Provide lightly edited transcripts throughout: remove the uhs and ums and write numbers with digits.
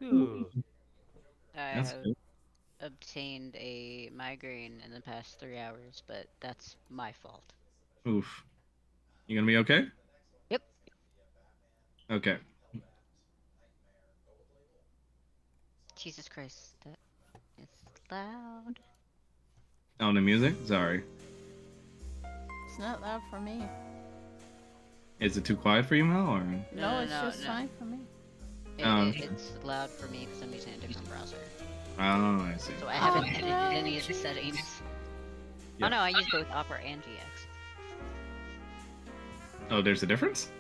Ooh. I That's have good. obtained a migraine in the past 3 hours, but that's my fault. Oof. You gonna be okay? Yep. Okay. Jesus Christ, that is loud. Oh, the music? Sorry. It's not loud for me. Is it too quiet for you, Mel? Or No, No, no, it's no, just no. fine for me. Oh, It's loud for me because I'm using a different browser. oh, I see. So I haven't Oh, edited any of the jeez. settings. Yeah. Oh no, I use both Opera and GX. Oh, there's a difference?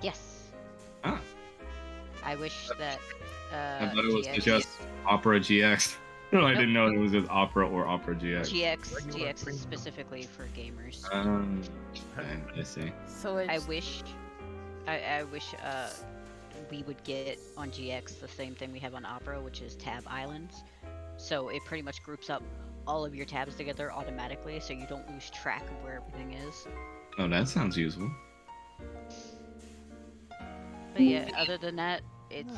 Yes. Ah, I wish that I thought it was GX just Opera GX. No, I Nope. didn't know it was just Opera or Opera GX. GX is specifically for gamers. I see. So it's I wish we would get on GX the same thing we have on Opera, which is tab islands. So it pretty much groups up all of your tabs together automatically, so you don't lose track of where everything is. Oh, that sounds useful. But yeah, other than that, it's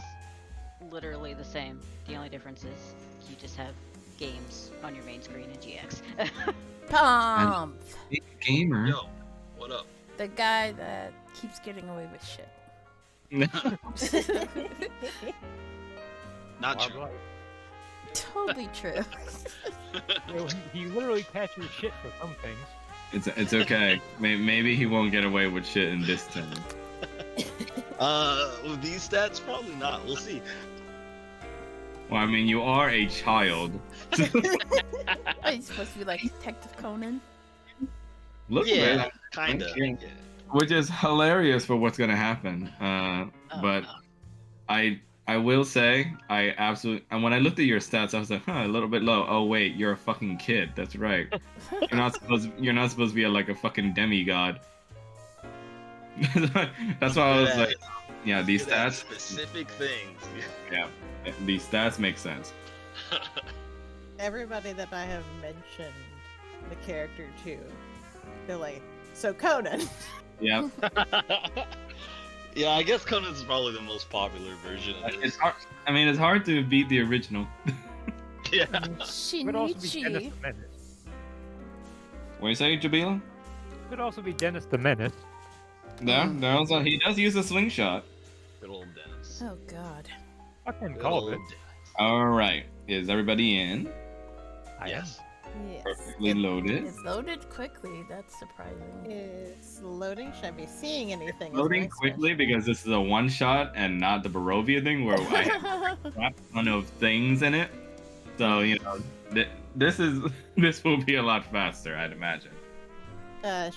literally the same. The only difference is you just have games on your main screen in GX. Pump. Hey, gamer. Yo, what up? The guy that keeps getting away with shit. Not Wild true. life. Totally true. Yeah, he literally catches shit for some things. It's okay. Maybe he won't get away with shit in this time. With these stats, probably not. We'll see. Well, I mean, you are a child. Are you supposed to be like Detective Conan? Look Yeah, at it. kinda. Okay. Yeah. Which is hilarious for what's gonna happen. But I will say I absolutely, and when I looked at your stats, I was like, a little bit low. Oh wait, you're a fucking kid. That's right. You're not supposed to be like a fucking demigod. That's why I was like, yeah, these Good at stats. specific things. Yeah, these stats make sense. Everybody that I have mentioned the character to, they're like, so Conan. Yeah, Yeah, I guess Conan's probably the most popular version of it's this. hard. I mean, it's hard to beat the original. Yeah. Could also be Dennis Shinichi. the Menace. What do you say, Jabila? Could also be Dennis the Menace. No, also he does use a slingshot. Good old Dennis. Oh god. I can Good call old it. Dennis. All right, is everybody in? I am. Yes. Yes. Perfectly loaded. It's loaded quickly. That's surprising. It's loading. Should I be seeing anything? is Loading my quickly because this is a one shot and not the Barovia thing where I have a crap ton of things in it. So you know, this will be a lot faster, I'd imagine.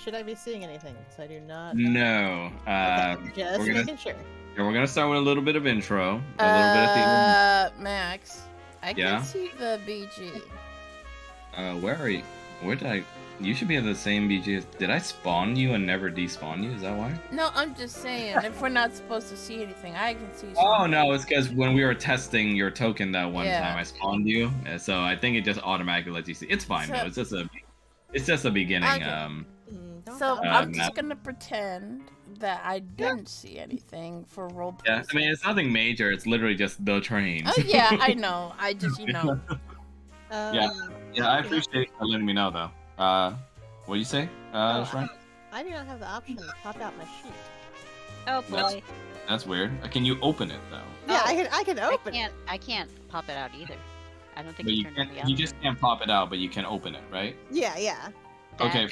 Should I be seeing anything? Because I do not. No, Okay, just we're gonna making sure. we're gonna start with a little bit of intro, a little bit of Max, I Yeah? can see the BG. where are you? Where did I? You should be in the same BG. Did I spawn you and never despawn you? Is that why? No, I'm just saying, if we're not supposed to see anything, I can see Oh something. no, it's because when we were testing your token that one Yeah. time, I spawned you, and so I think it just automatically lets you see. It's fine So- though. It's just a beginning. Okay. Don't So stop. I'm no. just gonna pretend that I didn't see anything for roleplay. Yeah, I mean it's nothing major. It's literally just the train. Oh yeah, I know. I just Um, yeah, I appreciate you letting me know though. What do you say, Shrine? I do not have the option to pop out my sheet. Oh That's- boy. That's weird. Can you open it though? Yeah, Oh, I can open it. I can't pop it out either. I don't think But it you turned can't. me out. You just can't pop it out, but you can open it, right? Yeah. Okay.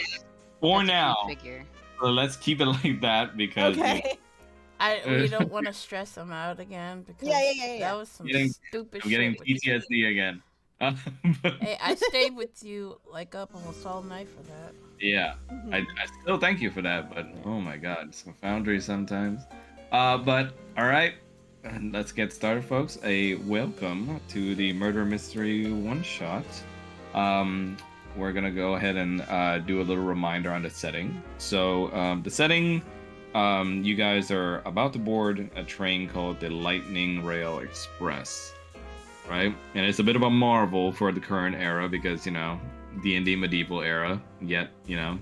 For That's a now, figure. so let's keep it like that because Okay. we don't want to stress them out again because Yeah. that was some Getting- stupid I'm getting shit. with you. PTSD again. Hey, I stayed with you like up almost all night for that. Yeah. Mhm. I still thank you for that, but oh my god, it's a foundry sometimes. But all right, let's get started, folks. A welcome to the murder mystery one shot. We're gonna go ahead and do a little reminder on the setting. So the setting, you guys are about to board a train called the Lightning Rail Express, right? And it's a bit of a marvel for the current era because you know D&D medieval era, yet you know,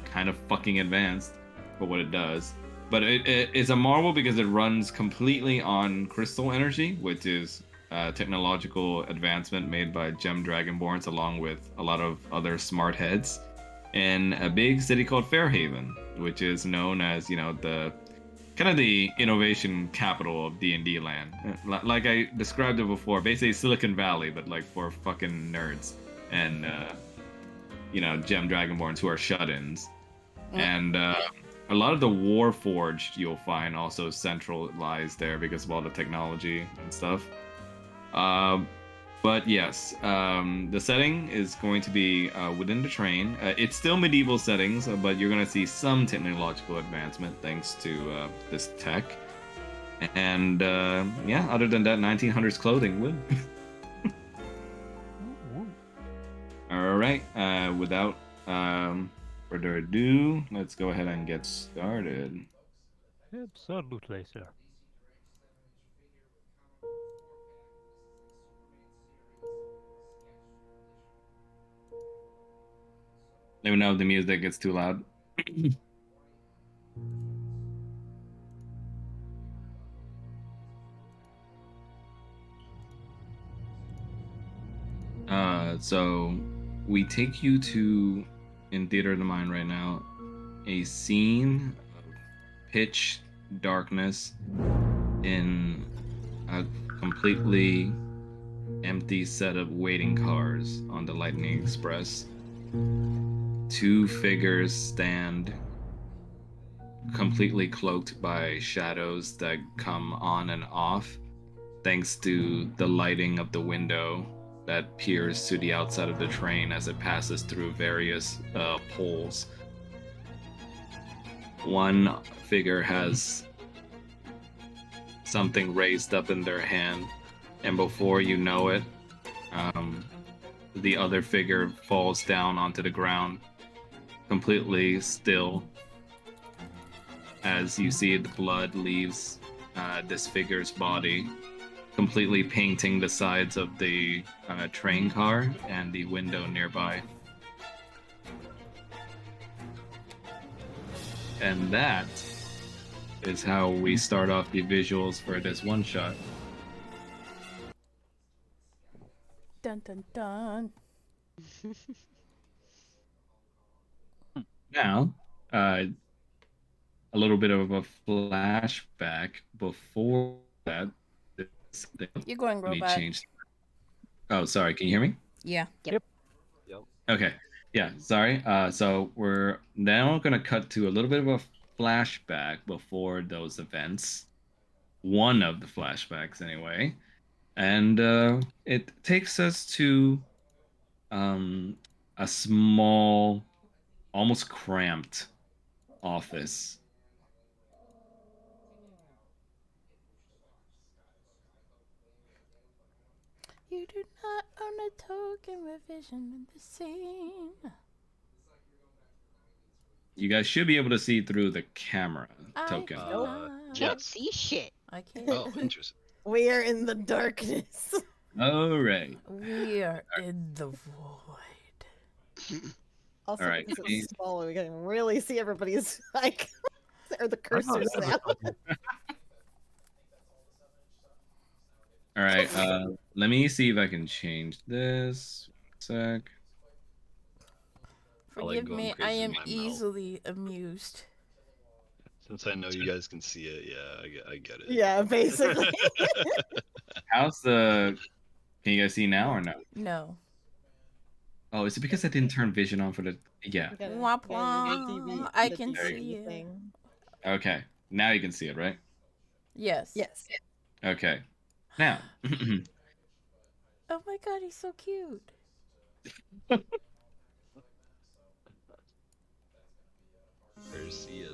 kind of fucking advanced for what it does. But it's a marvel because it runs completely on crystal energy, which is technological advancement made by Gem Dragonborns, along with a lot of other smart heads, in a big city called Fairhaven, which is known as, the kind of the innovation capital of D&D land. Like I described it before, basically Silicon Valley, but like for fucking nerds and Gem Dragonborns who are shut-ins. And a lot of the Warforged you'll find also centralized there because of all the technology and stuff. But yes, the setting is going to be within the train. It's still medieval settings, but you're going to see some technological advancement thanks to this tech. And other than that, 1900s clothing would. All right, without further ado, let's go ahead and get started. Absolutely, sir. Let me know if the music gets too loud. So we take you to, in Theater of the Mind right now, a scene of pitch darkness in a completely empty set of waiting cars on the Lightning Express. Two figures stand completely cloaked by shadows that come on and off thanks to the lighting of the window that peers to the outside of the train as it passes through various poles. One figure has something raised up in their hand, and before you know it, the other figure falls down onto the ground, completely still, as you see the blood leaves this figure's body, completely painting the sides of the train car and the window nearby. And that is how we start off the visuals for this one shot. Dun dun dun. Now, a little bit of a flashback before that. You're going Let me robot. change. Oh, sorry. Can you hear me? Yeah. Okay. Yeah, sorry. So we're now going to cut to a little bit of a flashback before those events. One of the flashbacks, anyway. And it takes us to a small, almost cramped office. You do not own a token revision in the scene. You guys should be able to see through the camera token. I Nope. cannot. Yeah. Can't see shit. I can't. Oh, interesting. We are in the darkness. All right. We are in the void. Also, All right. because it's smaller, we can really see everybody's icons or the cursors now. All right. Let me see if I can change this. One sec. I like Forgive going me, I crazy in am my mouth. easily amused. Since I know you guys can see it, yeah, I get it. Yeah, basically. How's the? Can you guys see now or no? No. Oh, is it because I didn't turn vision on for the? Yeah. You gotta- Womp you gotta use the womp. TV I the can TV see it. thing. Okay. Now you can see it, right? Yes. Yes. Okay. Now. Oh my god, he's so cute. Perseus.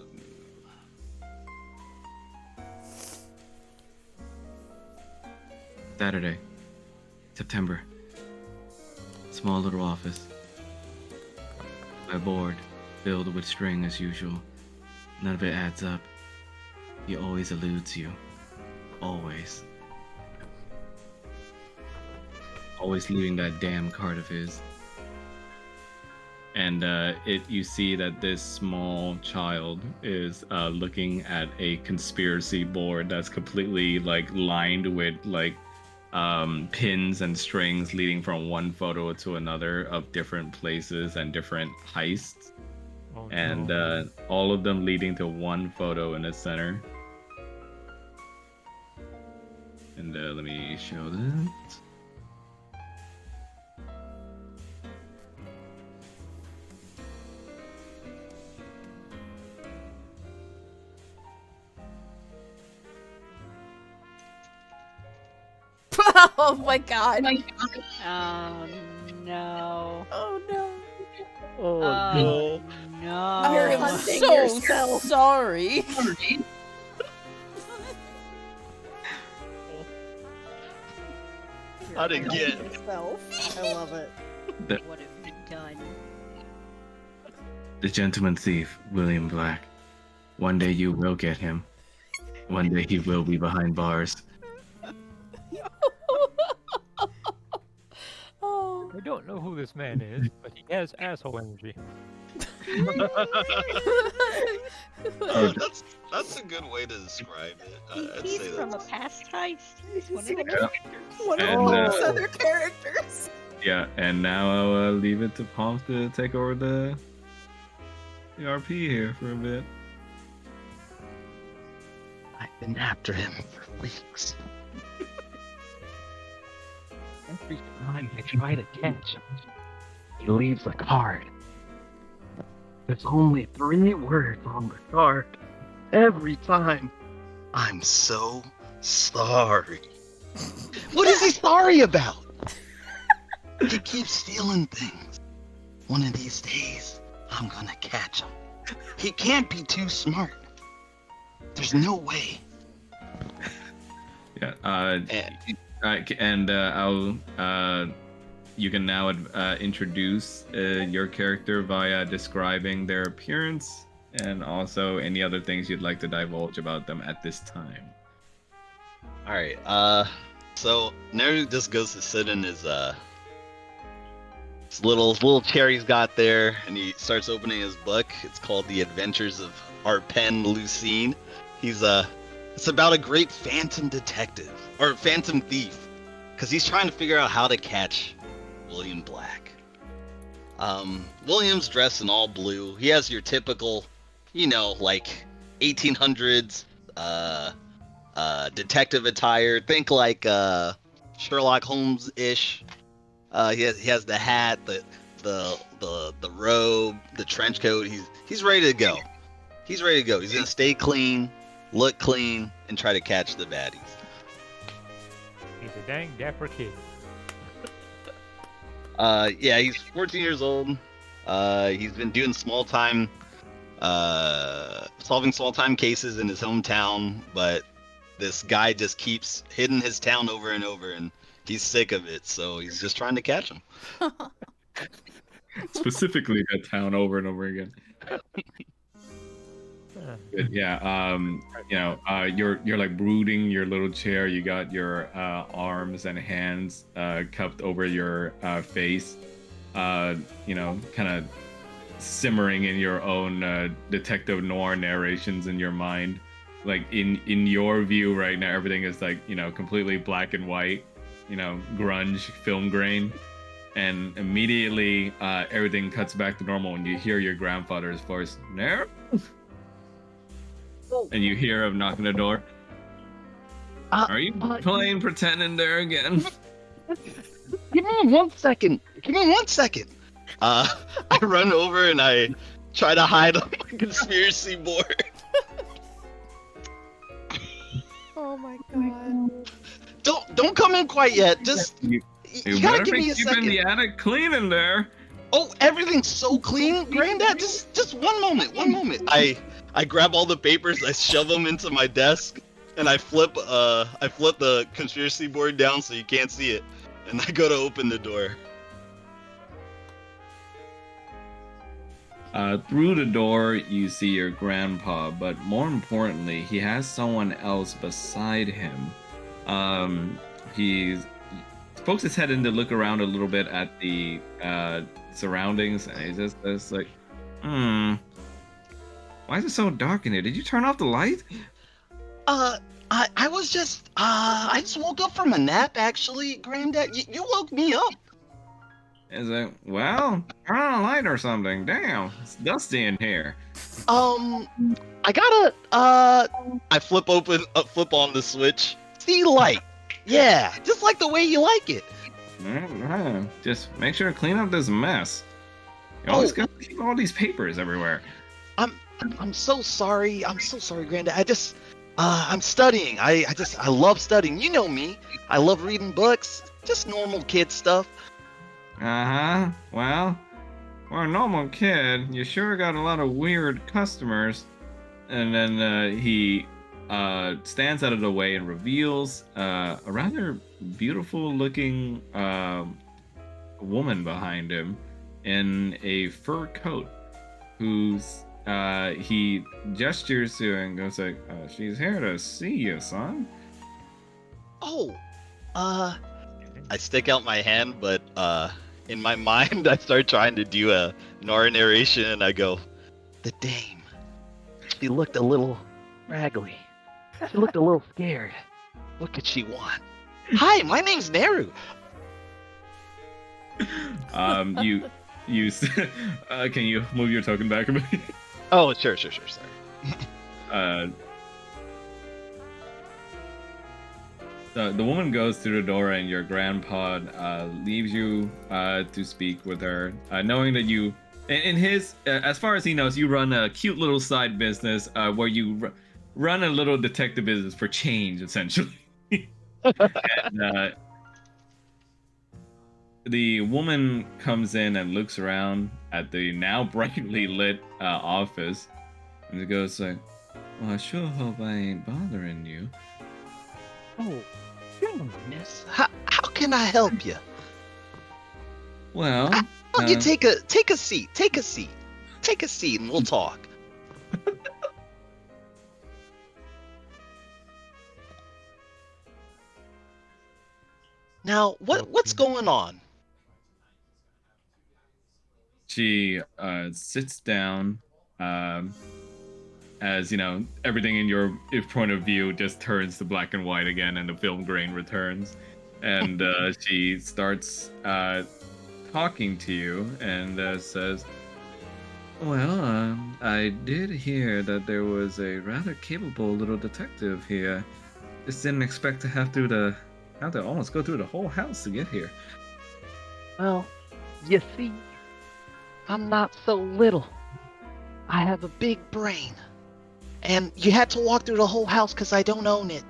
Saturday, September. Small little office. My board filled with string as usual. None of it adds up. He always eludes you. Always. Always leaving that damn card of his. And you see that this small child is looking at a conspiracy board that's completely like lined with like pins and strings leading from one photo to another of different places and different heists, Oh, and no. all of them leading to one photo in the center. And let me show that. Oh my god. No. Oh no. Oh Oh, no. You're I'm hunting so yourself. sorry. I didn't get it. Yourself. I love it. What have you done? The gentleman thief, William Black. One day you will get him. One day he will be behind bars. Oh. I don't know who this man is, but he has asshole energy. That's a good way to describe it. I'd He's say from a that's... past heist. He's one of the Yeah. characters. One of And, Paul's uh, other characters. Yeah, and now I'll leave it to Palm to take over the RP here for a bit. I've been after him for weeks. Every time I try to catch him, he leaves a card. There's only 3 words on the card. Every time. I'm so sorry. What is he sorry about? He keeps stealing things. One of these days, I'm gonna catch him. He can't be too smart. There's no way. Yeah, And I'll you can now introduce your character via describing their appearance and also any other things you'd like to divulge about them at this time. all right. So Neru just goes to sit in his little chair he's got there, and he starts opening his book. It's called The Adventures of Arpen Lucine. It's about a great phantom detective or phantom thief, because he's trying to figure out how to catch William Black. William's dressed in all blue. He has your typical, like 1800s detective attire. Think like Sherlock Holmes ish. He has the hat, the robe, the trench coat. He's ready to go. He's gonna stay clean, look clean, and try to catch the baddies. He's a dang dapper kid. Yeah, he's 14 years old. He's been doing solving small time cases in his hometown, but this guy just keeps hitting his town over and over, and he's sick of it, so he's just trying to catch him. Specifically that town over and over again. Good, yeah. You're like brooding your little chair. You got your arms and hands cupped over your face. Kind of simmering in your own detective noir narrations in your mind. Like in your view right now, everything is like completely black and white. Grunge film grain. And immediately everything cuts back to normal when you hear your grandfather's voice. There. And you hear him knocking the door. Are you playing pretending there again? Give me 1 second. I run over and I try to hide on my conspiracy board. Oh my god. Don't come in quite yet. Just You you gotta better give be me a keeping second. the attic clean in there. Oh, everything's so clean, Granddad. Just one moment. I grab all the papers, I shove them into my desk, and I flip the conspiracy board down so you can't see it, and I go to open the door. Through the door, you see your grandpa, but more importantly, he has someone else beside him. He pokes his head in to look around a little bit at the surroundings, and he's just like, why is it so dark in here? Did you turn off the light? I I was just I just woke up from a nap actually, Granddad. You woke me up. Is it? Well, turn on a light or something. Damn, it's dusty in here. I gotta I flip on the switch. See light. Yeah, just like the way you like it. Just make sure to clean up this mess. You always gotta keep all these papers everywhere. I'm so sorry. I'm so sorry, Granddad. I just I'm studying. I love studying. You know me. I love reading books. Just normal kid stuff. Uh-huh. Well, for a normal kid, you sure got a lot of weird customers. And then he stands out of the way and reveals a rather beautiful-looking woman behind him in a fur coat, who's he gestures to and goes like, "She's here to see you, son." Oh, I stick out my hand, but in my mind, I start trying to do a narration, and I go, "The dame. She looked a little raggedy. She looked a little scared. What could she want? Hi, my name's Neru." Can you move your token back a bit? Oh, sure. Sorry. The woman goes through the door, and your grandpa leaves you to speak with her, knowing that you, in his, as far as he knows, you run a cute little side business where you run a little detective business for change, essentially. And, the woman comes in and looks around at the now brightly lit office, and she goes like, "Well, I sure hope I ain't bothering you." Oh, Miss, how can I help you? Well, Why don't you take a seat? Take a seat, and we'll talk. Now, what's going on? she sits down, as you know, everything in your point of view just turns to black and white again, and the film grain returns, and she starts talking to you and says, "Well, I did hear that there was a rather capable little detective here. Just didn't expect to have to almost go through the whole house to get here." well, you see, I'm not so little. I have a big Brain. And you had to walk through the whole house because I don't own it.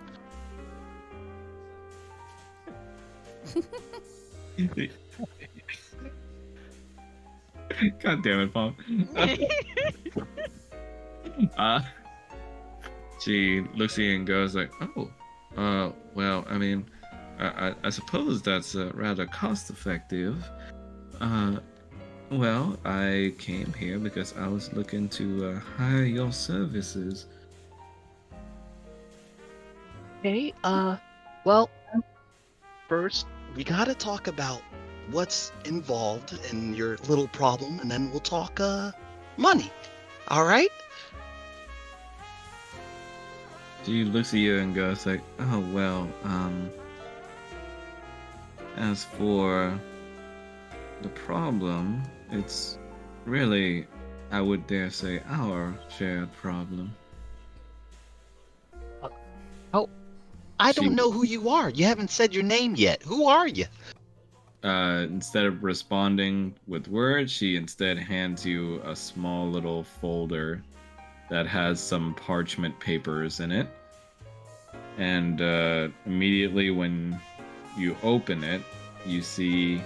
God damn it, Paul. She looks at you and goes like, "Oh, well, I mean, I suppose that's rather cost effective. Well, I came here because I was looking to hire your services." Okay, well, first, we gotta talk about what's involved in your little problem, and then we'll talk, money. Alright? She looks at you and goes like, "Oh, well, as for the problem, it's really, I would dare say, our shared problem." I don't know who you are. You haven't said your name yet. Who are you? Instead of responding with words, she instead hands you a small little folder that has some parchment papers in it. And immediately when you open it, you see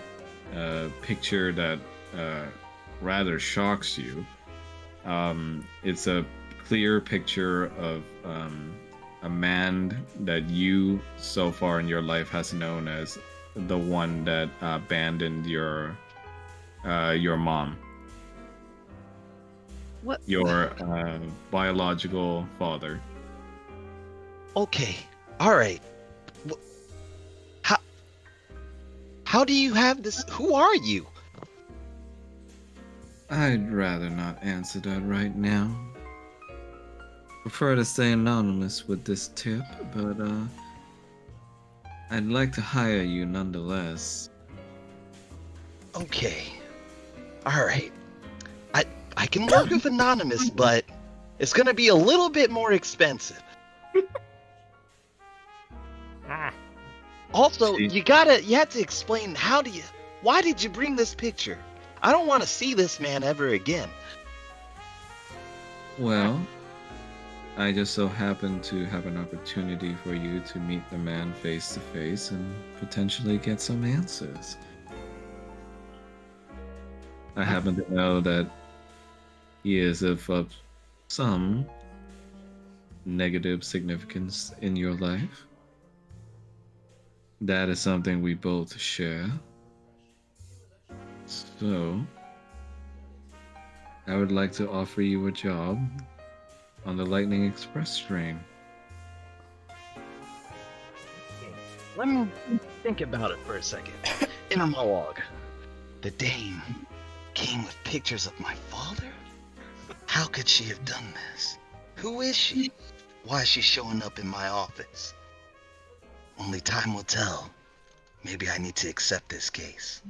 a picture that rather shocks you. It's a clear picture of a man that you so far in your life has known as the one that abandoned your mom. What? Your biological father. Okay, alright. How do you have this? Who are you? I'd rather not answer that right now. prefer to stay anonymous with this tip, but I'd like to hire you nonetheless. Okay. Alright. I can work with anonymous, but it's gonna be a little bit more expensive. Ah, Also, See? you have to explain why did you bring this picture? I don't want to see this man ever again. Well, I just so happen to have an opportunity for you to meet the man face to face and potentially get some answers. I happen to know that he is of some negative significance in your life. That is something we both share. So, I would like to offer you a job on the Lightning Express train. Let me think about it for a second. Inner monologue. The dame came with pictures of my father? How could she have done this? Who is she? Why is she showing up in my office? Only time will tell. Maybe I need to accept this case.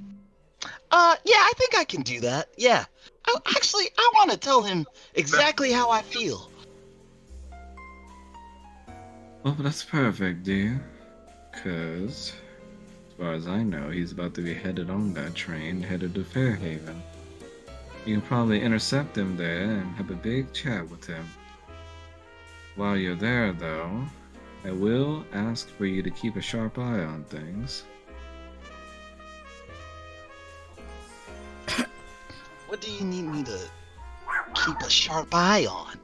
Yeah, I think I can do that. Yeah. I want to tell him exactly how I feel. Well, that's perfect, dear. Because, as far as I know, he's about to be headed on that train, headed to Fairhaven. You can probably intercept him there and have a big chat with him. While you're there, though, I will ask for you to keep a sharp eye on things. What do you need me to keep a sharp eye on?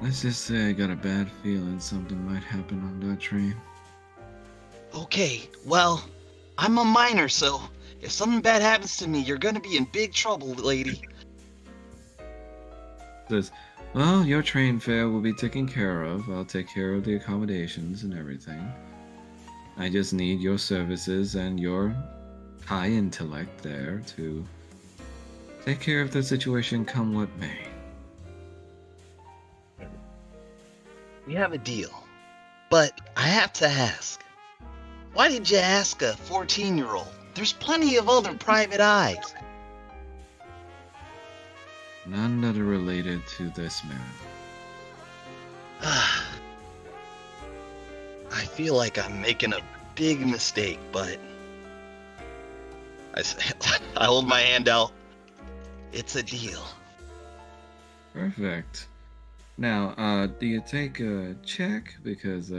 Let's just say I got a bad feeling something might happen on that train. Okay, well, I'm a minor, so if something bad happens to me, you're gonna be in big trouble, lady. Says, well, your train fare will be taken care of. I'll take care of the accommodations and everything. I just need your services and your high intellect there to take care of the situation come what may. We have a deal. But I have to ask. Why did you ask a 14-year-old? There's plenty of other private eyes. None that are related to this man. I feel like I'm making a big mistake, but I hold my hand out. It's a deal. Perfect. Now, do you take a check? Because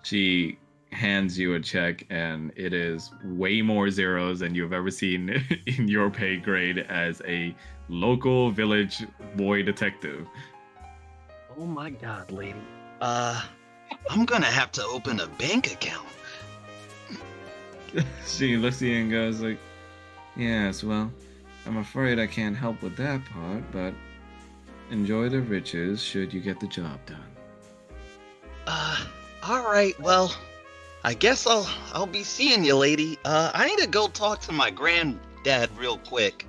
she hands you a check and it is way more zeros than you've ever seen in your pay grade as a local village boy detective. Oh my god, lady. I'm gonna have to open a bank account. She looks at you and goes like, yes, well, I'm afraid I can't help with that part, but enjoy the riches should you get the job done. Alright, well, I guess I'll be seeing you, lady. I need to go talk to my granddad real quick.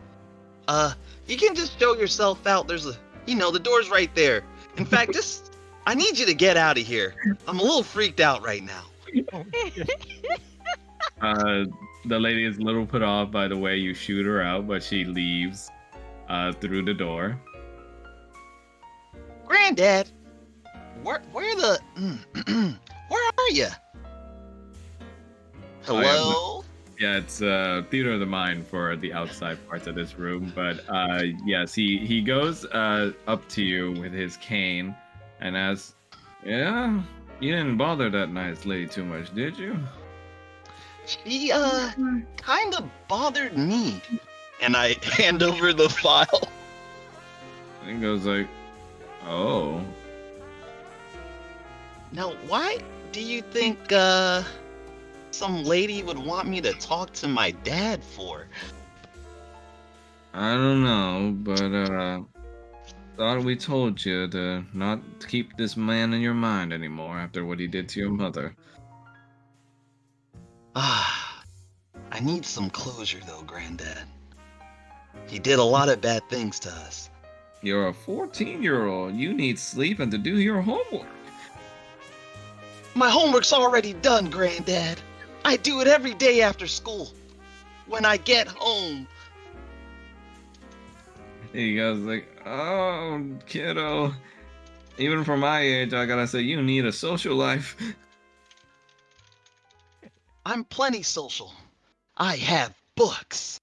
You can just show yourself out. There's the door's right there. In fact, I need you to get out of here. I'm a little freaked out right now. The lady is a little put off by the way you shoot her out, but she leaves through the door. Granddad, where are you? Hello? Yeah, it's theater of the mind for the outside parts of this room. But yes, he goes up to you with his cane and asks, "Yeah, you didn't bother that nice lady too much, did you?" She kind of bothered me. And I hand over the file. And he goes like, "Oh." Now, why do you think some lady would want me to talk to my dad for? I don't know, but thought we told you to not keep this man in your mind anymore after what he did to your mother. I need some closure though, Granddad. He did a lot of bad things to us. You're a 14-year-old. You need sleep and to do your homework. My homework's already done, Granddad. I do it every day after school. When I get home. He goes like, oh, kiddo. Even for my age, I gotta say, you need a social life. I'm plenty social. I have books.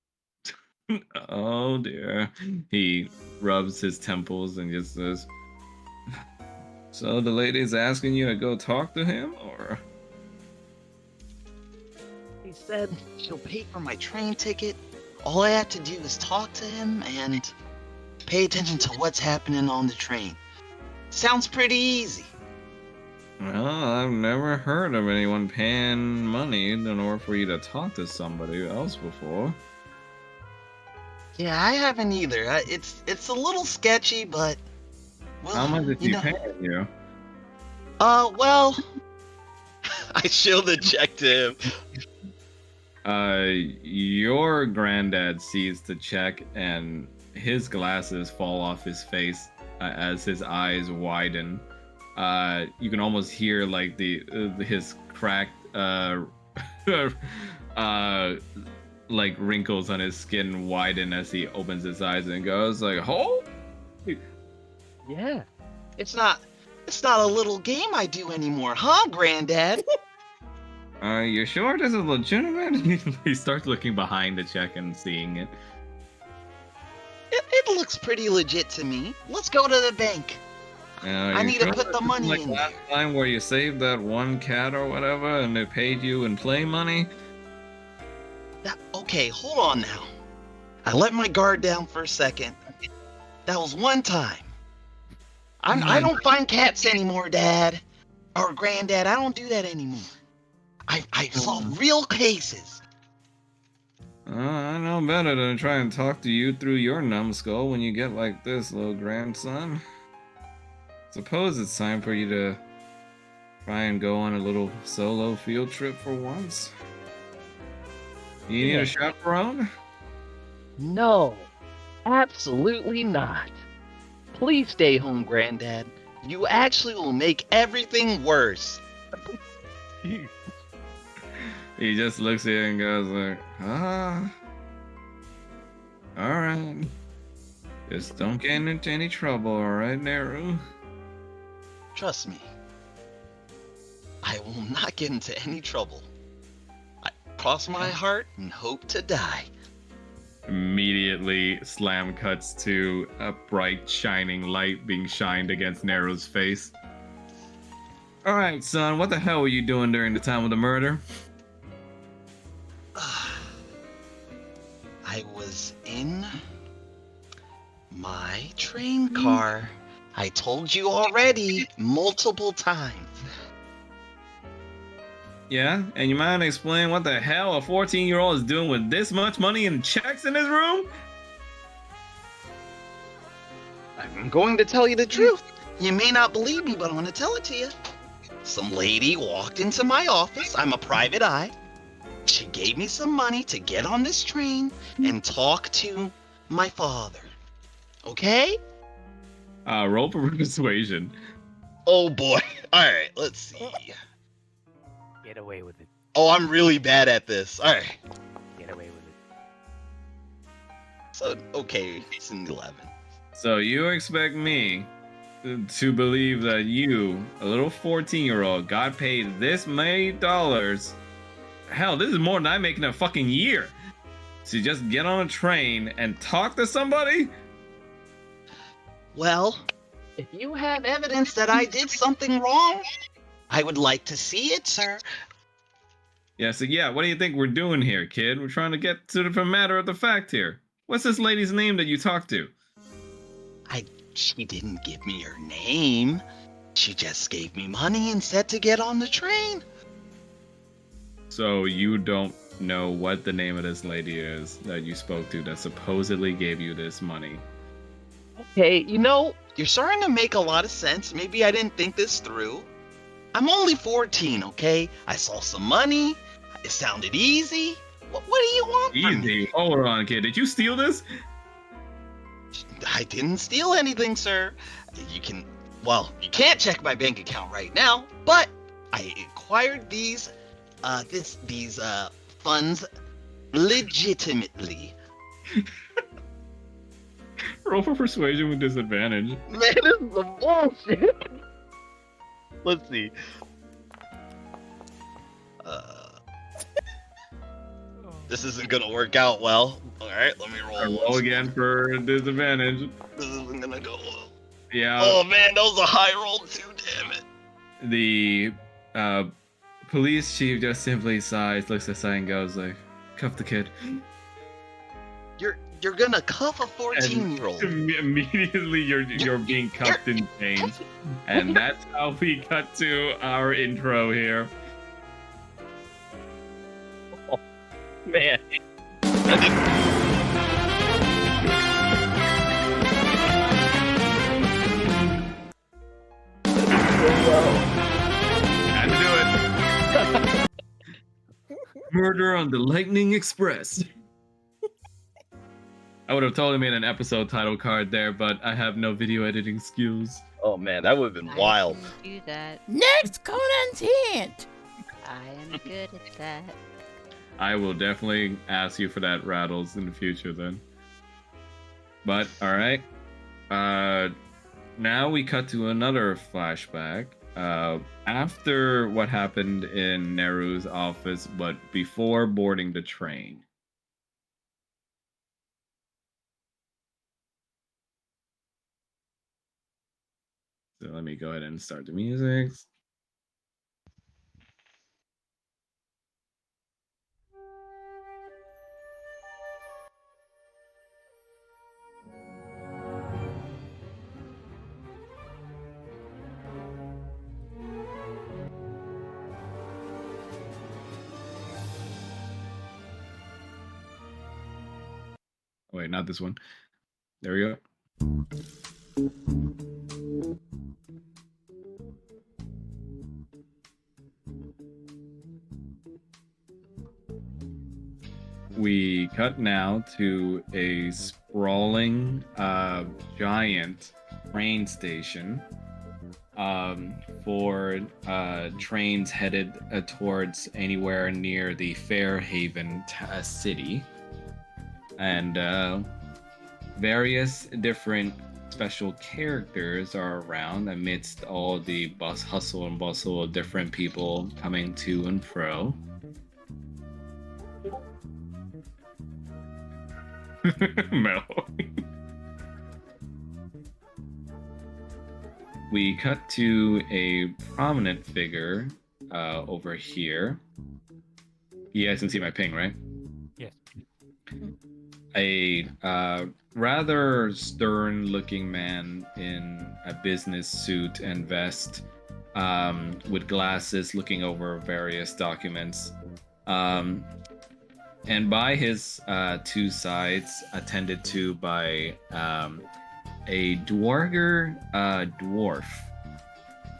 Oh dear. He rubs his temples and just says, so the lady's asking you to go talk to him, or? He said she'll pay for my train ticket. All I have to do is talk to him and pay attention to what's happening on the train. Sounds pretty easy. Well, I've never heard of anyone paying money in order for you to talk to somebody else before. Yeah, I haven't either. It's a little sketchy, but well, How much is you he know. paying you? Well, I show the check to him. Your granddad sees the check and his glasses fall off his face as his eyes widen. You can almost hear like his cracked like wrinkles on his skin widen as he opens his eyes and goes like, "Oh, Yeah. It's not a little game I do anymore, huh, Granddad? you sure this is legitimate?" He starts looking behind the check and seeing it. It looks pretty legit to me. Let's go to the bank. I You need to sure put the this is money like in last time where you saved that one cat or whatever and they paid you in play money? Okay, hold on now. I let my guard down for a second. That was one time. I don't find cats anymore, Dad. Or Granddad, I don't do that anymore. I solve real cases. I know better than to try and talk to you through your numbskull when you get like this, little grandson. Suppose it's time for you to try and go on a little solo field trip for once. You need Yeah. a chaperone? No. Absolutely not. Please stay home, Granddad. You actually will make everything worse. He just looks at you and goes like, alright. Just don't get into any trouble, alright, Neru? Trust me. I will not get into any trouble. I cross my heart and hope to die. Immediately, Slam cuts to a bright, shining light being shined against Neru's face. Alright, son, what the hell were you doing during the time of the murder? I was in my train car. I told you already multiple times. Yeah? And you mind explaining what the hell a 14-year-old is doing with this much money in checks in his room? I'm going to tell you the truth. You may not believe me, but I'm going to tell it to you. Some lady walked into my office. I'm a private eye. She gave me some money to get on this train and talk to my father. Okay? Roll for persuasion. Oh boy. Alright, let's see. Get away with it. Oh, I'm really bad at this. Alright. Get away with it. So, okay, it's an 11. So you expect me to believe that you, a little 14-year-old, got paid this many dollars? Hell, this is more than I make in a fucking year. So you just get on a train and talk to somebody? Well, if you have evidence that I did something wrong, I would like to see it, sir. Yeah, so yeah, what do you think we're doing here, kid? We're trying to get to the matter of the fact here. What's this lady's name that you talked to? She didn't give me her name. She just gave me money and said to get on the train. So you don't know what the name of this lady is that you spoke to that supposedly gave you this money? Okay, you're starting to make a lot of sense. Maybe I didn't think this through. I'm only 14, okay? I saw some money. It sounded easy. What do you want from me? Easy. Hold on, kid. Did you steal this? I didn't steal anything, sir. You can, well, you can't check my bank account right now, but I acquired these funds legitimately. Roll for persuasion with disadvantage. Man, this is some bullshit. Let's see. This isn't gonna work out well. All right, let me roll. Roll again for disadvantage. This isn't gonna go well. Yeah. Oh man, that was a high roll too. Damn it. The police chief just simply sighs, looks aside, and goes like, "Cuff the kid." You're gonna cuff a 14-year-old. Immediately, you're being cuffed in chains, and that's how we cut to our intro here. Man. Had to do it. Murder on the Lightning Express. I would have totally made an episode title card there, but I have no video editing skills. Oh man, that would have been wild. I can do that. Next content. I am good at that. I will definitely ask you for that, Rattles, in the future then. But, alright. Now we cut to another flashback. After what happened in Neru's office, but before boarding the train. So let me go ahead and start the music. Oh, wait, not this one. There we go. We cut now to a sprawling, giant train station for trains headed towards anywhere near the Fairhaven city. And various different special characters are around amidst all the hustle and bustle of different people coming to and fro. Mel. We cut to a prominent figure over here. You guys can see my ping, right? Yes. A rather stern-looking man in a business suit and vest, with glasses, looking over various documents. And by his two sides, attended to by a Dwarger dwarf,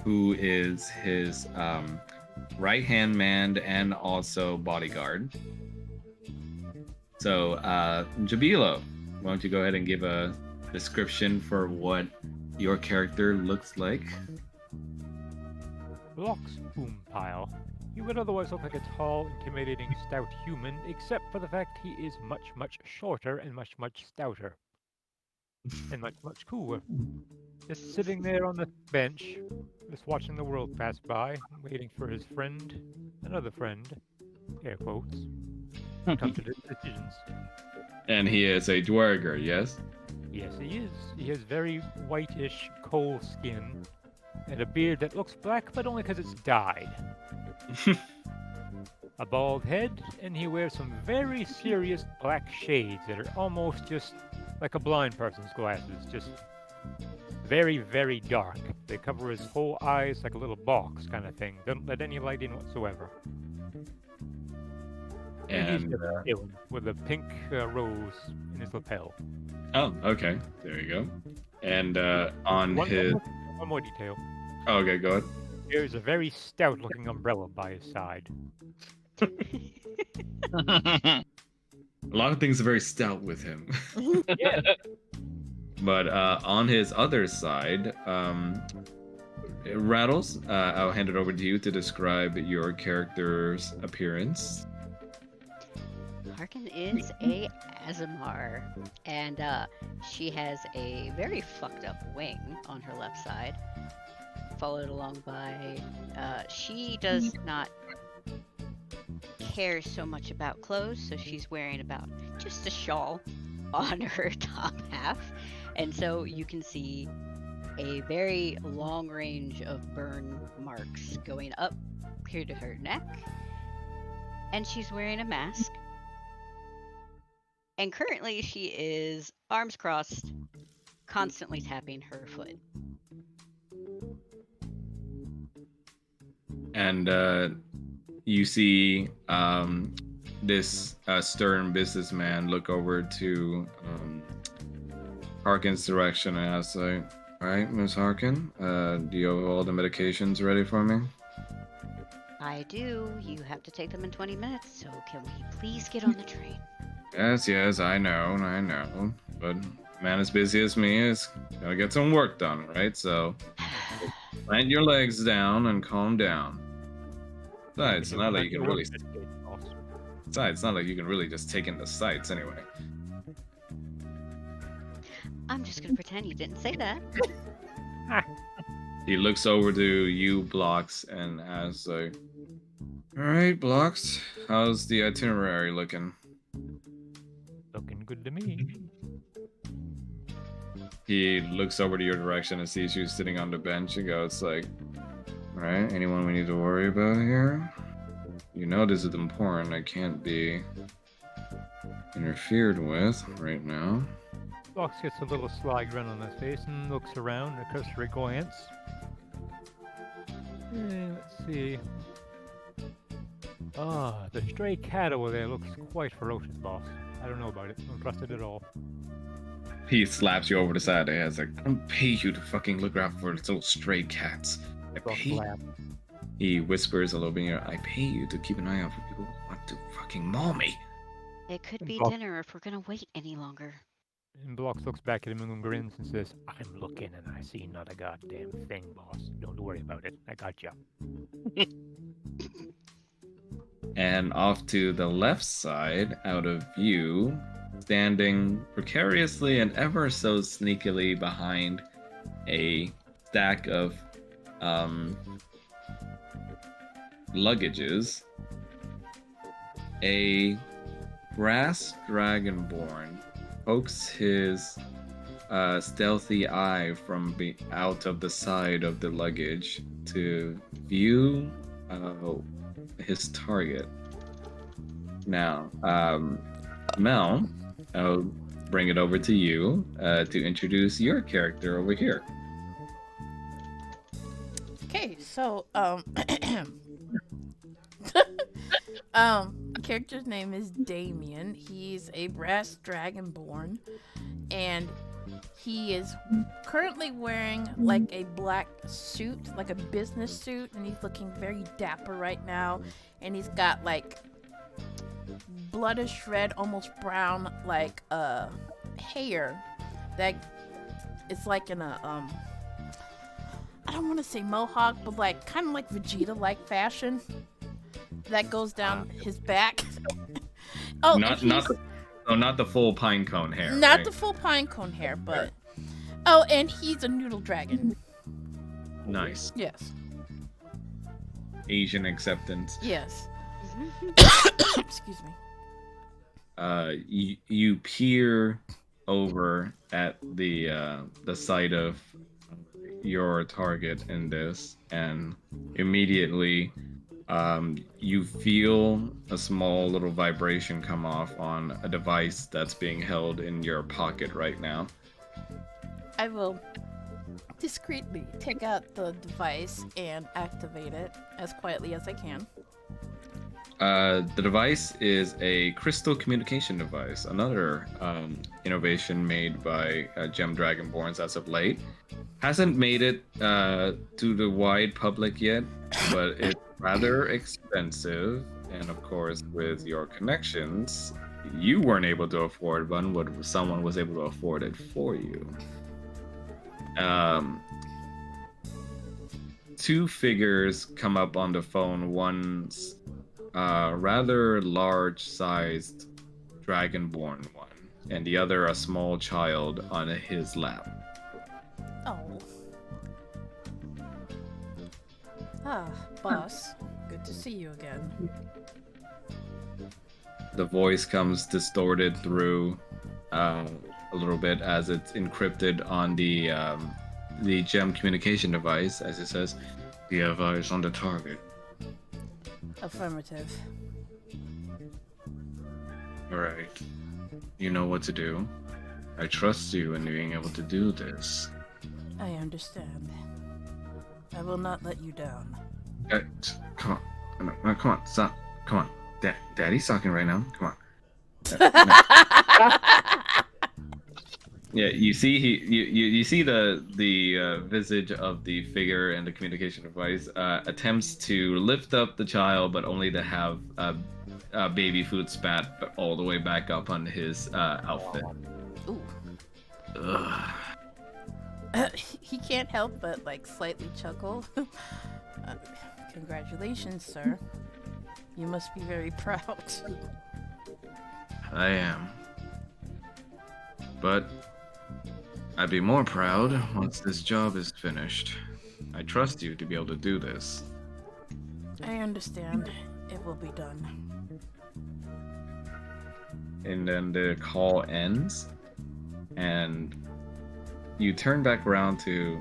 who is his right-hand man and also bodyguard. So, Jabilo, why don't you go ahead and give a description for what your character looks like? Blocks Boompile. He would otherwise look like a tall, intimidating, stout human, except for the fact he is much, much shorter and much, much stouter. And much, much cooler. Just sitting there on the bench, just watching the world pass by, waiting for his friend, another friend, air quotes, to come to decisions. And he is a Dwarger, yes? Yes, he is. He has very whitish coal skin and a beard that looks black, but only because it's dyed. A bald head, and he wears some very serious black shades that are almost just like a blind person's glasses, just very, very dark. They cover his whole eyes like a little box kind of thing. Don't let any light in whatsoever. And he's just chilling with a pink rose in his lapel. Oh, okay. There you go. And on his... One more detail. Oh, okay, go ahead. There's a very stout-looking umbrella by his side. A lot of things are very stout with him. Yeah. But on his other side, Rattles, I'll hand it over to you to describe your character's appearance. Harkin is a Azamar, and she has a very fucked up wing on her left side, followed along by she does not care so much about clothes, so she's wearing about just a shawl on her top half, and so you can see a very long range of burn marks going up here to her neck, and she's wearing a mask. And currently she is arms crossed, constantly tapping her foot. And you see this stern businessman look over to Harkin's direction and ask, like, all right, Miss Harkin, do you have all the medications ready for me? I do. You have to take them in 20 minutes, so can we please get on the train? Yes, I know. But a man as busy as me is gotta get some work done, right? So plant your legs down and calm down. Besides, it's not like you can really. Besides, it's not like you can really just take in the sights anyway. I'm just gonna pretend you didn't say that. He looks over to you, Blocks, and asks, like, all right, Blocks, how's the itinerary looking? Looking good to me. He looks over to your direction and sees you sitting on the bench and goes, like, all right, anyone we need to worry about here? You know this is important. I can't be interfered with right now. Fox gets a little sly grin on his face and looks around, a cursory glance. Let's see. Ah, the stray cat over there looks quite ferocious, boss. I don't know about it. Don't trust it at all. He slaps you over the side. He's like, I don't pay you to fucking look out for little stray cats. I Don't pay. laugh. He whispers a little bit in your ear, I pay you to keep an eye out for people who want to fucking maul me. It could be Well- dinner if we're gonna wait any longer. And Blocks looks back at him and grins and says, I'm looking and I see not a goddamn thing, boss. Don't worry about it. I got ya. And off to the left side, out of view, standing precariously and ever so sneakily behind a stack of luggages, a brass dragonborn pokes his stealthy eye from out of the side of the luggage to view his target. Now, Mel, I'll bring it over to you to introduce your character over here. Okay, so character's name is Damien. He's a brass dragonborn, and he is currently wearing like a black suit, like a business suit, and he's looking very dapper right now. And he's got like bloodish red, almost brown, like hair that it's like in a I don't want to say mohawk, but like kind of like Vegeta-like fashion that goes down his back. Oh, Not the full pine cone hair. not right? the full pine cone hair, but oh, and he's a noodle dragon. Nice. Yes, Asian acceptance. yes. Excuse me. You peer over at the site of your target in this, and immediately you feel a small little vibration come off on a device that's being held in your pocket right now. I will discreetly take out the device and activate it as quietly as I can. The device is a crystal communication device, another innovation made by Gem Dragonborns as of late. Hasn't made it to the wide public yet, but it's rather expensive. And of course, with your connections, you weren't able to afford one, but someone was able to afford it for you. Two figures come up on the phone. One's rather large-sized dragonborn one, and the other a small child on his lap. Oh. Ah, boss. Good to see you again. The voice comes distorted through a little bit as it's encrypted on the gem communication device, as it says, "We have eyes on the target." Affirmative. All right, you know what to do. I trust you in being able to do this. I understand. I will not let you down. Come on, come on, stop, come on. Daddy's talking right now. Come on. Yeah, you see you see the visage of the figure and the communication device attempts to lift up the child, but only to have baby food spat all the way back up on his outfit. Ooh. Ugh. He can't help but like slightly chuckle. Congratulations, sir. You must be very proud. I am. But I'd be more proud once this job is finished. I trust you to be able to do this. I understand. It will be done. And then the call ends, and you turn back around to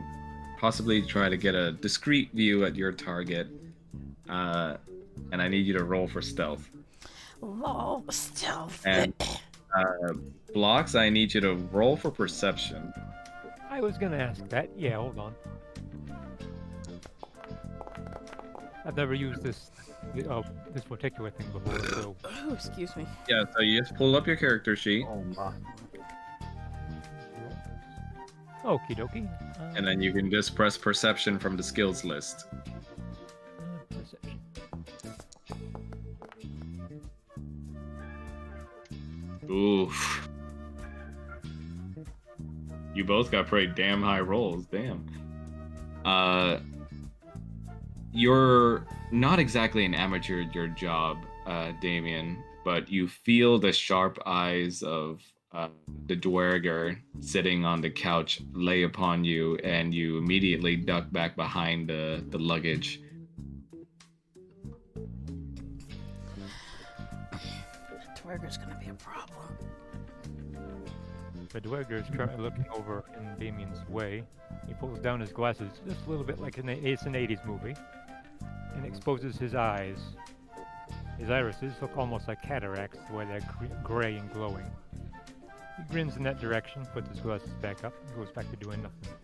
possibly try to get a discreet view at your target. And I need you to roll for stealth. Lol, stealth. And Blocks, I need you to roll for perception. I was gonna ask that. Yeah, hold on. I've never used this particular thing before, so Oh, excuse me. Yeah, so you just pull up your character sheet, Oh my. okie dokie. and then you can just press perception from the skills list. Perception. Oof. You both got pretty damn high rolls, damn. You're not exactly an amateur at your job, Damien, but you feel the sharp eyes of the Dwerger sitting on the couch lay upon you, and you immediately duck back behind the luggage. Dwerger's gonna be a problem. The Dwerger is currently looking over in Damien's way. He pulls down his glasses just a little bit like it's an 80s movie and exposes his eyes. His irises look almost like cataracts, the way they're gray and glowing. He grins in that direction, puts his glasses back up, and goes back to doing nothing.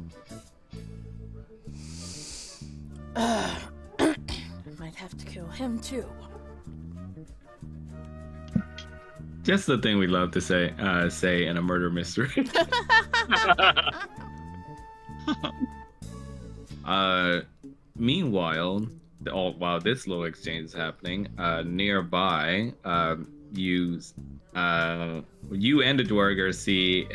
Might have to kill him too. Just the thing we love to say in a murder mystery. Meanwhile, while this little exchange is happening, nearby, you and the Dwerger see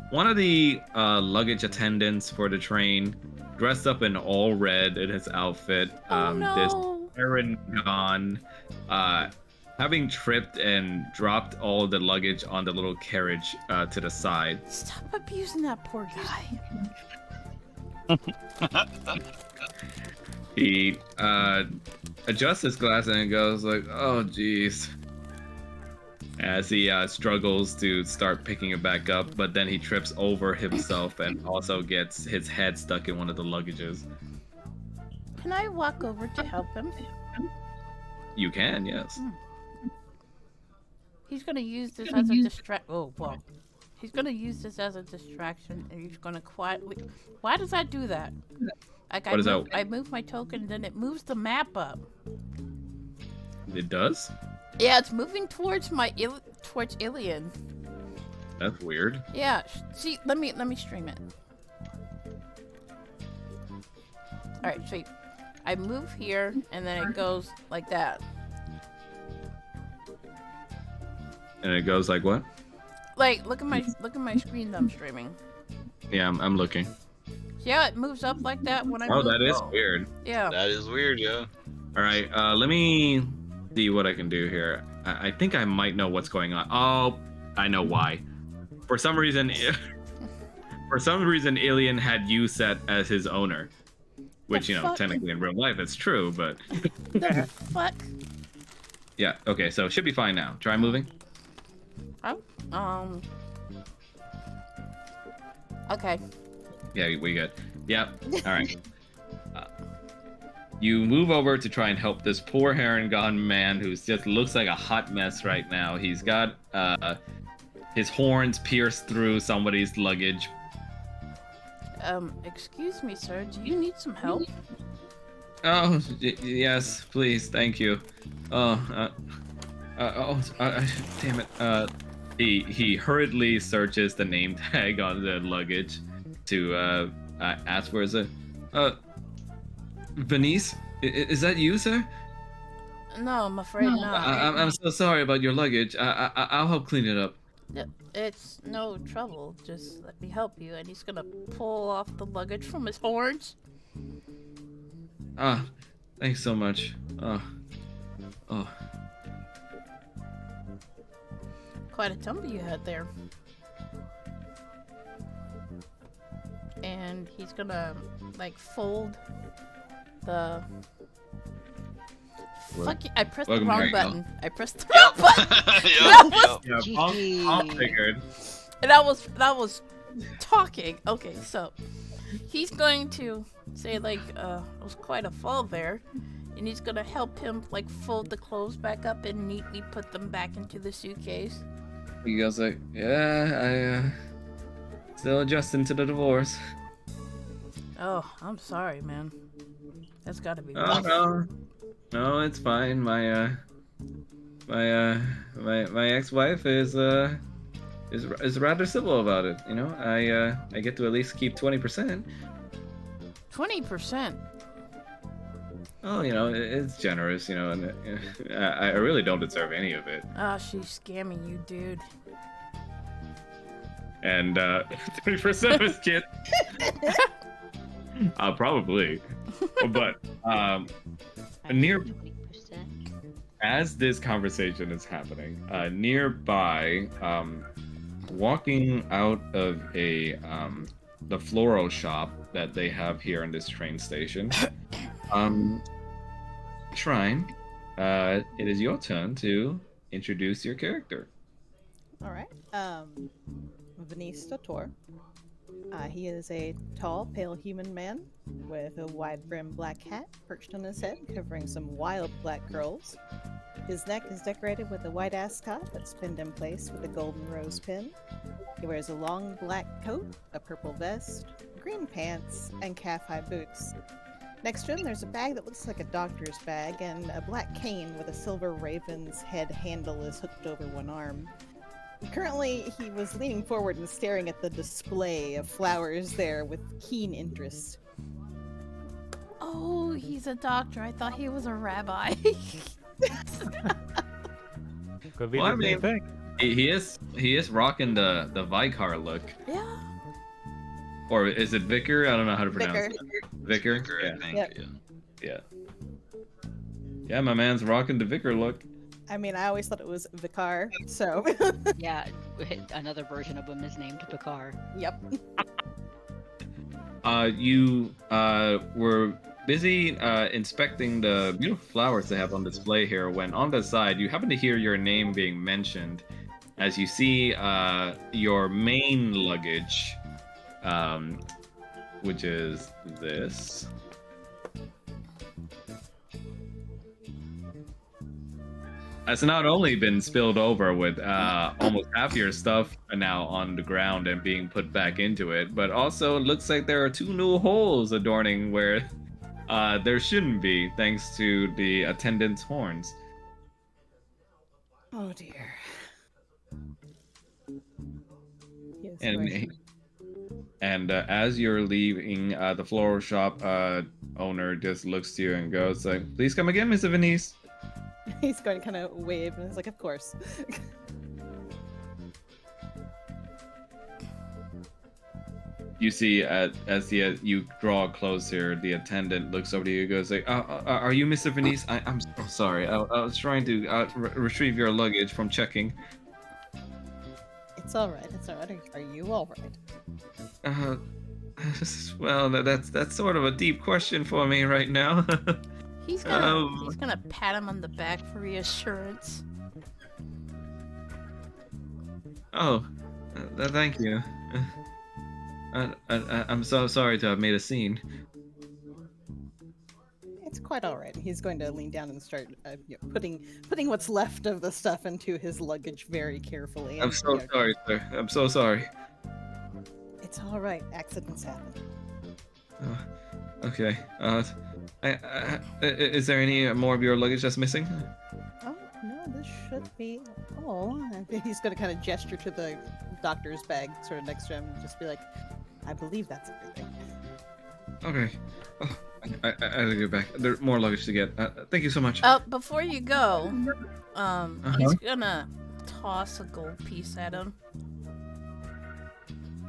one of the luggage attendants for the train, dressed up in all red in his outfit. Oh no! This Aaron gone, having tripped and dropped all the luggage on the little carriage to the side. Stop abusing that poor guy. He adjusts his glasses and goes like, "Oh, jeez," as he struggles to start picking it back up, but then he trips over himself and also gets his head stuck in one of the luggages. Can I walk over to help him? You can, yes. He's gonna use this as a Oh, well. He's gonna use this as a distraction, and he's gonna quietly. Why does that do that? Like What is that? I move my token, and then it moves the map up. It does? Yeah, it's moving towards towards Ilion. That's weird. Yeah, see, let me stream it. All right, so I move here, and then it goes like that. And it goes like what? Like, look at my screen that I'm streaming. Yeah, I'm looking. Yeah, it moves up like that when I Oh, move. that is weird. Yeah. That is weird, yeah. All right, let me see what I can do here. I think I might know what's going on. Oh, I know why. For some reason, Alien had you set as his owner, which The you know fuck? technically in real life it's true, but The fuck? yeah. Okay, so it should be fine now. Try moving. Okay. Yeah, we good. Yep. All right. You move over to try and help this poor Harengon man who just looks like a hot mess right now. He's got his horns pierced through somebody's luggage. Excuse me, sir. Do you need some help? Oh, yes, please, thank you. Damn it. He hurriedly searches the name tag on the luggage to ask for it. Venice, is that you, sir? No, I'm afraid not. I'm so sorry about your luggage. I'll help clean it up. It's no trouble. Just let me help you. And he's gonna pull off the luggage from his horns. Ah, thanks so much. Oh. Quite a tumble you had there. And he's gonna like fold the. Fuck! I pressed the Welcome, wrong Mary button. I pressed the wrong button. Yep. Yeah, Paul figured. And that was talking. Okay, so he's going to say like it was quite a fall there, and he's gonna help him like fold the clothes back up and neatly put them back into the suitcase. He goes like, yeah, I still adjusting to the divorce. Oh, I'm sorry, man. That's gotta be Oh rough. no, it's fine. My ex-wife is rather civil about it. You know, I get to at least keep 20%. 20%. Oh, you know, it's generous. You know, and I really don't deserve any of it. Ah, she's scamming you, dude. And 20% was kid. Probably, but near. 20%. As this conversation is happening, nearby, walking out of the floral shop that they have here in this train station, Shrine, it is your turn to introduce your character. All right. Venice Totor. He is a tall, pale human man with a wide-brimmed black hat perched on his head, covering some wild black curls. His neck is decorated with a white ascot that's pinned in place with a golden rose pin. He wears a long black coat, a purple vest, green pants, and calf-high boots. Next to him, there's a bag that looks like a doctor's bag, and a black cane with a silver raven's head handle is hooked over one arm. Currently, he was leaning forward and staring at the display of flowers there with keen interest. Oh, he's a doctor. I thought he was a rabbi. Could be Well, I the same mean- thing. He is rocking the Vicar look, Yeah. or is it Vicar? I don't know how to pronounce Vicar. it. Vicar. I think, Yep. yeah. Yeah, my man's rocking the Vicar look. I mean, I always thought it was Vicar, so Yeah, another version of him is named Bakar. yep. You were busy inspecting the beautiful flowers they have on display here when on the side you happen to hear your name being mentioned as you see your main luggage, which is this. It's not only been spilled over with almost half your stuff now on the ground and being put back into it, but also it looks like there are 2 new holes adorning where there shouldn't be, thanks to the attendant's horns. Oh dear. Yes, And right. and as you're leaving, the floral shop owner just looks to you and goes like, "Please come again, Mr. Venice." He's going to kind of wave, and he's like, "Of course." you see, as you draw closer, the attendant looks over to you and goes like, "Are you Mr. Venice? I'm so sorry. I was trying to retrieve your luggage from checking." It's all right. It's all right. Are you all right? Well, that's sort of a deep question for me right now. He's gonna pat him on the back for reassurance. Oh, thank you. I'm so sorry to have made a scene. It's quite all right. He's going to lean down and start putting what's left of the stuff into his luggage very carefully. I'm so sorry, sir. I'm so sorry. It's all right. Accidents happen. Okay. Is there any more of your luggage that's missing? Oh no, this should be all. He's going to kind of gesture to the doctor's bag, sort of next to him, and just be like, "I believe that's everything." Okay. Oh, I gotta go back. There's more luggage to get. Thank you so much. Before you go, he's gonna toss a gold piece at him.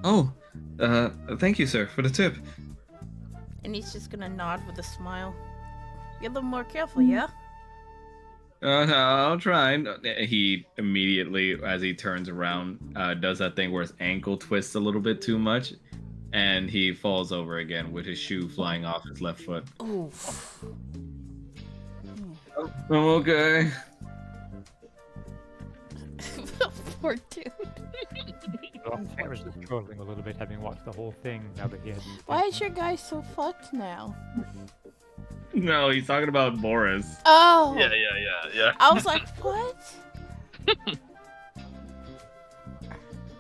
Oh, thank you, sir, for the tip. And he's just gonna nod with a smile. Be a little more careful, yeah? I'll try. He immediately, as he turns around, does that thing where his ankle twists a little bit too much, and he falls over again with his shoe flying off his left foot. Oof. I'm okay. Poor dude. I was just trolling a little bit, having watched the whole thing now that he had. Why is your guy so fucked now? No, he's talking about Boris. Oh! Yeah. I was like, what?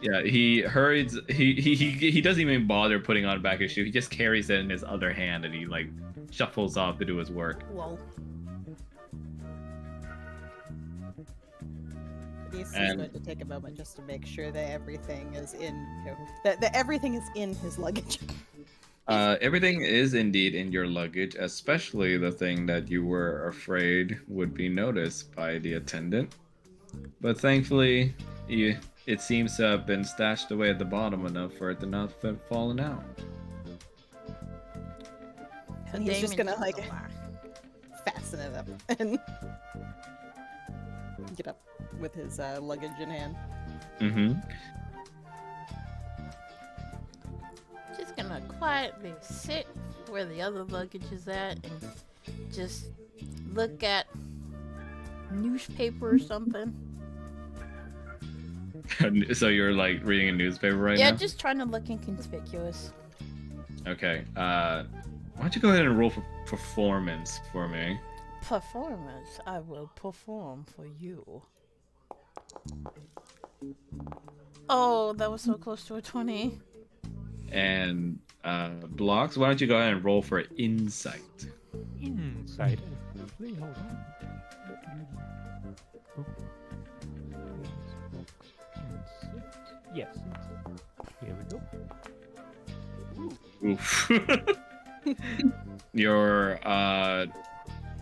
Yeah, he hurries. He doesn't even bother putting on back his shoe. He just carries it in his other hand and he like shuffles off to do his work. Whoa. He's going to take a moment just to make sure that everything is in, that everything is in his luggage. Everything is indeed in your luggage, especially the thing that you were afraid would be noticed by the attendant. But thankfully, it seems to have been stashed away at the bottom enough for it to not have fallen out. And he's just gonna like fasten it up and get up with his luggage in hand. Mm-hmm. Just gonna quietly sit where the other luggage is at and just look at newspaper or something. So you're like reading a newspaper right now? Yeah, just trying to look inconspicuous. Okay. Why don't you go ahead and roll for performance for me? Performance. I will perform for you. Oh, that was so close to a 20. And Blocks, why don't you go ahead and roll for insight? Insight. Hold on. Yes. Here we go. Oof. You're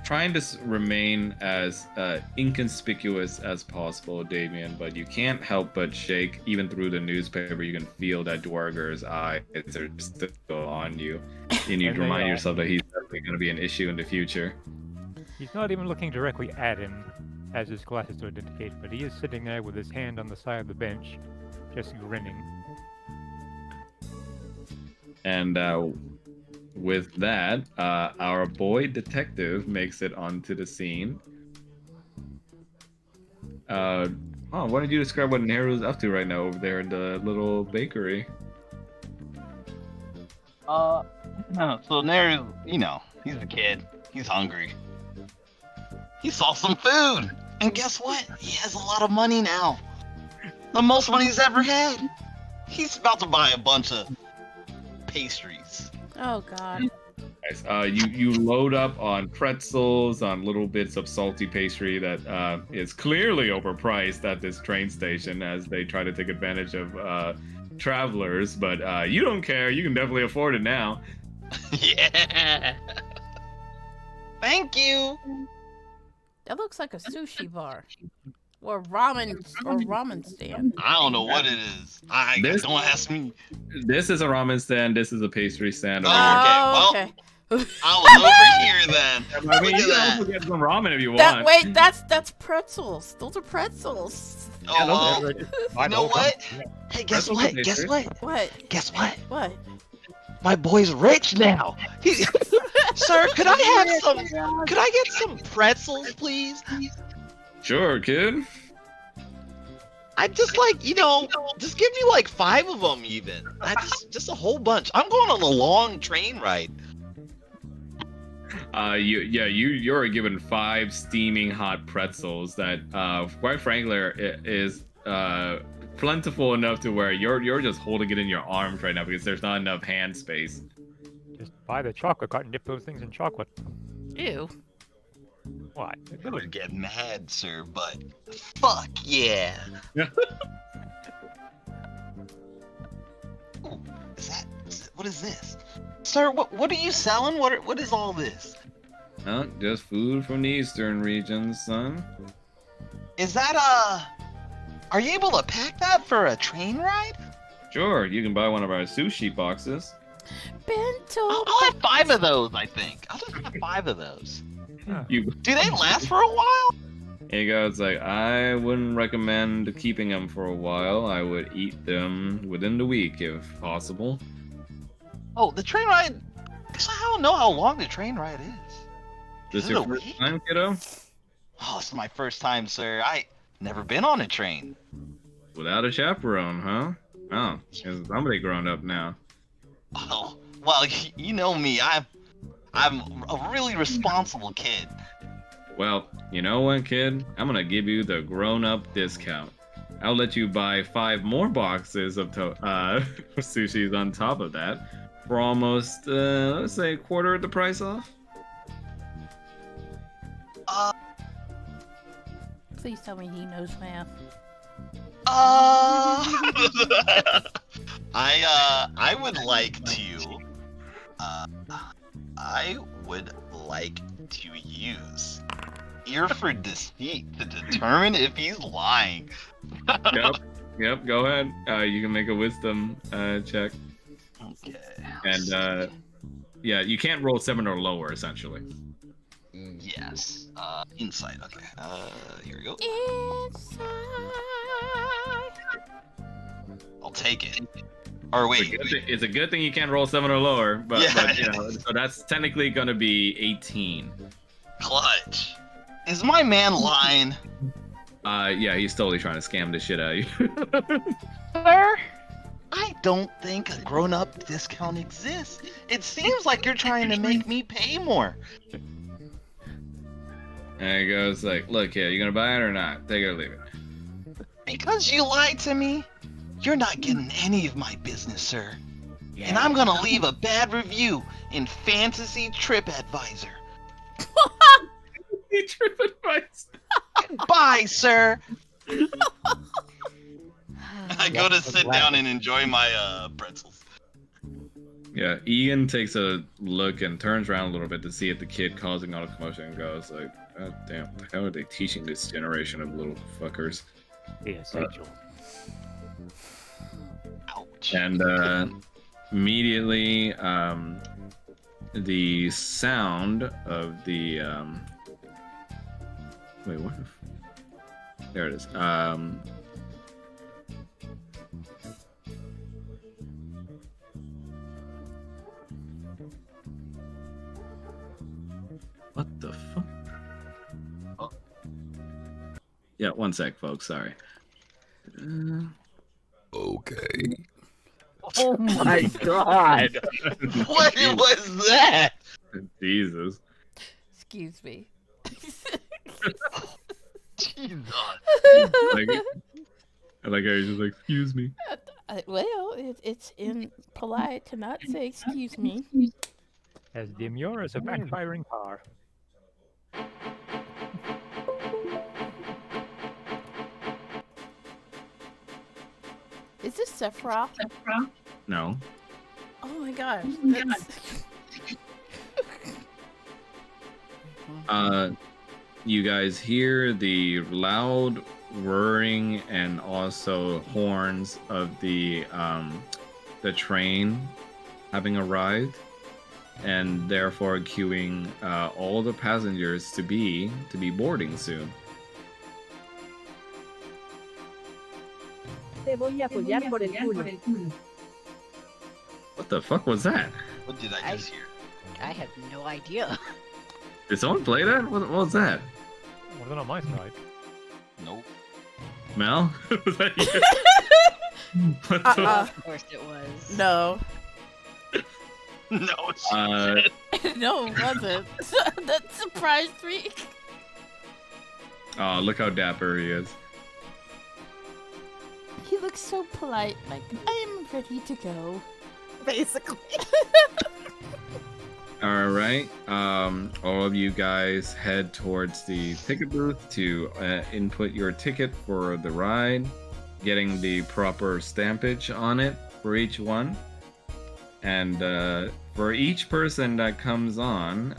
trying to remain as inconspicuous as possible, Damien, but you can't help but shake. Even through the newspaper, you can feel that Dwarger's eyes are still on you. And you remind yourself that he's definitely going to be an issue in the future. He's not even looking directly at him, as his glasses would indicate, but he is sitting there with his hand on the side of the bench, just grinning. And with that, our boy detective makes it onto the scene. Why don't you describe what Neru's up to right now over there in the little bakery? No, so Neru, he's a kid. He's hungry. He saw some food, and guess what? He has a lot of money now. The most money he's ever had. He's about to buy a bunch of pastries. Oh god. Nice. You load up on pretzels, on little bits of salty pastry that is clearly overpriced at this train station as they try to take advantage of travelers, but you don't care. You can definitely afford it now. Yeah. Thank you. That looks like a sushi bar. Or ramen stand. I don't know what it is. This- Don't ask me. This is a ramen stand. This is a pastry stand. Over Oh, here. okay, Oh, okay. I was over here then. I mean, Look you at can that. also get some ramen if you That want. wait, that's pretzels. Those are pretzels. Oh, well, I you know what? Hey, guess That's what? okay, Guess sir. what? What? Guess what? What? My boy's rich now. Sir, could I have some? Could I get some pretzels, please? Sure, kid. I just like, just give me like 5 of them even. Just a whole bunch. I'm going on a long train ride. You're given 5 steaming hot pretzels that, quite frankly, is plentiful enough to where you're just holding it in your arms right now because there's not enough hand space. Just buy the chocolate cart and dip those things in chocolate. Ew. What? I would get mad, sir, but fuck yeah. Ooh, what is this? Sir, what are you selling? What is all this? Just food from the eastern regions, son. Is that are you able to pack that for a train ride? Sure, you can buy one of our sushi boxes. Bento. I'll have 5 of those, I think. I'll just have 5 of those. You Do they last for a while? He goes like, I wouldn't recommend keeping them for a while. I would eat them within the week if possible. Oh, the train ride. Guess I don't know how long the train ride is. This Is your it a first week? time, kiddo? Oh, it's my first time, sir. I never been on a train. Without a chaperone, huh? Oh, is somebody grown up now? Oh, well, you know me. I'm a really responsible kid. Well, you know what, kid? I'm gonna give you the grown-up discount. I'll let you buy 5 more boxes of sushis on top of that for almost, let's say, a quarter of the price off. Please tell me he knows math. I would like to. I would like to use ear for deceit to determine if he's lying. Yep, go ahead. You can make a wisdom check. Okay. And, yeah, you can't roll 7 or lower, essentially. Yes. Insight. Okay. Here we go. Inside. I'll take it. Or wait. It's a good thing you can't roll 7 or lower, but, Yeah. but you know, so that's technically gonna be 18. Clutch. Is my man lying? Yeah, he's totally trying to scam the shit out of you. Sir, I don't think a grown-up discount exists. It seems like you're trying to make me pay more. And he goes like, look here, you gonna buy it or not? Take it or leave it. Because you lied to me, you're not getting any of my business, sir. And I'm gonna leave a bad review in Fantasy TripAdvisor. Trip advice. Bye, sir. I go to sit down and enjoy my pretzels. Yeah, Ian takes a look and turns around a little bit to see if the kid causing all the commotion and goes like, God damn, how are they teaching this generation of little fuckers? The essential. Ouch. And immediately, the sound of the wait, what? There it is. What the fuck? Oh. Yeah, one sec, folks. Sorry. Okay. Oh my god! What was that? Jesus. Excuse me. Jesus. Like, I like how he's just like, excuse me. Well, it's impolite to not say excuse me. As demure as a backfiring car. Is this Sephiroth? No. Oh my gosh. That's... You guys hear the loud whirring and also horns of the train having arrived, and therefore cueing all the passengers to be boarding soon. Te voy a apoyar por el culo. What the fuck was that? What did I just hear? I have no idea. Did someone play that? What was that? Wasn't on my side. Nope. Mel? Was that you? What the- Of course it was. No. No, it's No, it wasn't. That surprised me. Oh, look how dapper he is. He looks so polite, like, I am ready to go. Basically. All right. All of you guys head towards the ticket booth to input your ticket for the ride, getting the proper stampage on it for each one. And for each person that comes on,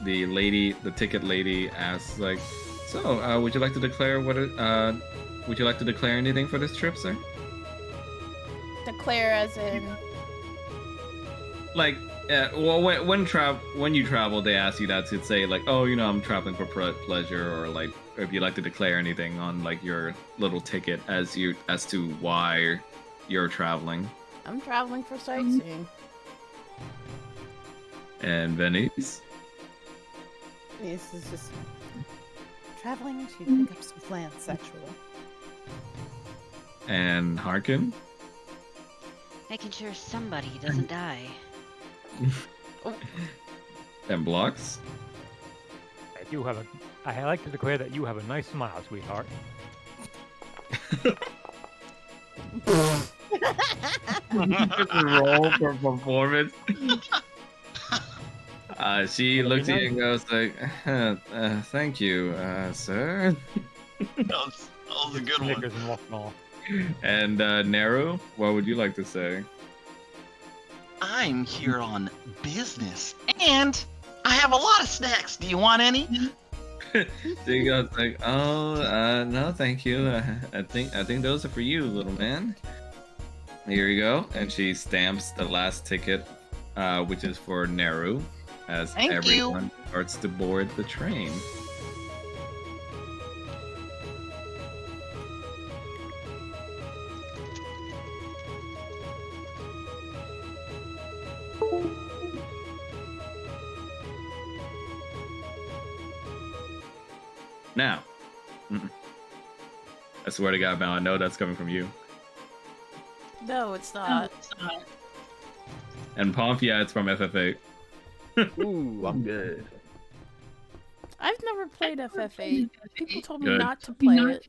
the ticket lady asks, like, so, would you like to declare would you like to declare anything for this trip, sir? Declare as in... Like, well, when you travel, they ask you that to say, like, oh, you know, I'm traveling for pleasure, or like, if you like to declare anything on like your little ticket as to why you're traveling. I'm traveling for sightseeing. And Venice. This is just traveling to pick up some plants, actually. And Harkin. Making sure somebody doesn't die. And Blocks. I like to declare that you have a nice smile, sweetheart. Roll for performance. She looks at you and goes like, thank you, sir. that was a good one. Snickers and walking off. And Naru, what would you like to say? I'm here on business, and I have a lot of snacks. Do you want any? She goes like, oh, no, thank you. I think those are for you, little man. Here you go. And she stamps the last ticket, which is for Naru, as Thank everyone starts to board the train. Now, I swear to God, Mel, I know that's coming from you. No, it's not. And Pomp, yeah, it's from FF8. Ooh, I'm good. I've never played FF8. People told me Good. not to play it.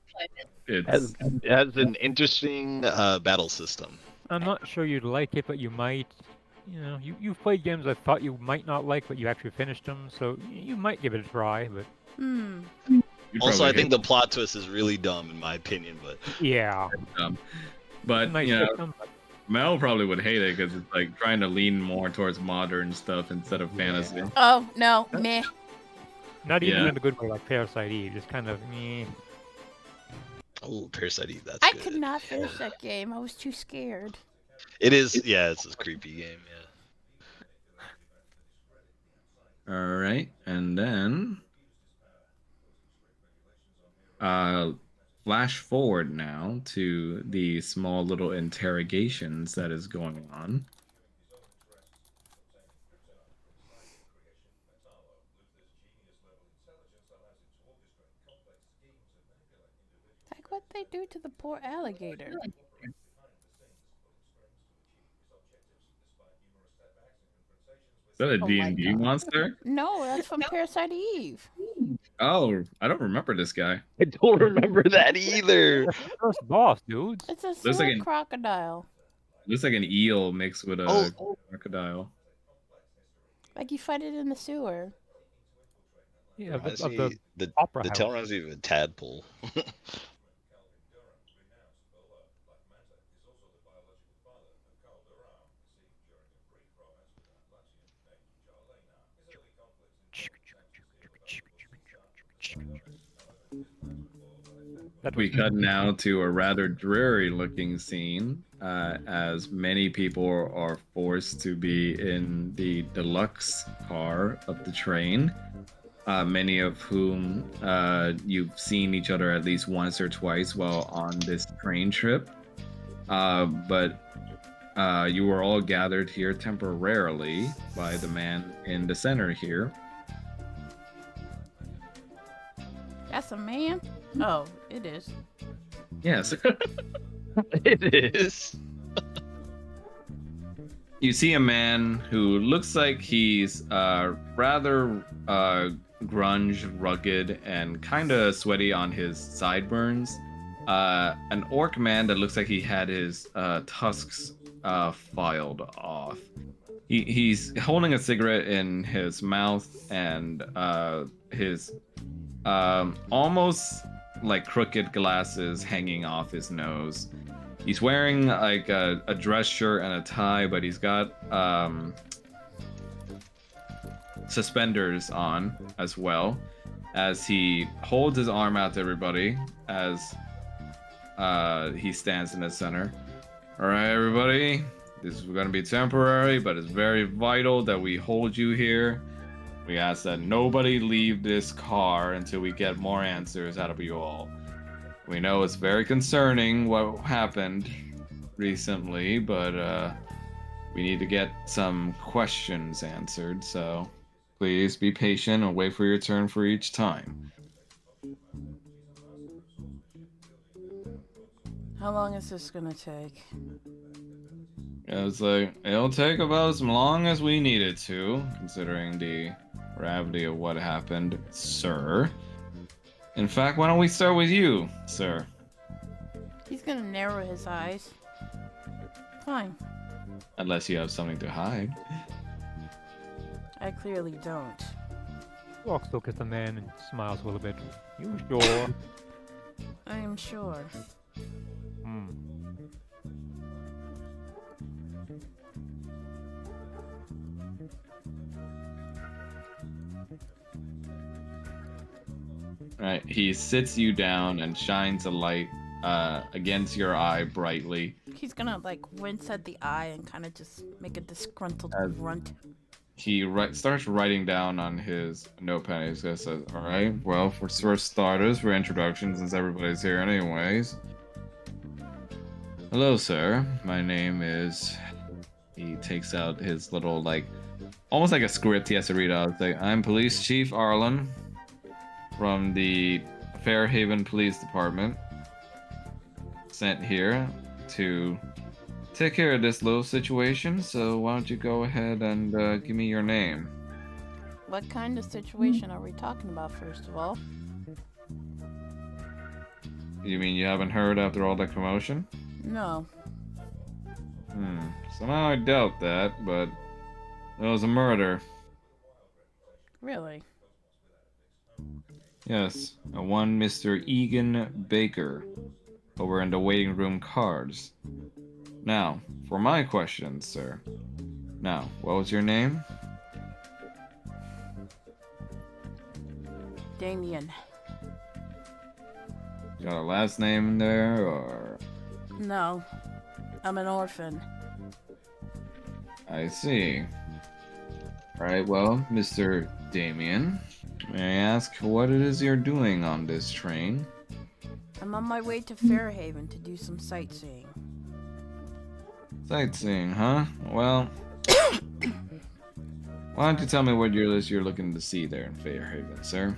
It's Has an Interesting battle system. I'm not sure you'd like it, but you might. You know, you've played games I thought you might not like, but you actually finished them, so you might give it a try. But Hmm. you Also, probably I think hate the plot twist is really dumb in my opinion, but yeah, it. But nice you know, system, but Mel probably would hate it because it's like trying to lean more towards modern stuff instead of fantasy. Oh, no. Meh. not even Yeah. in a good way like Parasite Eve. Just kind of meh. oh, Parasite Eve, that's I good. could not finish that game. I was too scared. It is, yeah, it's a creepy game, yeah. All right, and then flash forward now to the small little interrogations that is going on. Like what they do to the poor alligator. Is that a Oh my D&D God. monster? No, that's from Parasite Eve. Oh, I don't remember this guy. I don't remember that either. That's the first boss, dudes. It's a Looks sewer like an- crocodile. Looks like an eel mixed with a Oh. crocodile. Like you fight it in the sewer. Yeah, of Reminds the, of the me- the opera the tail house. reminds me of a tadpole. That We was cut now to a rather dreary-looking scene, as many people are forced to be in the deluxe car of the train. Many of whom you've seen each other at least once or twice while on this train trip. But you were all gathered here temporarily by the man in the center here. That's a man? Oh, it is. Yes. It is. You see a man who looks like he's rather grunge, rugged, and kind of sweaty on his sideburns. An orc man that looks like he had his tusks filed off. He's holding a cigarette in his mouth, and his almost like crooked glasses hanging off his nose. He's wearing like a dress shirt and a tie, but he's got suspenders on as well, as he holds his arm out to everybody as he stands in the center. All right, everybody, this is going to be temporary, but it's very vital that we hold you here. We ask that nobody leave this car until we get more answers out of you all. We know it's very concerning what happened recently, but we need to get some questions answered, so please be patient and wait for your turn for each time. How long is this gonna take? It's like, it'll take about as long as we need it to, considering the gravity of what happened, sir. In fact, why don't we start with you, sir? He's gonna narrow his eyes. Fine. Unless you have something to hide. I clearly don't. Walks look at the man and smiles a little bit. You sure? I am sure. Hmm. Right, he sits you down and shines a light against your eye brightly. He's gonna like wince at the eye and kind of just make a disgruntled grunt. He starts writing down on his notepad. He says, all right, well, for starters, for introductions, since everybody's here anyways. Hello, sir. My name is... He takes out his little, like, almost like a script he has to read out. It's like, I'm Police Chief Arlen from the Fairhaven Police Department. Sent here to take care of this little situation, so why don't you go ahead and give me your name? What kind of situation are we talking about, first of all? You mean you haven't heard after all that commotion? No. Somehow I doubt that, but there was a murder. Really? Yes, a one Mr. Egan Baker, over in the waiting room cards. Now, for my questions, sir. Now, what was your name? Damien. You got a last name in there, or...? No. I'm an orphan. I see. Alright, well, Mr. Damien, may I ask what it is you're doing on this train? I'm on my way to Fairhaven to do some sightseeing. Sightseeing, huh? Well, why don't you tell me what you're looking to see there in Fairhaven, sir?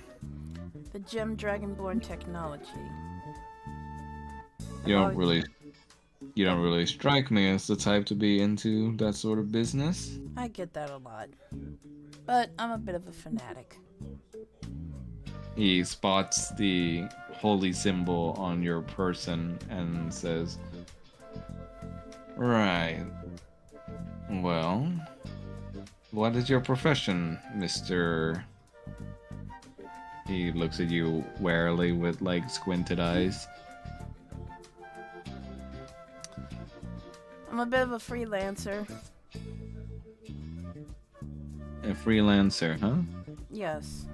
The Gem Dragonborn technology. You don't really strike me as the type to be into that sort of business. I get that a lot. But I'm a bit of a fanatic. He spots the holy symbol on your person and says, right. Well, what is your profession, Mr. He looks at you warily with like squinted eyes. I'm a bit of a freelancer. A freelancer, huh? Yes.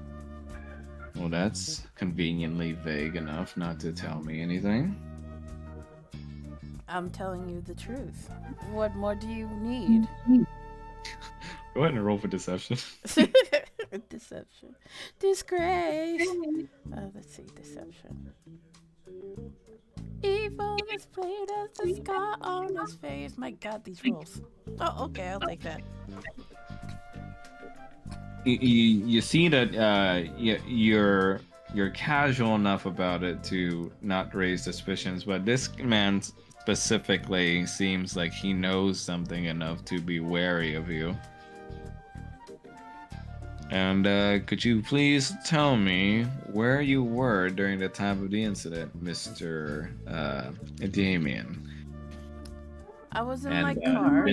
Well, that's conveniently vague enough not to tell me anything. I'm telling you the truth. What more do you need? Go ahead and roll for deception. Deception. Disgrace. Let's see, deception. Evil displayed as the scar on his face. My god, these rolls. Oh, okay, I'll take that. You see that you're casual enough about it to not raise suspicions, but this man specifically seems like he knows something enough to be wary of you. And could you please tell me where you were during the time of the incident, Mr. Damien? I was in my car.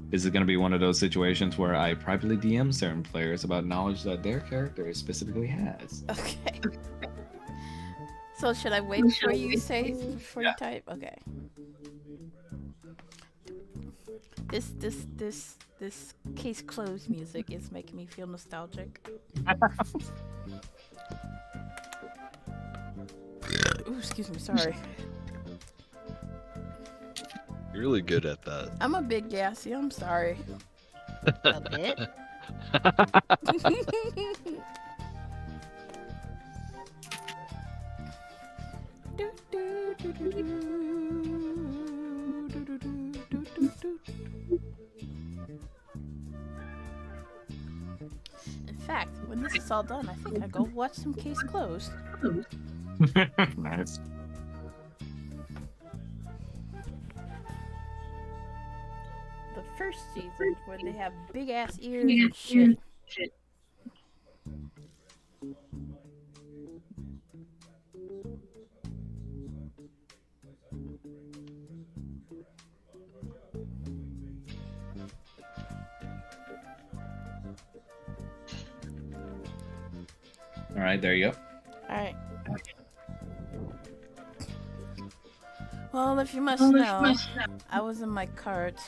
This is going to be one of those situations where I privately DM certain players about knowledge that their character specifically has. Okay. So should I wait for you say before you type? Okay. This case closed music is making me feel nostalgic. Ooh, excuse me, sorry. You're really good at that. I'm a bit gassy, I'm sorry. A bit. In fact, when this is all done, I think I'll go watch some Case Closed. Nice. The first season where they have big ass ears and shit. All right, there you go. Alright. Well, if you must know, I was in my cart,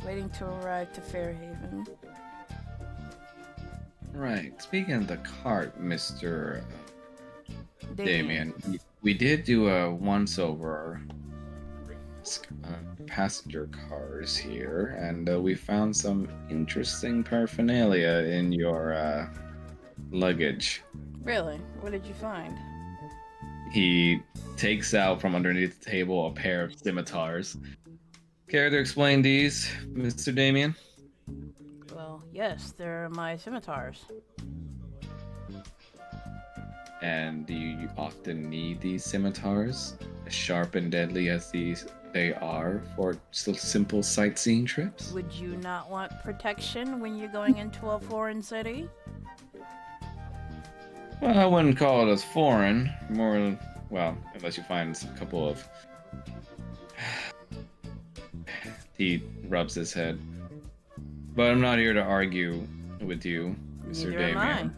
waiting to arrive to Fairhaven. Right. Speaking of the cart, Mr. Damien, we did do a once over passenger cars here, and we found some interesting paraphernalia in your luggage. Really? What did you find? He takes out from underneath the table a pair of scimitars. Care to explain these, Mr. Damien? Well, yes, they're my scimitars. And do you often need these scimitars, as sharp and deadly as they are, for simple sightseeing trips? Would you not want protection when you're going into a foreign city? Well, I wouldn't call it as foreign. More, well, unless you find a couple of... He rubs his head. But I'm not here to argue with you, Mr. Neither am I. Damien.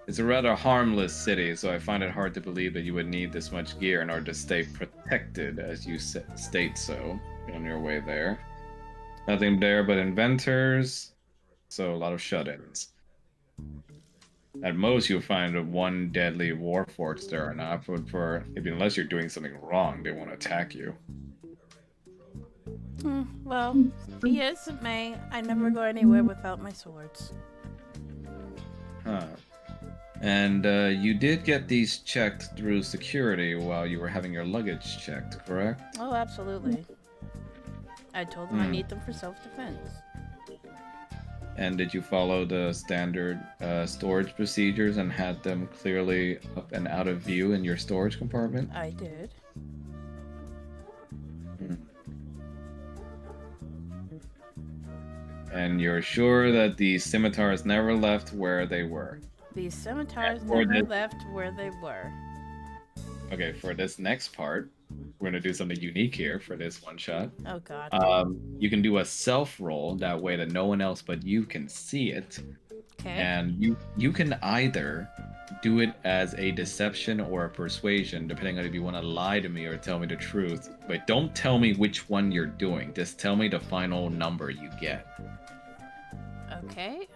It's a rather harmless city, so I find it hard to believe that you would need this much gear in order to stay protected, as you state so, on your way there. Nothing there but inventors, so a lot of shut-ins. At most, you'll find one deadly warforged there or not, but unless you're doing something wrong, they won't attack you. Well, be as it may, I never go anywhere without my swords. Huh. And you did get these checked through security while you were having your luggage checked, correct? Oh, absolutely. I told them I need them for self-defense. And did you follow the standard storage procedures and had them clearly up and out of view in your storage compartment? I did. And you're sure that the scimitars never left where they were? These scimitars Or never did- left where they were. Okay, for this next part, we're gonna do something unique here for this one shot. Oh god. You can do a self roll, that way that no one else but you can see it. Okay. And you can either do it as a deception or a persuasion, depending on if you want to lie to me or tell me the truth. But don't tell me which one you're doing. Just tell me the final number you get. Okay.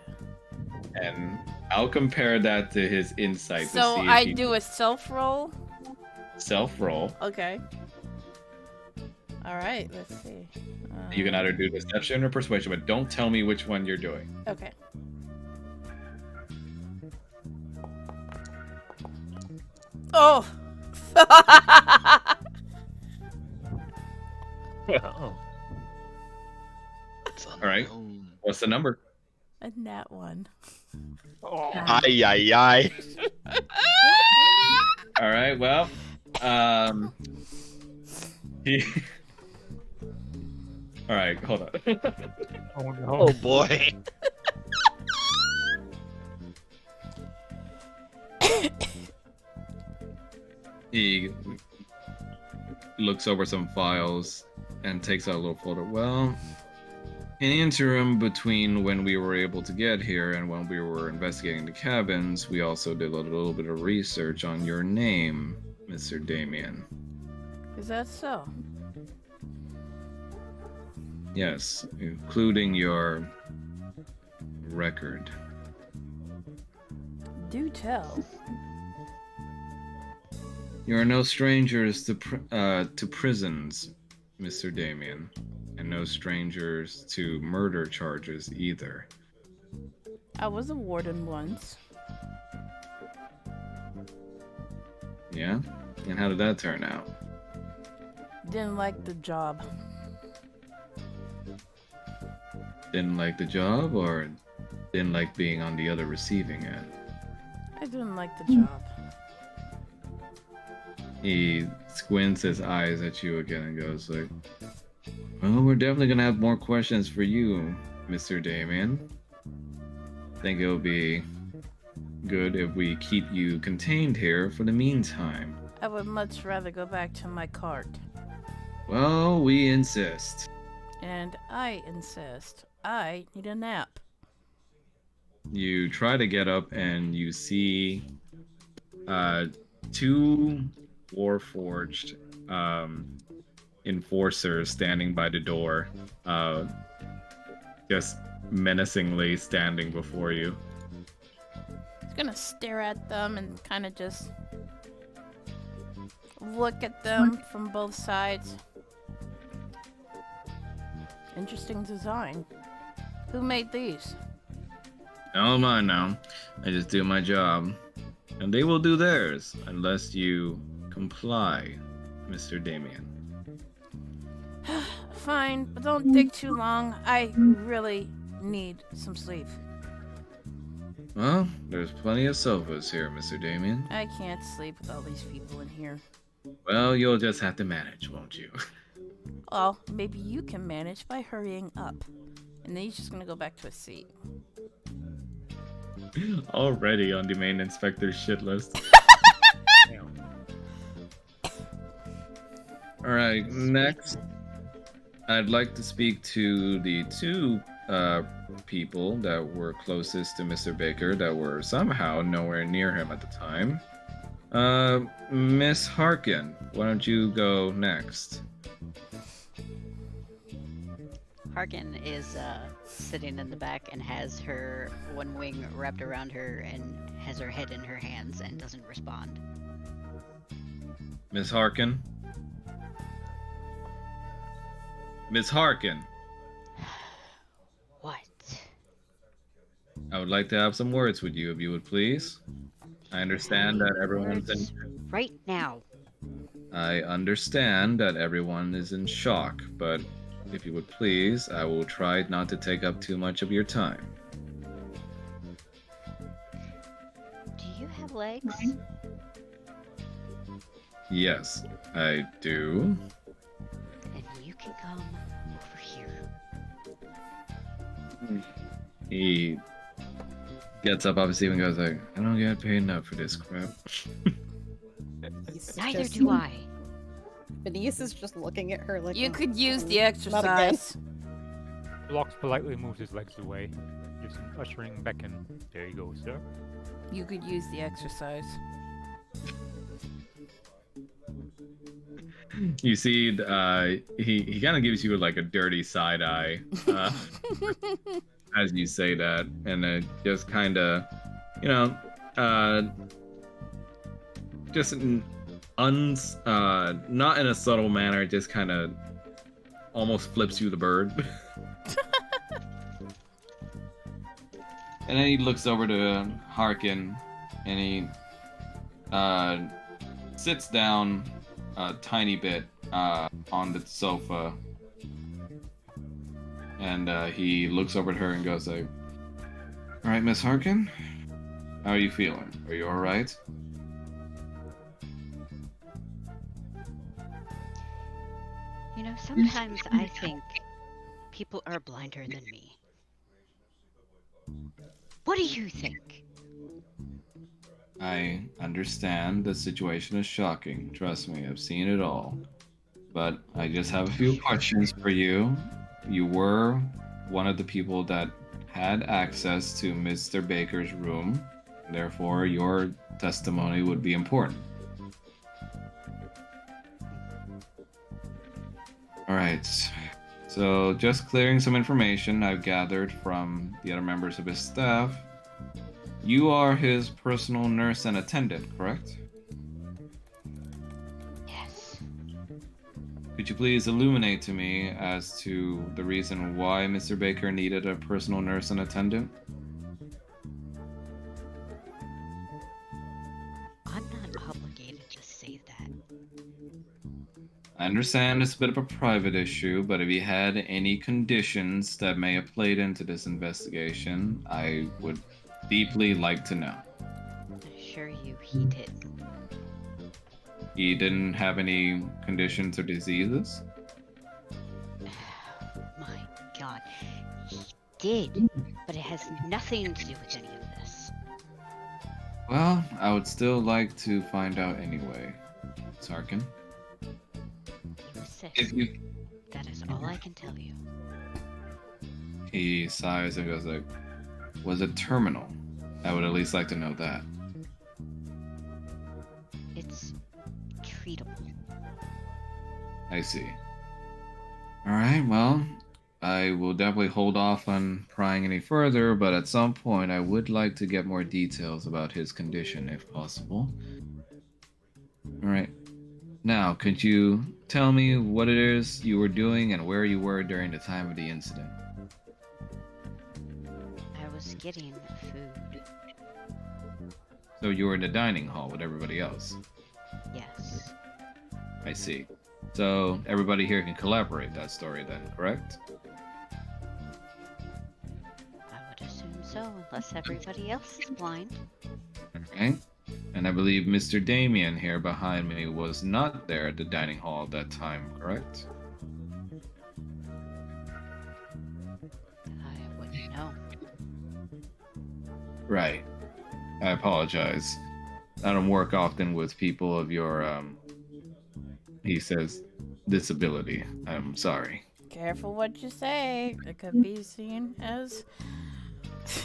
And I'll compare that to his insight So to see I if he do a self roll. self-roll. Okay. All right. Let's see. You can either do deception or persuasion, but don't tell me which one you're doing. Okay. Oh. Oh. It's All right. unknown. What's the number? A nat one. Oh. Ay, ay, ay. All right. Well, he. All right. Hold on. Oh no. Oh boy. He looks over some files and takes out a little folder. Well, in the interim between when we were able to get here and when we were investigating the cabins, we also did a little bit of research on your name, Mr. Damien. Is that so? Yes, including your record. Do tell. You are no strangers to prisons, Mr. Damien, and no strangers to murder charges either. I was a warden once. Yeah? And how did that turn out? Didn't like the job. Didn't like the job, or didn't like being on the other receiving end? I didn't like the job. He squints his eyes at you again and goes like, well, we're definitely gonna have more questions for you, Mr. Damien. I think it'll be good if we keep you contained here for the meantime. I would much rather go back to my cart. Well, we insist. And I insist. I need a nap. You try to get up and you see two Warforged enforcers standing by the door, just menacingly standing before you. Just gonna stare at them and kind of just look at them from both sides. Interesting design. Who made these? Oh mine now. I just do my job. And they will do theirs, unless you comply, Mr. Damien. Fine, but don't take too long. I really need some sleep. Well, there's plenty of sofas here, Mr. Damien. I can't sleep with all these people in here. Well, you'll just have to manage, won't you? Well, maybe you can manage by hurrying up. And then he's just gonna go back to his seat. Already on the main inspector's shit list. Alright, next, I'd like to speak to the two people that were closest to Mr. Baker that were somehow nowhere near him at the time. Miss Harkin, why don't you go next? Harkin is sitting in the back and has her one wing wrapped around her and has her head in her hands and doesn't respond. Miss Harkin? Miss Harkin, What? I would like to have some words with you, if you would please. I understand that everyone's in... Right now. I understand that everyone is in shock, but if you would please, I will try not to take up too much of your time. Do you have legs? Yes, I do. Then you can come over here. He gets up obviously and goes like, I don't get paid enough for this crap. Neither do I. Benice is just looking at her like You "Oh, could use the not again." exercise. Locks politely moves his legs away, just ushering back in. There you go, sir. You could use the exercise. You see, he kind of gives you like a dirty side eye as you say that, and it just kind of you know, just not in a subtle manner, just kind of almost flips you the bird. And then he looks over to Harkin, and he sits down a tiny bit on the sofa, and he looks over at her and goes like, "All right, Miss Harkin, how are you feeling? Are you all right?" You know, sometimes I think people are blinder than me. What do you think? I understand the situation is shocking. Trust me, I've seen it all. But I just have a few questions for you. You were one of the people that had access to Mr. Baker's room. Therefore, your testimony would be important. Alright. So, just clearing some information I've gathered from the other members of his staff. You are his personal nurse and attendant, correct? Yes. Could you please illuminate to me as to the reason why Mr. Baker needed a personal nurse and attendant? I'm not obligated to say that. I understand it's a bit of a private issue, but if he had any conditions that may have played into this investigation, I would deeply like to know. I assure you he did. He didn't have any conditions or diseases? My God. He did, but it has nothing to do with any of this. Well, I would still like to find out anyway, Sarkin. You insist. If you... That is all I can tell you. He sighs and goes like, was it terminal? I would at least like to know that. It's treatable. I see. Alright, well, I will definitely hold off on prying any further, but at some point I would like to get more details about his condition, if possible. Alright. Now, could you tell me what it is you were doing and where you were during the time of the incident? I was getting food. So you were in the dining hall with everybody else? Yes. I see. So everybody here can collaborate that story then, correct? I would assume so, unless everybody else is blind. Okay. And I believe Mr. Damien here behind me was not there at the dining hall at that time, correct? I wouldn't know. Right. I apologize. I don't work often with people of your, he says, disability. I'm sorry. Careful what you say. It could be seen as. He's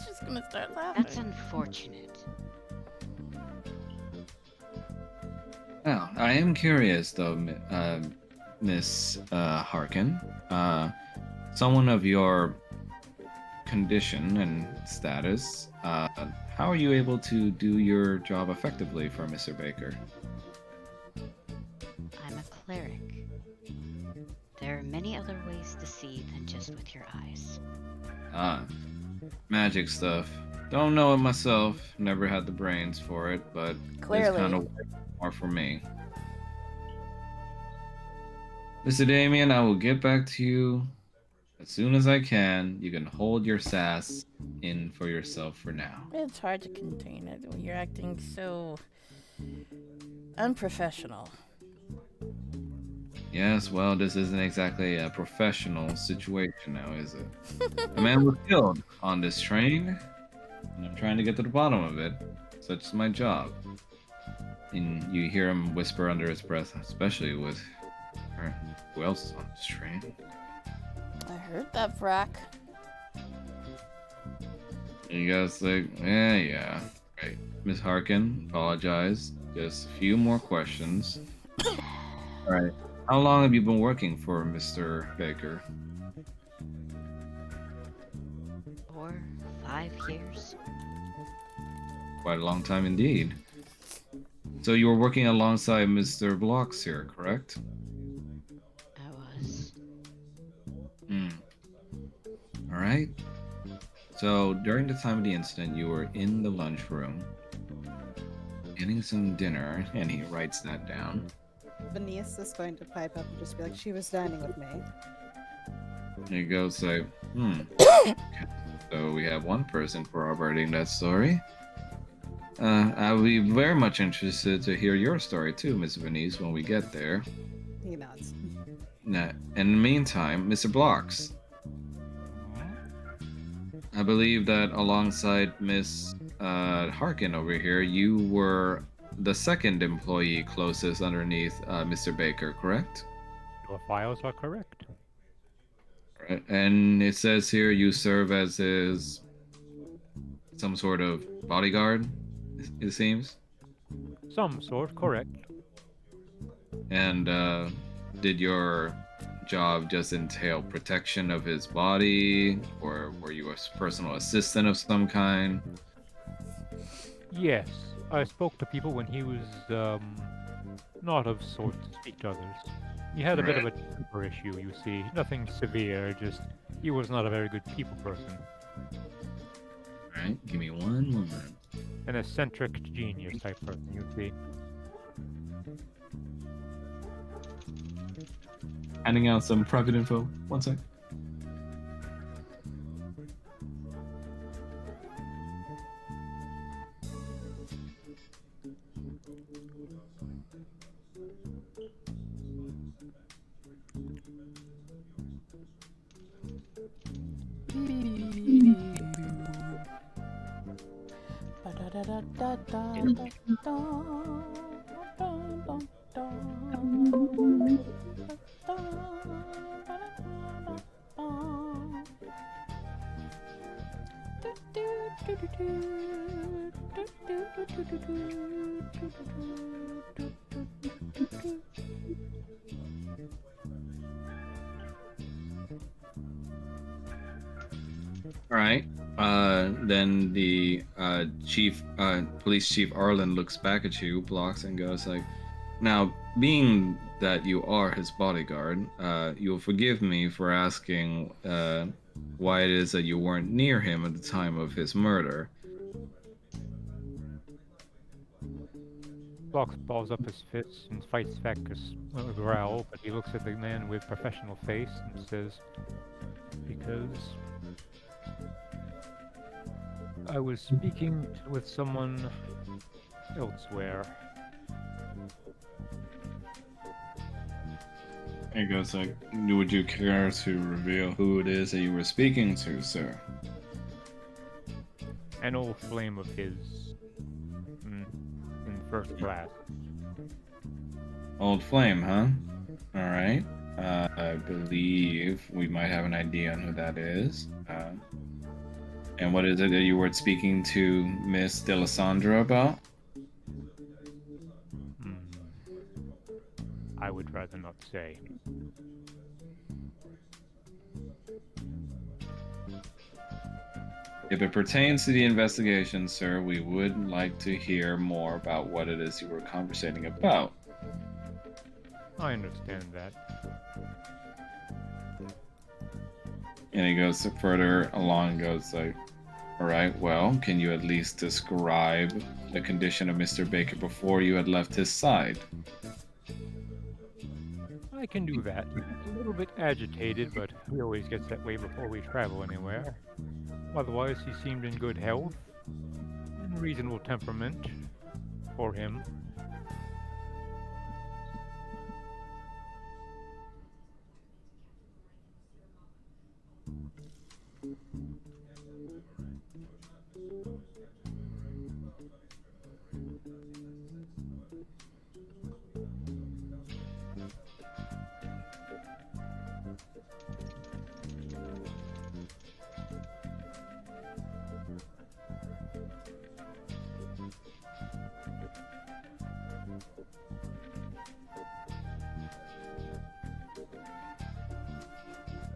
just gonna start laughing. That's unfortunate. Now, I am curious, though, Miss Harkin. Someone of your condition and status, how are you able to do your job effectively for Mr. Baker? I'm a cleric. There are many other ways to see than just with your eyes. Magic stuff. Don't know it myself. Never had the brains for it, but Clearly. it's kind of more for me. Mr. Damien, I will get back to you as soon as I can. You can hold your sass in for yourself for now. It's hard to contain it when you're acting so unprofessional. Yes, well, this isn't exactly a professional situation now, is it? A man was killed on this train, and I'm trying to get to the bottom of it. Such is my job. And you hear him whisper under his breath, especially with who else is on this train? I heard that, Vrack. You guys like, yeah. Right. Miss Harkin, apologize. Just a few more questions. Alright. How long have you been working for Mr. Baker? 4, 5 years. Quite a long time indeed. So you were working alongside Mr. Blocks here, correct? I was. Hmm. All right. So during the time of the incident, you were in the lunchroom getting some dinner, and he writes that down. Venice is going to pipe up and just be like, she was dining with me. And he goes like, So we have one person corroborating that story. I will be very much interested to hear your story too, Miss Venice, when we get there. He nods. Now, in the meantime, Mr. Blocks, I believe that alongside Miss Harkin over here, you were the second employee closest underneath Mr. Baker, correct? Your files are correct. Right. And it says here you serve as his some sort of bodyguard, it seems. Some sort, correct. And did your job just entail protection of his body, or were you a personal assistant of some kind? Yes, I spoke to people when he was, not of sort to speak to others. He had a bit of a temper issue, you see. Nothing severe, just he was not a very good people person. Alright, give me one moment. An eccentric genius type person, you see. Handing out some private info. One sec. All right. Then the police chief Arlen looks back at you, Blocks, and goes like, "Now, being that you are his bodyguard, you'll forgive me for asking why it is that you weren't near him at the time of his murder." Blocks balls up his fists and fights back a growl, but he looks at the man with professional face and says, "Because I was speaking with someone elsewhere." He goes like, "Would you care to reveal who it is that you were speaking to, sir?" An old flame of his, in first class. Old flame, huh? All right. I believe we might have an idea on who that is. And what is it that you were speaking to Miss Delisandra about? I would rather not say. If it pertains to the investigation, sir, we would like to hear more about what it is you were conversating about. I understand that. And he goes further along and goes like, "All right, well, can you at least describe the condition of Mr. Baker before you had left his side?" I can do that. A little bit agitated, but he always gets that way before we travel anywhere. Otherwise, he seemed in good health and reasonable temperament for him.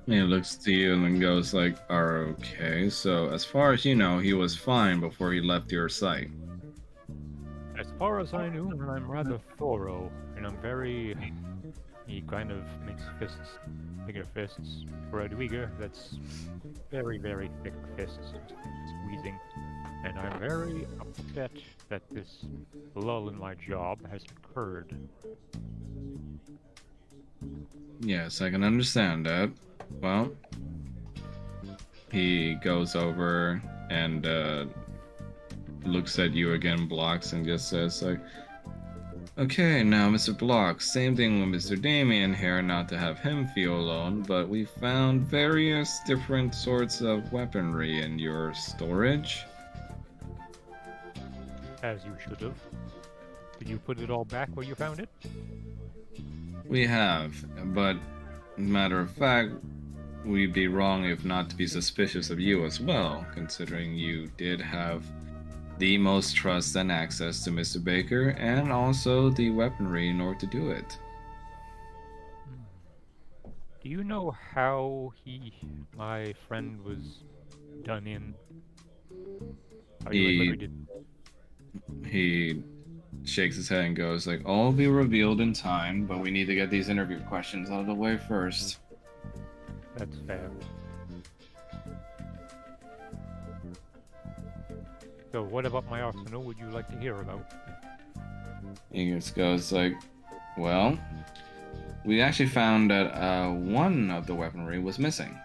He looks to you and then goes like, okay, so as far as you know, he was fine before he left your sight. As far as I knew, I'm rather thorough, and I'm very... He kind of makes fists, bigger fists, for a Dweeger. That's very, very thick fists, squeezing. And I'm very upset that this lull in my job has occurred. Yes, I can understand that. Well, he goes over and looks at you again, Blocks, and just says like, okay, now Mr. Blocks, same thing with Mr. Damien here, not to have him feel alone, but we found various different sorts of weaponry in your storage. As you should have. Did you put it all back where you found it? We have, but matter of fact, we'd be wrong if not to be suspicious of you as well, considering you did have the most trust and access to Mr. Baker, and also the weaponry in order to do it. Do you know how my friend, was done in? Are you at liberty to- He shakes his head and goes like, all will be revealed in time, but we need to get these interview questions out of the way first. That's fair. So what about my arsenal would you like to hear about? He just goes like, well, we actually found that one of the weaponry was missing.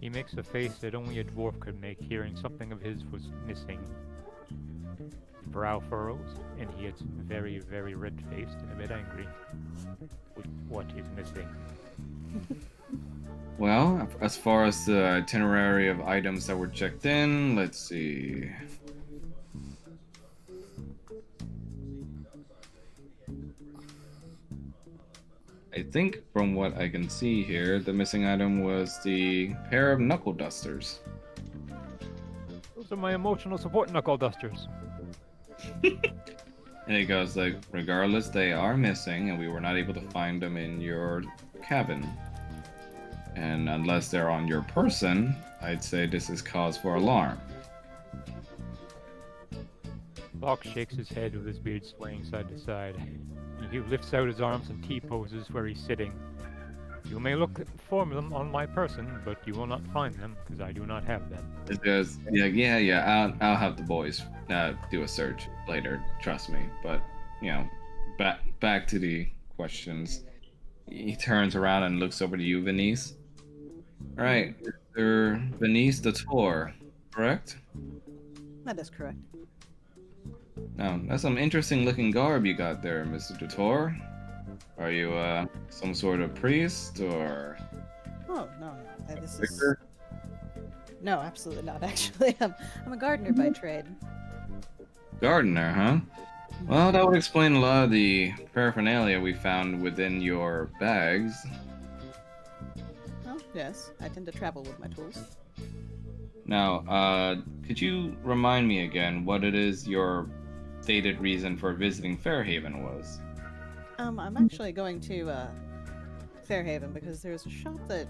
He makes a face that only a dwarf could make, hearing something of his was missing. His brow furrows, and he gets very, very red-faced and a bit angry with what is missing. Well, as far as the itinerary of items that were checked in, let's see. I think from what I can see here, the missing item was the pair of knuckle dusters. Those are my emotional support knuckle dusters. And it goes like, regardless, they are missing, and we were not able to find them in your cabin. And unless they're on your person, I'd say this is cause for alarm. Locke shakes his head with his beard swaying side to side. He lifts out his arms in T poses where he's sitting. You may look for them on my person, but you will not find them, because I do not have them. It goes, yeah, I'll have the boys do a search later, trust me. But, you know, back to the questions. He turns around and looks over to you, Venice. All right, Mr. Venice Dator, correct? That is correct. Now, that's some interesting looking garb you got there, Mr. Dator. Are you some sort of priest or? Oh no, this is. No, absolutely not. Actually, I'm a gardener by trade. Gardener, huh? Well, that would explain a lot of the paraphernalia we found within your bags. Oh yes, I tend to travel with my tools. Now, could you remind me again what it is your stated reason for visiting Fairhaven was? I'm actually going to Fairhaven because there's a shop that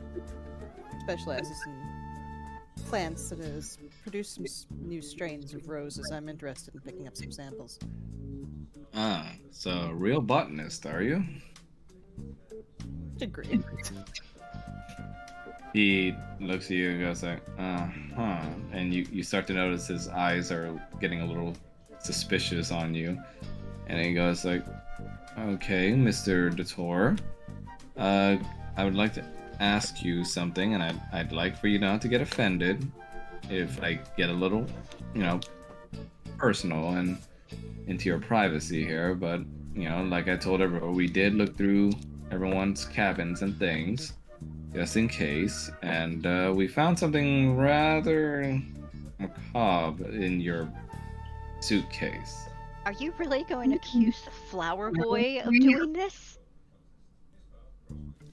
specializes in plants that has produced some new strains of roses. I'm interested in picking up some samples. Ah, so real botanist, are you? Degree. He looks at you and goes like, huh. And you start to notice his eyes are getting a little suspicious on you. And he goes like, okay, Mr. Dator, I would like to ask you something, and I'd like for you not to get offended if I get a little, personal and into your privacy here, but, like I told everyone, we did look through everyone's cabins and things, just in case, and we found something rather macabre in your suitcase. Are you really going to accuse the flower boy of doing this?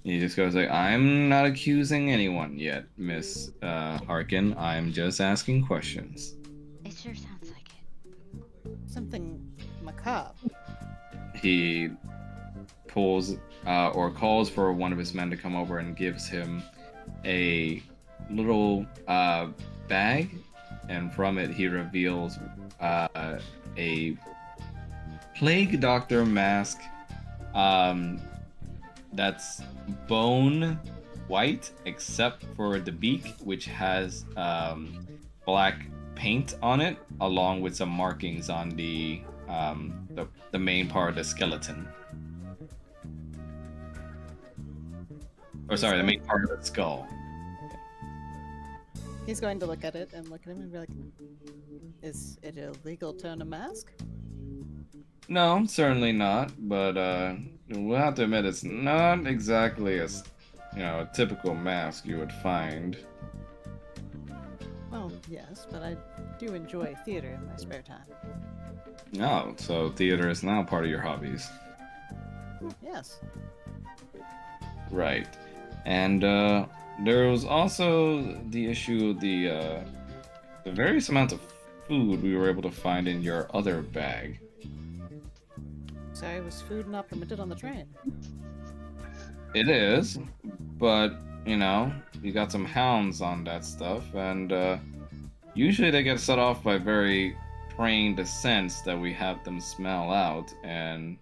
He just goes like, I'm not accusing anyone yet, Miss Harkin. I'm just asking questions. It sure sounds like it. Something macabre. He pulls or calls for one of his men to come over and gives him a little bag, and from it he reveals a plague doctor mask that's bone white except for the beak, which has black paint on it, along with some markings on the main part of the skeleton. Or sorry, the main part of the skull. He's going to look at it and look at him and be like, "Is it illegal to own a mask?" No, certainly not. But we'll have to admit it's not exactly a typical mask you would find. Well, yes, but I do enjoy theater in my spare time. Oh, so theater is now part of your hobbies. Yes. Right. And there was also the issue of the various amounts of food we were able to find in your other bag. Sorry, was food not permitted on the train? It is, but you got some hounds on that stuff, and usually they get set off by very trained scents that we have them smell out, and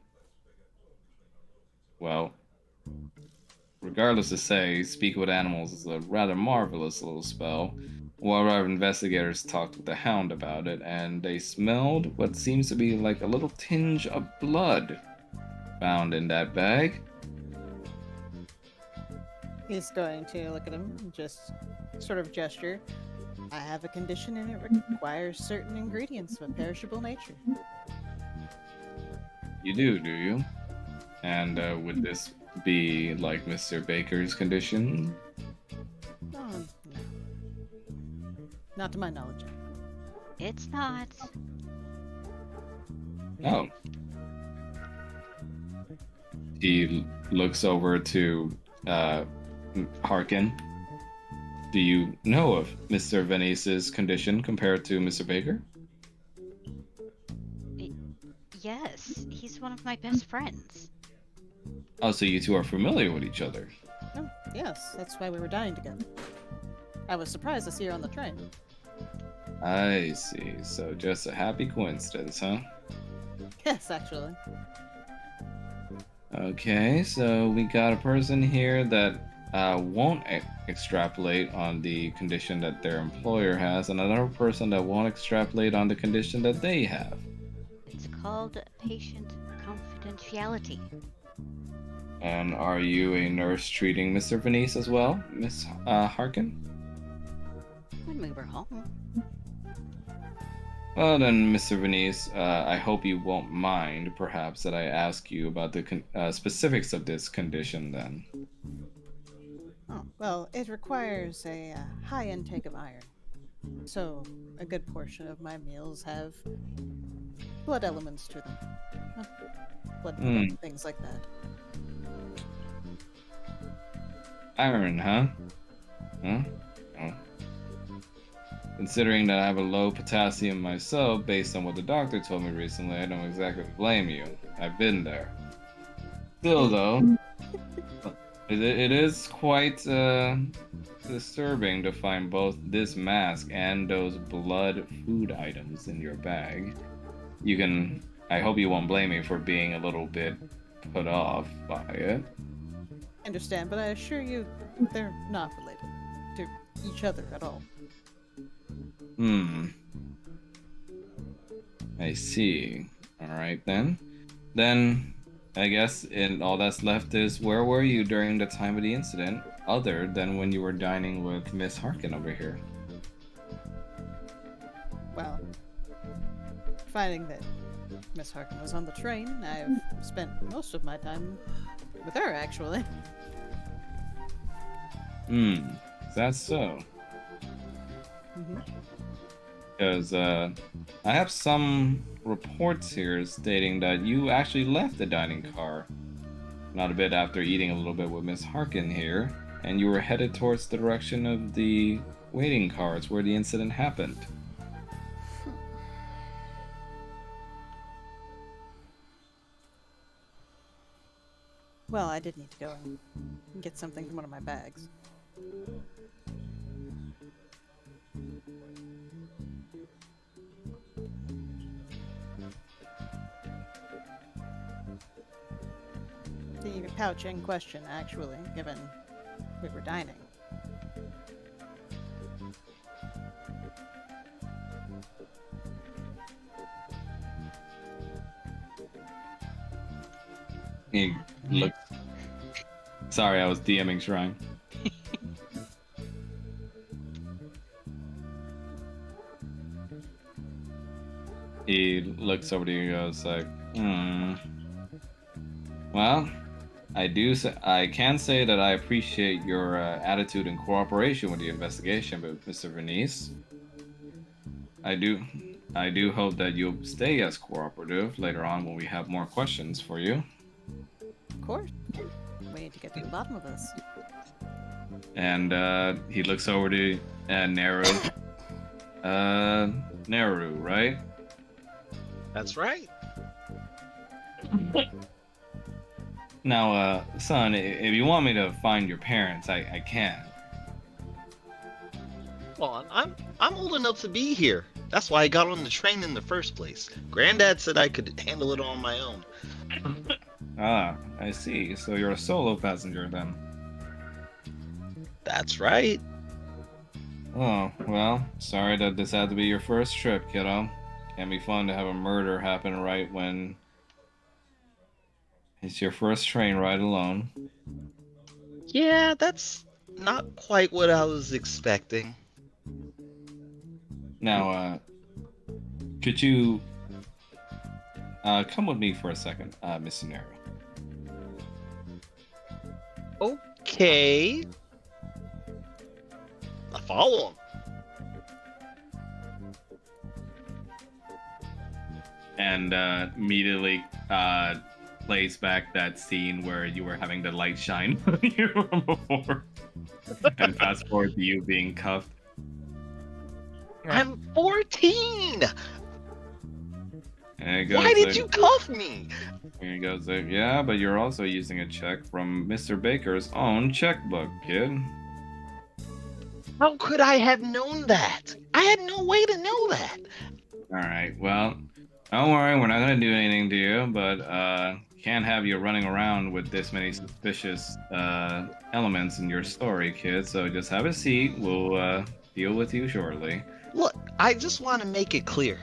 well, regardless to say, Speak with Animals is a rather marvelous little spell. One of our investigators talked with the hound about it, and they smelled what seems to be like a little tinge of blood found in that bag. He's going to look at him and just sort of gesture. I have a condition and it requires certain ingredients of a perishable nature. You do you? And would this be like Mr. Baker's condition? Oh, no. Not to my knowledge. It's not. Oh. He looks over to Harkin. Do you know of Mr. Venice's condition compared to Mr. Baker? Yes, he's one of my best friends. Oh, so you two are familiar with each other. Oh, yes, that's why we were dining together. I was surprised to see her on the train. I see. So just a happy coincidence, huh? Yes, actually. Okay, so we got a person here that won't extrapolate on the condition that their employer has, and another person that won't extrapolate on the condition that they have. It's called patient confidentiality. And are you a nurse treating Mr. Venice as well, Miss Harkin? When we were home. Well then, Mr. Venice, I hope you won't mind, perhaps, that I ask you about the specifics of this condition then. Oh, well, it requires a high intake of iron. So, a good portion of my meals have blood elements to them. Blood, things like that. Iron, huh? Huh? Oh. Considering that I have a low potassium myself, based on what the doctor told me recently, I don't exactly blame you. I've been there. Still, though, it is quite disturbing to find both this mask and those blood food items in your bag. I hope you won't blame me for being a little bit put off by it. I understand, but I assure you, they're not related to each other at all. I see. Alright then. Then, I guess all that's left is, where were you during the time of the incident, other than when you were dining with Miss Harkin over here? Well, finding that Miss Harkin was on the train, I've spent most of my time with her, actually. Is that so? Mm-hmm. Because I have some reports here stating that you actually left the dining car not a bit after eating a little bit with Miss Harkin here, and you were headed towards the direction of the waiting cars where the incident happened. Well, I did need to go and get something from one of my bags. The pouch in question, actually, given we were dining. He looks. Sorry, I was DMing Shrine. He looks over to you and goes like, Well, I can say that I appreciate your attitude and cooperation with the investigation, but Mr. Venice, I do hope that you'll stay as cooperative later on when we have more questions for you. Of course. We need to get to the bottom of this. And he looks over to Naru. Naru, right? That's right. Now, son, if you want me to find your parents, I can. Well, I'm old enough to be here. That's why I got on the train in the first place. Granddad said I could handle it on my own. Ah, I see. So you're a solo passenger then. That's right. Oh, well, sorry that this had to be your first trip, kiddo. Can't be fun to have a murder happen right when it's your first train ride alone. Yeah, that's not quite what I was expecting. Now, could you come with me for a second, Miss Naru? Okay. I follow him. And immediately plays back that scene where you were having the light shine on you from before. And fast forward to you being cuffed. I'm 14! And it goes Why did like- you cuff me? And he goes like, yeah, but you're also using a check from Mr. Baker's own checkbook, kid. How could I have known that? I had no way to know that. Alright, well, don't worry, we're not gonna do anything to you, but can't have you running around with this many suspicious elements in your story, kid, so just have a seat, we'll deal with you shortly. Look, I just want to make it clear.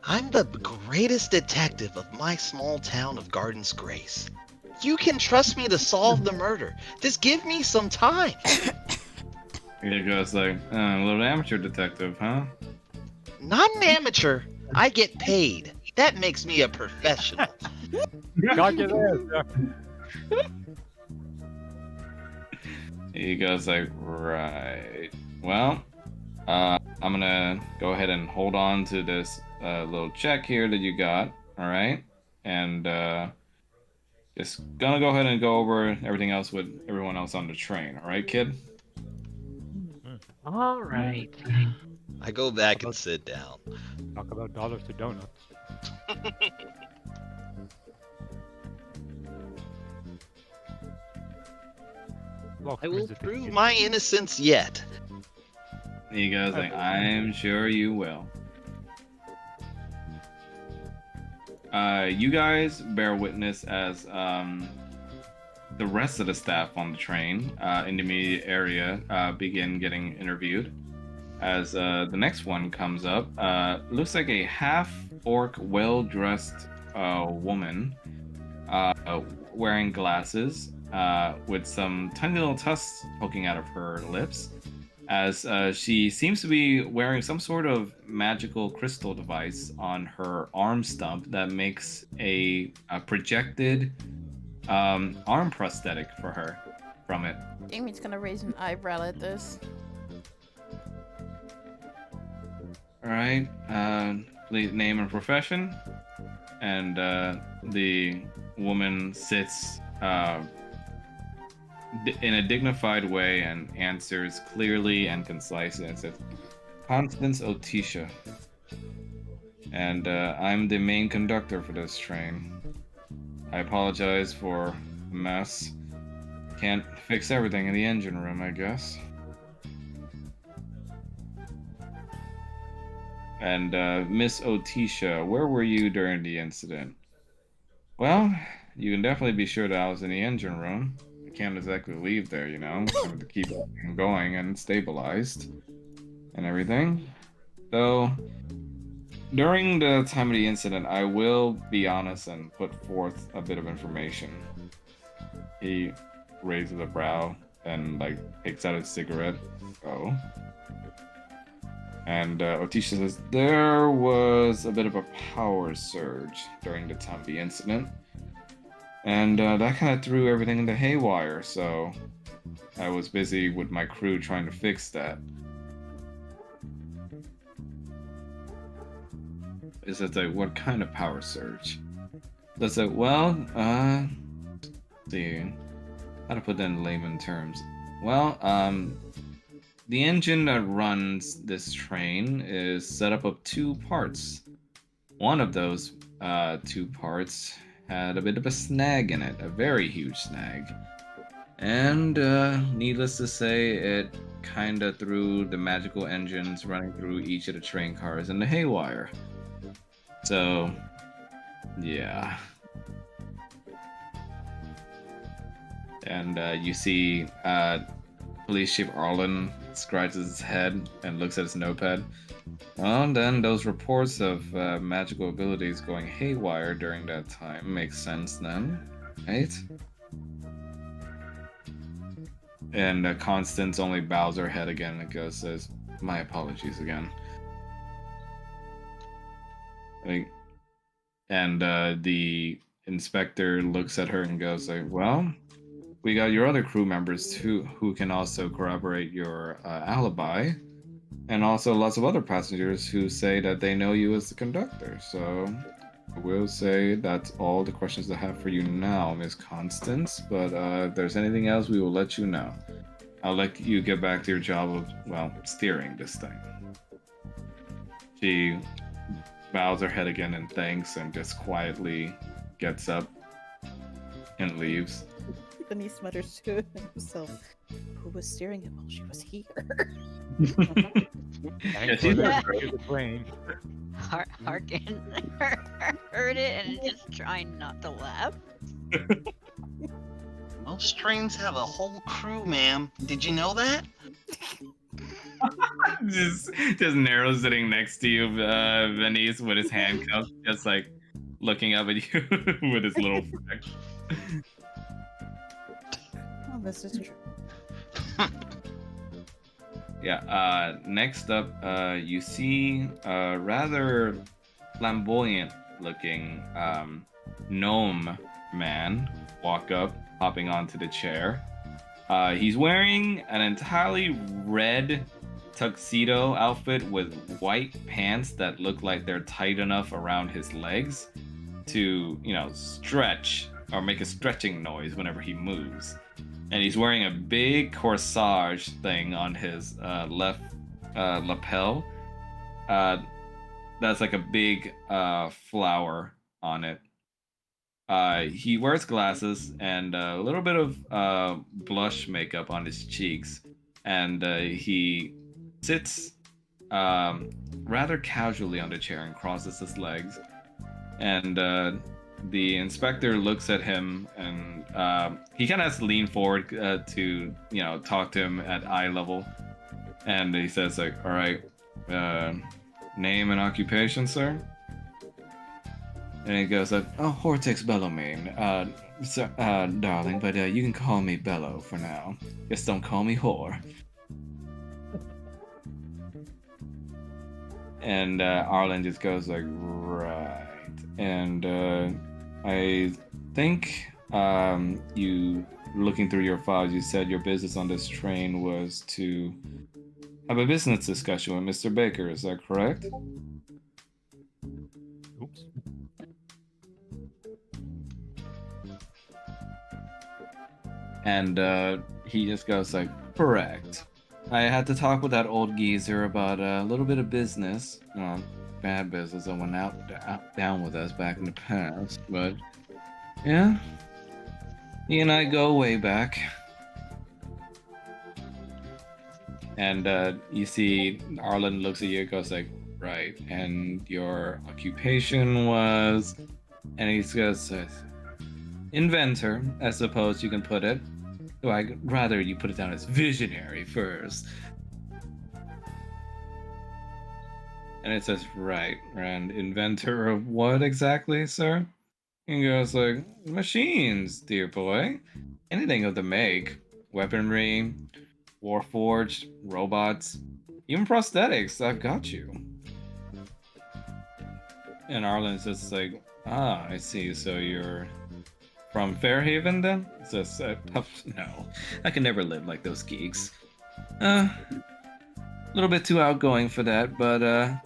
I'm the greatest detective of my small town of Garden's Grace. You can trust me to solve the murder. Just give me some time. He goes like, a little amateur detective, huh? Not an amateur. I get paid. That makes me a professional. Got you there, sir. He goes like, right. Well, I'm gonna go ahead and hold on to this little check here that you got, alright? And just gonna go ahead and go over everything else with everyone else on the train, alright, kid? All right. I go back and sit down. Talk about dollars to donuts. I will prove my innocence yet. He goes like, I'm sure you will. You guys bear witness as the rest of the staff on the train in the immediate area begin getting interviewed. As the next one comes up, looks like a half-orc, well-dressed woman wearing glasses with some tiny little tusks poking out of her lips, as she seems to be wearing some sort of magical crystal device on her arm stump that makes a projected arm prosthetic for her from it. Amy's gonna raise an eyebrow at this. All right, please name and profession. And the woman sits in a dignified way and answers clearly and concisely and says, Constance Otisha. And I'm the main conductor for this train. I apologize for mess. Can't fix everything in the engine room, I guess. And Miss Otisha, where were you during the incident? Well, you can definitely be sure that I was in the engine room. I can't exactly leave there, you know, so to keep everything going and stabilized and everything. So, during the time of the incident, I will be honest and put forth a bit of information. He raises a brow and like takes out a cigarette. Oh. And Otisha says, there was a bit of a power surge during the time of the incident. And that kind of threw everything into haywire, so I was busy with my crew trying to fix that. Is it like, what kind of power surge? That's it. Well, see, how to put that in layman terms. Well, the engine that runs this train is set up of two parts. One of those two parts had a bit of a snag in it, a very huge snag. And needless to say, it kinda threw the magical engines running through each of the train cars into haywire. So, yeah. And you see Police Chief Arlen scratches his head and looks at his notepad. Well, then those reports of magical abilities going haywire during that time makes sense then, right? And Constance only bows her head again and says, my apologies again. And the inspector looks at her and goes like, well, we got your other crew members too, who can also corroborate your alibi, and also lots of other passengers who say that they know you as the conductor. So I will say that's all the questions I have for you now, Miss Constance, but if there's anything else, we will let you know. I'll let you get back to your job of, well, steering this thing. She bows her head again and thanks and just quietly gets up and leaves. Venice mutters to himself, who was steering it while she was here? Thanks she's for not that. The brain. Harkin heard it and just trying not to laugh. Most trains have a whole crew, ma'am. Did you know that? just Nero sitting next to you, Venice, with his handcuffs, just like looking up at you with his little frick. Oh, this is true. Yeah, next up, you see a rather flamboyant looking gnome man walk up, hopping onto the chair. He's wearing an entirely red tuxedo outfit with white pants that look like they're tight enough around his legs to, you know, stretch or make a stretching noise whenever he moves. And he's wearing a big corsage thing on his left lapel. That's like a big flower on it. He wears glasses and a little bit of blush makeup on his cheeks. And he sits rather casually on the chair and crosses his legs. And the inspector looks at him and he kind of has to lean forward to, you know, talk to him at eye level. And he says like, all right, name and occupation, sir? And he goes like, oh, Hortex Bellowmane, darling, but you can call me Bellow for now. Just don't call me whore. And Arlen just goes like, right. And I think you, looking through your files, you said your business on this train was to have a business discussion with Mr. Baker, is that correct? Oops. And he just goes like, correct. I had to talk with that old geezer about a little bit of business. Bad business that went down with us back in the past. But, yeah. He and I go way back. And you see Arlen looks at you and goes like, right, and your occupation was, and he goes, inventor, I suppose you can put it. Though I'd rather you put it down as visionary first. And it says, right, and inventor of what exactly, sir? He goes like, machines, dear boy. Anything of the make. Weaponry, warforged, robots, even prosthetics, I've got you. And Arlen's just like, ah, I see, so you're from Fairhaven then? It's just, no, I can never live like those geeks. A little bit too outgoing for that, but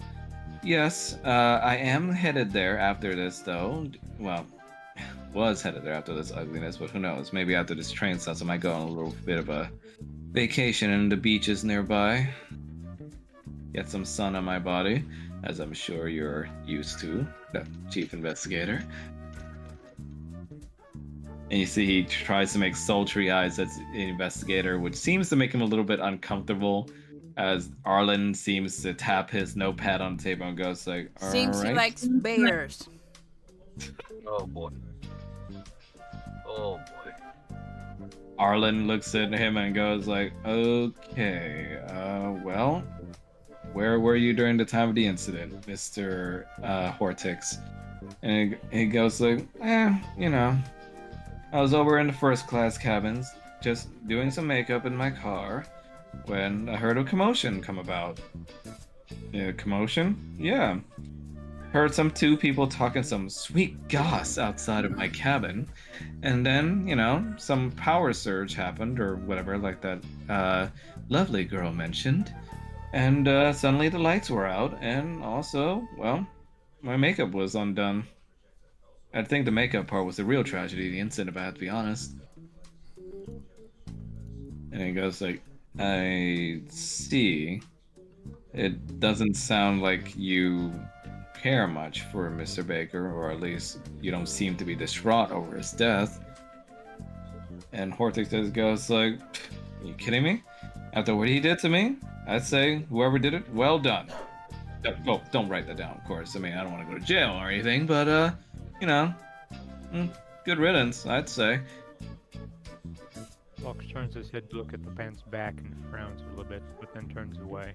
yes, I am headed there after this though. Well, was headed there after this ugliness, but who knows, maybe after this train stops I might go on a little bit of a vacation in the beaches nearby. Get some sun on my body, as I'm sure you're used to, the chief investigator. And you see he tries to make sultry eyes at the investigator, which seems to make him a little bit uncomfortable, as Arlen seems to tap his notepad on the table and goes like, all Seems right. he likes bears. Oh boy. Oh boy. Arlen looks at him and goes like, okay, well, where were you during the time of the incident, Mr. Hortix? And he goes like, you know, I was over in the first class cabins, just doing some makeup in my car, when I heard a commotion come about. Commotion? Yeah. Heard some two people talking some sweet goss outside of my cabin, and then, you know, some power surge happened, or whatever, like that lovely girl mentioned, and suddenly the lights were out, and also, well, my makeup was undone. I think the makeup part was the real tragedy of the incident, if I have to be honest. And he goes like, I see. It doesn't sound like you care much for Mr. Baker, or at least you don't seem to be distraught over his death. And Hortix just goes like, are you kidding me? After what he did to me, I'd say whoever did it, well done. Oh, don't write that down, of course. I mean, I don't want to go to jail or anything, but you know, good riddance, I'd say. Fox turns his head to look at the man's back and frowns a little bit, but then turns away.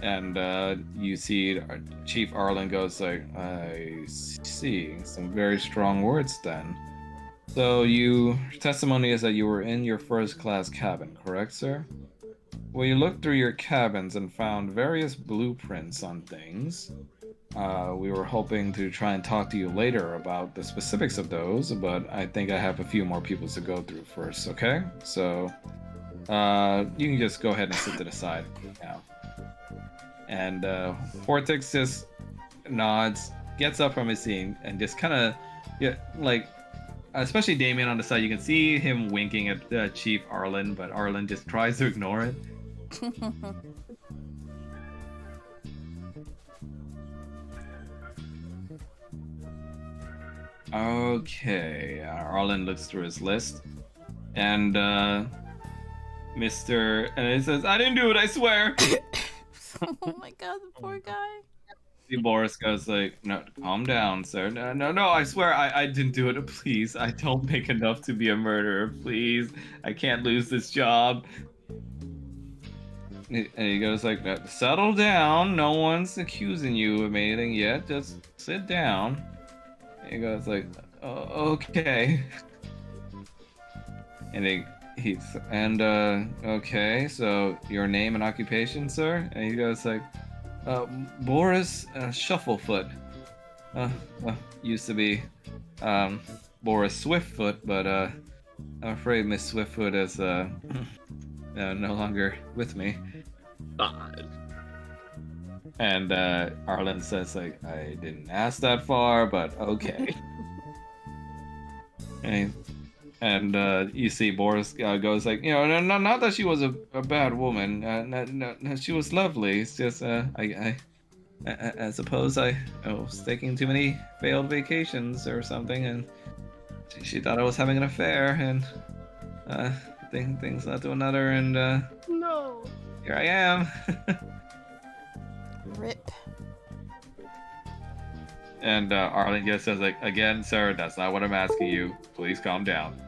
And you see Chief Arlen goes like, I see, some very strong words then. So your testimony is that you were in your first class cabin, correct, sir? Well, you looked through your cabins and found various blueprints on things. We were hoping to try and talk to you later about the specifics of those, but I think I have a few more people to go through first, okay? So, you can just go ahead and sit to the side now. And Hortix just nods, gets up from his seat, and just kind of, like, especially Damien on the side, you can see him winking at Chief Arlen, but Arlen just tries to ignore it. Okay, Arlen looks through his list, and and he says, I didn't do it, I swear! Oh my god, the poor guy. See, Boris goes like, no, calm down, sir. No, I swear I didn't do it, please. I don't make enough to be a murderer, please. I can't lose this job. And he goes like, settle down, no one's accusing you of anything yet, just sit down. And he goes like, okay. And okay, so your name and occupation, sir? And he goes like, Boris Shufflefoot. Used to be Boris Swiftfoot, but I'm afraid Miss Swiftfoot is no longer with me. And Arlen says like, I didn't ask that far, but okay. And you see Boris goes like, you know, not that she was a bad woman. No, she was lovely. It's just I I suppose I was taking too many failed vacations or something, and she thought I was having an affair, and things led to another, and No. here I am. Rip. And Arlen just says, like, again, sir, that's not what I'm asking you. Please calm down.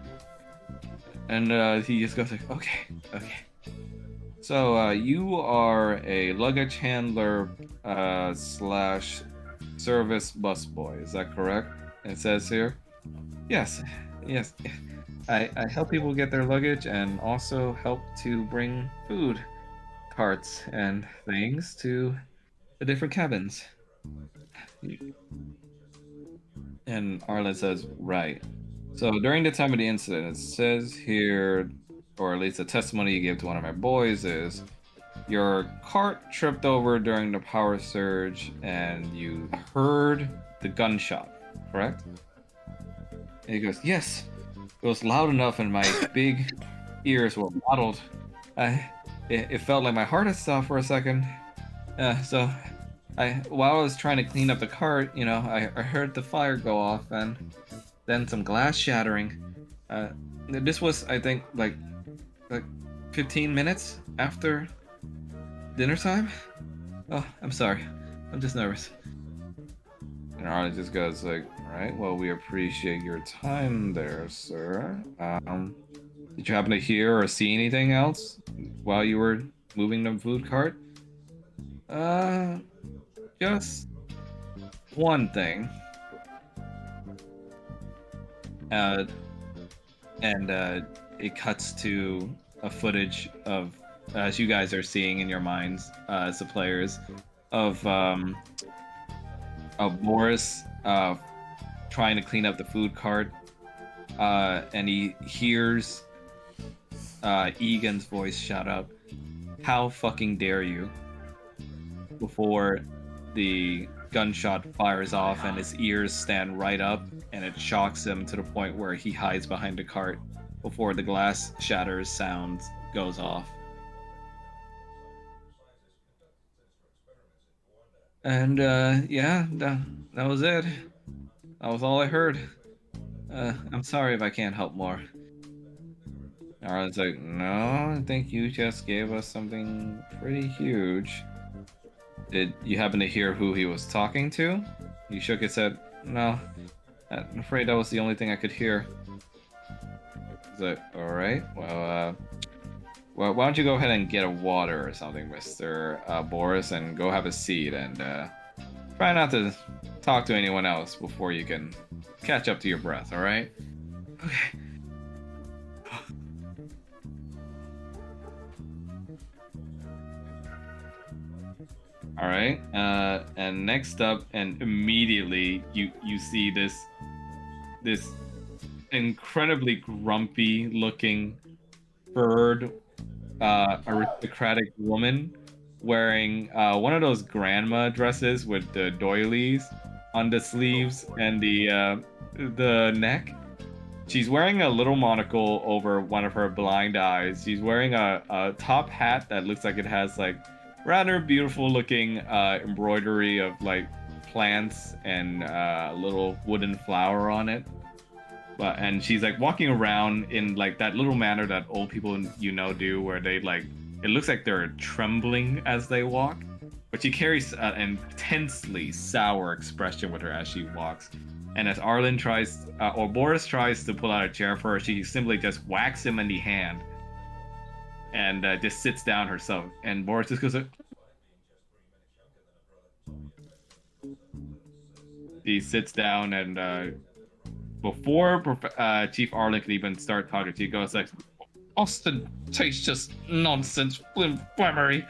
And he just goes like, okay. So you are a luggage handler slash service busboy, is that correct? It says here. Yes. I help people get their luggage and also help to bring food, carts, and things to the different cabins. And Arlen says, right. So during the time of the incident, it says here, or at least the testimony you gave to one of my boys is, your cart tripped over during the power surge and you heard the gunshot, correct? And he goes, yes. It was loud enough and my big ears were rattled. It felt like my heart had stopped for a second. So while I was trying to clean up the cart, I heard the fire go off and then some glass shattering. This was, I think, like 15 minutes after dinner time. Oh, I'm sorry. I'm just nervous. And Arlen just goes like, all right, well, we appreciate your time there, sir. Did you happen to hear or see anything else while you were moving the food cart? Just one thing. And it cuts to a footage of, as you guys are seeing in your minds, as the players, of Boris trying to clean up the food cart, and he hears Egan's voice shout out, "How fucking dare you!" before the gunshot fires off and his ears stand right up and it shocks him to the point where he hides behind the cart before the glass shatters sound goes off. And yeah, that was it. That was all I heard. I'm sorry if I can't help more. Arlen's like, no, I think you just gave us something pretty huge. Did you happen to hear who he was talking to? He shook his head. No, I'm afraid that was the only thing I could hear. He's like, alright, well, why don't you go ahead and get a water or something, Mr. Boris, and go have a seat, and try not to talk to anyone else before you can catch up to your breath, alright? Okay. All right, and next up, and immediately you see this incredibly grumpy looking furred aristocratic woman wearing one of those grandma dresses with the doilies on the sleeves and the neck. She's wearing a little monocle over one of her blind eyes. She's wearing a top hat that looks like it has like rather beautiful looking embroidery of like plants and a little wooden flower on it. And she's like walking around in like that little manner that old people do, where they like, it looks like they're trembling as they walk. But she carries an intensely sour expression with her as she walks. And as Arlen tries, or Boris tries to pull out a chair for her, she simply just whacks him in the hand and just sits down herself. And Boris just goes like, he sits down, and before Chief Arlen can even start talking, she goes like, ostentatious nonsense, flimflammery.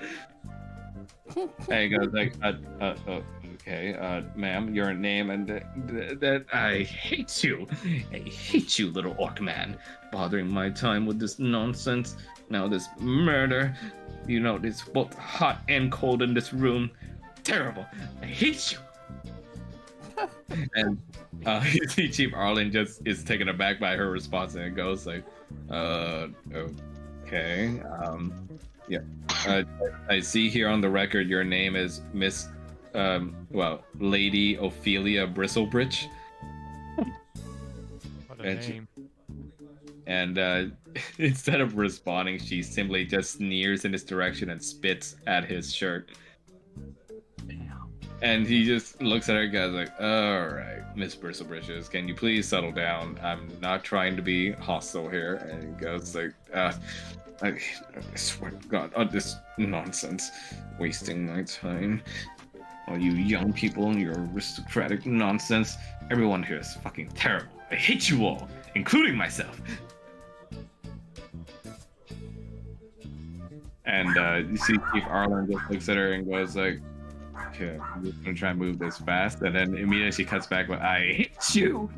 And he goes like, okay, ma'am, your name, and that I hate you. I hate you, little orc man, bothering my time with this nonsense. Now this murder, it's both hot and cold in this room. Terrible. I hate you. And you see Chief Arlen just is taken aback by her response, and it goes like, okay, yeah. I see here on the record your name is Miss Lady Ophelia Bristlebritch. What a And she- name. And instead of responding, she simply just sneers in his direction and spits at his shirt. And he just looks at her and goes like, all right, Miss Bristlebritches, can you please settle down? I'm not trying to be hostile here. And he goes like, I swear to God, this nonsense. Wasting my time. All you young people and your aristocratic nonsense. Everyone here is fucking terrible. I hate you all, including myself. And you see Chief Arlen just looks at her and goes like, okay, I'm just gonna try and move this fast. And then immediately she cuts back with, I hate you!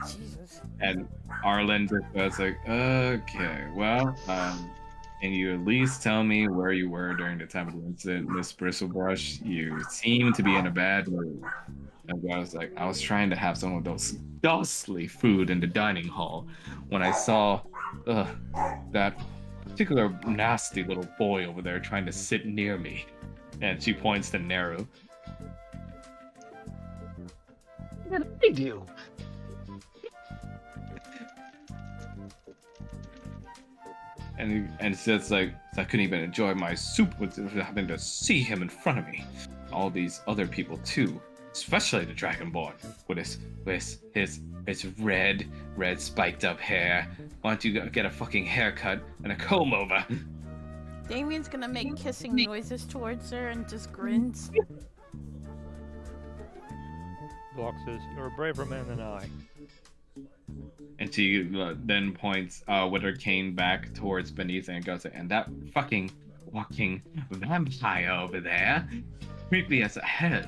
Jesus. And Arlen just goes like, okay, well, can you at least tell me where you were during the time of the incident, Miss Bristlebrush? You seem to be in a bad mood. And I was like, I was trying to have some of those ghastly food in the dining hall when I saw that particular nasty little boy over there trying to sit near me. And she points to Neru. What did I do? And it's just like, I couldn't even enjoy my soup with having to see him in front of me. All these other people too, especially the Dragonborn with his red spiked up hair. Why don't you get a fucking haircut and a comb over? Damien's gonna make kissing noises towards her and just grins. Block says, you're a braver man than I. And she then points with her cane back towards Beneath and goes, and that fucking walking vampire over there, creepy as hell.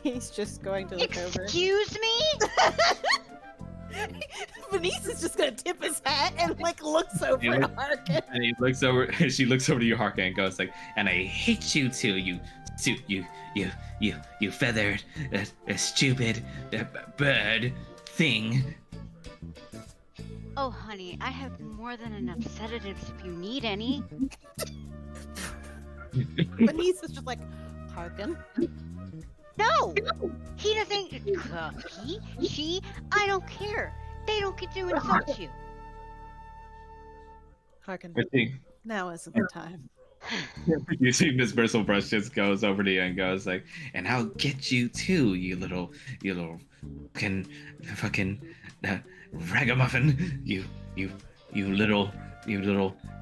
He's just going to look over. Excuse me? Venice is just gonna tip his hat and like looks over Yeah. at Harkin. And he looks over. She looks over to you, Harkin, and goes like, and I hate you too, you feathered, stupid bird thing. Oh, honey, I have more than enough sedatives if you need any. Venice is just like, Harkin. No! He doesn't. He? She? I don't care. They don't get to insult you. Harkin. I think Now isn't the time. you see Miss Bristlebrush just goes over to you and goes like, and I'll get you too, you little fucking ragamuffin, you little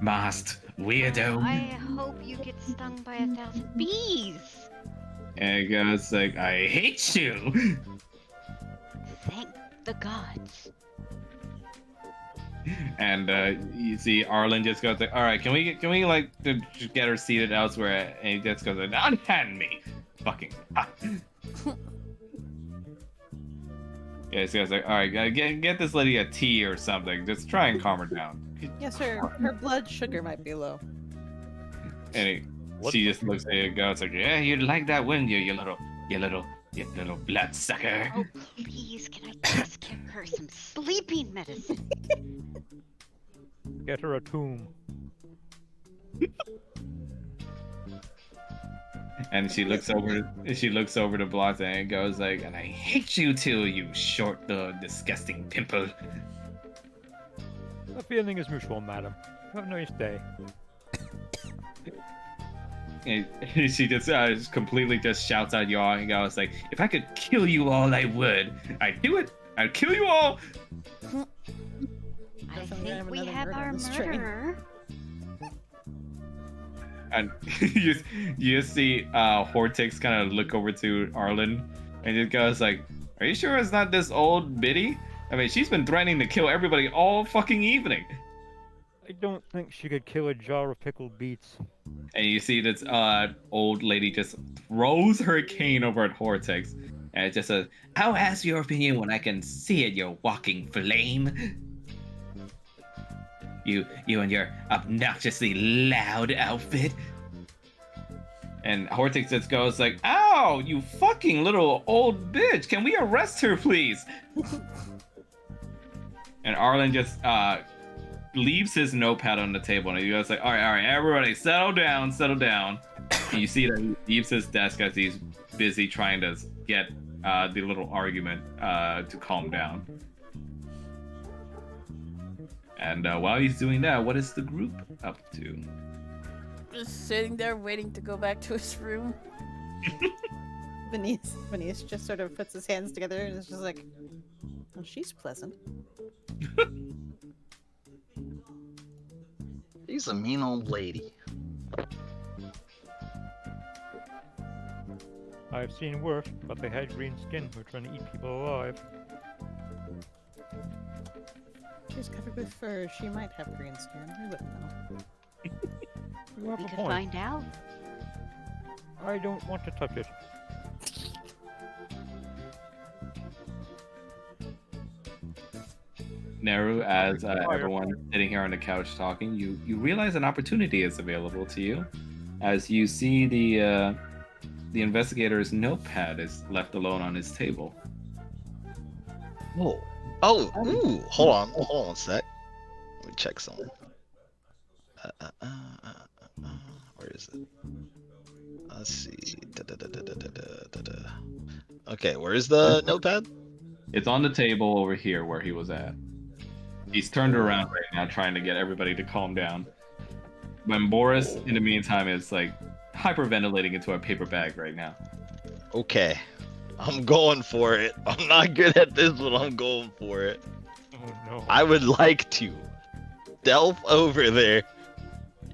masked weirdo. I hope you get stung by 1,000 bees. And it goes like, I hate you. Thank the gods. And you see Arlen just goes like, all right, can we like just get her seated elsewhere? And he just goes like, unhand me, fucking. Yeah, so he goes like, all right, get this lady a tea or something. Just try and calm her down. Yes, her blood sugar might be low. And she just looks at you and goes like, yeah, you'd like that, wouldn't you, you little bloodsucker. Oh, please, can I just give her some sleeping medicine? Get her a tomb. And she looks over to Blotto and goes like, and I hate you too, you short, disgusting pimple. The feeling is mutual, madam. Have a nice day. And she just completely just shouts at you all and goes like, if I could kill you all, I would. I'd do it. I'd kill you all. I Definitely think have we another have murder our on this train. murderer. And you just see Hortix kind of look over to Arlen and just goes like, are you sure it's not this old biddy? I mean, she's been threatening to kill everybody all fucking evening. I don't think she could kill a jar of pickled beets. And you see this old lady just throws her cane over at Hortix and it just says, I'll ask your opinion when I can see it, you walking flame. You and your obnoxiously loud outfit. And Hortix just goes like, ow, you fucking little old bitch. Can we arrest her, please? And Arlen just leaves his notepad on the table and he goes like, all right, everybody, settle down. You see that he leaves his desk as he's busy trying to get the little argument to calm down. And while he's doing that, what is the group up to? Just sitting there waiting to go back to his room. Venice just sort of puts his hands together and is just like, well, she's pleasant. She's a mean old lady. I've seen worse, but they had green skin who were trying to eat people alive. She's covered with fur. She might have green skin. I wouldn't know. You have We a could point. find out. I don't want to touch it. Neru, as everyone's sitting here on the couch talking, you realize an opportunity is available to you, as you see the investigator's notepad is left alone on his table. Ooh, hold on a sec. Let me check something. Where is it? Let's see. Okay, where's the notepad? It's on the table over here where he was at. He's turned around right now, trying to get everybody to calm down. When Boris, in the meantime, is like hyperventilating into a paper bag right now. Okay, I'm going for it. I'm not good at this, but I'm going for it. Oh no. I would like to delve over there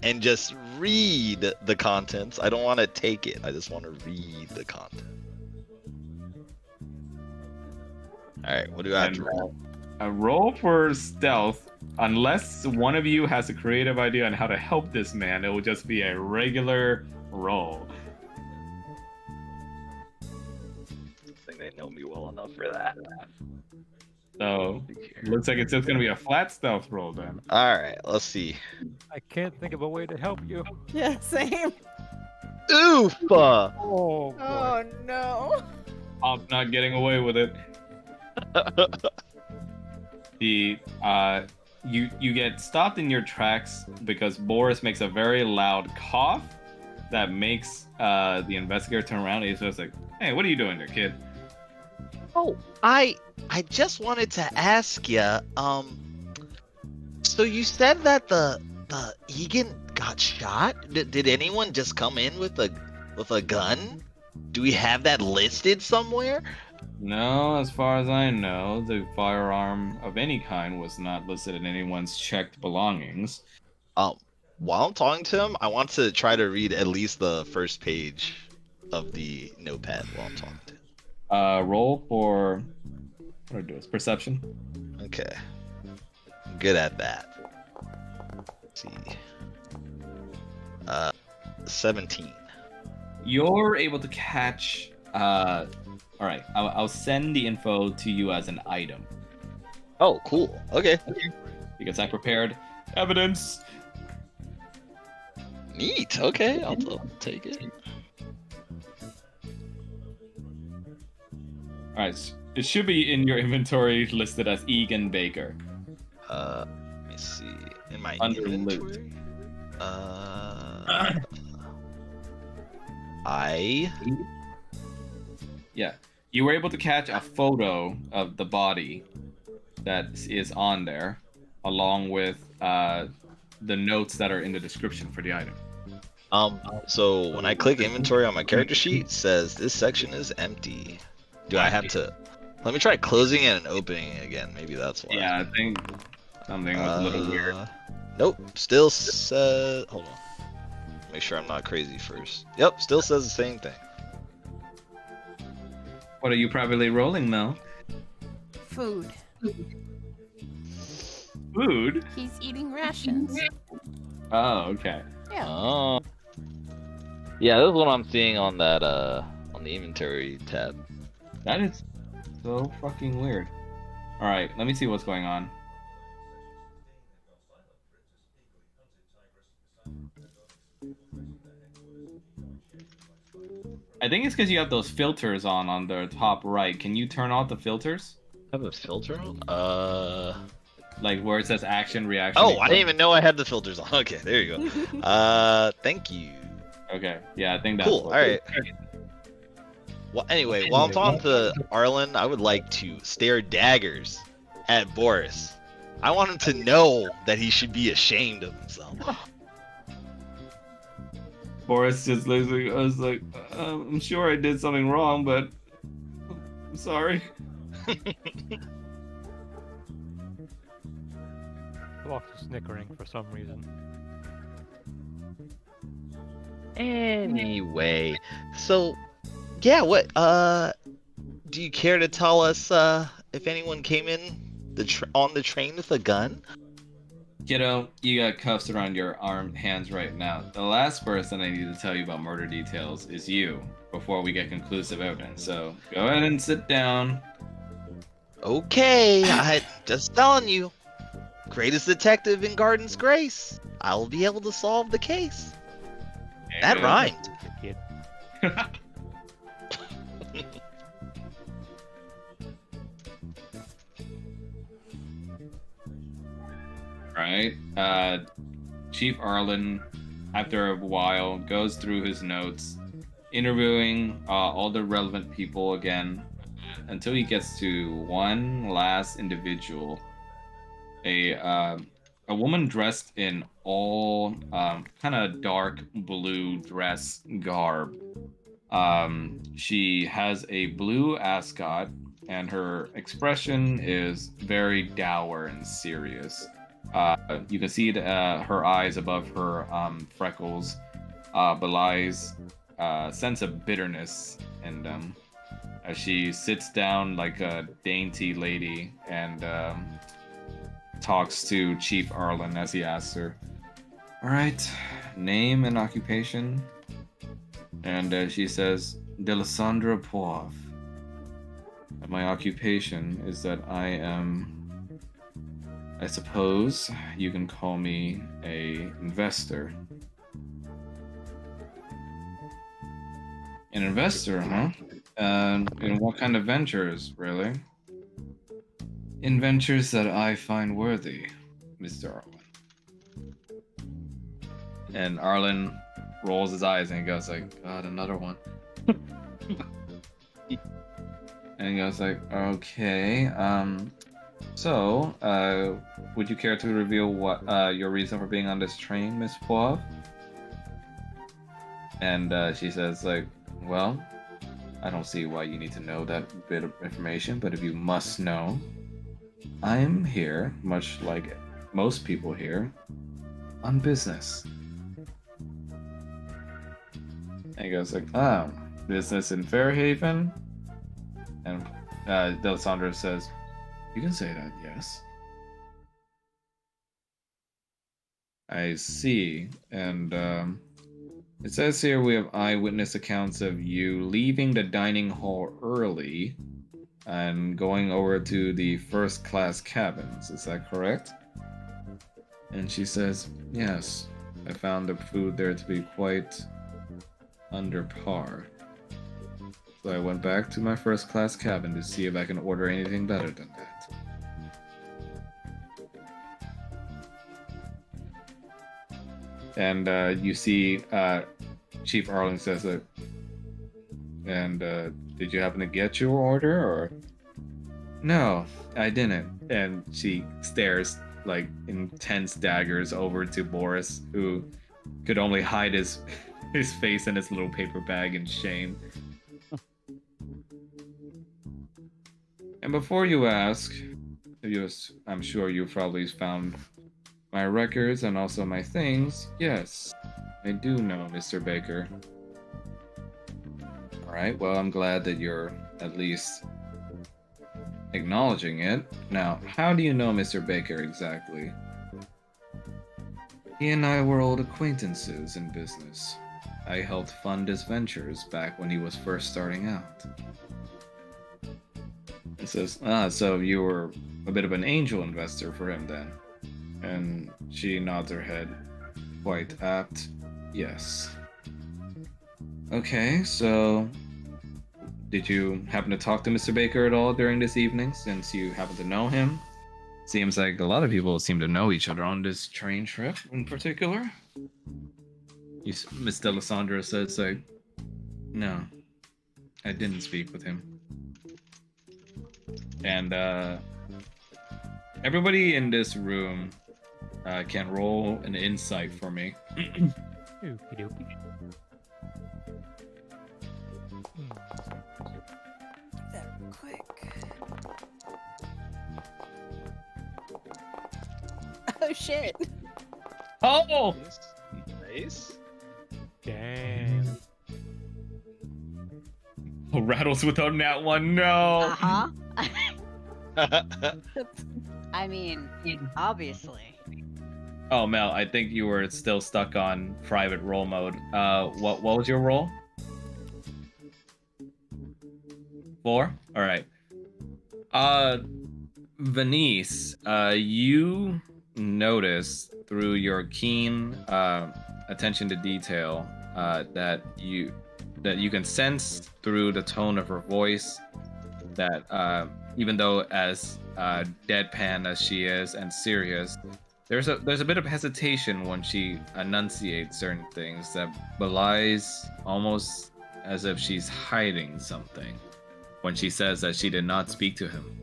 and just read the contents. I don't want to take it. I just want to read the content. All right, what do I have to roll? A roll for stealth. Unless one of you has a creative idea on how to help this man, it will just be a regular roll. I think they know me well enough for that. So, looks like it's just going to be a flat stealth roll then. All right, let's see. I can't think of a way to help you. Yeah, same. Oof! Oh, boy. Oh no. I'm not getting away with it. You get stopped in your tracks because Boris makes a very loud cough that makes the investigator turn around. He's just like, "Hey, what are you doing there, kid?" Oh, I just wanted to ask you. So you said that the Egan got shot. Did anyone just come in with a gun? Do we have that listed somewhere? No, as far as I know, the firearm of any kind was not listed in anyone's checked belongings. While I'm talking to him, I want to try to read at least the first page of the notepad while I'm talking to him. Roll for what do I do? It's perception. Okay. I'm good at that. Let's see. 17. You're able to catch. All right, I'll send the info to you as an item Oh, cool. Okay. because I prepared evidence. Neat. Okay, I'll take it. All right, it should be in your inventory listed as Egan Baker. Let me see. In my Under inventory. Yeah, you were able to catch a photo of the body that is on there, along with the notes that are in the description for the item. So when I click inventory on my character sheet, it says this section is empty. Do I have to? Let me try closing it and opening it again. Maybe that's why. Yeah, I think something was a little weird. Nope. Still says. Hold on. Make sure I'm not crazy first. Yep. Still says the same thing. What are you probably rolling, Mel? Food. Food? He's eating rations. Oh, okay. Yeah. Oh. Yeah, this is what I'm seeing on that on the inventory tab. That is so fucking weird. Alright, let me see what's going on. I think it's because you have those filters on the top right. Can you turn off the filters? Have a filter on? Like where it says action, reaction. Oh, I didn't even know I had the filters on. Okay, there you go. Thank you. Okay. Yeah, I think that's Cool. what- All right. Well, anyway, while I'm talking to Arlen, I would like to stare daggers at Boris. I want him to know that he should be ashamed of himself. Boris just looks like, I was like, I'm sure I did something wrong, but I'm sorry. Lots of snickering for some reason. Anyway, so yeah, what do you care to tell us if anyone came in on the train with a gun? Kiddo, you got cuffs around your hands right now. The last person I need to tell you about murder details is you before we get conclusive evidence. So go ahead and sit down. Okay, I just telling you. Greatest detective in Garden's Grace. I'll be able to solve the case. That And- rhymed. Kid. Right. Chief Arlen, after a while, goes through his notes, interviewing all the relevant people again, until he gets to one last individual, a woman dressed in all kind of dark blue dress garb. She has a blue ascot, and her expression is very dour and serious. You can see her eyes above her freckles belies a sense of bitterness in them as she sits down like a dainty lady and talks to Chief Arlen as he asks her, "All right, name and occupation?" And she says, "Delisandra Poivre. My occupation is that I suppose you can call me a investor." An investor, huh? In what kind of ventures, really? In ventures that I find worthy, Mr. Arlen. And Arlen rolls his eyes and he goes like, "God, another one." And he goes like, "Okay, so, would you care to reveal what your reason for being on this train, Miss Poivre?" And she says like, "Well, I don't see why you need to know that bit of information, but if you must know, I'm here, much like most people here, on business." And he goes like, "Oh, business in Fairhaven?" And Delisandra says, "You can say that, yes." I see. And it says here we have eyewitness accounts of you leaving the dining hall early and going over to the first class cabins. Is that correct? And she says, "Yes. I found the food there to be quite under par. So I went back to my first class cabin to see if I can order anything better than that." And you see Chief Arlen says that, "And did you happen to get your order, or?" "No, I didn't." And she stares like intense daggers over to Boris, who could only hide his face in his little paper bag in shame. "And before you ask, I'm sure you probably found my records and also my things. Yes, I do know Mr. Baker." "Alright, well, I'm glad that you're at least acknowledging it. Now, how do you know Mr. Baker exactly?" "He and I were old acquaintances in business. I helped fund his ventures back when he was first starting out." It says, "So you were a bit of an angel investor for him then?" And she nods her head. "Quite apt, yes." "Okay, so did you happen to talk to Mr. Baker at all during this evening, since you happen to know him? Seems like a lot of people seem to know each other on this train trip in particular." Miss Delisandra says, like, no, I didn't speak with him. And everybody in this room can roll an insight for me. Okie dokie. That real quick. Oh shit! Oh! Nice. Damn. Oh, Rattles without that one. No. Uh-huh. I mean, obviously. Oh, Mel, I think you were still stuck on private roll mode. What was your roll? 4? All right. Venice, you notice through your keen attention to detail that you can sense through the tone of her voice that even though as deadpan as she is and serious, there's a bit of hesitation when she enunciates certain things that belies almost as if she's hiding something when she says that she did not speak to him.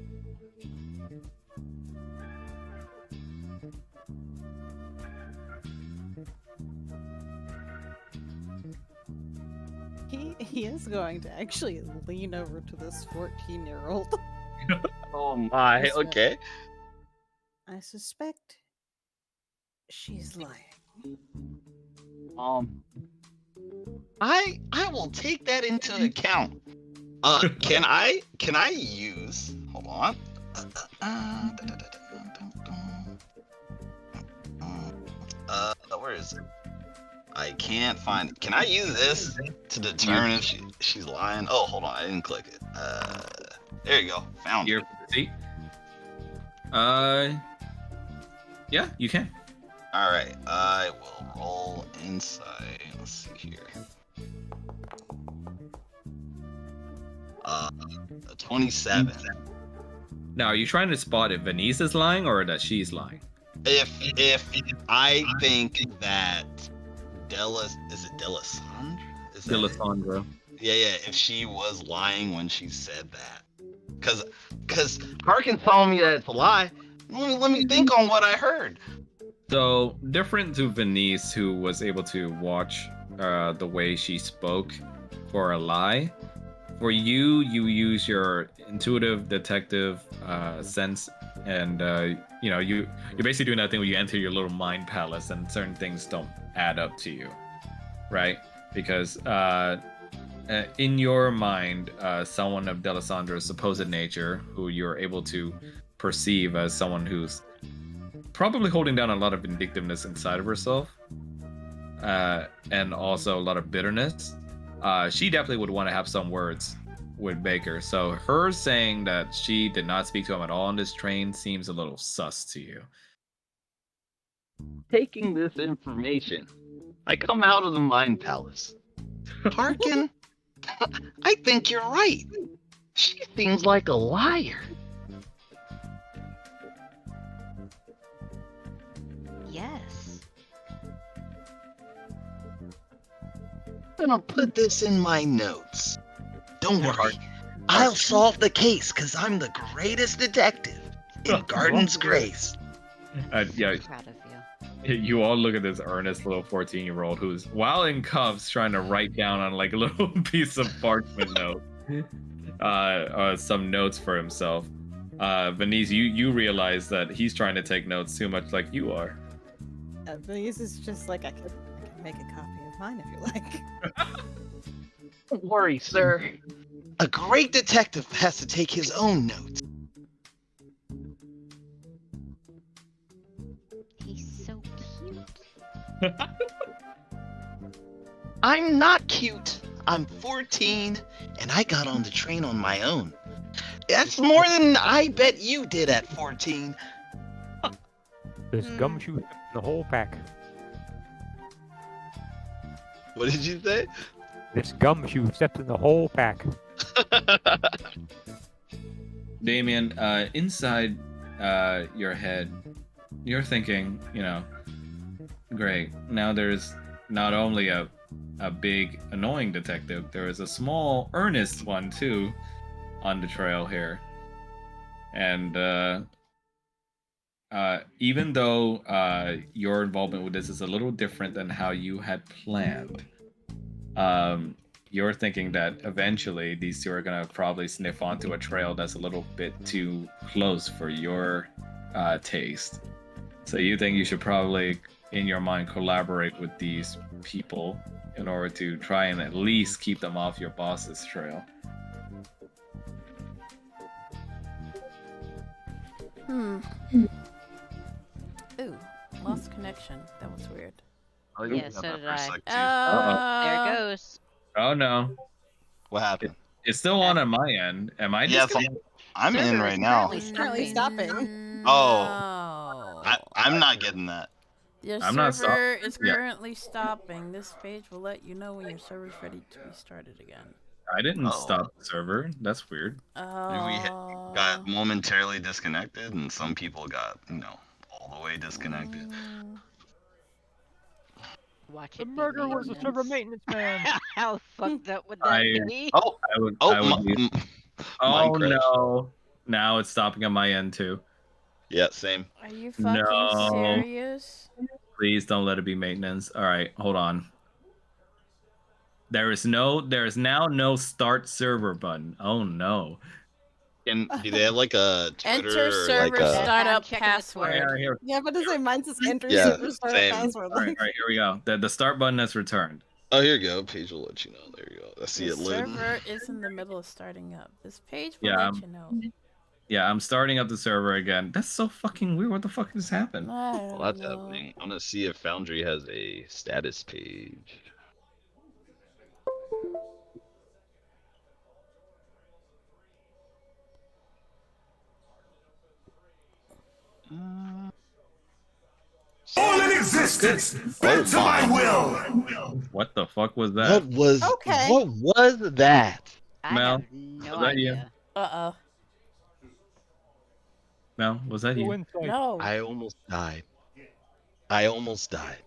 He is going to actually lean over to this 14-year-old. Oh my. Okay. I suspect she's lying. I will take that into account. Can I use? Hold on. Where is it? I can't find it. Can I use this to determine if she's lying? Oh, hold on. I didn't click it. There you go. Found Here, it. see? Yeah, you can. All right. I will roll insight. Let's see here. 27. Now, are you trying to spot if Venice is lying or that she's lying? If I think that is it Delisandra? Is that it? Delisandra. Yeah. If she was lying when she said that, because Harkin's telling me that it's a lie. Let me think on what I heard. So, different to Venice, who was able to watch the way she spoke for a lie, for you use your intuitive detective sense, and you're basically doing that thing where you enter your little mind palace and certain things don't add up to you, right? Because in your mind, someone of Delisandra's supposed nature, who you're able to perceive as someone who's probably holding down a lot of vindictiveness inside of herself, and also a lot of bitterness, she definitely would want to have some words with Baker. So her saying that she did not speak to him at all on this train seems a little sus to you. Taking this information, I come out of the mind palace. Harkin, I think you're right. She seems like a liar. Yes. I'm gonna put this in my notes. Don't worry, I'll solve the case because I'm the greatest detective in Garden's Grace. Yeah, Proud of you. you all look at this earnest little 14-year-old who's, while in cuffs, trying to write down on like a little piece of parchment note some notes for himself. Venice, you realize that he's trying to take notes too much like you are. Venice is just like, I can make a copy of mine if you like. Don't worry, sir. A great detective has to take his own notes. He's so cute. I'm not cute. I'm 14, and I got on the train on my own. That's more than I bet you did at 14. This gumshoe in the whole pack. What did you say? This gumshoe steps in the whole pack. Damien, inside your head, you're thinking, great, now there's not only a big annoying detective, there is a small earnest one too on the trail here. And even though your involvement with this is a little different than how you had planned, you're thinking that eventually these two are gonna probably sniff onto a trail that's a little bit too close for your taste. So you think you should probably, in your mind, collaborate with these people in order to try and at least keep them off your boss's trail. Ooh, lost connection. That was weird. Oh, Yeah, got so that did for a I. sec, too. There it goes. Oh no, What happened? it's still on my end. Am I Yeah, disconnected? I'm in Server right is now. currently Currently stopping. Oh. No. I'm not getting that. Your I'm not server is yeah. currently stopping. This page will let you know when your server's ready to be started again. I didn't Oh. stop the server. That's weird. Maybe we got momentarily disconnected, and some people got, all the way disconnected. Watch The it be murderer was a server maintenance. maintenance man. How fucked up would that be? Oh, I would. oh, I would be- mine oh crashed. no! Now it's stopping on my end too. Yeah, same. Are you fucking No. serious? Please don't let it be maintenance. All right, hold on. There is now no start server button. Oh no. And do they have like a Twitter Enter or server like a... startup I'm checking the password. All right, here. Yeah, but does it mine says enter Yeah, server startup same. password? All right, here we go. The start button has returned. Oh, here you go. Page will let you know. There you go. I see The it loading. server is in the middle of starting up. This page will Yeah, let you know. Yeah, I'm starting up the server again. That's so fucking weird. What the fuck just happened? I Well, don't that's know. happening. I'm gonna see if Foundry has a status page. All in existence, bent to my will. What the fuck was that? Okay. What was that? I Mel, have no was that you? idea. Uh-oh. No, was that Go you? inside. No. I almost died. I almost died.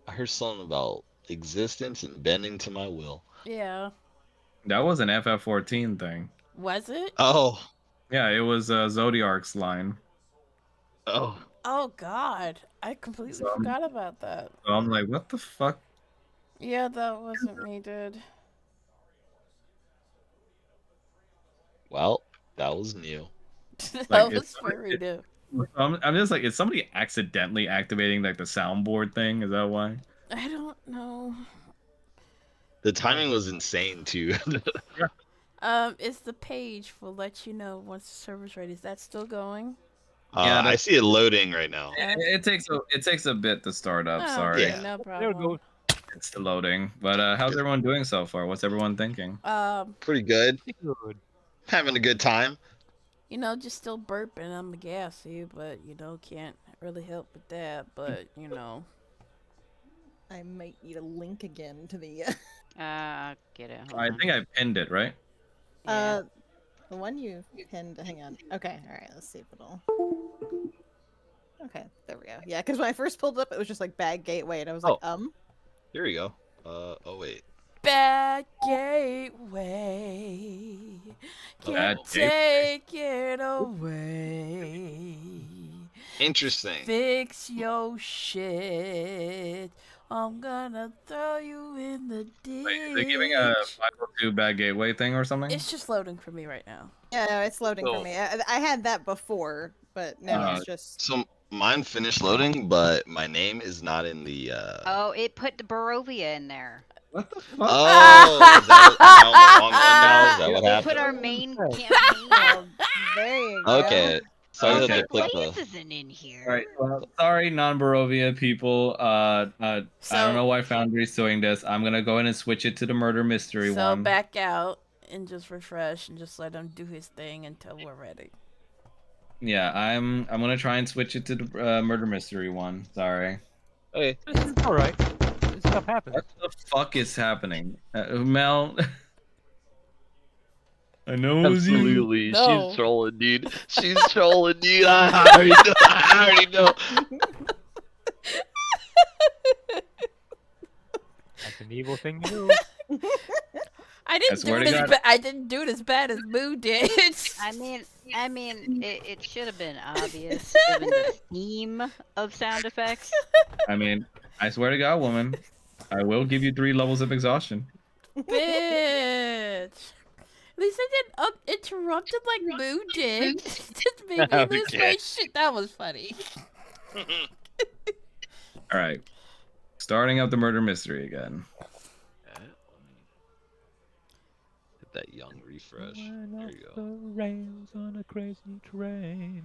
I heard something about existence and bending to my will. Yeah. That was an FF14 thing. Was it? Oh. Yeah, it was Zodiark's line. Oh. Oh, God. I completely So, forgot about that. So I'm like, what the fuck? Yeah, that wasn't me, dude. Well, that was new. That Like, was it's- very new. I'm just like, is somebody accidentally activating like the soundboard thing? Is that why? I don't know. The timing was insane too. It's the page will let you know once the server's ready. Is that still going? Yeah, I see it loading right now. It takes a bit to start up. Oh, Sorry, okay, Yeah. no There we problem. go. it's still loading. But how's everyone doing so far? What's everyone thinking? Pretty good. Good. Having a good time. You know, just still burping. I'm gassy, but you know, can't really help with that. But you know, I might need a link again to the Get it. Hold I on. think I pinned it, right? Yeah. the one you pinned. Hang on. Okay, all right. Let's see if it'll. Okay, there we go. Yeah, because when I first pulled it up, it was just like bad gateway, and I was like, Here we go. Oh wait. bad gateway. Bad Can't take it away. Interesting. Fix your shit. I'm gonna throw you in the ditch. Wait, is it giving a 502 bad gateway thing or something? It's just loading for me right now. yeah, no, it's loading Oh. for me. I had that before, but now it's just. So mine finished loading, but my name is not in the. Oh, it put the Barovia in there. What the fuck? Oh, is that am I on the wrong one now? Is that what They happened? put our main campaign. Well, there you go. Okay. Sorry that Okay. they clicked Blaze the. isn't in here. All right. Well, sorry, non-Barovia people. I don't know why Foundry's doing this. I'm gonna go in and switch it to the murder mystery So one. back out and just refresh and just let him do his thing until we're ready. Yeah, I'm gonna try and switch it to the murder mystery one. Sorry. Okay. It's all right. Stuff happens. What the fuck is happening, Mel? I know it was you. Absolutely, No. she's trolling, dude. She's trolling, dude. I already know. It's an evil thing to do. I didn't swear do to it as God. ba- I didn't do it as bad as Moo did. I mean, it should have been obvious given the theme of sound effects. I mean, I swear to God, woman, I will give you 3 levels of exhaustion. Bitch. At least I didn't interrupted like Moo did. Just making this Okay. my shit. That was funny. All right, starting up the murder mystery again. Okay, hit that young refresh. Went There off you go. the rails on a crazy train.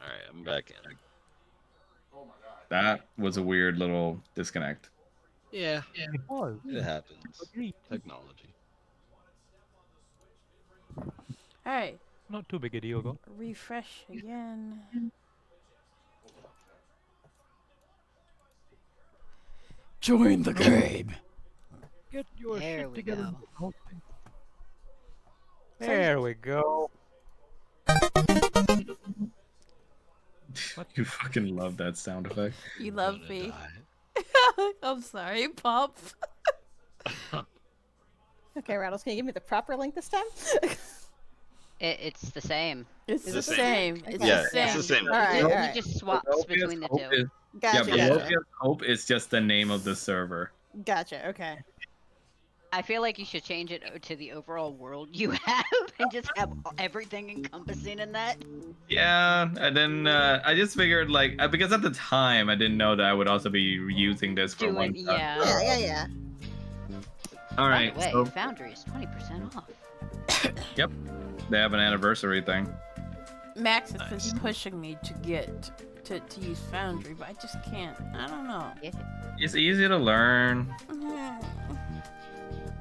All right, I'm back in. That was a weird little disconnect. Yeah, It was. it happens. Agreed. Technology. Alright, Not too big a deal, though. refresh again. Join the game. Get your There shit we together. go. Okay. There we go. You fucking love that sound effect. You I'm love gonna me. die. I'm sorry, Pop. Okay, Rattles, can you give me the proper link this time? It's the same. It's Is the it the same. same? It's Yeah, the same. it's the same. All right, It all it right. just swaps between the two. Gotcha, Yeah, gotcha. Barovia's Hope is just the name of the server. Gotcha, okay. I feel like you should change it to the overall world you have and just have everything encompassing in that. Yeah, and then I just figured like because at the time I didn't know that I would also be using this for one. Doing, shot. yeah. Yeah. All By right, the way, so Foundry is 20% off. they have an anniversary thing. Max has Nice. been pushing me to get to use Foundry, but I just can't. I don't know. Yeah. It's easy to learn.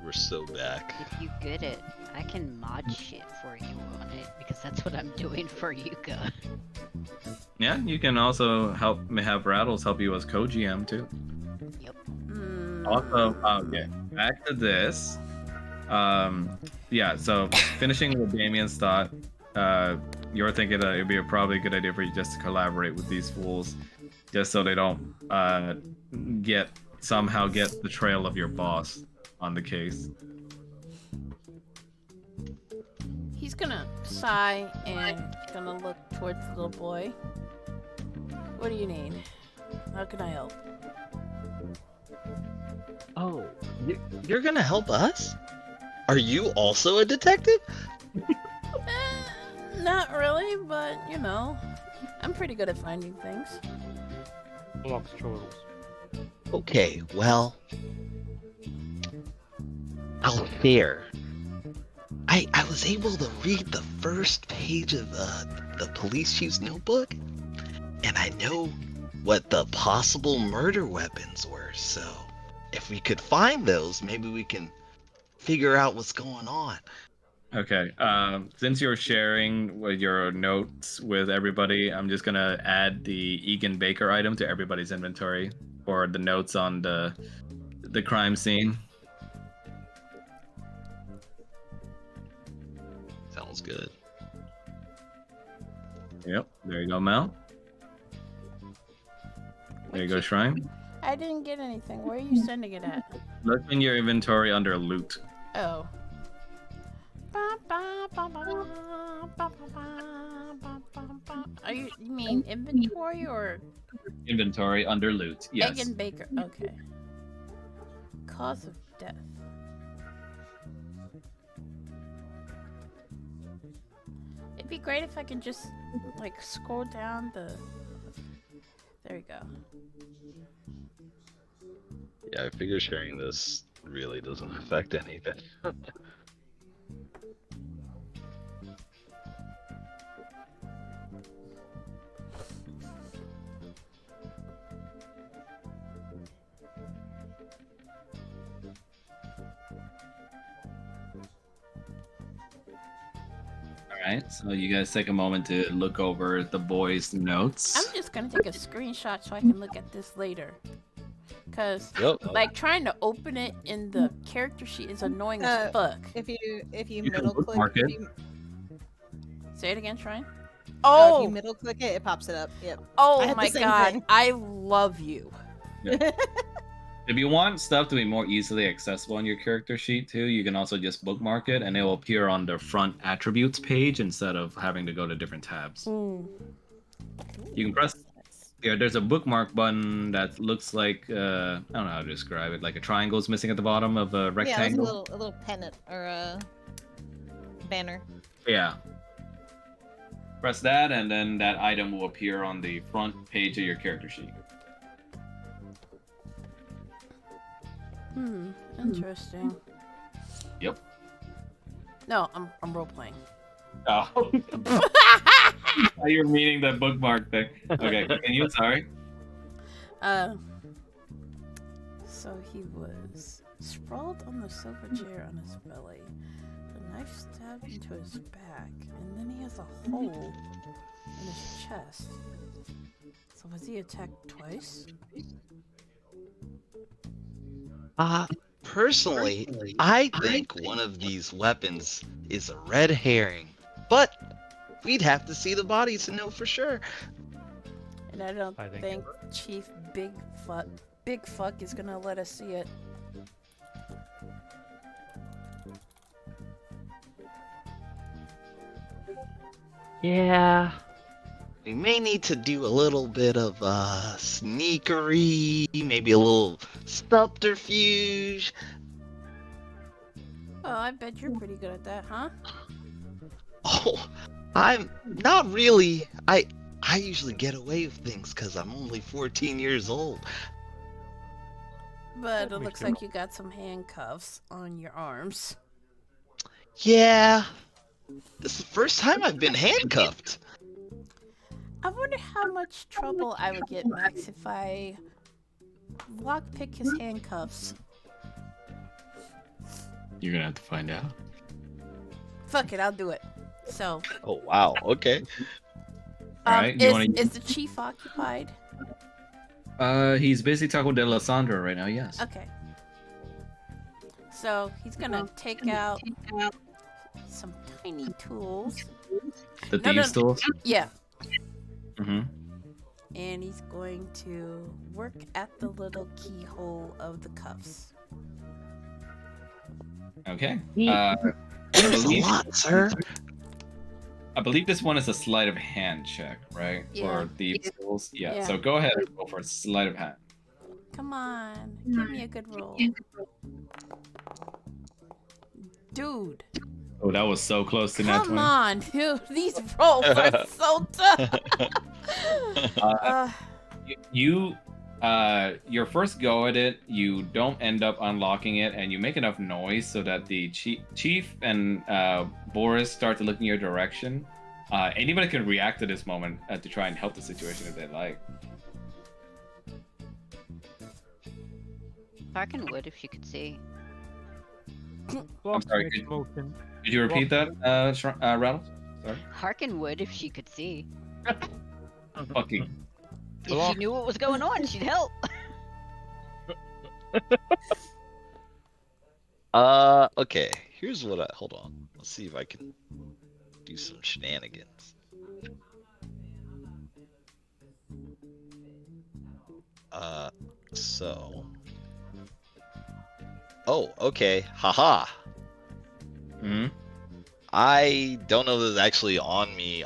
We're so back. If you get it, I can mod shit for you on it because that's what I'm doing for Yuka. Yeah, you can also have Rattles help you as co-GM too. Mm. Also, okay, back to this. Yeah, so finishing with Damien's thought, you're thinking that it'd be probably a good idea for you just to collaborate with these fools, just so they don't somehow get the trail of your boss on the case. He's gonna sigh and gonna look towards the little boy. What do you need? How can I help? Oh, you're gonna help us? Are you also a detective? Not really, but you know, I'm pretty good at finding things. Blocks chortles. Okay, well, I'll share. I was able to read the first page of the police chief's notebook, and I know what the possible murder weapons were. So, if we could find those, maybe we can figure out what's going on. Okay, since you're sharing with your notes with everybody, I'm just gonna add the Egan Baker item to everybody's inventory for the notes on the crime scene. Sounds good. Yep, there you go, Mel. There you go, Shrine. I didn't get anything. Where are you sending it at? Look in your inventory under loot. Oh. You mean inventory or Inventory under loot, yes. Egg and Baker? Okay. Cause of death. It'd be great if I could just like scroll down the. There you go. Yeah, I figure sharing this really doesn't affect anything. Alright, so you guys take a moment to look over the boys' notes. I'm just gonna take a screenshot so I can look at this later. Cause Yep. like trying to open it in the character sheet is annoying as fuck. If you You can middle click, bookmark if it. you, Say it again, Shrine. if Oh, you middle click it, it pops it up. Yep. I oh had my the same god, thing. I love you. If you want stuff to be more easily accessible on your character sheet too, you can also just bookmark it, and it will appear on the front attributes page instead of having to go to different tabs. Mm. You can press. Yeah, there's a bookmark button that looks like I don't know how to describe it. Like a triangle is missing at the bottom of a Yeah, rectangle. it's a little pennant or a banner. Yeah. Press that, and then that item will appear on the front page of your character sheet. Interesting. Yep. No, I'm role playing. Oh. You're meaning the bookmark thing. Okay, continue. Sorry. So he was sprawled on the silver chair on his belly. The knife stabbed into his back, and then he has a hole in his chest. So was he attacked twice? Personally, I think one of these weapons is a red herring, but we'd have to see the body to know for sure. And I don't I think think Chief Big Fuck is gonna let us see it. Yeah. We may need to do a little bit of sneakery, maybe a little subterfuge. Oh, I bet you're pretty good at that, huh? Oh, I'm not really. I usually get away with things because I'm only 14 years old. But it Me looks too. like you got some handcuffs on your arms. Yeah, this is the first time I've been handcuffed. I wonder how much trouble I would get, Max, if I lockpick his handcuffs. You're gonna have to find out. Fuck it, I'll do it. So, Oh wow. Okay. Alright, you is, wanna- is the chief occupied? He's busy talking with Alessandro right now. Yes. Okay. So, he's gonna take out some tiny tools. The No, no, thieves' tools. Yeah. Mm-hmm. And he's going to work at the little keyhole of the cuffs. Okay. There's a lot, sir. I believe this one is a sleight of hand check, right? Yeah. For thieves' tools. Yeah. Yeah. So go ahead and go for a sleight of hand. Come on, give me a good roll. Dude, Oh, that was so close to that come 20. on, dude. These rolls are so tough. Your first go at it, you don't end up unlocking it, and you make enough noise so that the chief and Boris start to look in your direction. Anybody can react to this moment to try and help the situation if they like. Harkin would if she could see. I'm sorry, Makes could- motion. Could you repeat that, Rattle? Sorry. Harkin would if she could see. Fucking. If she knew what was going on, she'd help. Okay. Here's what hold on. Let's see if I can do some shenanigans. So. Oh, okay. Haha. Hmm. I don't know if this is actually on me,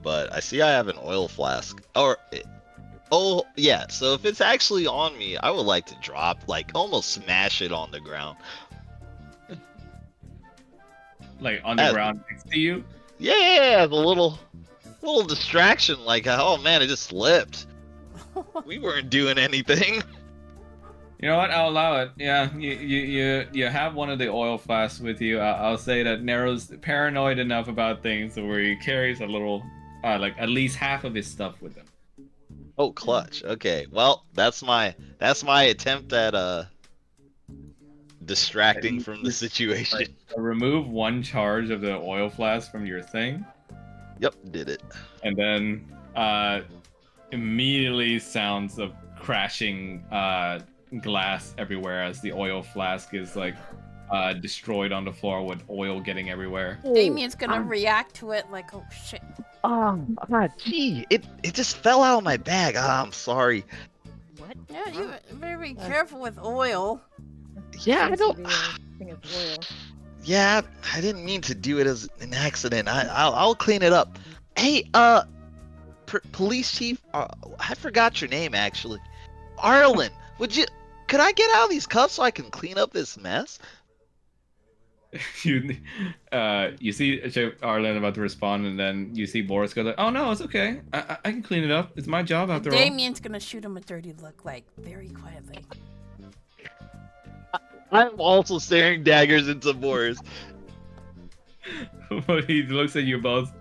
but I see I have an oil flask. Oh, yeah. So if it's actually on me, I would like to drop, like, almost smash it on the ground. Like on the ground next to you. Yeah, the little distraction. Like, oh man, it just slipped. We weren't doing anything. You know what? I'll allow it. Yeah, you have one of the oil flasks with you. I'll say that Nero's paranoid enough about things where he carries a little, like at least half of his stuff with him. Oh, clutch. Okay, well, that's my attempt at distracting from the situation. Remove one charge of the oil flask from your thing, Yep, did it. and then immediately sounds of crashing glass everywhere as the oil flask is like destroyed on the floor with oil getting everywhere. Damien's gonna react to it like, oh shit. Gee, it just fell out of my bag. I'm sorry. What? What? Yeah, you better be careful with oil. Yeah, I Seems to don't. be a thing of oil. Yeah, I didn't mean to do it as an accident. I'll clean it up. Hey, police chief, I forgot your name actually. Arlen, could I get out of these cuffs so I can clean up this mess? you see Arlen about to respond, and then you see Boris go like, "Oh no, it's okay. I can clean it up. It's my job after all." Damien's gonna shoot him a dirty look, like, very quietly. I'm also staring daggers into Boris. He looks at you both.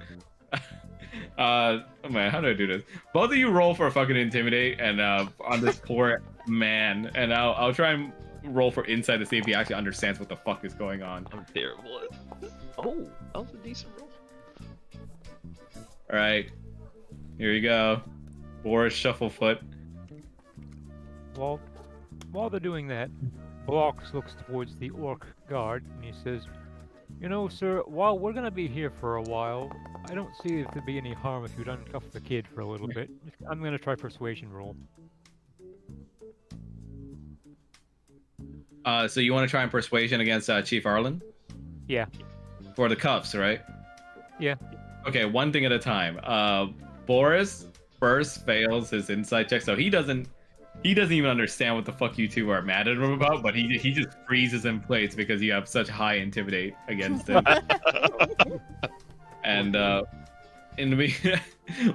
Oh man, how do I do this? Both of you roll for a fucking intimidate, and on this poor man, and I'll try and roll for insight to see if he actually understands what the fuck is going on. I'm terrible. Oh, that was a decent roll. All right, here you go, Boris Shufflefoot. While they're doing that, Blocks looks towards the orc guard and he says, "You know, sir, while we're gonna be here for a while, I don't see if there'd be any harm if you'd uncuff the kid for a little bit. I'm gonna try persuasion roll." So you want to try and persuasion against Chief Arlen Yeah. for the cuffs, right? Yeah. Okay, one thing at a time. Boris first fails his insight check, so he doesn't even understand what the fuck you two are mad at him about, but he just freezes in place because you have such high intimidate against him. And in the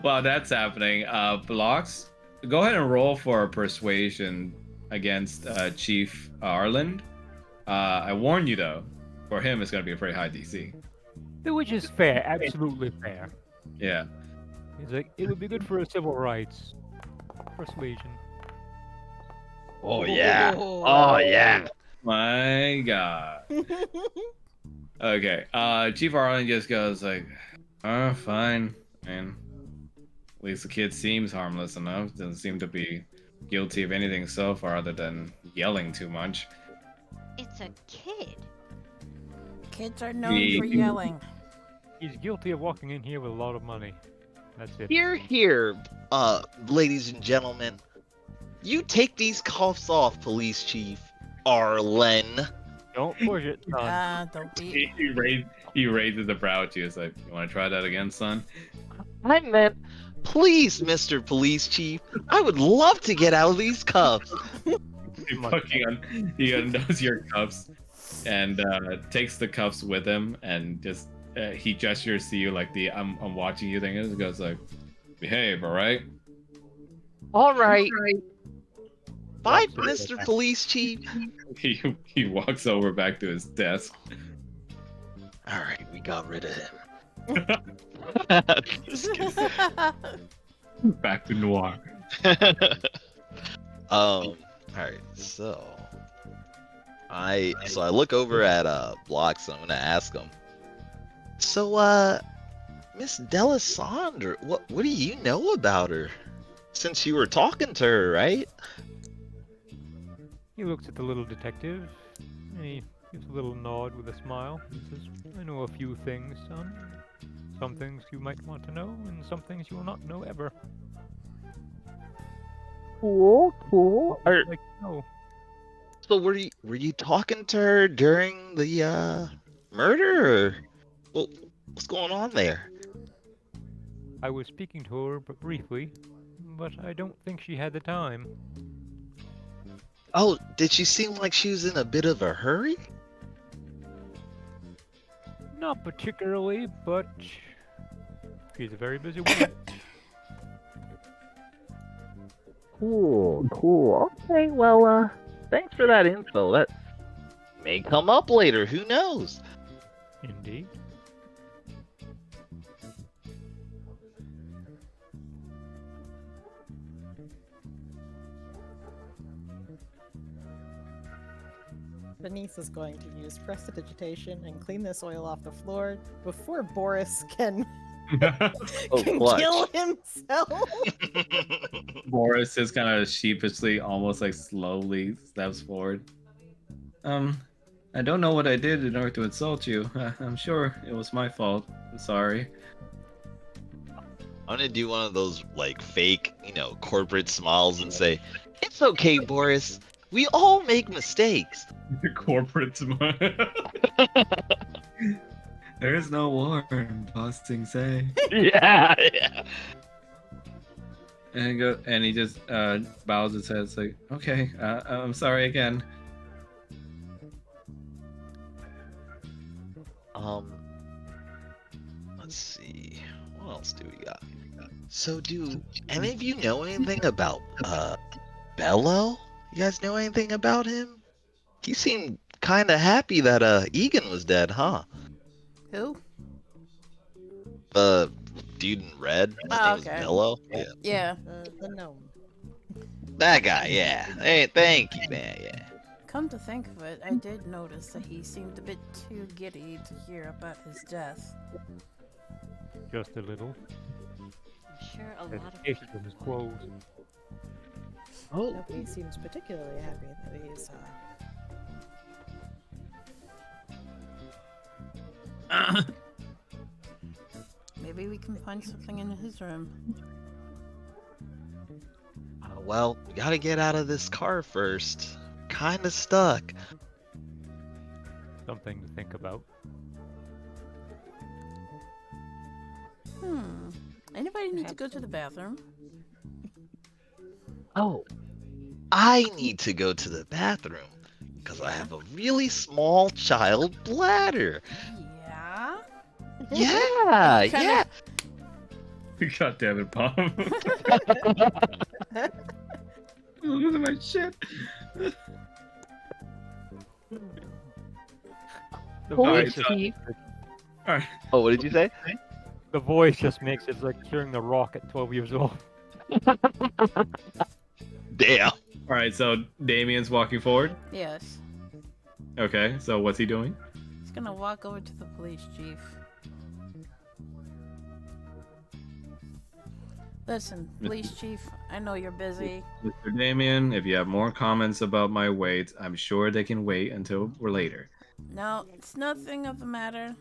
while that's happening, Blocks, go ahead and roll for persuasion against Chief Arlen. I warn you though, for him it's gonna be a pretty high DC. Which is fair, absolutely fair. Yeah. He's like, it would be good for civil rights. Persuasion. Oh yeah. Oh yeah. My God. Okay. Chief Arlen just goes like, "Oh, fine, man. At least the kid seems harmless enough. Doesn't seem to be guilty of anything so far other than yelling too much." It's a kid. Kids are known for yelling. He's guilty of walking in here with a lot of money. That's it. Here, ladies and gentlemen. You take these cuffs off, police chief Arlen. Don't push it, son. Don't be. He raises a brow at you. It's like, "You want to try that again, son?" I meant, please, Mr. Police Chief. I would love to get out of these cuffs. He undoes your cuffs and takes the cuffs with him, and just he gestures to you like the "I'm watching you" thing. It goes like, "Behave, all right?" All right. Bye, Mr. Police Chief. He walks over back to his desk. All right, we got rid of him. Back to Noir. All right, so I look over at Blocks and I'm gonna ask him. So Miss Delisandre, what do you know about her? Since you were talking to her, right? He looks at the little detective, and he gives a little nod with a smile. He says, "I know a few things, son. Some things you might want to know, and some things you will not know ever." Cool. Like, no. So were you talking to her during the murder, or what's going on there? I was speaking to her, but briefly, but I don't think she had the time. Oh, did she seem like she was in a bit of a hurry? Not particularly, but she's a very busy woman. Cool. Okay, well, thanks for that info. That May come up later, who knows? Indeed. Venice is going to use prestidigitation and clean this oil off the floor before Boris can, Oh, can clutch. kill himself. Boris is kind of sheepishly, almost like slowly steps forward. I don't know what I did in order to insult you. I'm sure it was my fault. I'm sorry. I'm gonna do one of those like fake, corporate smiles and say, "It's okay, Boris. We all make mistakes." Corporate smile. There's no war in Boston, say. Yeah. And he just bows his head, it's like, okay, I'm sorry again. Let's see. What else do we got? So, do any of you know anything about Bello? You guys know anything about him? He seemed kind of happy that Egan was dead, huh? Who? Dude in red. His Oh, name was okay. Bello. Yeah. Yeah. The gnome. That guy. Yeah. Hey, thank you, man. Yeah. Come to think of it, I did notice that he seemed a bit too giddy to hear about his death. Just a little. I'm sure a His lot of face was closed. Oh. Nobody seems particularly happy that he's Maybe we can find something in his room. Well, we gotta get out of this car first. Kinda stuck. Something to think about. Anybody need to go to the bathroom? Oh. I need to go to the bathroom because I have a really small child bladder. Yeah. Yeah, Kinda- yeah. God damn it, Bob. Look at my shit. The Holy voice, just, shit. Alright. Oh, what did you say? the voice just makes it like hearing The Rock at 12 years old. Damn. Alright, so Damien's walking forward. Yes. Okay, so what's he doing? He's gonna walk over to the police chief. Listen, police chief, I know you're busy. Mr. Damien, if you have more comments about my weight, I'm sure they can wait until we're later. No, it's nothing of the matter.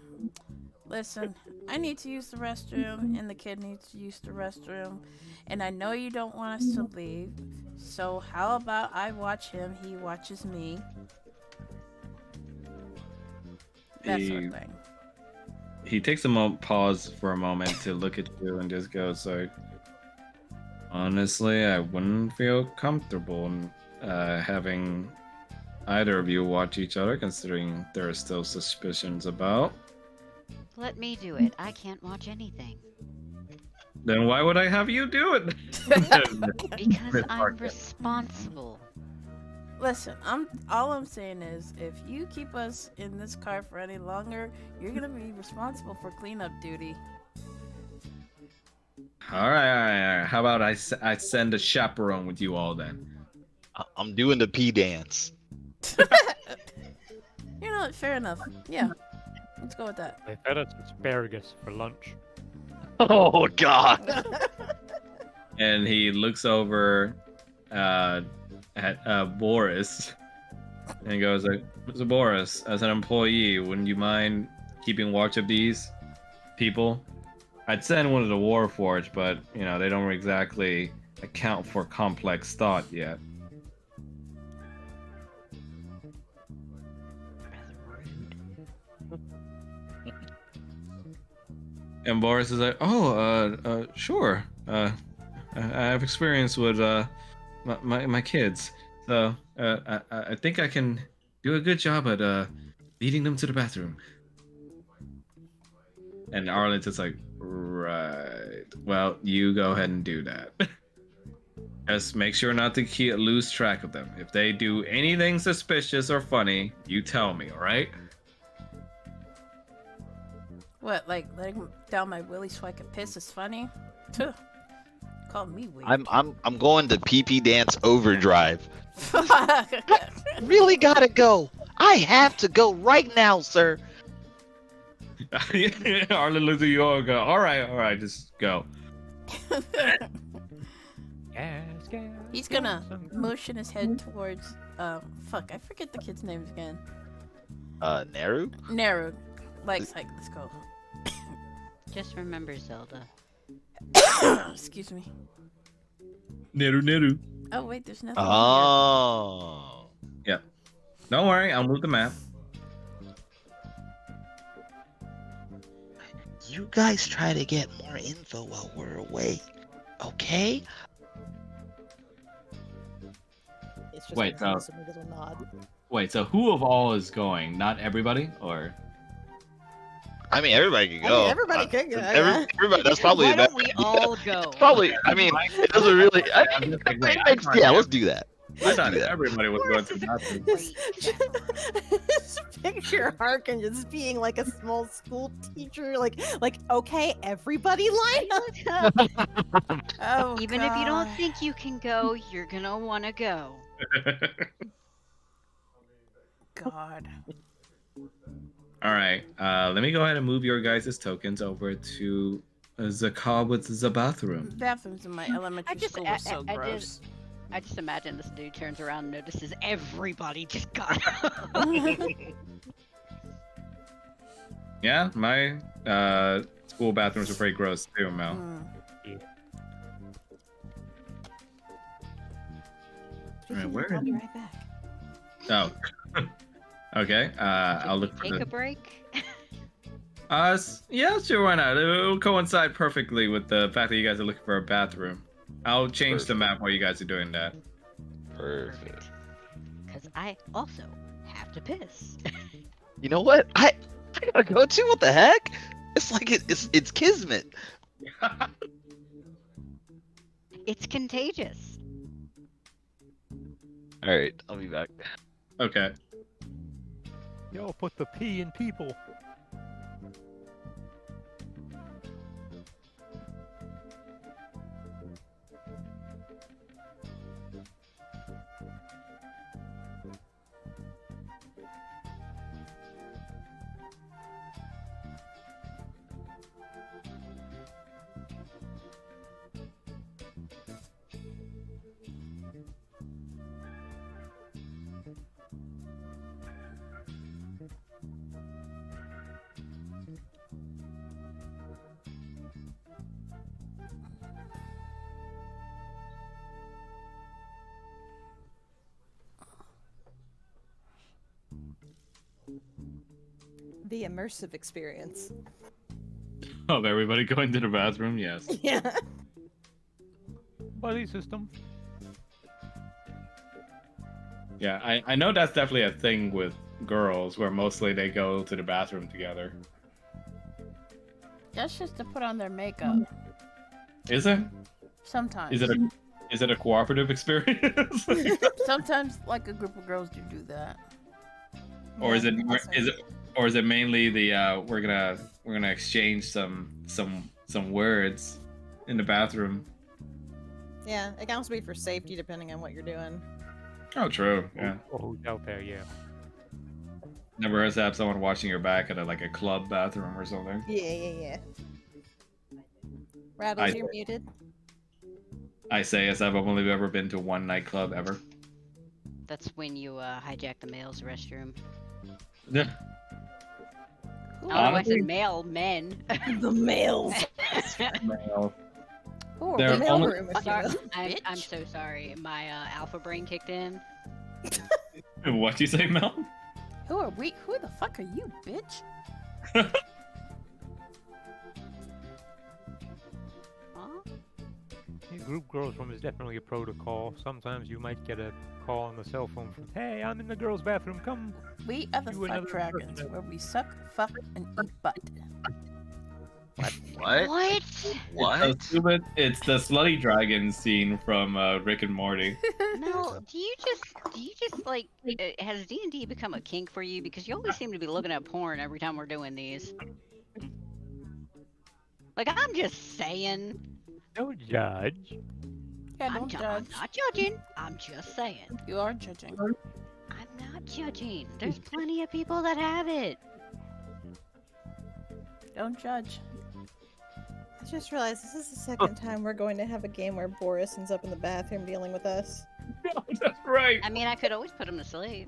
Listen, I need to use the restroom, and the kid needs to use the restroom, and I know you don't want us to leave, so how about I watch him, he watches me? That sort of thing. He takes a pause for a moment to look at you and just goes like, honestly, I wouldn't feel comfortable having either of you watch each other, considering there are still suspicions about. Let me do it. I can't watch anything. Then why would I have you do it? Because I'm responsible. Listen, all I'm saying is, if you keep us in this car for any longer, you're gonna be responsible for cleanup duty. All right. How about I send a chaperone with you all then? I'm doing the pee dance. You know what? Fair enough. Yeah, let's go with that. They fed us asparagus for lunch. Oh, God. And he looks over at Boris and goes like, Mr. Boris, as an employee, wouldn't you mind keeping watch of these people? I'd send one to the Warforged, but, they don't exactly account for complex thought yet. And Boris is like, sure. I have experience with my kids, so I think I can do a good job at leading them to the bathroom. And Arlen's just like, right. Well, you go ahead and do that. Just make sure not to lose track of them. If they do anything suspicious or funny, you tell me, all right? What, like letting down my willy so I can piss is funny? Tuh. Call me weak. I'm going to pee dance overdrive. Really gotta go. I have to go right now, sir. Arlen looks at you and go, all right, just go. He's gonna motion his head towards fuck, I forget the kid's names again. Naru? Naru. Like, let's go. Just remember, Zelda. Excuse me. Neru. Oh wait, there's nothing. in Oh. Don't worry, I'll move the map. You guys try to get more info while we're away, okay? It's just Wait, a awesome little nod. Wait, so who of all is going? Not everybody, or I mean, everybody can I go. mean, everybody could go. Everybody. That's probably Why a bad don't we idea. all go? It's probably. I mean, it doesn't really. I mean, it makes, yeah, let's do that. I thought Yeah. everybody was going to the bathroom. Just picture Harkin just being like a small school teacher, like okay, everybody line up. Oh, Even if you don't God. think you can go, you're gonna want to go. God. All right, let me go ahead and move your guys' tokens over to Zakab with the bathroom. Bathrooms in my elementary just- school were so I gross. I just imagine this dude turns around and notices everybody just got up. Yeah, my school bathrooms are pretty gross too, Mel. Mm. Alright, where I'll is- be right back. Oh. Okay, I'll look for Take a the. break. Yeah, sure, why not? It'll coincide perfectly with the fact that you guys are looking for a bathroom. I'll change the Perfect. map while you guys are doing that. Perfect. Because I also have to piss. You know what? I gotta go too. What the heck? It's like it's kismet. It's contagious. All right, I'll be back. Okay. Yo, put the P in people. The immersive experience. Of everybody going to the bathroom, yes. Yeah. Buddy system. Yeah, I know that's definitely a thing with girls, where mostly they go to the bathroom together. That's just to put on their makeup. Is it? Sometimes. Is it a cooperative experience? Sometimes, like a group of girls do that. Or is Yeah, it also- or is it mainly the we're gonna exchange some words in the bathroom? Yeah, it can also be for safety depending on what you're doing. Oh, true. Yeah. Or who's out there, yeah. Never hurts to have someone watching your back at a club bathroom or something. Yeah. Rattles, I- you're muted. I say as I've only ever been to one nightclub ever. That's when you hijack the male's restroom. Yeah. I don't know why I Honestly- said male, men. The males. Ooh, They're the only- mailroom, if you Sorry, will. I'm bitch. so sorry. My alpha brain kicked in. What'd you say, Mel? Who are we? Who the fuck are you, bitch? Huh? Group girls room is definitely a protocol. Sometimes you might get a call on the cell phone from, "Hey, I'm in the girls' bathroom. Come." We are the You fuck another dragons, person. where we suck, fuck, and eat butt. What? What? What? It's the slutty dragon scene from Rick and Morty. No, do you just like has D&D become a kink for you? Because you always seem to be looking at porn every time we're doing these. Like I'm just saying. Don't judge. Yeah, I'm don't judge. I'm not judging. I'm just saying. You are judging. I'm not judging. There's plenty of people that have it. Don't judge. I just realized this is the second time we're going to have a game where Boris ends up in the bathroom dealing with us. No, that's right. I mean, I could always put him to sleep.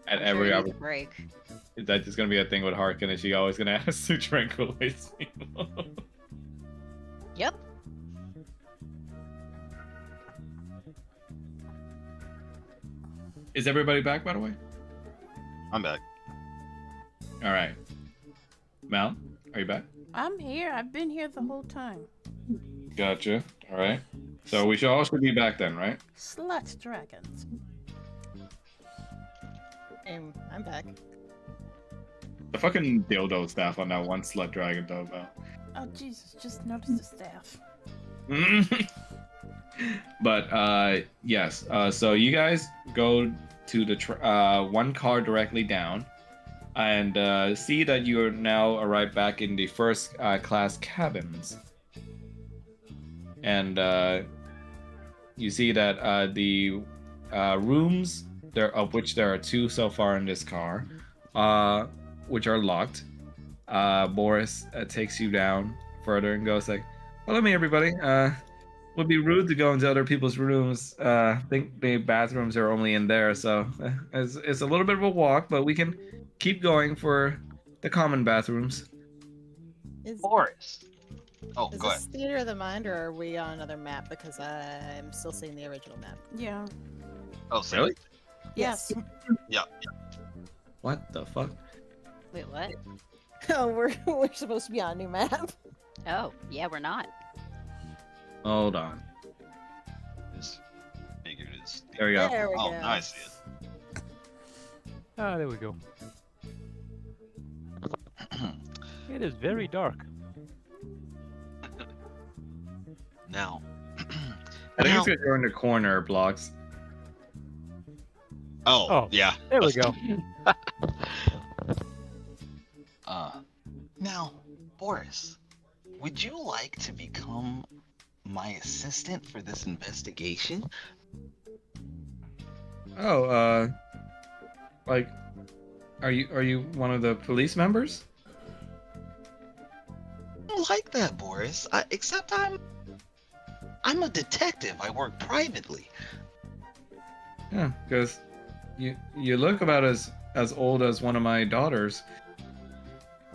At I'm sure every he hour. needs a break. Is that just gonna be a thing with Harkin? Is she always gonna ask to tranquilize people? Yep. Is everybody back, by the way? I'm back. All right. Mal, are you back? I'm here. I've been here the whole time. Gotcha. All right. So we should all should be back then, right? Slut dragons. I'm back. The fucking dildo staff on that one slut dragon though, Mal. Oh Jesus! Just notice the staff. But yes. So you guys go to the one car directly down, and see that you are now arrived back in the first class cabins, and you see that the rooms there, of which there are 2 so far in this car, which are locked. Boris takes you down further and goes like, "Follow me, everybody. Would be rude to go into other people's rooms. I think the bathrooms are only in there, so it's a little bit of a walk, but we can keep going for the common bathrooms." Is, Boris. Oh, is go this ahead. theater of the mind, or are we on another map? Because I'm still seeing the original map. Yeah. Oh, so Really? Yes. What the fuck? Wait, what? Oh, we're supposed to be on a new map. Oh, yeah, we're not. Hold on. This figured it's. There we go. There we Oh, go. now I see it. Ah, there we go. It is very dark. Now. I think now- it's because you're in the corner blocks. Oh, Oh. yeah. There we go. Now, Boris, would you like to become my assistant for this investigation? Oh, like, are you one of the police members? I don't like that, Boris. Except I'm a detective. I work privately. Yeah, because you look about as old as one of my daughters.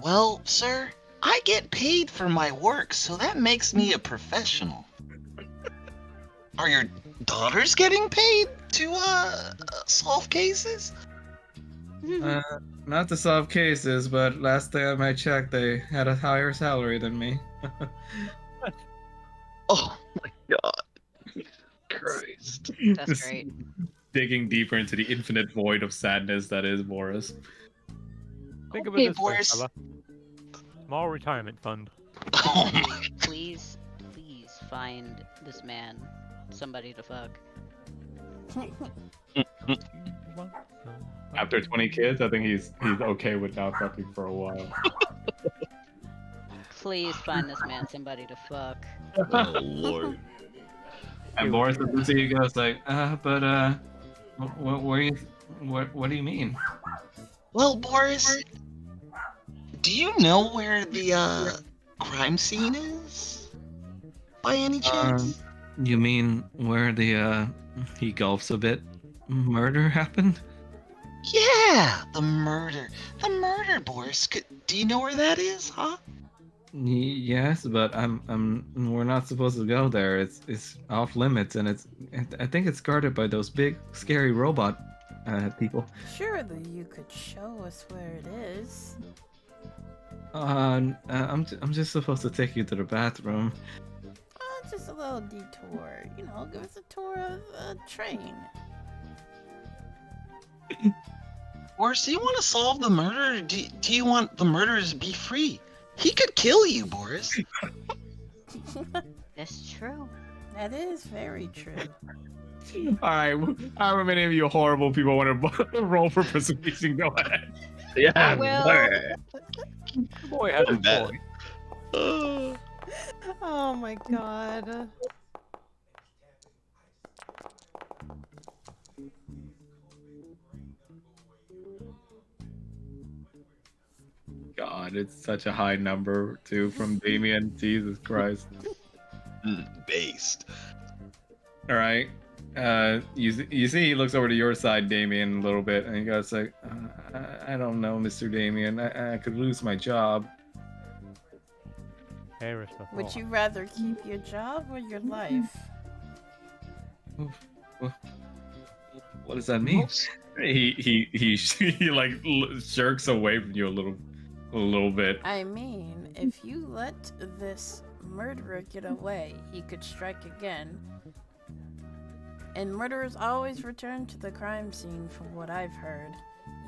Well, sir, I get paid for my work, so that makes me a professional. Are your daughters getting paid to solve cases? Not to solve cases, but last time I checked, they had a higher salary than me. Oh my god. Christ. That's great. Digging deeper into the infinite void of sadness that is Boris. Think of Okay, it this way, Boris. fella. Small retirement fund. Oh my Please find this man somebody to fuck. After 20 kids, I think he's okay with not fucking for a while. Please find this man somebody to fuck. Oh lord. And Boris looks at you, goes like, what do you mean? Well, Boris, do you know where the crime scene is? By any chance? You mean where the he gulps a bit murder happened? Yeah, the murder. The murder, Boris. Do you know where that is, huh? Yes, but we're not supposed to go there. It's off limits, and I think it's guarded by those big scary robot people. Surely you could show us where it is. I'm just supposed to take you to the bathroom. Just a little detour. You know, give us a tour of a train. Boris, do you want to solve the murder? Or do you want the murderers to be free? He could kill you, Boris. That's true. That is very true. Alright, however many of you horrible people want to roll for persuasion, go ahead. Yeah. Well- The boy has a Bad. point. Oh my god. God, it's such a high number too from Damien. Jesus Christ. Based. All right. You see, he looks over to your side, Damien, a little bit, and he goes like, I don't know, Mr. Damien. I could lose my job. Aristotle. Would you rather keep your job or your life? What does that mean? He like jerks away from you a little bit. I mean, if you let this murderer get away, he could strike again. And murderers always return to the crime scene, from what I've heard.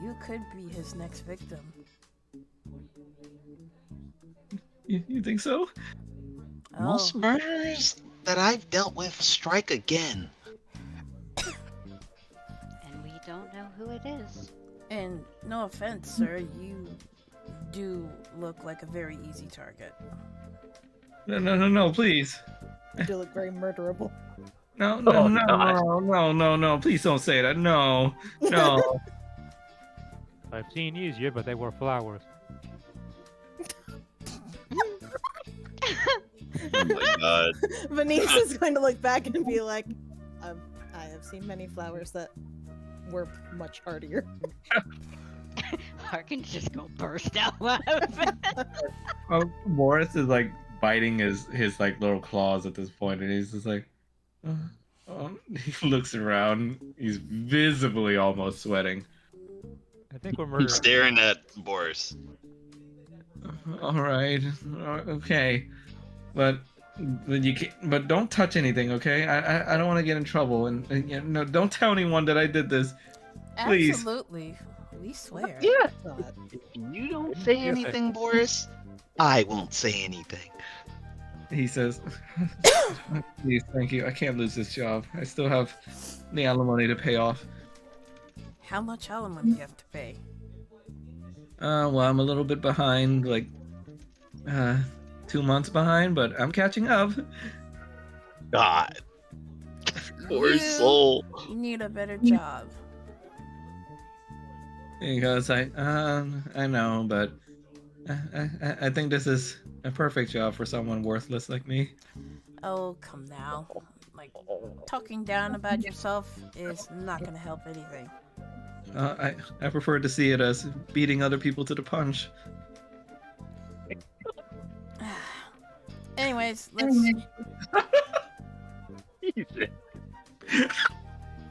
You could be his next victim. You think so? Most murderers that I've dealt with strike again. And we don't know who it is. And no offense, sir, you do look like a very easy target. No, please. You do look very murderable. No, Oh, God. no, please don't say that. No. I've seen easier, but they were flowers. Oh my god. Venice is going to look back and be like, I have seen many flowers that were much hardier. Harkin's just gonna burst out laughing. Boris is like biting his like little claws at this point, and he's just like, he looks around. He's visibly almost sweating. I think we're I'm murdering. staring at Boris. All right, okay, but you can't. But don't touch anything, okay? I don't want to get in trouble, and no, don't tell anyone that I did this. Please. Absolutely. We swear. Yeah. God. If you don't say anything, Boris, I won't say anything. He says, please, thank you. I can't lose this job. I still have the alimony to pay off. How much alimony do you have to pay? Well, I'm a little bit behind, like 2 months behind, but I'm catching up. God. Poor You soul. need a better job. Because I know, but I think this is a perfect job for someone worthless like me. Oh, come now. Like, talking down about yourself is not gonna help anything. I prefer to see it as beating other people to the punch. Anyways, let's. Jesus.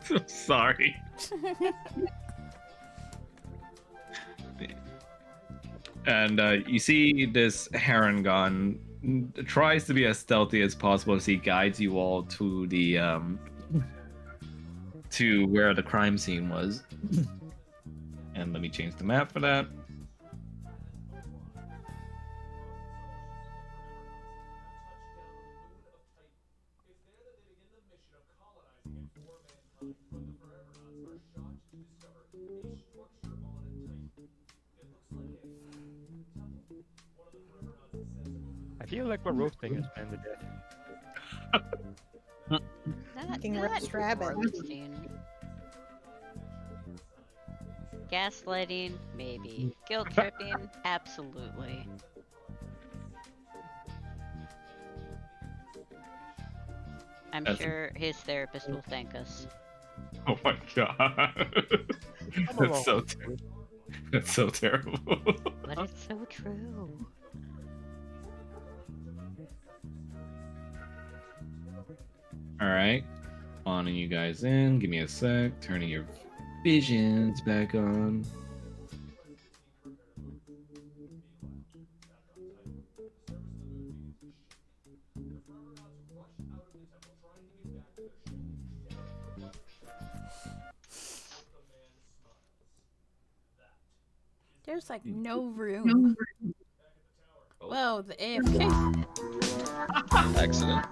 So sorry. And you see this Harangon tries to be as stealthy as possible as he guides you all to the to where the crime scene was. And let me change the map for that. I feel like we're roasting this man to death. Fucking Not Rex Rabbit. roasting. Gaslighting, maybe. Guilt tripping, absolutely. I'm That's- sure his therapist will thank us. Oh my god. That's so that's so terrible. But it's so true. Alright. Spawning you guys in. Give me a sec. Turning your visions back on. There's like no room. Whoa, the AFK. Accident.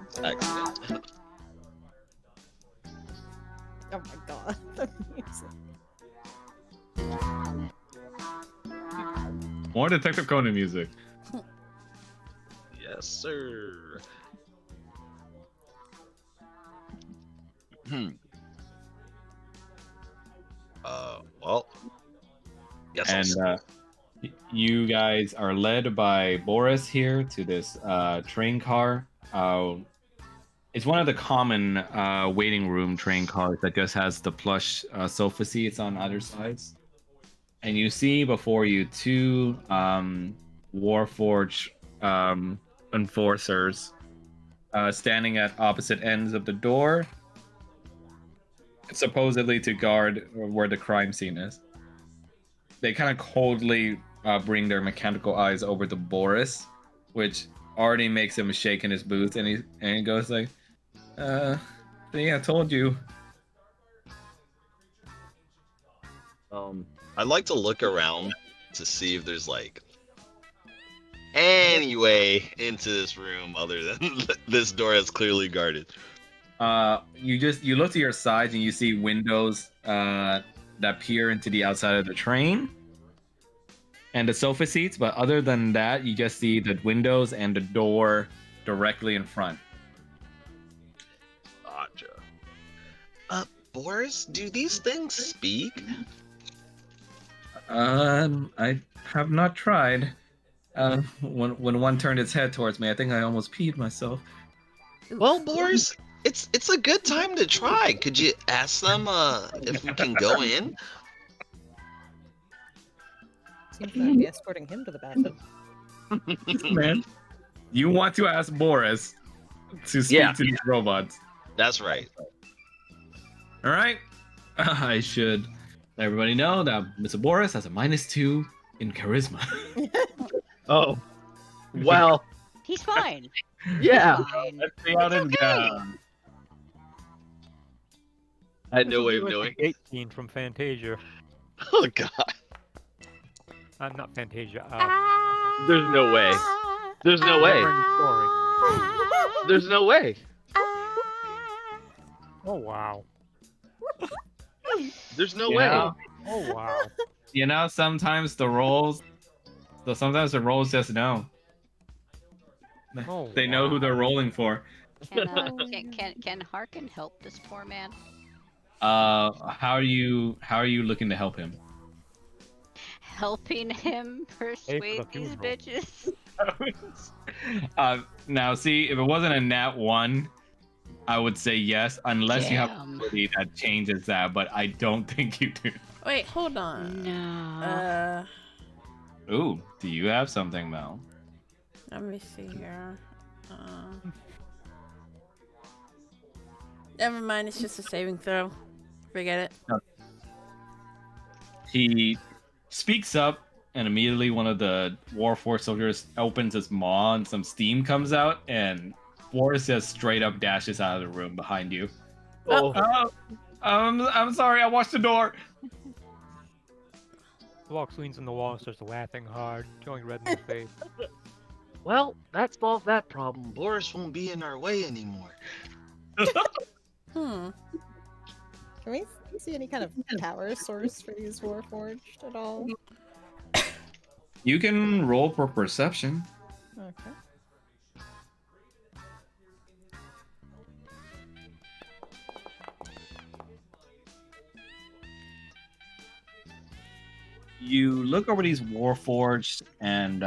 Oh my god. The music. More Detective Conan music. Yes, sir. Well. Yes. And you guys are led by Boris here to this train car. It's one of the common waiting room train cars that just has the plush sofa seats on either sides. and you see before you two Warforged enforcers standing at opposite ends of the door, supposedly to guard where the crime scene is. They kind of coldly bring their mechanical eyes over to Boris, which already makes him shake in his boots, and he goes like, "See, I told you." I'd like to look around to see if there's like any way into this room other than this door is clearly guarded. You look to your sides and you see windows that peer into the outside of the train and the sofa seats, but other than that, you just see the windows and the door directly in front. Gotcha. Boris, do these things speak? I have not tried. When one turned its head towards me, I think I almost peed myself. Well, Boris, it's a good time to try. Could you ask them if we can go in? Seems like I'd be escorting him to the bathroom. Man, you want to ask Boris to speak to these robots? That's right. All right. I should let everybody know that Mr. Boris has a -2 in charisma. Oh. Well. He's fine. Yeah. He's fine. Let's see how this Okay. goes. I had no way of knowing. 18 from Fantasia. Oh god. Not Fantasia. There's no way. There's no way. Story. There's no way. Oh wow. There's no Yeah. way. Oh wow. You know, sometimes the roles just know. Oh, They know who wow. they're rolling for. Can Harkin help this poor man? How are you looking to help him? Helping him persuade the these funeral. bitches? Now see, if it wasn't a nat 1, I would say yes, unless you have Damn. a ability that changes that, but I don't think you do. Wait, hold on. No. Ooh, do you have something, Mel? Let me see here. Never mind, it's just a saving throw. Forget it. He speaks up, and immediately one of the Warforged soldiers opens his maw, and some steam comes out, and Boris just straight up dashes out of the room behind you. Oh. I'm sorry, I watched the door. Blox leans on the wall and starts laughing hard, showing red in the face. Well, that solves that problem. Boris won't be in our way anymore. Hmm. Can we see any kind of power source for these Warforged at all? You can roll for perception. Okay. You look over these Warforged, and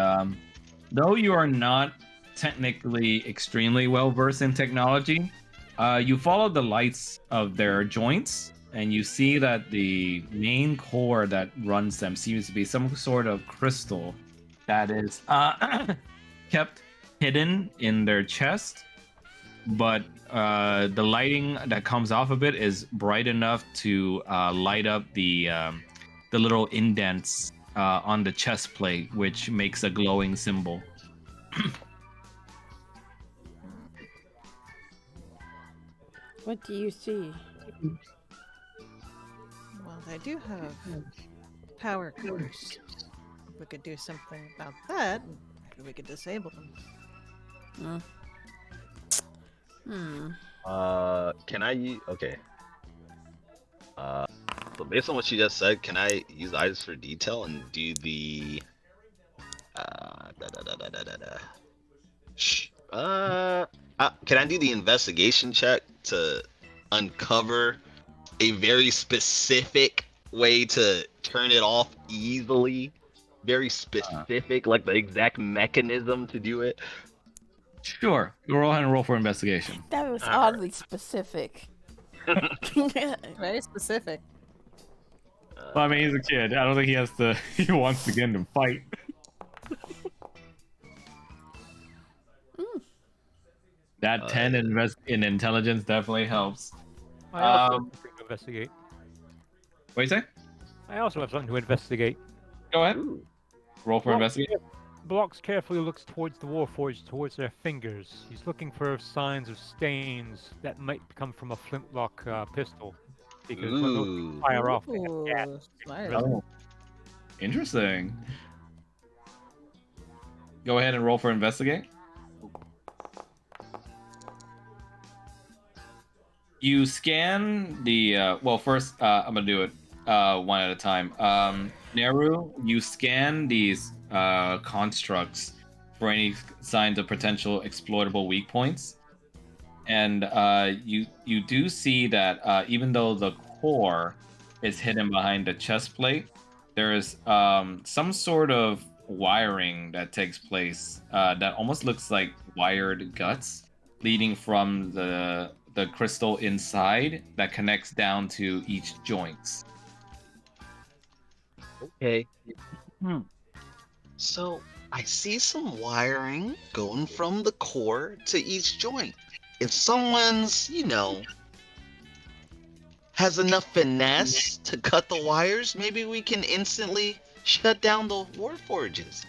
though you are not technically extremely well versed in technology, you follow the lights of their joints, and you see that the main core that runs them seems to be some sort of crystal that is kept hidden in their chest, but the lighting that comes off of it is bright enough to light up the little indents on the chest plate, which makes a glowing symbol. What do you see? Well, they do have power cores. If we could do something about that, maybe we could disable them. Can I okay. So based on what she just said, can I use eyes for detail and do the can I do the investigation check to uncover a very specific way to turn it off easily? Very specific, like the exact mechanism to do it. Sure. Go ahead and roll for investigation. That was oddly specific. Very specific. Well, I mean, he's a kid. I don't think he has to. He wants to get into fight. That 10 in intelligence definitely helps. I also have something to investigate. What do you say? I also have something to investigate. Go ahead. Roll for Well, investigate. Blocks carefully looks towards the Warforged, towards their fingers. He's looking for signs of stains that might come from a flintlock pistol. Because when those fire off, they have gas. Ooh, smart. Oh, interesting. Go ahead and roll for investigate. You scan the well. First, I'm gonna do it one at a time. Neru, you scan these constructs for any signs of potential exploitable weak points, and you do see that even though the core is hidden behind the chest plate, there is some sort of wiring that takes place that almost looks like wired guts leading from the crystal inside that connects down to each joints. Okay. So I see some wiring going from the core to each joint. If someone's, has enough finesse to cut the wires, maybe we can instantly shut down the Warforges.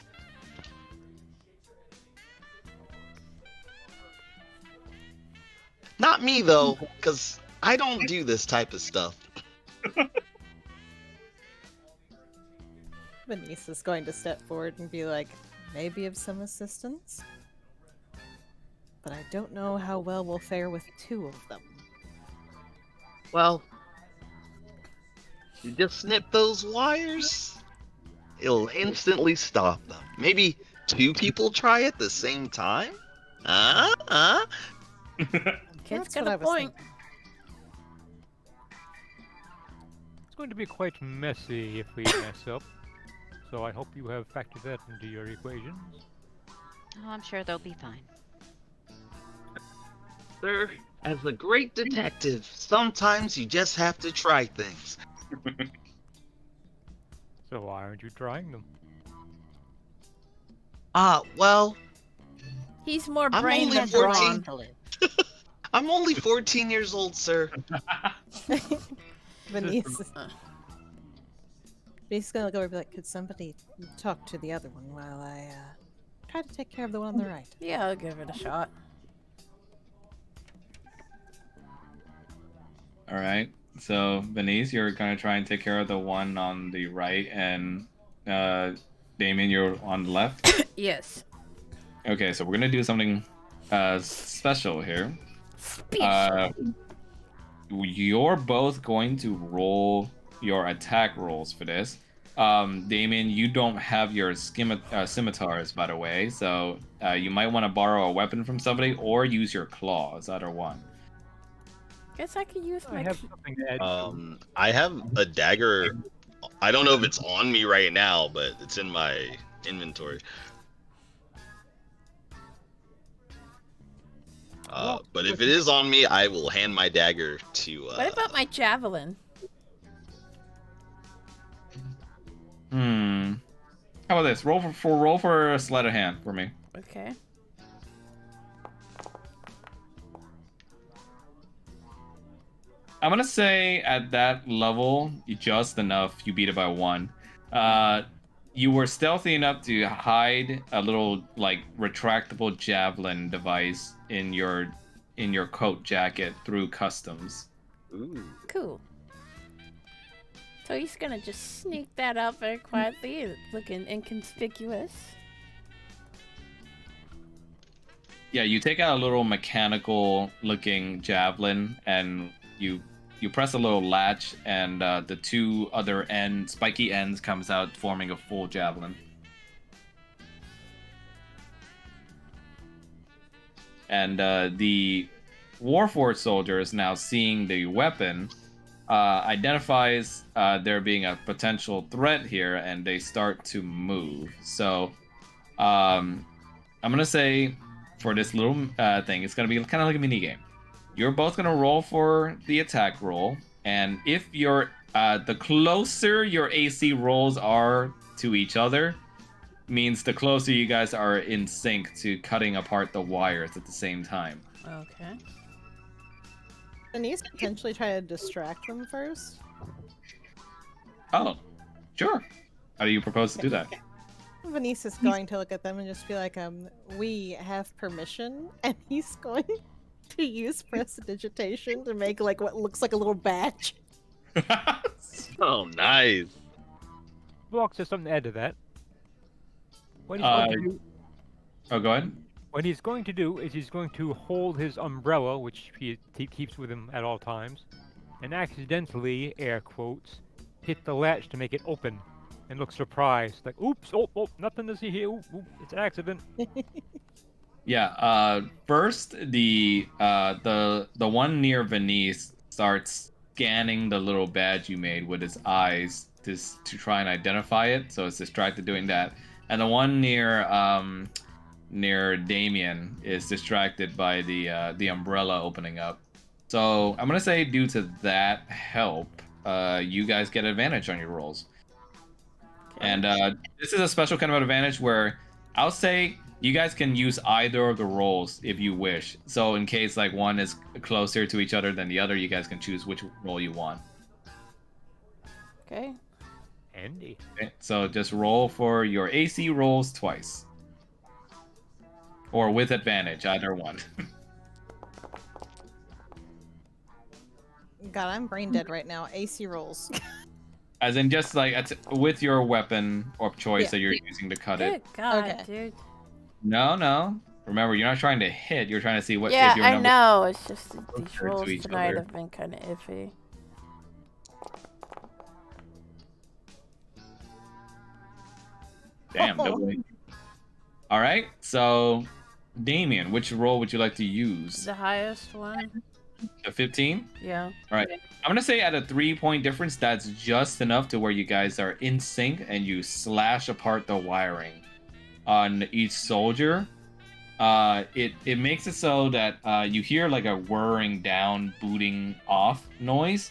Not me though, because I don't do this type of stuff. Venice is going to step forward and be like, maybe of some assistance? But I don't know how well we'll fare with two of them. Well, you just snip those wires, it'll instantly stop them. Maybe two people try at the same time? Kid's That's got what I a was point. thinking. It's going to be quite messy if we mess up. So I hope you have factored that into your equations. Oh, I'm sure they'll be fine. Sir, as a great detective, sometimes you just have to try things. So why aren't you trying them? Well, He's more I'm brain only than 14. brawn. To live. I'm only 14 years old, sir. Venice is gonna go over and be like, could somebody talk to the other one while I try to take care of the one on the right? Yeah, I'll give it a shot. All right. So, Venice, you're gonna try and take care of the one on the right, and Damien, you're on the left. Yes. Okay, so we're gonna do something special here. You're both going to roll your attack rolls for this. Damien, you don't have your scimitars, by the way, so you might want to borrow a weapon from somebody or use your claws, either one. Guess I could use I my. have something to add. I have a dagger. I don't know if it's on me right now, but it's in my inventory. But if it is on me, I will hand my dagger to. What about my javelin? How about this? Roll for a sleight of hand for me. Okay. I'm gonna say at that level, just enough. You beat it by one. You were stealthy enough to hide a little like retractable javelin device in your coat jacket through customs. Ooh. Cool. So he's gonna just sneak that out very quietly, looking inconspicuous. Yeah, you take out a little mechanical looking javelin and you press a little latch and the two other spiky ends comes out, forming a full javelin. And the Warforged soldiers, now seeing the weapon, identifies there being a potential threat here, and they start to move. So I'm gonna say for this little thing, it's gonna be kind of like a mini game. You're both gonna roll for the attack roll, and if you're the closer your AC rolls are to each other, means the closer you guys are in sync to cutting apart the wires at the same time. Okay. Denise potentially try to distract them first. Oh, sure. How do you propose to do that? Venice is going to look at them and just be like, we have permission, and he's going to use prestidigitation to make like what looks like a little badge. Oh, nice. Blocks has something to add to that. What he's, Oh, go ahead. what he's going to do is he's going to hold his umbrella, which he keeps with him at all times, and accidentally, air quotes, hit the latch to make it open, and look surprised, like, oops, oh, nothing to see here, oop, it's an accident. Yeah. First, the one near Venice starts scanning the little badge you made with its eyes to try and identify it. So it's distracted doing that. And the one near Damien is distracted by the umbrella opening up. So I'm gonna say, due to that help, you guys get advantage on your rolls. And this is a special kind of advantage where I'll say you guys can use either of the rolls if you wish. So in case like one is closer to each other than the other, you guys can choose which roll you want. Okay. Handy. Okay, so just roll for your AC rolls twice. Or with advantage, either one. God, I'm brain dead right now. AC rolls. As in just like with your weapon of choice that you're using to cut Good it. God, Okay. dude. No. Remember, you're not trying to hit. You're trying to see what Yeah, if your I number know. It's just that these closer to rolls each tonight other. have been kind of iffy. Damn. All right. So, Damien, which roll would you like to use? The highest one? The 15? Yeah. All right. I'm going to say at a 3-point difference, that's just enough to where you guys are in sync and you slash apart the wiring on each soldier. It makes it so that you hear like a whirring down, booting off noise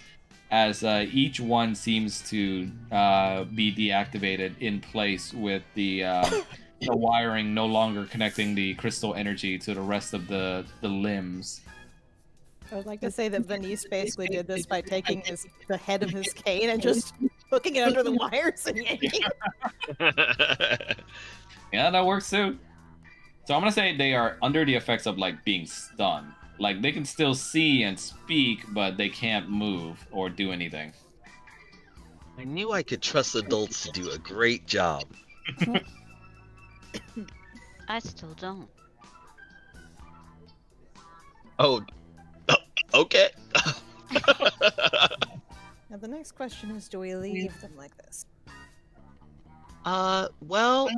as each one seems to be deactivated in place with the wiring no longer connecting the crystal energy to the rest of the limbs. I would like to say that Venice basically did this by taking the head of his cane and just hooking it under the wires and yanking. Yeah, that works too. So I'm gonna say they are under the effects of like being stunned. Like they can still see and speak, but they can't move or do anything. I knew I could trust adults to do a great job. I still don't. Oh, okay. Now the next question is, do we leave them like this? Well,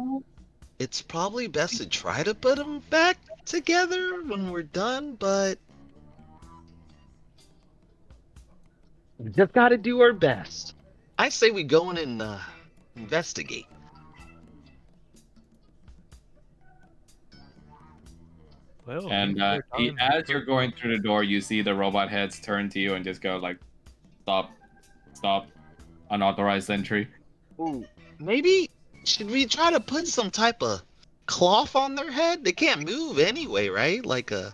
it's probably best to try to put them back together when we're done, but We just gotta do our best. I say we go in and investigate. Well, And as you're going through the door, you see the robot heads turn to you and just go like, "Stop, unauthorized entry." Ooh, maybe should we try to put some type of cloth on their head? They can't move anyway, right? Like a,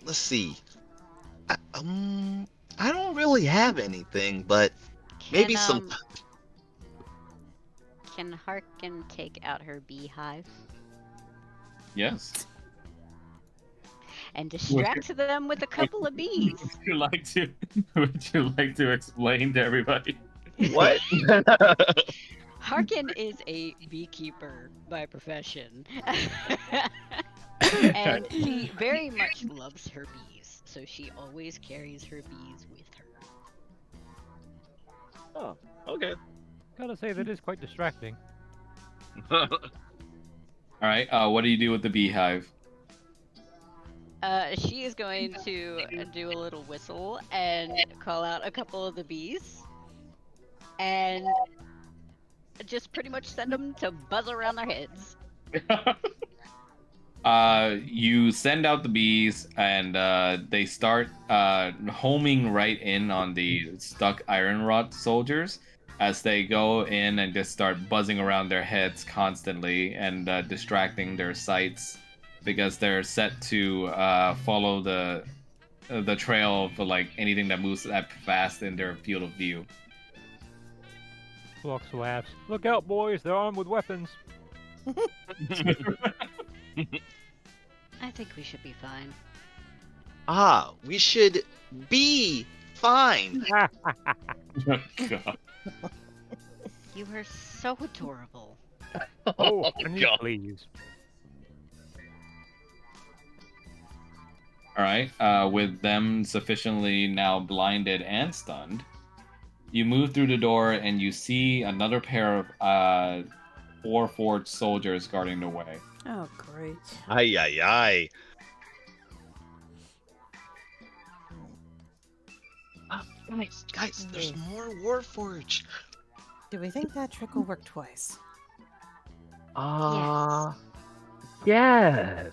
let's see. I don't really have anything, but maybe some. Can Harkin take out her beehive Yes. and distract them with a couple of bees? Would you like to? Would you like to explain to everybody? What? Harkin is a beekeeper by profession. And she very much loves her bees, so she always carries her bees with her. Oh, okay. Gotta say, that is quite distracting. All right. What do you do with the beehive? She is going to do a little whistle and call out a couple of the bees, and just pretty much send them to buzz around their heads. You send out the bees, and they start homing right in on the stuck iron rod soldiers as they go in and just start buzzing around their heads constantly and distracting their sights because they're set to follow the trail of like anything that moves that fast in their field of view. Phlox laughs. Look out, boys! They're armed with weapons. I think we should be fine. Ah, we should be fine. God. You are so adorable. Oh, honey, God. please. All right. With them sufficiently now blinded and stunned, you move through the door and you see another pair of Warforged soldiers guarding the way. Oh, great. Ay, ay, ay. Guys, there's more Warforged. Do we think that trick will work twice? Yes.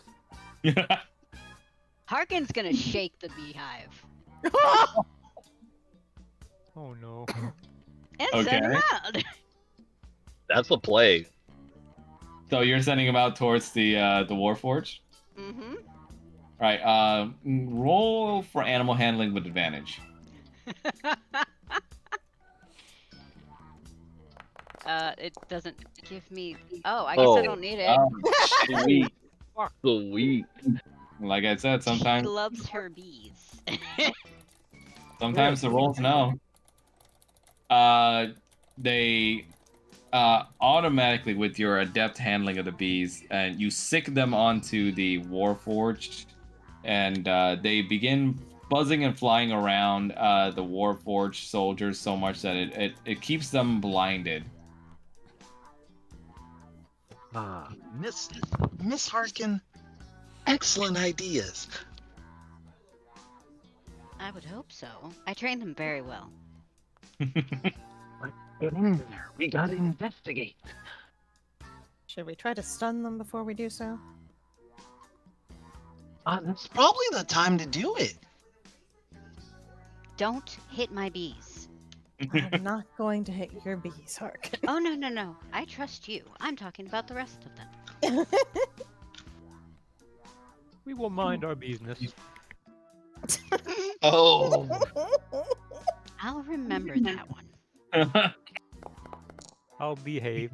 Harkin's gonna shake the beehive Oh no. and Okay. send him out. That's the play. So you're sending them out towards the Warforged. Mm-hmm. All right. Roll for animal handling with advantage. It doesn't give me. Oh, I guess I don't need it. Sweet. Sweet. Like I said, She sometimes loves her bees. the rolls know. They automatically, with your adept handling of the bees, and you sick them onto the Warforged, and they begin buzzing and flying around the Warforged soldiers so much that it keeps them blinded. Miss Harkin, excellent ideas. I would hope so. I trained them very well. Get in there. We gotta investigate. Should we try to stun them before we do so? That's Probably the time to do it. Don't hit my bees. I'm not going to hit your bees, Hark. Oh, no. I trust you. I'm talking about the rest of them. We will mind our business. Oh. I'll remember that one. I'll behave.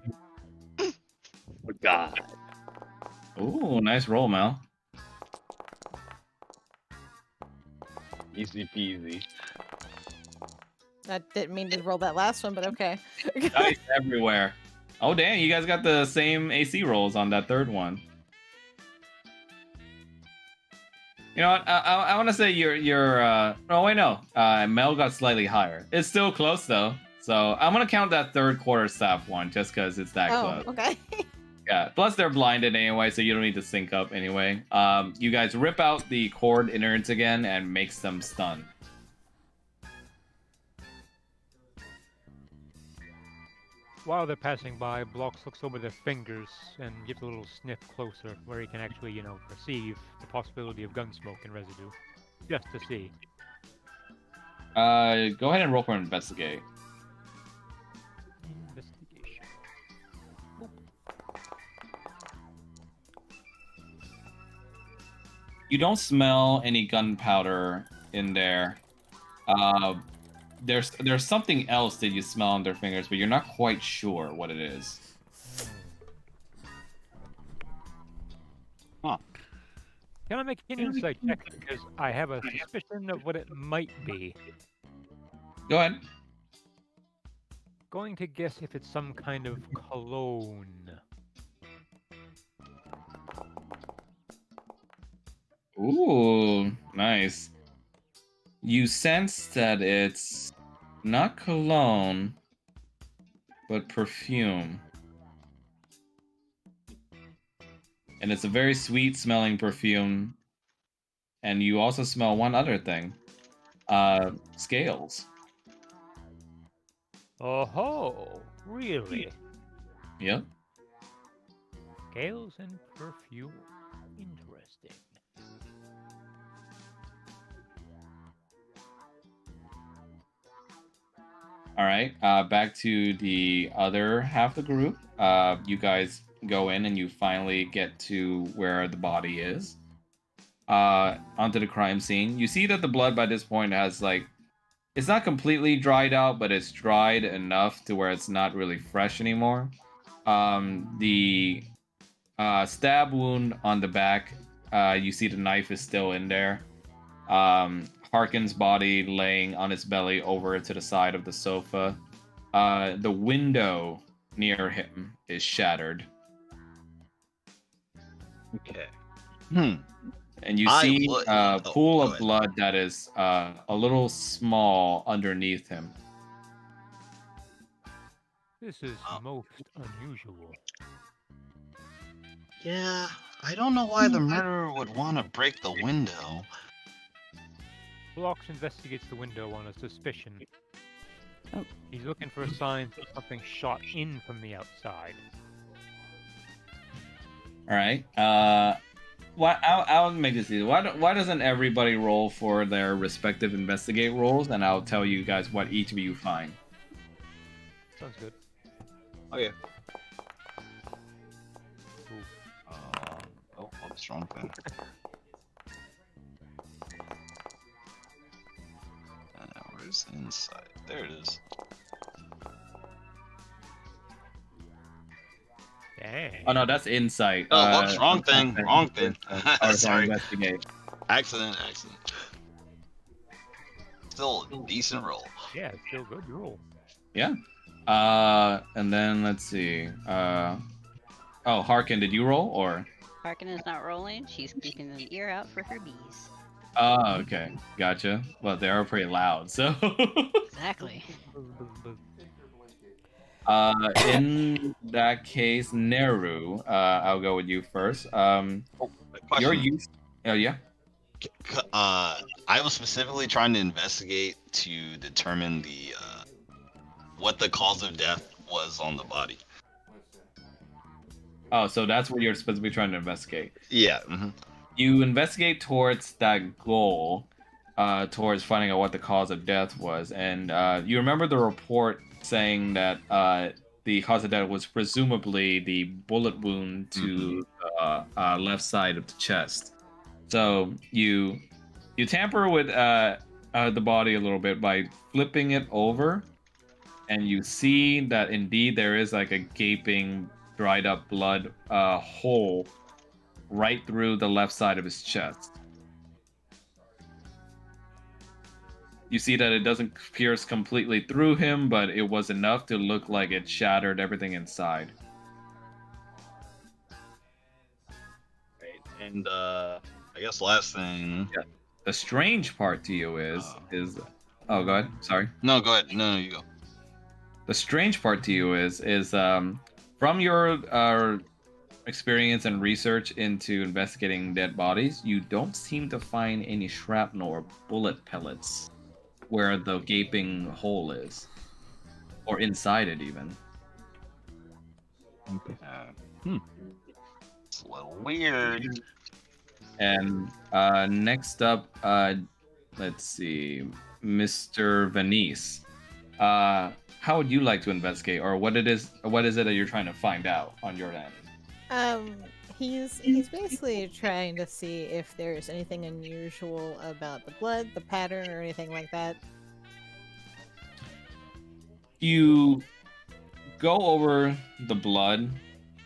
God. Ooh, nice roll, Mal. Easy peasy. I didn't mean to roll that last one, but okay. Dice everywhere. Oh, damn, you guys got the same AC rolls on that third one. You know what? I want to say oh, wait, no. Mel got slightly higher. It's still close, though. So I'm going to count that third quarterstaff one just because it's that Oh, close. okay. Yeah, plus they're blinded anyway, so you don't need to sync up anyway. You guys rip out the cord innards again and makes them stun. While they're passing by, Blocks looks over their fingers and gives a little sniff closer, where he can actually, perceive the possibility of gun smoke and residue. Just to see. Go ahead and roll for investigate. Investigation. You don't smell any gunpowder in there. There's something else that you smell on their fingers, but you're not quite sure what it is. Can I make an insight check? Because I have a suspicion of what it might be. Go ahead. Going to guess if it's some kind of cologne. Ooh, nice. You sense that it's not cologne, but perfume. And it's a very sweet smelling perfume. And you also smell one other thing. Scales. Oh, really? Yep. Scales and perfume. Interesting. All right. Back to the other half of the group. You guys go in and you finally get to where the body is. Onto the crime scene. You see that the blood by this point has like, it's not completely dried out, but it's dried enough to where it's not really fresh anymore. The stab wound on the back, you see the knife is still in there. Harkin's body laying on his belly over to the side of the sofa. The window near him is shattered. Okay. And you I see would- a oh, pool go of ahead. blood that is a little small underneath him. This is Oh. most unusual. Yeah, I don't know why the murderer would want to break the window. Blocks investigates the window on a suspicion. Oh. He's looking for signs of something shot in from the outside. All right. I'll make this easy. Why doesn't everybody roll for their respective investigate rolls, and I'll tell you guys what each of you find. Sounds good. Okay. Ooh. What's wrong with that? Where's inside? There it is. Dang. Oh no, that's insight. Oh, whoops, wrong thing. Wrong thing. Sorry. Investigate. Accident. Still a decent roll. Yeah, it's still good roll. Yeah. And then let's see. Oh, Harkin, did you roll or? Harkin is not rolling. She's keeping an ear out for her bees. Oh, okay, gotcha. Well, they are pretty loud, so. Exactly. In that case, Neru, I'll go with you first. You're Question. used. Oh yeah. I was specifically trying to investigate to determine the what the cause of death was on the body. Oh, so that's what you're supposed to be trying to investigate. Yeah. You investigate towards that goal, towards finding out what the cause of death was, and you remember the report saying that the cause of death was presumably the bullet wound to the left side of the chest. So you tamper with the body a little bit by flipping it over, and you see that indeed there is like a gaping, dried up blood hole right through the left side of his chest. You see that it doesn't pierce completely through him, but it was enough to look like it shattered everything inside. Right. And I guess last thing. Yeah. The strange part to you is oh, go ahead. Sorry. No, go ahead. No, you go. The strange part to you is from your experience and research into investigating dead bodies, you don't seem to find any shrapnel or bullet pellets where the gaping hole is, or inside it even. It's a little weird. And next up, let's see, Mr. Venice. How would you like to investigate, or what is it that you're trying to find out on your end? He's basically trying to see if there's anything unusual about the blood, the pattern, or anything like that. You go over the blood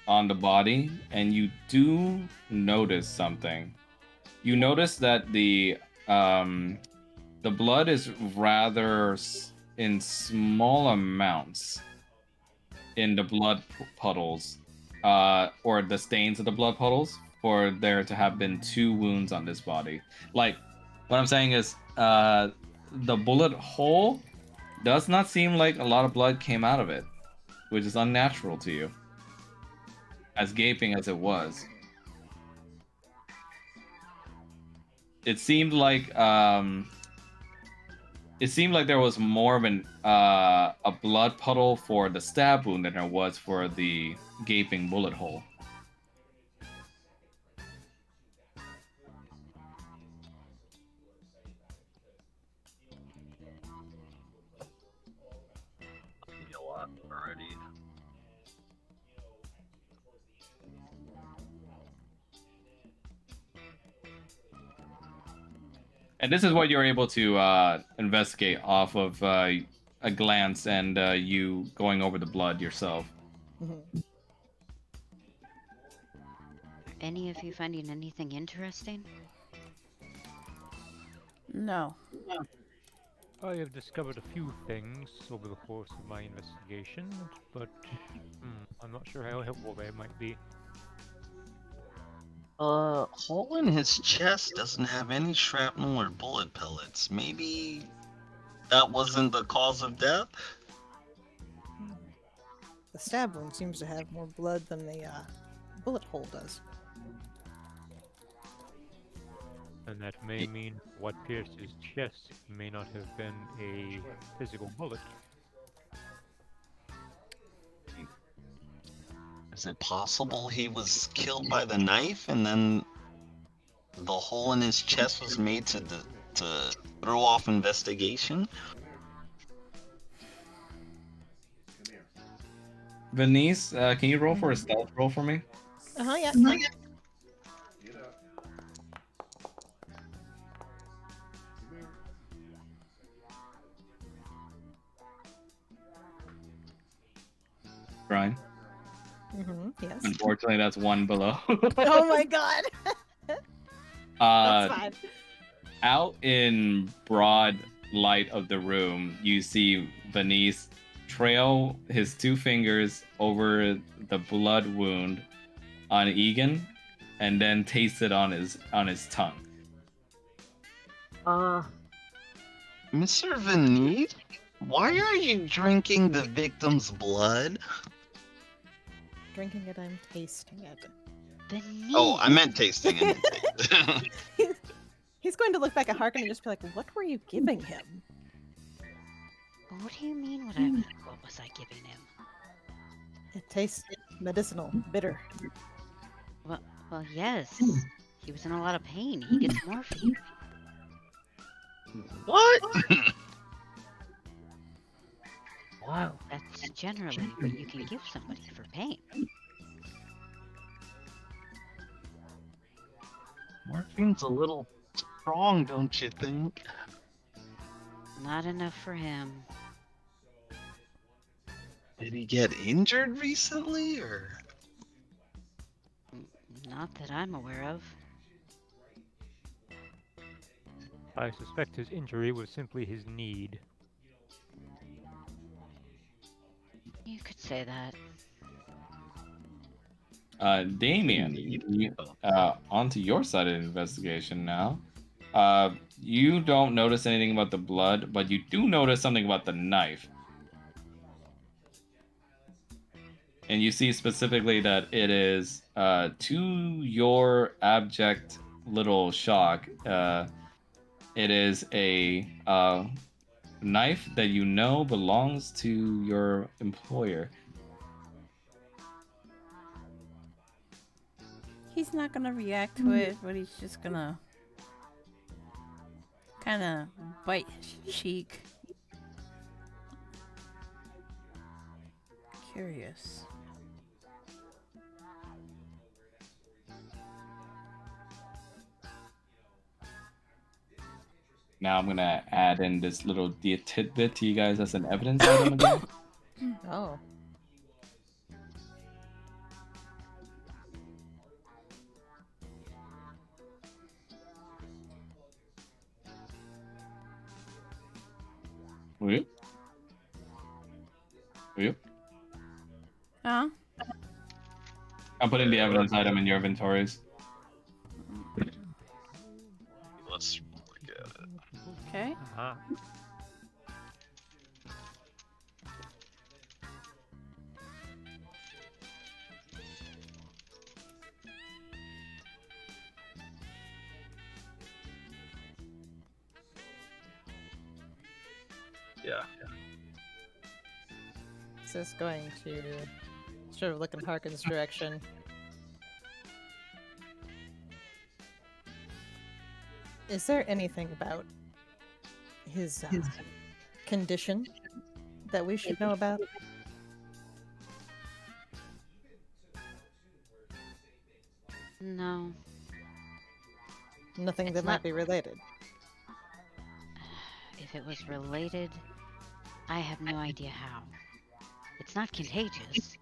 on the body, and you do notice something. You notice that the blood is rather in small amounts in the blood puddles. Or the stains of the blood puddles, for there to have been 2 wounds on this body. Like, what I'm saying is, the bullet hole does not seem like a lot of blood came out of it, which is unnatural to you, as gaping as it was. It seemed like there was more of a blood puddle for the stab wound than there was for the gaping bullet hole. And this is what you're able to investigate off of a glance and you going over the blood yourself. Mhm. Any of you finding anything interesting? No. I have discovered a few things over the course of my investigation, but I'm not sure how helpful they might be. Hole in his chest doesn't have any shrapnel or bullet pellets. Maybe that wasn't the cause of death? The stab wound seems to have more blood than the bullet hole does. And that may mean what pierced his chest may not have been a physical bullet. Is it possible he was killed by the knife and then the hole in his chest was made to throw off investigation? Venice, can you roll for a stealth roll for me? Yeah. Brian? Yes. Unfortunately, that's one below. Oh my god. That's fine. Out in broad light of the room, you see Venice trail his two fingers over the blood wound on Egan, and then taste it on his tongue. Mr. Venice, why are you drinking the victim's blood? Drinking it, I'm tasting it. Oh, I meant tasting it. He's going to look back at Harkin and just be like, "What were you giving him?" What do you mean? What was I giving him? It tastes medicinal, bitter. Well, yes. He was in a lot of pain. He gets morphine. What? Wow. That's generally what you can give somebody for pain. Morphine's a little strong, don't you think? Not enough for him. Did he get injured recently, or? Not that I'm aware of. I suspect his injury was simply his need. You could say that. Damien, onto your side of the investigation now. You don't notice anything about the blood, but you do notice something about the knife. And you see specifically that it is, to your abject little shock, it is a knife that you know belongs to your employer. He's not gonna react to it, but he's just gonna kind of bite his cheek. Curious. Now I'm gonna add in this little tidbit to you guys as an evidence item again. Oh. Yep. Yep. Huh? I'm putting the evidence item in your inventories. Let's look at it. Okay. Yeah. So it's going to sort of look in Harkin's direction. Is there anything about his condition that we should know about? No. Nothing It's that not- might be related. if it was related, I have no idea how. It's not contagious.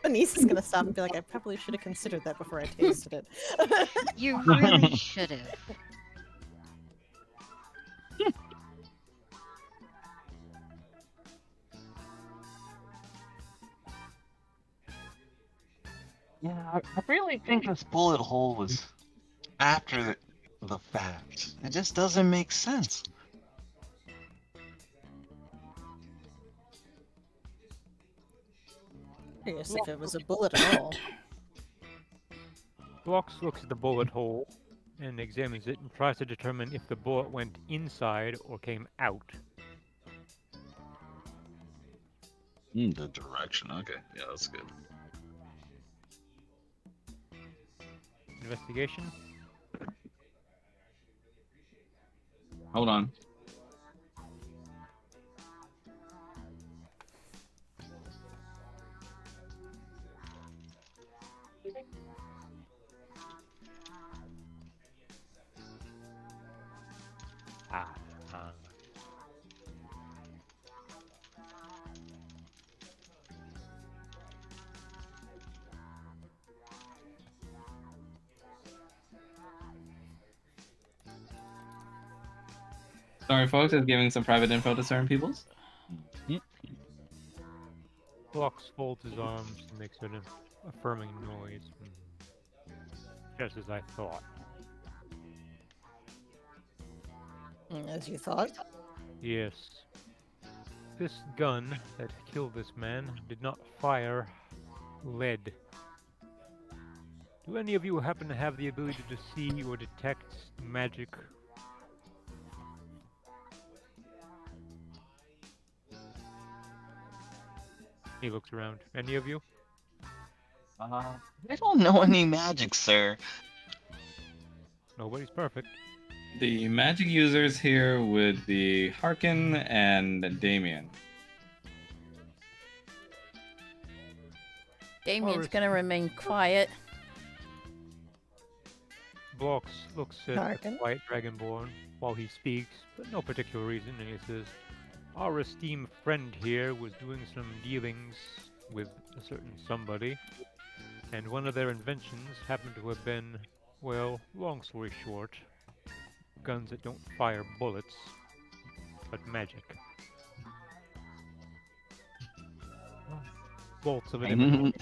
Anise is gonna stop and be like, I probably should have considered that before I tasted it. You really should have. Yeah, I really think this bullet hole was after the fact. It just doesn't make sense. Curious if it was a bullet at all. Blocks looks at the bullet hole and examines it and tries to determine if the bullet went inside or came out. The direction. Okay, yeah, that's good. Investigation. Hold on. Sorry, folks, is giving some private info to certain peoples. Blocks folds his arms and makes an affirming noise. Just as I thought. As you thought. Yes. This gun that killed this man did not fire lead. Do any of you happen to have the ability to see or detect magic? He looks around. Any of you? I don't know any magic, sir. Nobody's perfect. The magic users here would be Harkin and Damien. Damien's gonna remain quiet. Blocks looks at Harkin? the quiet dragonborn while he speaks, but no particular reason, and he says, "Our esteemed friend here was doing some dealings with a certain somebody, and one of their inventions happened to have been, well, long story short, guns that don't fire bullets, but magic. Bolts of it.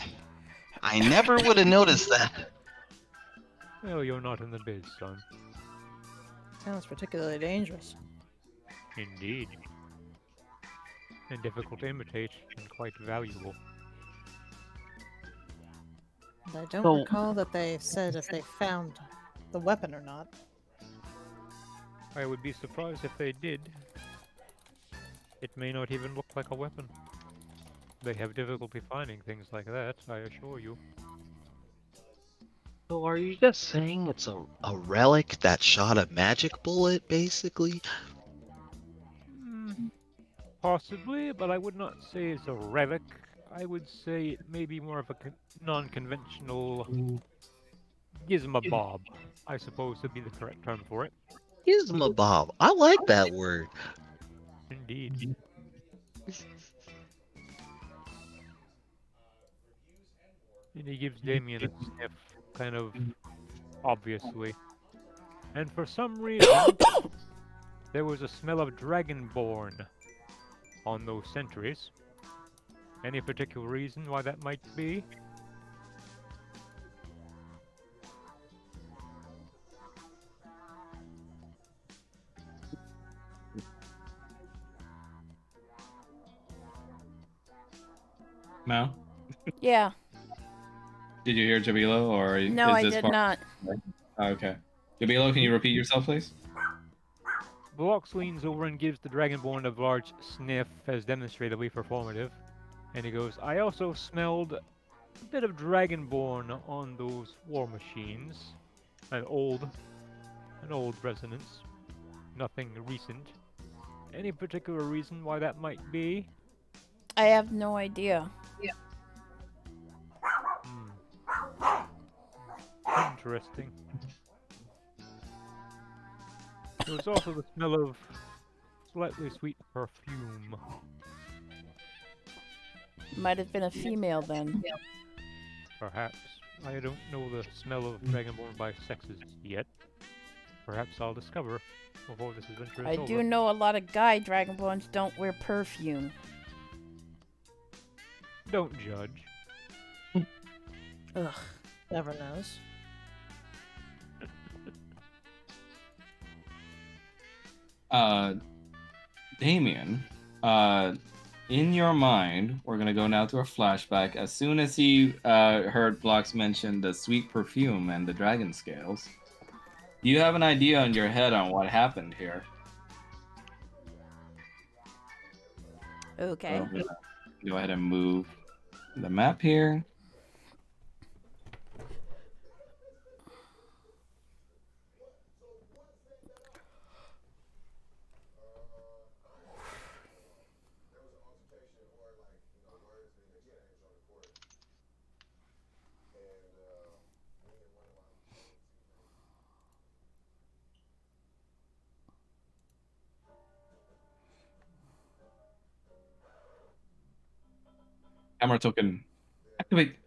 I never would have noticed that. Well, you're not in the biz, son. Sounds particularly dangerous. Indeed. And difficult to imitate, and quite valuable. And I don't So- recall that they said if they found the weapon or not. I would be surprised if they did. It may not even look like a weapon. They have difficulty finding things like that, I assure you. So are you just saying it's A relic that shot a magic bullet, basically? Possibly, but I would not say it's a relic. I would say it may be more of a non-conventional gizmabob, I suppose would be the correct term for it. Gizmabob. I like that word. Indeed. And he gives Damien a sniff, kind of obviously. And for some reason, there was a smell of dragonborn on those sentries. Any particular reason why that might be? Mal, Yeah. did you hear Jabilo, or No, is I this did part- not. Oh, okay. Jabilo, can you repeat yourself, please? Blox leans over and gives the dragonborn a large sniff, as demonstratively performative. And he goes, I also smelled a bit of dragonborn on those war machines. An old resonance. Nothing recent. Any particular reason why that might be? I have no idea. interesting. There was also the smell of slightly sweet perfume. Might have been a female then. Perhaps. I don't know the smell of Dragonborn by sexes yet. Perhaps I'll discover before this adventure is I over. do know a lot of guy Dragonborns don't wear perfume. Don't judge. Ugh. Never knows. Damien, in your mind, we're gonna go now to a flashback. As soon as he heard Blocks mention the sweet perfume and the dragon scales, you have an idea in your head on what happened here. Okay. So I'm gonna go ahead and move the map here. Camera token activate.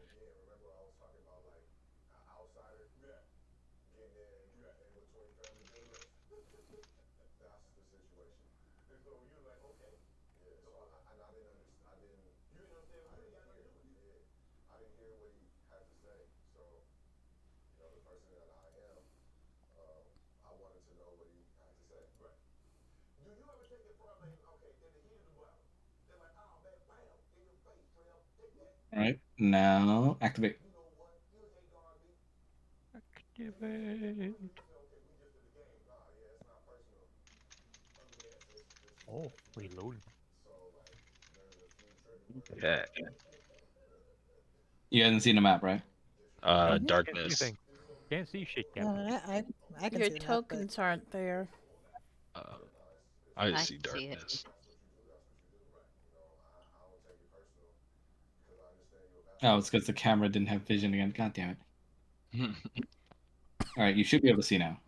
All right, now activate. Activate. Oh, reload. Okay. You hadn't seen the map, right? Can't see Darkness. anything. Can't see shit, No, Captain. I can Your see that, but- tokens aren't there. I I see see it. darkness. Oh, it's because the camera didn't have vision again. God damn it. All right, you should be able to see now.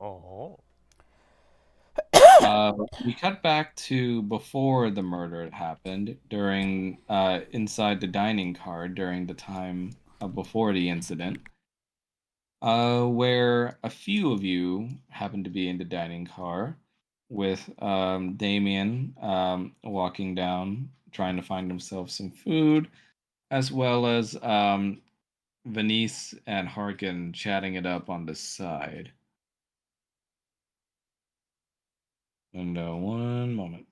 Oh. We cut back to before the murder had happened, during inside the dining car during the time before the incident, where a few of you happened to be in the dining car with Damien walking down, trying to find himself some food, as well as Venice and Harkin chatting it up on the side. And one moment.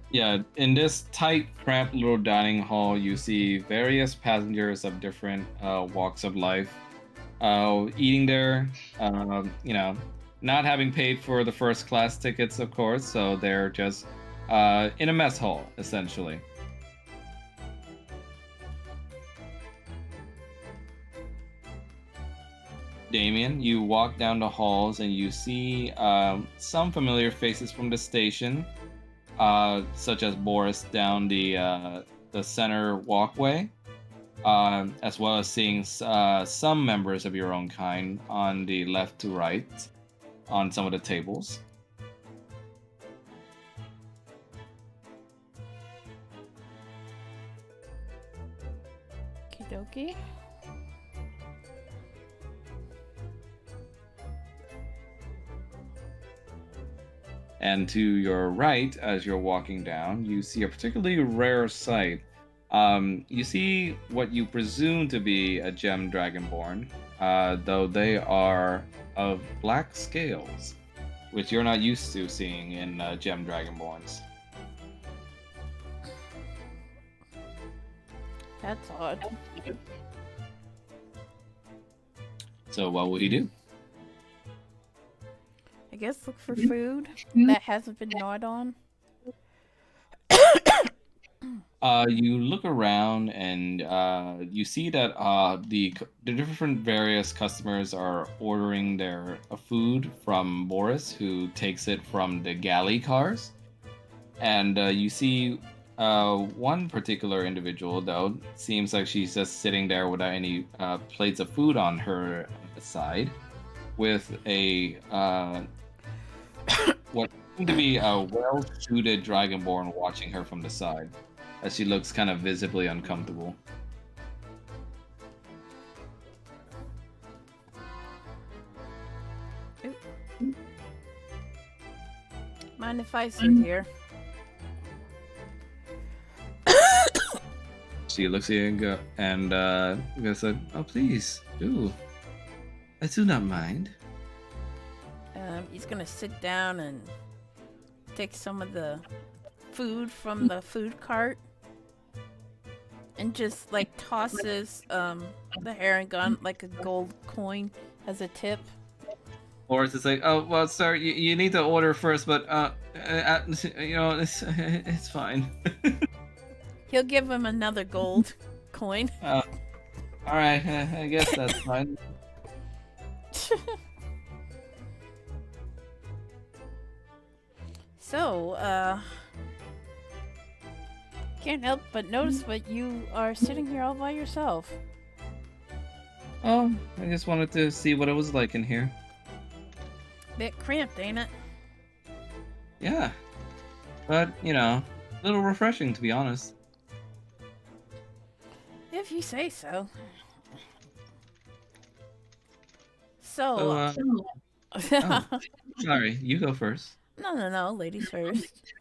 Yeah, in this tight, cramped little dining hall, you see various passengers of different walks of life eating there. Not having paid for the first class tickets, of course, so they're just in a mess hall, essentially. Damien, you walk down the halls and you see some familiar faces from the station. Such as Boris down the center walkway, as well as seeing some members of your own kind on the left to right on some of the tables. Okie dokie. And to your right, as you're walking down, you see a particularly rare sight. You see what you presume to be a gem dragonborn, though they are of black scales, which you're not used to seeing in gem dragonborns. That's odd. So what will you do? I guess look for food that hasn't been gnawed on. You look around and you see that the different various customers are ordering their food from Boris, who takes it from the galley cars. And you see one particular individual, though, seems like she's just sitting there without any plates of food on her side, with a what seemed to be a well-suited Dragonborn watching her from the side, as she looks kind of visibly uncomfortable. Mind if I sit here? She looks at you and go, and goes, "Oh, please, do. I do not mind." He's gonna sit down and take some of the food from the food cart and just like tosses the heron gun like a gold coin as a tip. Boris is like, "Oh, well, sir, you need to order first, but it's fine." He'll give him another gold coin. All right, I guess that's fine. So, can't help but notice that you are sitting here all by yourself. Oh, I just wanted to see what it was like in here. Bit cramped, ain't it? Yeah, but a little refreshing, to be honest. If you say so. So, Oh, sorry, you go first. no, ladies first.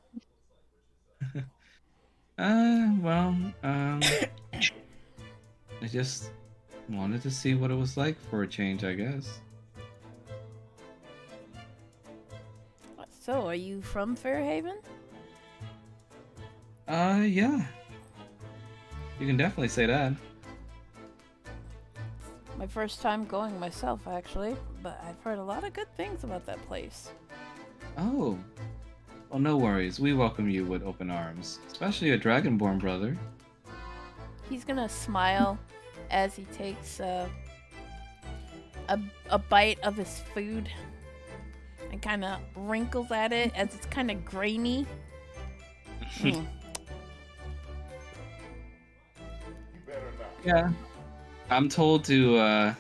Well, I just wanted to see what it was like for a change, I guess. So, are you from Fairhaven? Yeah. You can definitely say that. My first time going myself, actually, but I've heard a lot of good things about that place. Oh. Well, no worries. We welcome you with open arms, especially a Dragonborn brother. He's gonna smile as he takes a bite of his food and kind of wrinkles at it as it's kind of grainy. Yeah. I'm told to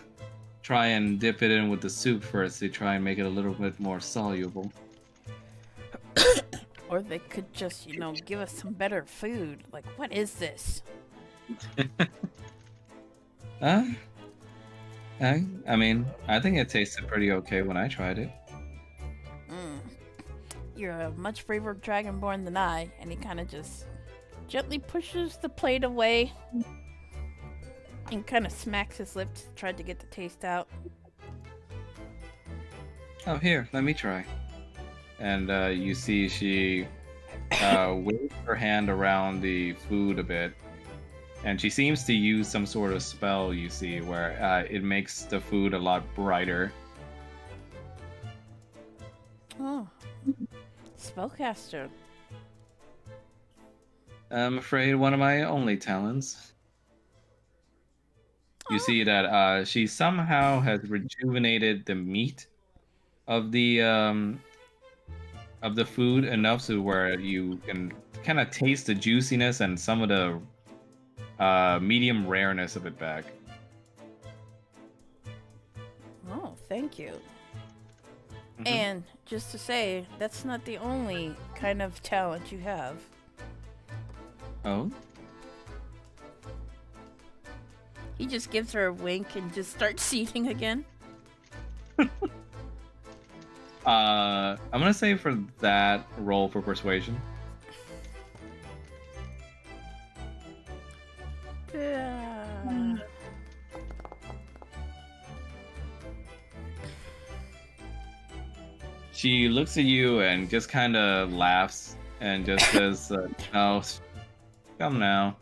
try and dip it in with the soup first to try and make it a little bit more soluble. Or they could just, give us some better food. Like, what is this? I mean, I think it tasted pretty okay when I tried it. You're a much braver Dragonborn than I. And he kind of just gently pushes the plate away and kind of smacks his lips, tried to get the taste out. Oh, here, let me try. And you see she waves her hand around the food a bit. And she seems to use some sort of spell, you see, where it makes the food a lot brighter. Oh. Spellcaster. I'm afraid one of my only talents. You see that she somehow has rejuvenated the meat of the food enough so where you can kind of taste the juiciness and some of the medium rareness of it back. Oh, thank you. And just to say, that's not the only kind of talent you have. Oh? He just gives her a wink and just starts eating again. I'm gonna say for that roll for persuasion. She looks at you and just kind of laughs and just says, "Oh, come now.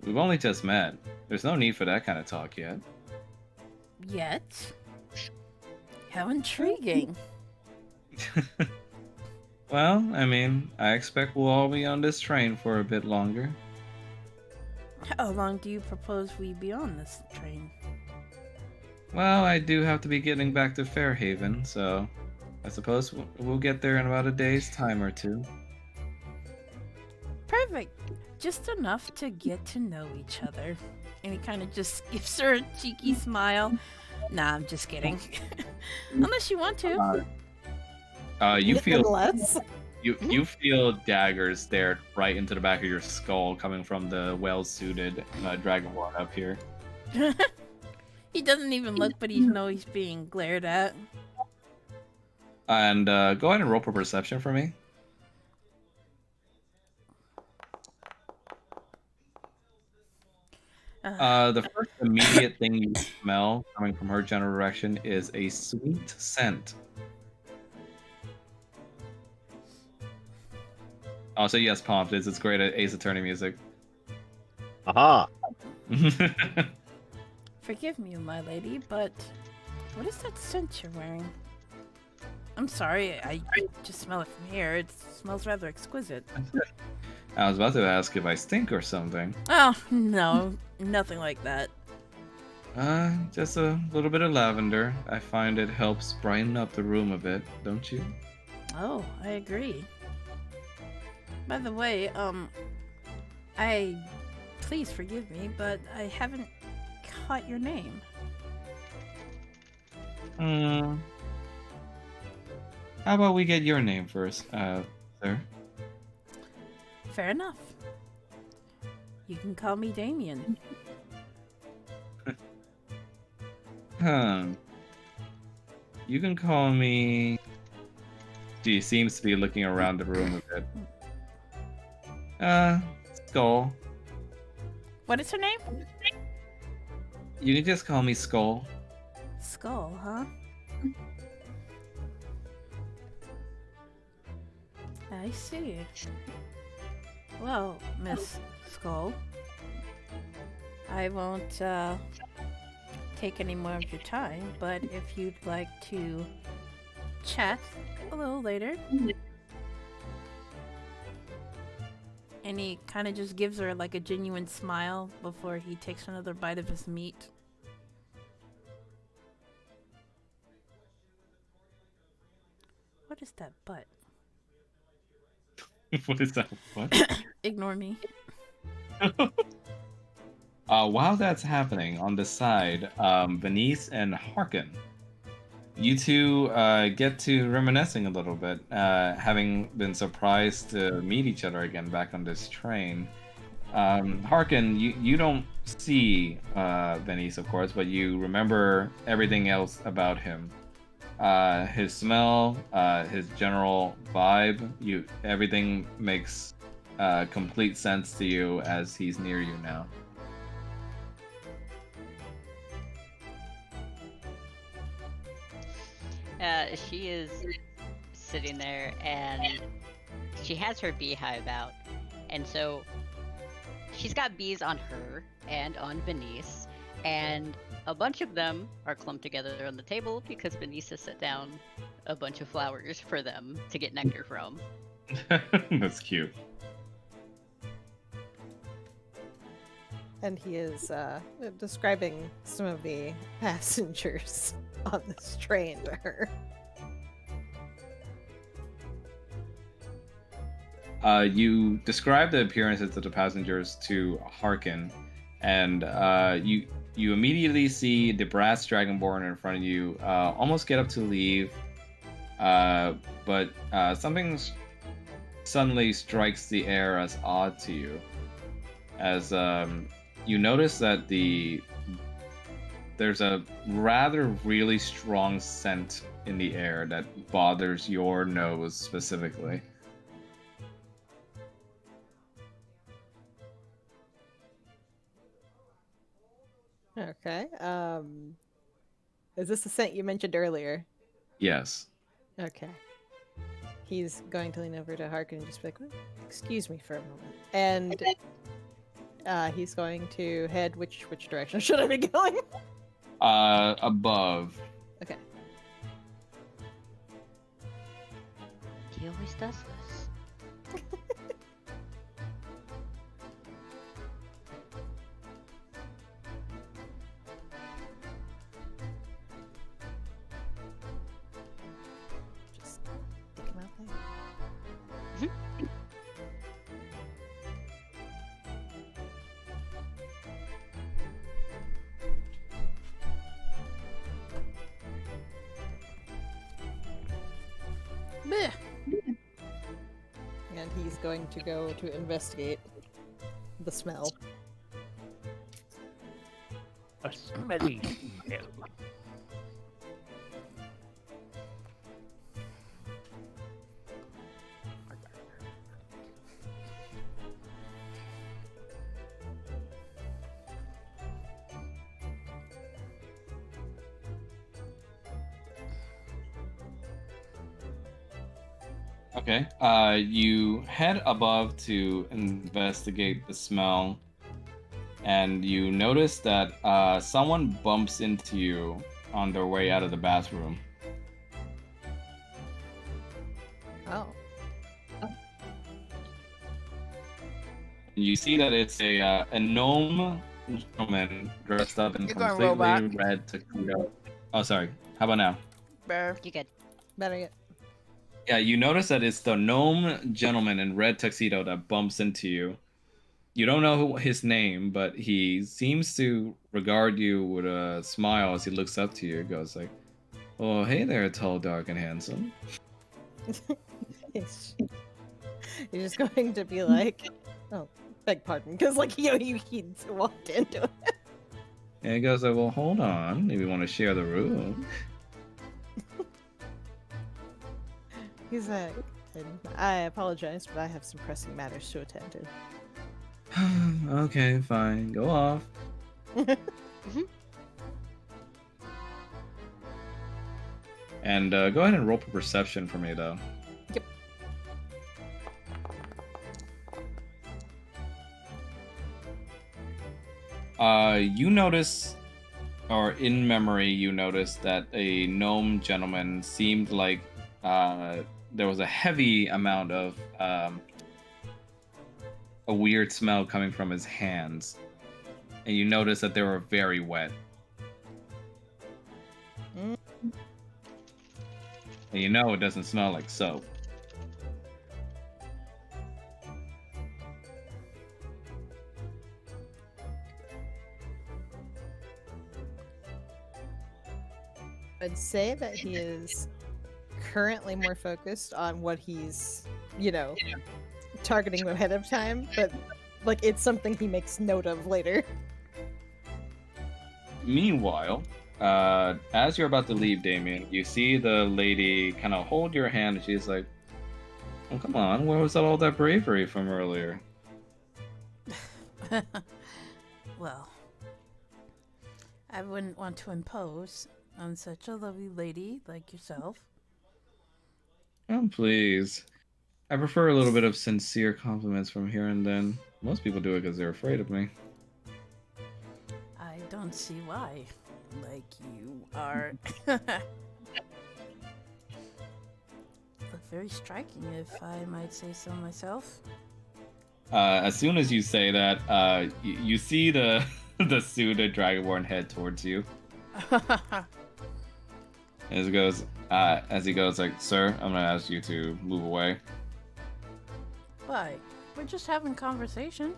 We've only just met. There's no need for that kind of talk yet. Yet? How intriguing. Well, I mean, I expect we'll all be on this train for a bit longer. How long do you propose we be on this train? Well, I do have to be getting back to Fairhaven, so I suppose we'll get there in about a day's time or two. Perfect. Just enough to get to know each other. And he kind of just gives her a cheeky smile. Nah, I'm just kidding. Unless you want to. You feel Unless. you feel daggers stared right into the back of your skull coming from the well-suited Dragonborn up here. He doesn't even look, but he knows he's being glared at. And go ahead and roll for perception for me. The first immediate thing you smell coming from her general direction is a sweet scent. Also, yes, Pomp, it's great at Ace Attorney music. Aha! Forgive me, my lady, but what is that scent you're wearing? I'm sorry, I just smell it from here. It smells rather exquisite. I was about to ask if I stink or something. Oh, no, nothing like that. Just a little bit of lavender. I find it helps brighten up the room a bit, don't you? Oh, I agree. By the way, please forgive me, but I haven't caught your name. How about we get your name first, sir? Fair enough. You can call me Damien. You can call me... She seems to be looking around the room a bit. Skull. What is her name? You can just call me Skull. Skull, huh? I see. Well, Miss Skull, I won't take any more of your time, but if you'd like to chat a little later. And he kind of just gives her like a genuine smile before he takes another bite of his meat. What is that butt? What is that? What? Ignore me. While that's happening, on the side, Venice and Harkin, you two get to reminiscing a little bit, having been surprised to meet each other again back on this train. Harkin, you don't see Venice, of course, but you remember everything else about him. His smell, his general vibe, everything makes complete sense to you as he's near you now. She is sitting there and she has her beehive out, and so she's got bees on her and on Venice, and a bunch of them are clumped together on the table because Venice has set down a bunch of flowers for them to get nectar from. That's cute. And he is describing some of the passengers on this train to her. You describe the appearances of the passengers to Harkin, and you immediately see the brass dragonborn in front of you almost get up to leave, but something suddenly strikes the air as odd to you, as you notice that there's a rather really strong scent in the air that bothers your nose specifically. Okay. Is this the scent you mentioned earlier? Yes. Okay. He's going to lean over to Harkin and just be like, excuse me for a moment. And He's going to head which direction should I be going? Above. Okay. He always does this. Just stick him out there. Bleh. And he's going to go to investigate the smell. A smelly smell. Okay. You head above to investigate the smell, and you notice that someone bumps into you on their way out of the bathroom. Oh. You see that it's a gnome gentleman dressed up in You're going completely robot. red tuxedo. Oh, sorry. How about now? Brr. You good? Better yet. Yeah, you notice that it's the gnome gentleman in red tuxedo that bumps into you. You don't know his name, but he seems to regard you with a smile as he looks up to you. He goes like, "Oh, hey there, tall, dark, and handsome." He's just going to be like, oh, beg pardon, because like he walked into it. And he goes like, "Well, hold on. Maybe you want to share the room." He's like, I apologize, but I have some pressing matters to attend to. Okay, fine. Go off. And go ahead and roll for perception for me, though. Yep. You notice, or in memory, you notice that a gnome gentleman seemed like there was a heavy amount of a weird smell coming from his hands, and you notice that they were very wet. Mm. And you know it doesn't smell like soap. I'd say that he is currently more focused on what he's, targeting ahead of time, but like it's something he makes note of later. Meanwhile, as you're about to leave, Damien, you see the lady kind of hold your hand, and she's like, "Oh, come on, where was all that bravery from earlier?" Well, I wouldn't want to impose on such a lovely lady like yourself. Oh, please. I prefer a little bit of sincere compliments from here and then. Most people do it because they're afraid of me. I don't see why. Like you are very striking, if I might say so myself. As soon as you say that, you see the the suited Dragonborn head towards you. As he goes like, "Sir, I'm gonna ask you to move away." Why? We're just having conversation.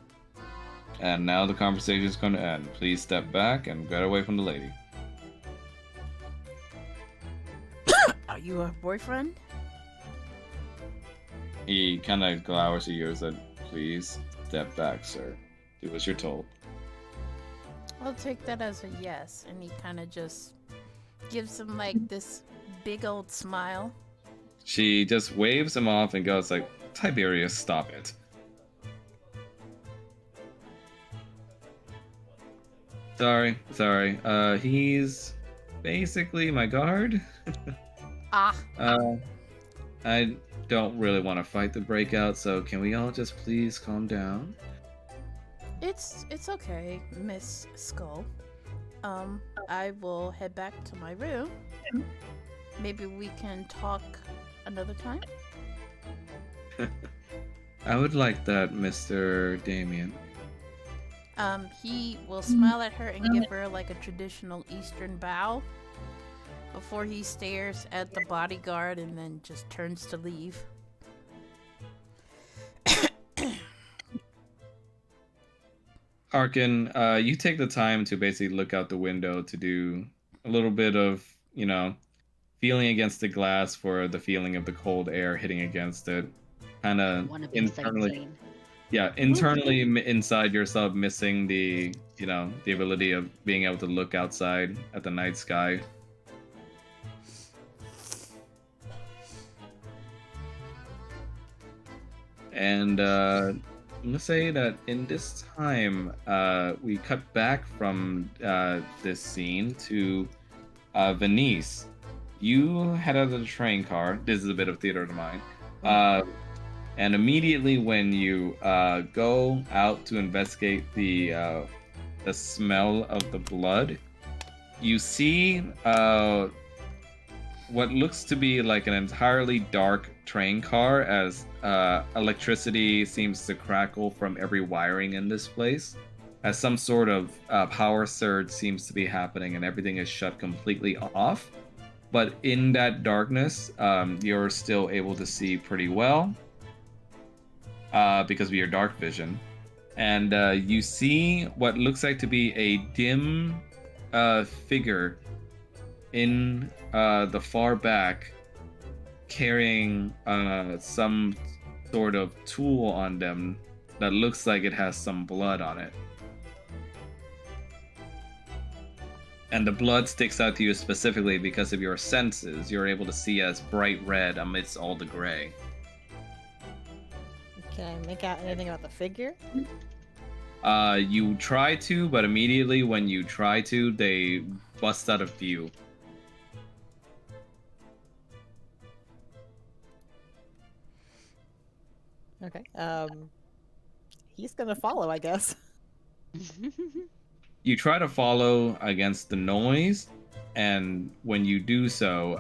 And now the conversation is going to end. Please step back and get away from the lady. Are you her boyfriend? He kind of glowers at you and said, "Please step back, sir. Do as you're told." I'll take that as a yes. And he kind of just gives him like this big old smile. She just waves him off and goes like, "Tiberius, stop it." Sorry. He's basically my guard. Ah. I don't really want to fight the breakout, so can we all just please calm down? It's okay, Miss Skull. I will head back to my room. Maybe we can talk another time. I would like that, Mr. Damien. He will smile at her and give her like a traditional Eastern bow before he stares at the bodyguard and then just turns to leave. Harkin, you take the time to basically look out the window to do a little bit of, feeling against the glass for the feeling of the cold air hitting against it. Kind of Wanna be internally, sightseeing. yeah, internally inside yourself, missing the, the ability of being able to look outside at the night sky. And let's say that in this time, we cut back from this scene to Venice. You head out of the train car. This is a bit of theater of the mind. And immediately when you go out to investigate the smell of the blood, you see what looks to be like an entirely dark train car as electricity seems to crackle from every wiring in this place, as some sort of power surge seems to be happening and everything is shut completely off. But in that darkness, you're still able to see pretty well because of your dark vision. And you see what looks like to be a dim figure in the far back, carrying some sort of tool on them that looks like it has some blood on it. And the blood sticks out to you specifically because of your senses. You're able to see as bright red amidst all the gray. Can I make out anything about the figure? You try to, but immediately when you try to, they bust out of view. Okay. He's gonna follow, I guess. You try to follow against the noise, and when you do so,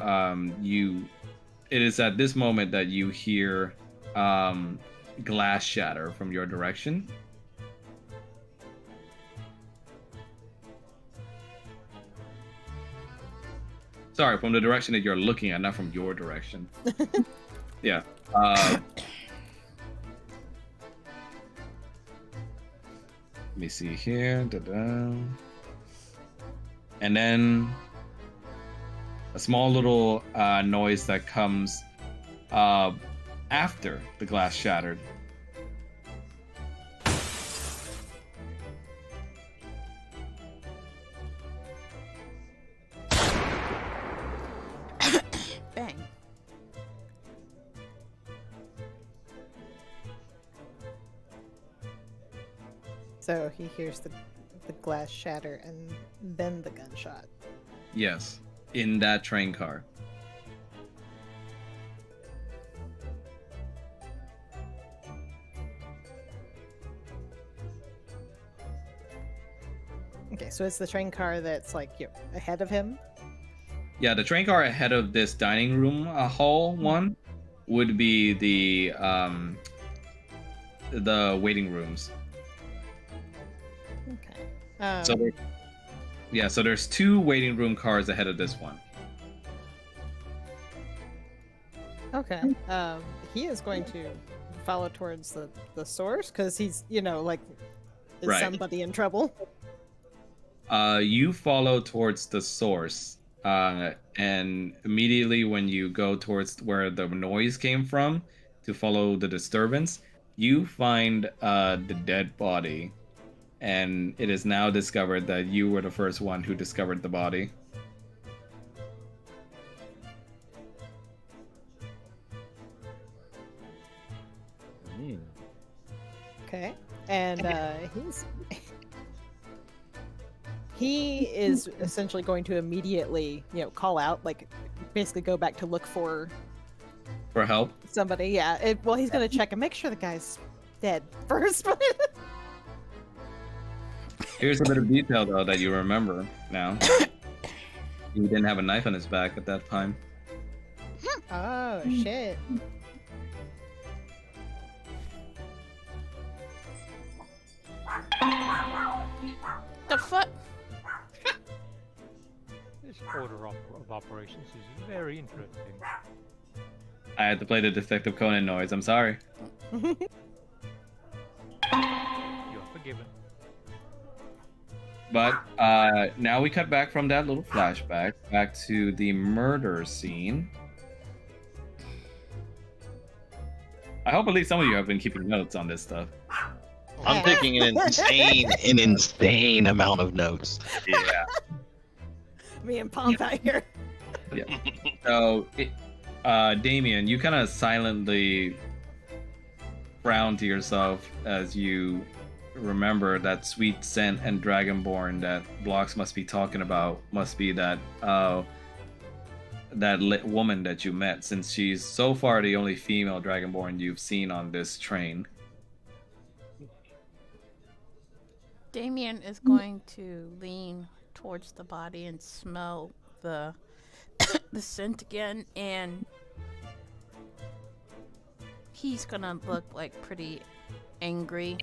it is at this moment that you hear glass shatter from your direction. Sorry, from the direction that you're looking at, not from your direction. Yeah. Let me see here. Da-da. And then a small little noise that comes after the glass shattered. Bang. So he hears the glass shatter and then the gunshot. Yes, in that train car. Okay, so it's the train car that's like ahead of him. Yeah, the train car ahead of this dining room hall one would be the waiting rooms. Okay. So there's two waiting room cars ahead of this one. Okay. He is going to follow towards the source because he's like is Right. somebody in trouble. You follow towards the source, and immediately when you go towards where the noise came from to follow the disturbance, you find the dead body, and it is now discovered that you were the first one who discovered the body. Okay. And he is essentially going to immediately, call out, like basically go back to look for For help? somebody. Yeah. Well, he's going to check and make sure the guy's dead first. Here's a bit of detail though that you remember now. He didn't have a knife on his back at that time. Oh shit. The fuck? This order of operations is very interesting. I had to play the Detective Conan noise. I'm sorry. You're forgiven. But now we cut back from that little flashback back to the murder scene. I hope at least some of you have been keeping notes on this stuff. I'm taking an insane amount of notes. Yeah. Me and Pomp out here. So, Damien, you kind of silently frown to yourself as you remember that sweet scent and dragonborn that Blocks must be talking about must be that woman that you met, since she's so far the only female dragonborn you've seen on this train. Damien is going to lean towards the body and smell the the scent again, and he's gonna look like pretty angry.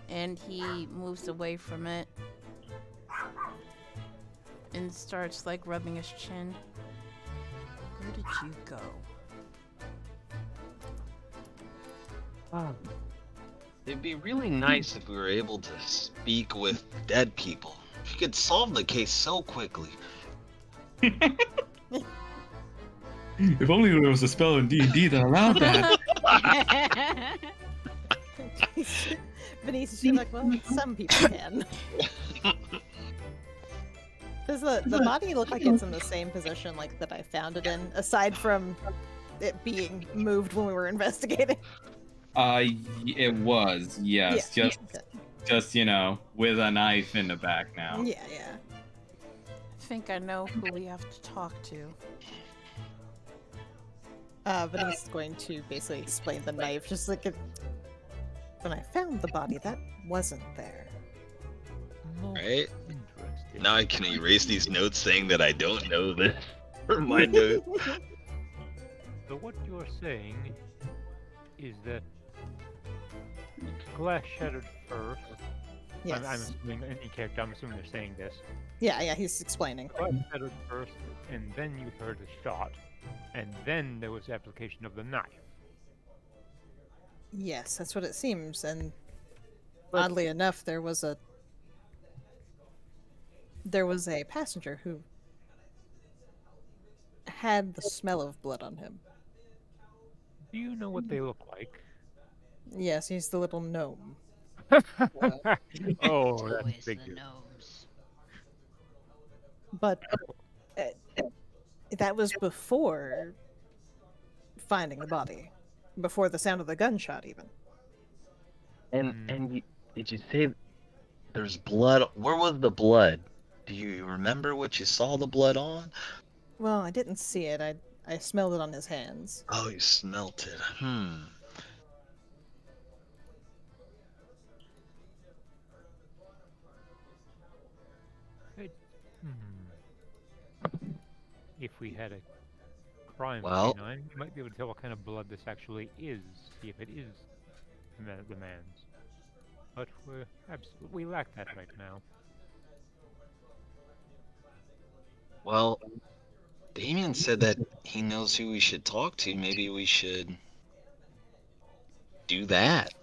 And he moves away from it and starts like rubbing his chin. Where did you go? It'd be really nice if we were able to speak with dead people. You could solve the case so quickly. If only there was a spell in D&D that allowed that. Venice is like, well, some people can. Does the body look like it's in the same position like that I found it in, aside from it being moved when we were investigating? It was, yes. Yeah. Just, you know, with a knife in the back now. Yeah. I think I know who we have to talk to. Venice is going to basically explain the knife, just like when I found the body, that wasn't there. Right? Now I can erase these notes saying that I don't know this from my notes. So what you're saying is that glass shattered first. Yes. I'm assuming any character. I'm assuming they're saying this. Yeah, he's explaining. Glass shattered first, and then you heard a shot, and then there was application of the knife. Yes, that's what it seems, and oddly enough, there was a passenger who had the smell of blood on him. Do you know what they look like? Yes, he's the little gnome. Oh, that's Always the big. gnomes. But that was before finding the body, before the sound of the gunshot, even. And did you say there's blood? Where was the blood? Do you remember what you saw the blood on? Well, I didn't see it. I smelled it on his hands. Oh, you smelt it. If we had a crime Well- canine, we might be able to tell what kind of blood this actually is. See if it is the man's. But we lack that right now. Well, Damien said that he knows who we should talk to. Maybe we should do that.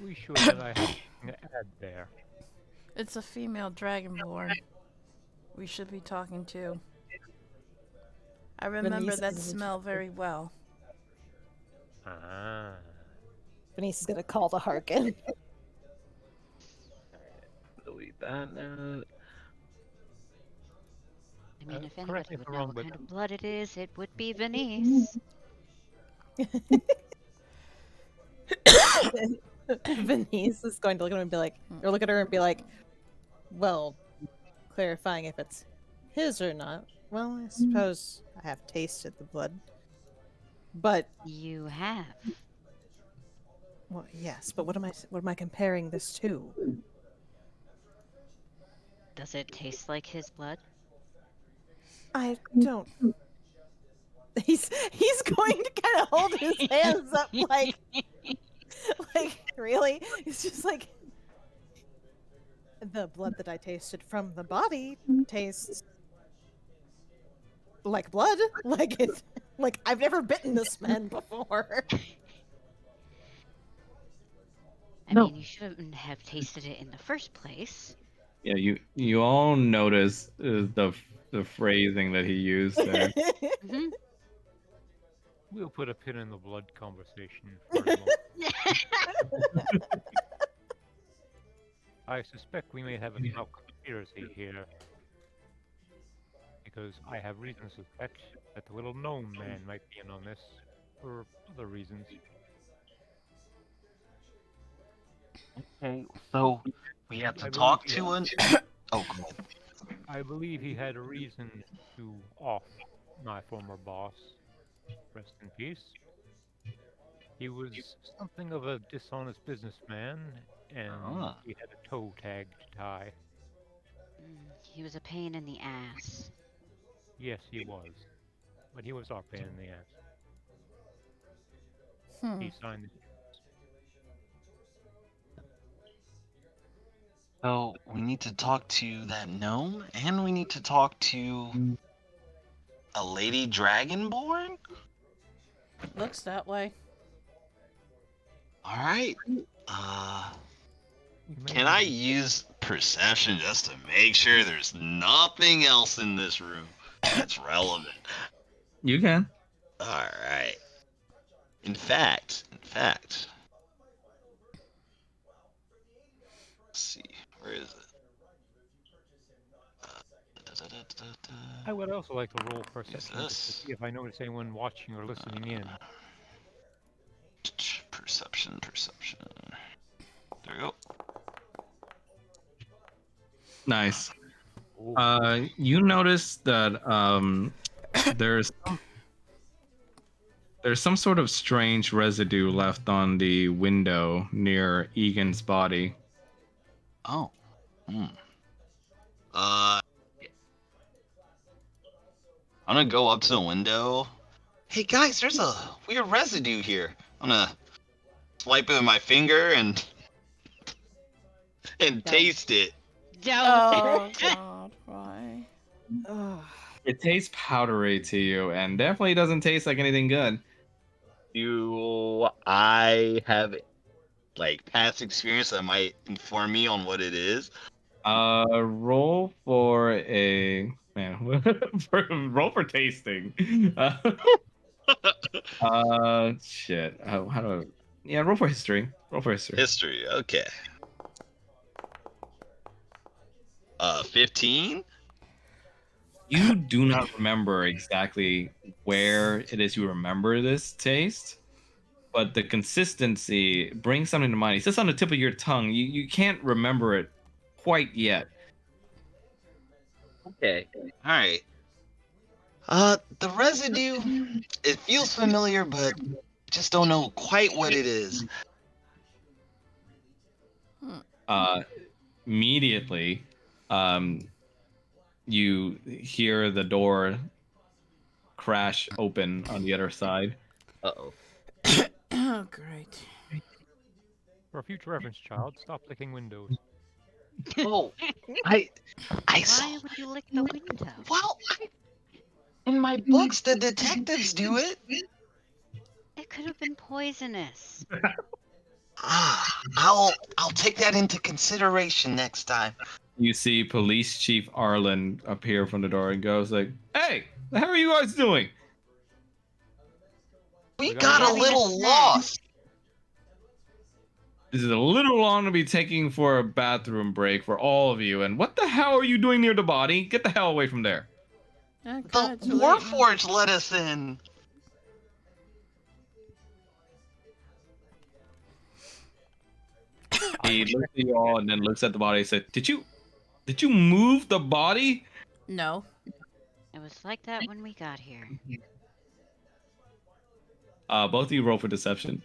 We sure that I have something to add there. It's a female dragonborn we should be talking to. I remember Venice that is- smell very well. Ah. Venice is gonna call the Harkin. Delete that note. I mean, if correct anybody me if would I'm know wrong, what but- kind of blood it is, it would be Venice. Venice is going to look at him and be like, or look at her and be like, well, clarifying if it's his or not. Well, I suppose I have tasted the blood. But You have. Well, yes, but what am I comparing this to? Does it taste like his blood? I don't. He's going to kind of hold his hands up like really? It's just like the blood that I tasted from the body tastes like blood. Like it's like I've never bitten this man before. I No. mean, you shouldn't have tasted it in the first place. Yeah, you all notice the phrasing that he used there. Hmm. We'll put a pin in the blood conversation for a moment. I suspect we may have a small conspiracy here. Because I have reason to suspect that the little gnome man might be in on this for other reasons. Okay, so we have I to talk believe to him. Oh, go ahead. I believe he had a reason to off my former boss. Rest in peace. He was something of a dishonest businessman, and Ah. he had a toe tag to tie. He was a pain in the ass. Yes, he was. But he was our pain in the ass. He signed it. So we need to talk to that gnome, and we need to talk to a lady dragonborn. Looks that way. All right. Can I use perception just to make sure there's nothing else in this room that's relevant? You can. All right. In fact. Let's see. Where is it? I would also like to roll perception just this? to see if I notice anyone watching or listening in. Perception. There we go. Nice. You notice that there's some sort of strange residue left on the window near Egan's body. Oh. I'm gonna go up to the window. Hey guys, there's a weird residue here. I'm gonna swipe it with my finger and taste it. Don't. Oh God, why? It tastes powdery to you, and definitely doesn't taste like anything good. Do I have like past experience that might inform me on what it is? Roll for a roll for tasting. Shit. How do I? Yeah, roll for history. History, okay. 15? You do not remember exactly where it is you remember this taste, but the consistency brings something to mind. It's just on the tip of your tongue. You can't remember it quite yet. Okay. Alright. The residue, it feels familiar, but just don't know quite what it is. Immediately, you hear the door crash open on the other side. Uh-oh. Oh, great. For future reference, child, stop licking windows. Oh, I Why saw. would you lick the window? Well, in my books, the detectives do it. It could have been poisonous. I'll take that into consideration next time. You see Police Chief Arlen appear from the door and goes like, "Hey, the hell are you guys doing?" We We got got a little lost. This is a little long to be taking for a bathroom break for all of you. And what the hell are you doing near the body? Get the hell away from there. Oh, The God, it's late. Warforged let us in. He looks at you all and then looks at the body and said, Did you move the body? No. It was like that when we got here. Both of you roll for deception.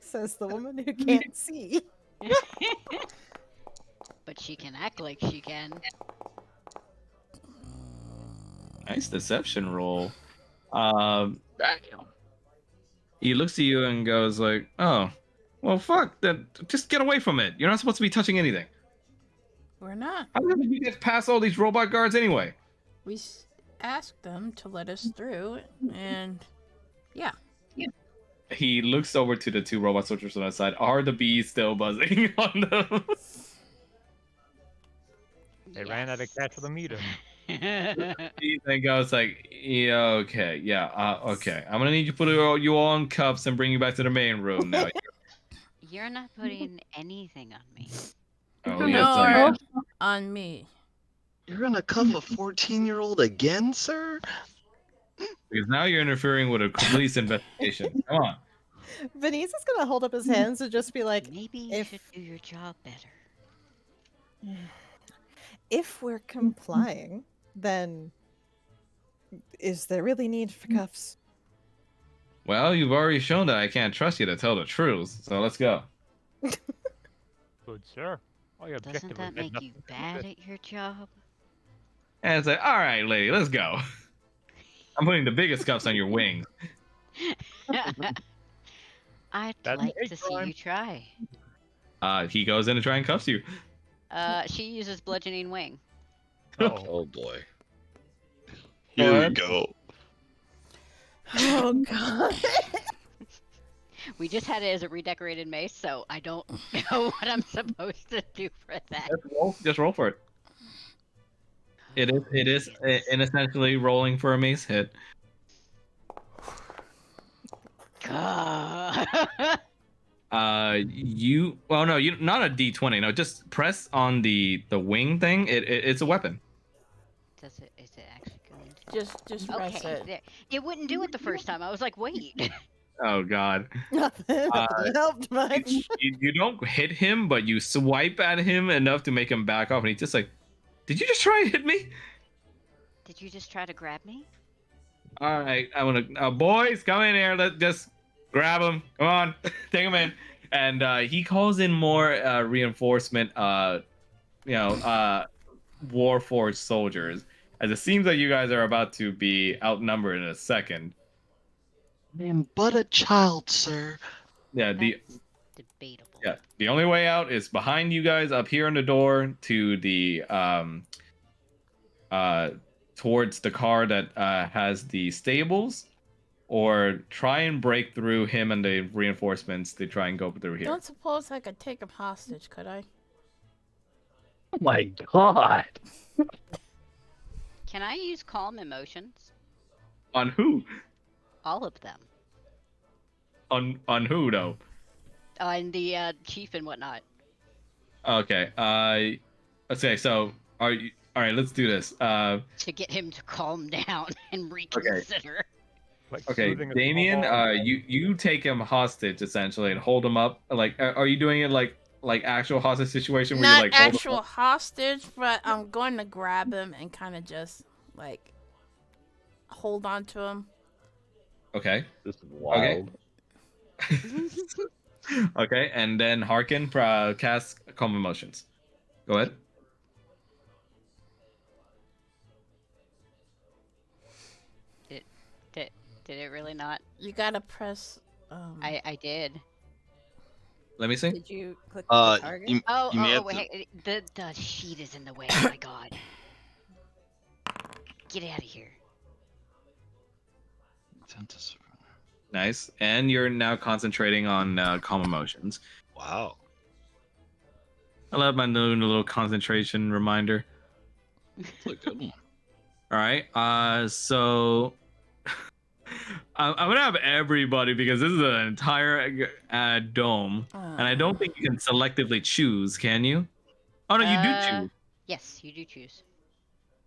Says the woman who can't see. But she can act like she can. Nice deception roll. He looks at you and goes like, "Oh, well, fuck that. Just get away from it. You're not supposed to be touching anything. We're not. How did you get past all these robot guards anyway?" We asked them to let us through, and yeah. He looks over to the two robot soldiers on the side. Are the bees still buzzing on them? They ran out of cash for the meter. He then goes like, "Yeah, okay, yeah, okay. I'm gonna need you to put you all in cuffs and bring you back to the main room now." You're not putting anything on me. Oh, yes, I am. No, on me. You're gonna cuff a 14-year-old again, sir? Because now you're interfering with a police investigation. Come on. Venice is gonna hold up his hands and just be like, Maybe you should do your job better. if we're complying, then is there really need for cuffs? Well, you've already shown that I can't trust you to tell the truth, so let's go. Good sir. All your Doesn't objective that was make nothing you to do bad with. at your job? And it's like, all right, lady, let's go. I'm putting the biggest cuffs on your wings. I'd That's like hate to see crime. you try. He goes in to try and cuffs you. She uses bludgeoning wing. Oh, Oh boy. Go Here we ahead. go. Oh god. We just had it as a redecorated mace, so I don't know what I'm supposed to do for that. Just roll for it. It is in essentially rolling for a mace hit. God. You not a D20. No, just press on the wing thing. It's a weapon. Is it actually going to? Just press Okay, it. there. It wouldn't do it the first time. I was like, wait. Oh God. Nothing helped much. You don't hit him, but you swipe at him enough to make him back off, and he's just like, "Did you just try and hit me?" Did you just try to grab me? All right, I want to. Boys, come in here. Let's just grab him. Come on, take him in. And he calls in more reinforcement. Warforged soldiers, as it seems like you guys are about to be outnumbered in a second. I am but a child, sir. Yeah, That's debatable. the only way out is behind you guys up here on the door to the towards the car that has the stables, or try and break through him and the reinforcements to try and go through here. Don't suppose I could take him hostage, could I? Oh my god. Can I use calm emotions? On who? All of them. On who though? On the chief and whatnot. Okay. Okay. So are you? All right. Let's do this. To get him to calm down and reconsider. like Okay, soothing a Damien. small- You take him hostage essentially and hold him up. Like, are you doing it like actual hostage situation where Not you like hold him actual up? hostage, but I'm going to grab him and kind of just like hold on to him. Okay. This is wild. Okay, and then Harkin cast Calm Emotions. Go ahead. Did it really not? You gotta press. I did. Let me see. Did you click the target? You may have to- Wait. The sheet is in the way. Oh my god. Get out of here. Nice. And you're now concentrating on Calm Emotions. Wow. I love my new little concentration reminder. That's a good one. All right. So I'm gonna have everybody, because this is an entire dome, and I don't think you can selectively choose. Can you? Oh no, you do choose. Yes, you do choose.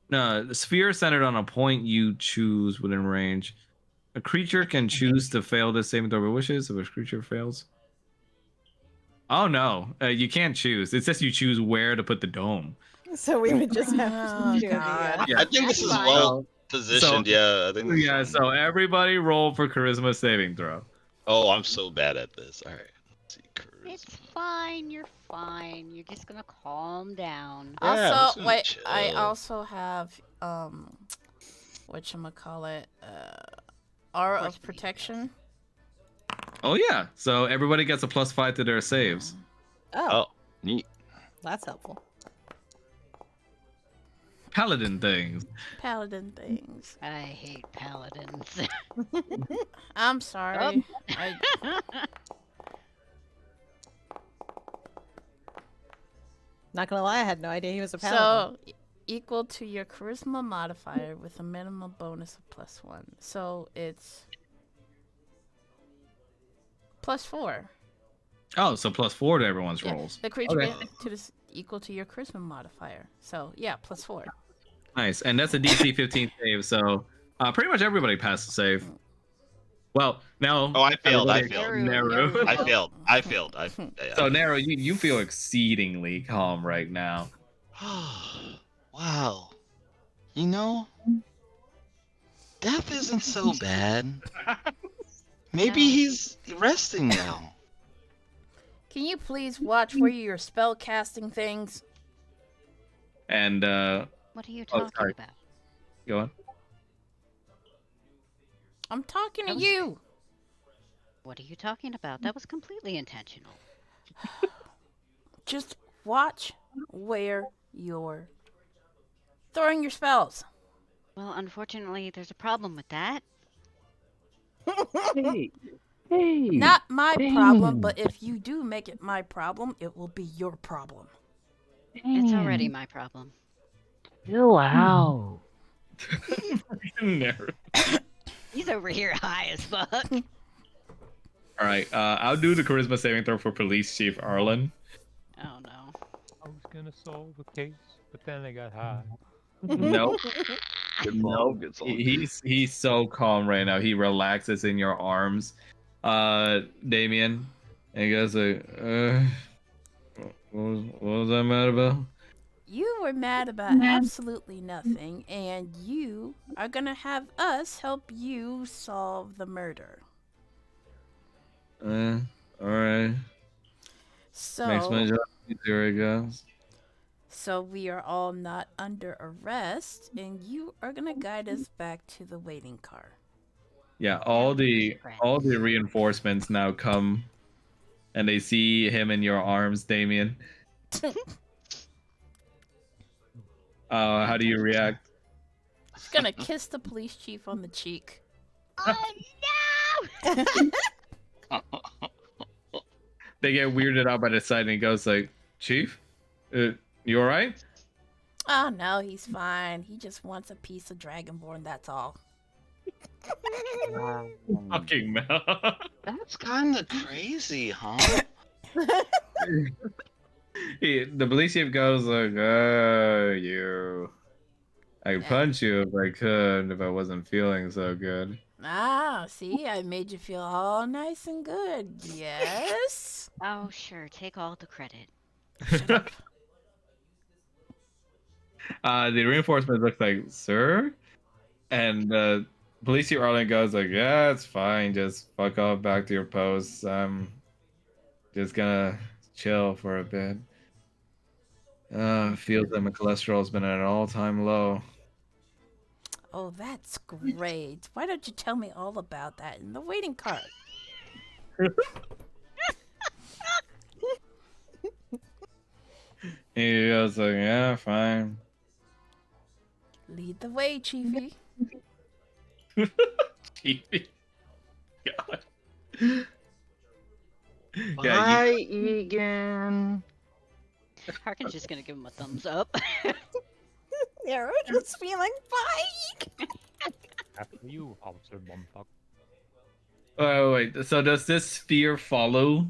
No, the sphere is centered on a point you choose within range. A creature can choose to fail this saving throw if it wishes. If a creature fails. Oh no, you can't choose. It says you choose where to put the dome. So we would just have Oh, to do God. Yeah. I think this is That's well positioned. So- Yeah, I think. This is Yeah, fine. so everybody roll for charisma saving throw. Oh, I'm so bad at this. All right. Let's see, It's charisma. fine. You're fine. You're just gonna calm down. Yeah, I'm just Also, gonna wait, I chill. also have whatchamacallit, aura course of we need protection. Oh yeah. So everybody gets a +5 to their saves. Oh, Oh, neat. that's helpful. Paladin things. Paladin things. I hate paladins. I'm sorry. I, Not gonna lie, I had no idea he was a paladin. so equal to your charisma modifier with a minimum bonus of +1. So it's +4. Oh, so +4 to everyone's Yeah, rolls. the creature Okay. gets to this equal to your charisma modifier. So yeah, +4. Nice. And that's a DC 15 save, so pretty much everybody passed the save. Well, now Oh, I failed. I everybody- failed. Naru. I failed. I failed. Yeah. So Naru, you feel exceedingly calm right now. Wow. You know, death isn't so bad. Maybe No. he's resting now. Can you please watch where you're spell casting things? And What are you Oh, talking sorry. about? go on. I'm talking to That was- you. What are you talking about? That was completely intentional. Just watch where you're throwing your spells. Well, unfortunately, there's a problem with that. Hey, hey. Not my problem, dang. but if you do make it my problem, it will be your problem. It's already Dang. my problem. Chill out. Naru. He's over here high as fuck. All right. I'll do the charisma saving throw for Police Chief Arlen. Oh no. I was gonna solve the case, but then I got high. Nope. Good Nope. song. Good song. He's so calm right now. He relaxes in your arms, Damien, and he goes like, what was I mad about? You were mad about absolutely nothing, and you are gonna have us help you solve the murder. All right. Makes my So, job easier, I guess. so we are all not under arrest, and you are gonna guide us back to the waiting car. Yeah, all the reinforcements now come, and they see him in your arms, Damien. How do you react? He's gonna kiss the police chief on the cheek. Oh no! They get weirded out by the sight, and he goes like, "Chief, you all right?" Oh no, he's fine. He just wants a piece of Dragonborn, that's all. Fucking Mel. That's kind of crazy, huh? The police chief goes like, "Oh, you. I'd punch you if I could, if I wasn't feeling so good." Ah, see, I made you feel all nice and good. Yes? Oh sure, take all the credit. Shut up. The reinforcement looks like, "Sir," and police chief Arlen goes like, "Yeah, it's fine. Just fuck off back to your posts. I'm just gonna chill for a bit. Feels like my cholesterol's been at an all-time low." Oh, that's great. Why don't you tell me all about that in the waiting car? He goes like, "Yeah, fine." Lead the way, Chiefy. Chiefy. God. Bye, Egan. Harkin's just gonna give him a thumbs up. Yeah, we're just feeling fine. After you, Officer Bumfuck. Wait. So does this sphere follow?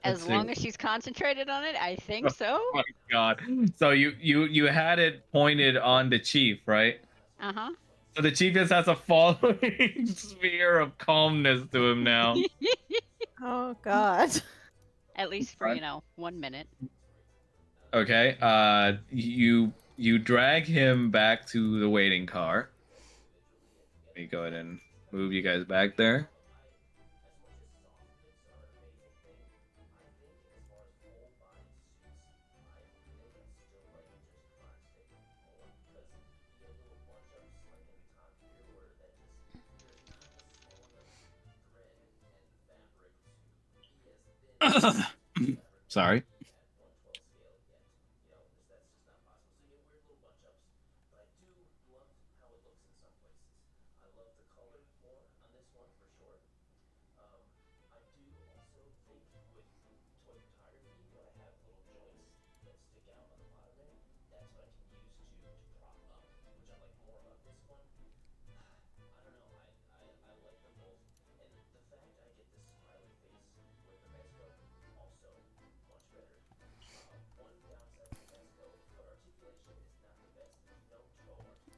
As Let's see. long as she's concentrated on it, I think so. Oh my God. So you had it pointed on the chief, right? Uh huh. So the chief just has a following sphere of calmness to him now. Oh God. At least for 1 minute. Okay. You drag him back to the waiting car. Let me go ahead and move you guys back there. Sorry.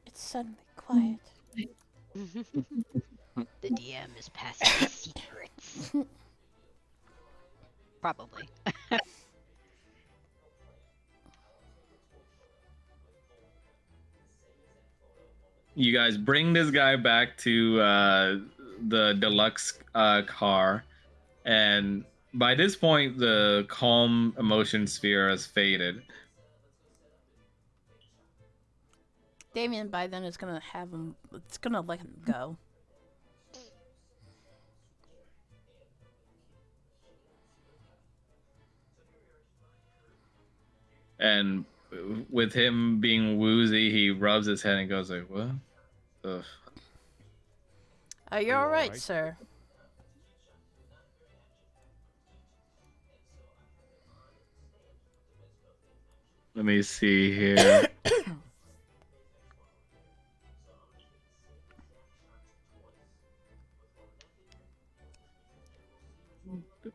It's suddenly quiet. The DM is passing secrets. Probably. You guys bring this guy back to the deluxe car, and by this point, the calm emotion sphere has faded. Damien by then is gonna have him. It's gonna let him go. And with him being woozy, he rubs his head and goes like, "What? Ugh." Are you all right, sir? Let me see here.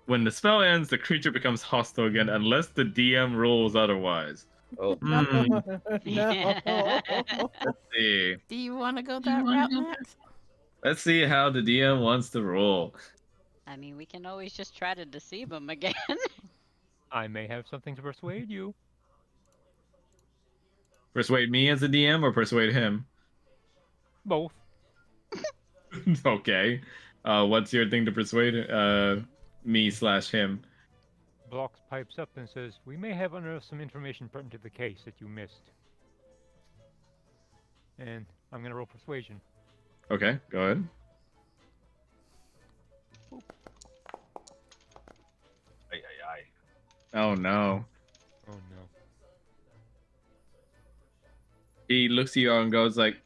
When the spell ends, the creature becomes hostile again unless the DM rules otherwise. Oh. Hmm. No. Let's see. Do you want to go that route, Max? Let's see how the DM wants to roll. I mean, we can always just try to deceive him again. I may have something to persuade you. Persuade me as a DM or persuade him? Both. Okay. What's your thing to persuade me/him? Blocks pipes up and says, "We may have unearthed some information pertinent to the case that you missed." And I'm gonna roll persuasion. Okay, go ahead. Oh no. Oh no. He looks at you and goes like,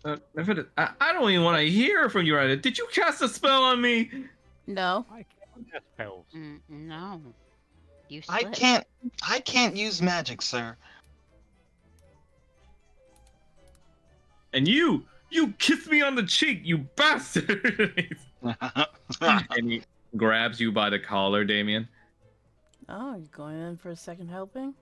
I don't even want to hear from you right now. Did you cast a spell on me? No. I can't cast spells. No. You I slipped. can't use magic, sir. And you kissed me on the cheek, you bastard! And he grabs you by the collar, Damien. Oh, you going in for a second helping?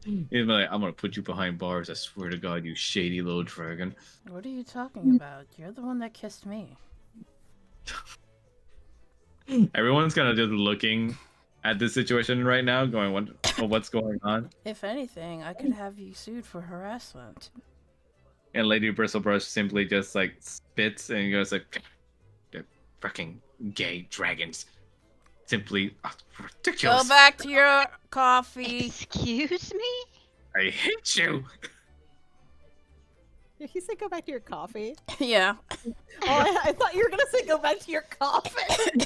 He's like, I'm gonna put you behind bars, I swear to God, you shady little dragon. What are you talking about? You're the one that kissed me. Everyone's kind of just looking at this situation right now, going, what's going on? If anything, I could have you sued for harassment. And Lady Bristlebrush simply just like spits and goes like, "The fucking gay dragons. Simply ridiculous. Go back to your coffee. Excuse me? I hate you." Did he say go back to your coffee? Yeah. Oh, I thought you were gonna say go back to your coffin.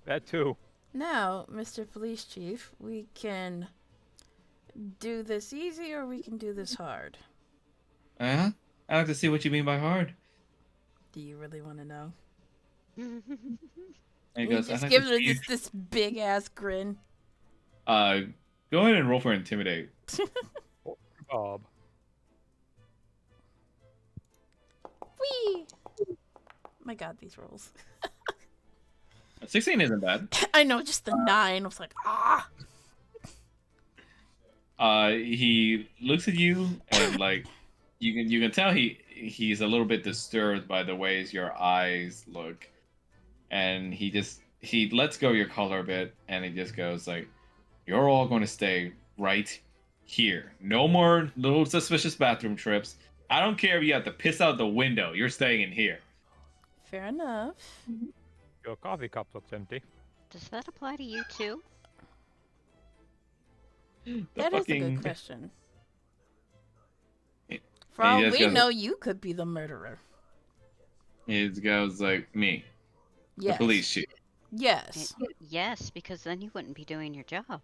That too. Now, Mr. Police Chief, we can do this easy or we can do this hard. I'd like to see what you mean by hard. Do you really want to know? And He goes, just "I'd like gives to her see- this big ass grin. Go ahead and roll for intimidate. Bob. Whee! My God, these rolls. 16 isn't bad. I know, just the 9. I was like, ah. He looks at you and like you can tell he's a little bit disturbed by the ways your eyes look, and he lets go of your collar a bit and he just goes like, "You're all going to stay right here. No more little suspicious bathroom trips. I don't care if you have to piss out the window. You're staying in here." Fair enough. Your coffee cup looks empty. Does that apply to you too? That is a fucking- good question. He- For all he just we goes- know, you could be the murderer. He goes like, "Me." The Yes. police chief. Yes. Yes, because then you wouldn't be doing your job.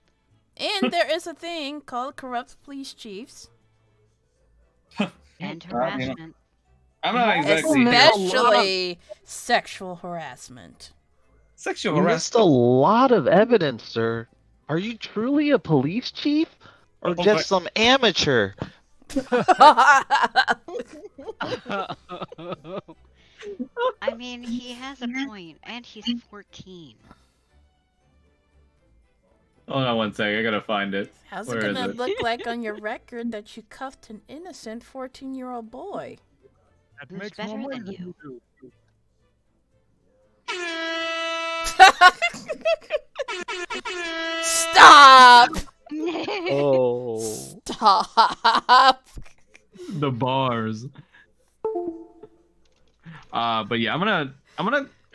And there is a thing called corrupt police chiefs. And you know, harassment. I'm not exactly Especially sexual harassment. sexual You missed harassment. a lot of evidence, sir. Are you truly a police chief? Or Oh, just some amateur? I mean, he has a point, and he's 14. Hold on one second. I gotta find it. How's Where it is gonna it? look like on your record that you cuffed an innocent 14-year-old boy? That Who's makes better more than money you? do. Stop! Oh. Stop! The bars. But yeah, I'm gonna.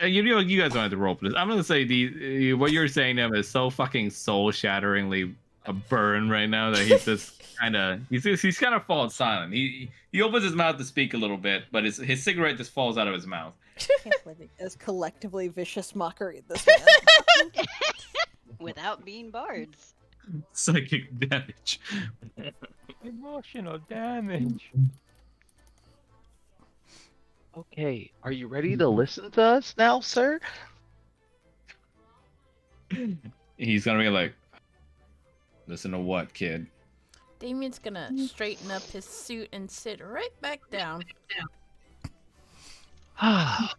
You guys don't have to roll for this. I'm gonna say what you're saying to him is so fucking soul shatteringly a burn right now that he's just he's kind of fallen silent. He opens his mouth to speak a little bit, but his cigarette just falls out of his mouth. Can't believe it is collectively vicious mockery at this man. Without being bards. Psychic damage. Emotional damage. Okay, are you ready to listen to us now, sir? He's gonna be like, listen to what, kid? Damien's gonna straighten up his suit and sit right back down.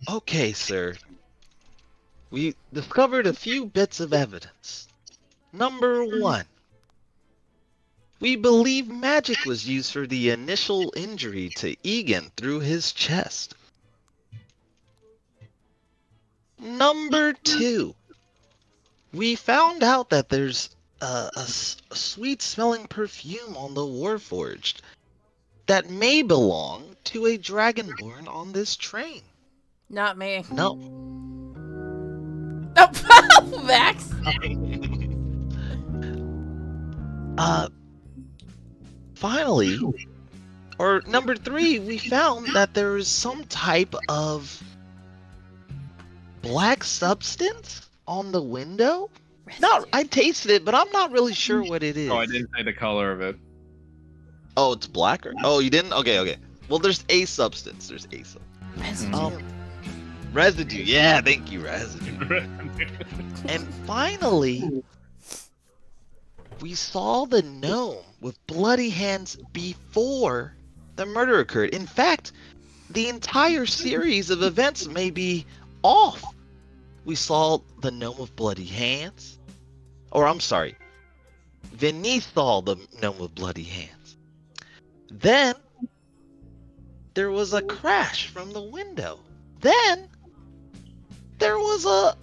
Okay, sir. We discovered a few bits of evidence. Number 1. We believe magic was used for the initial injury to Egan through his chest. Number 2. We found out that there's a sweet-smelling perfume on the Warforged that may belong to a Dragonborn on this train. Not me. No. Oh, Max! Finally, or number 3, we found that there is some type of black substance on the window. I tasted it, but I'm not really sure what it is. Oh, I didn't say the color of it. Oh, it's black? Oh, you didn't? Okay. Well, there's a substance. Residue. Residue. Yeah, thank you, residue. And finally, we saw the gnome with bloody hands before the murder occurred. In fact, the entire series of events may be off. We saw the gnome with bloody hands. Or, I'm sorry. Venice saw the gnome with bloody hands. Then, there was a crash from the window. Then, there was a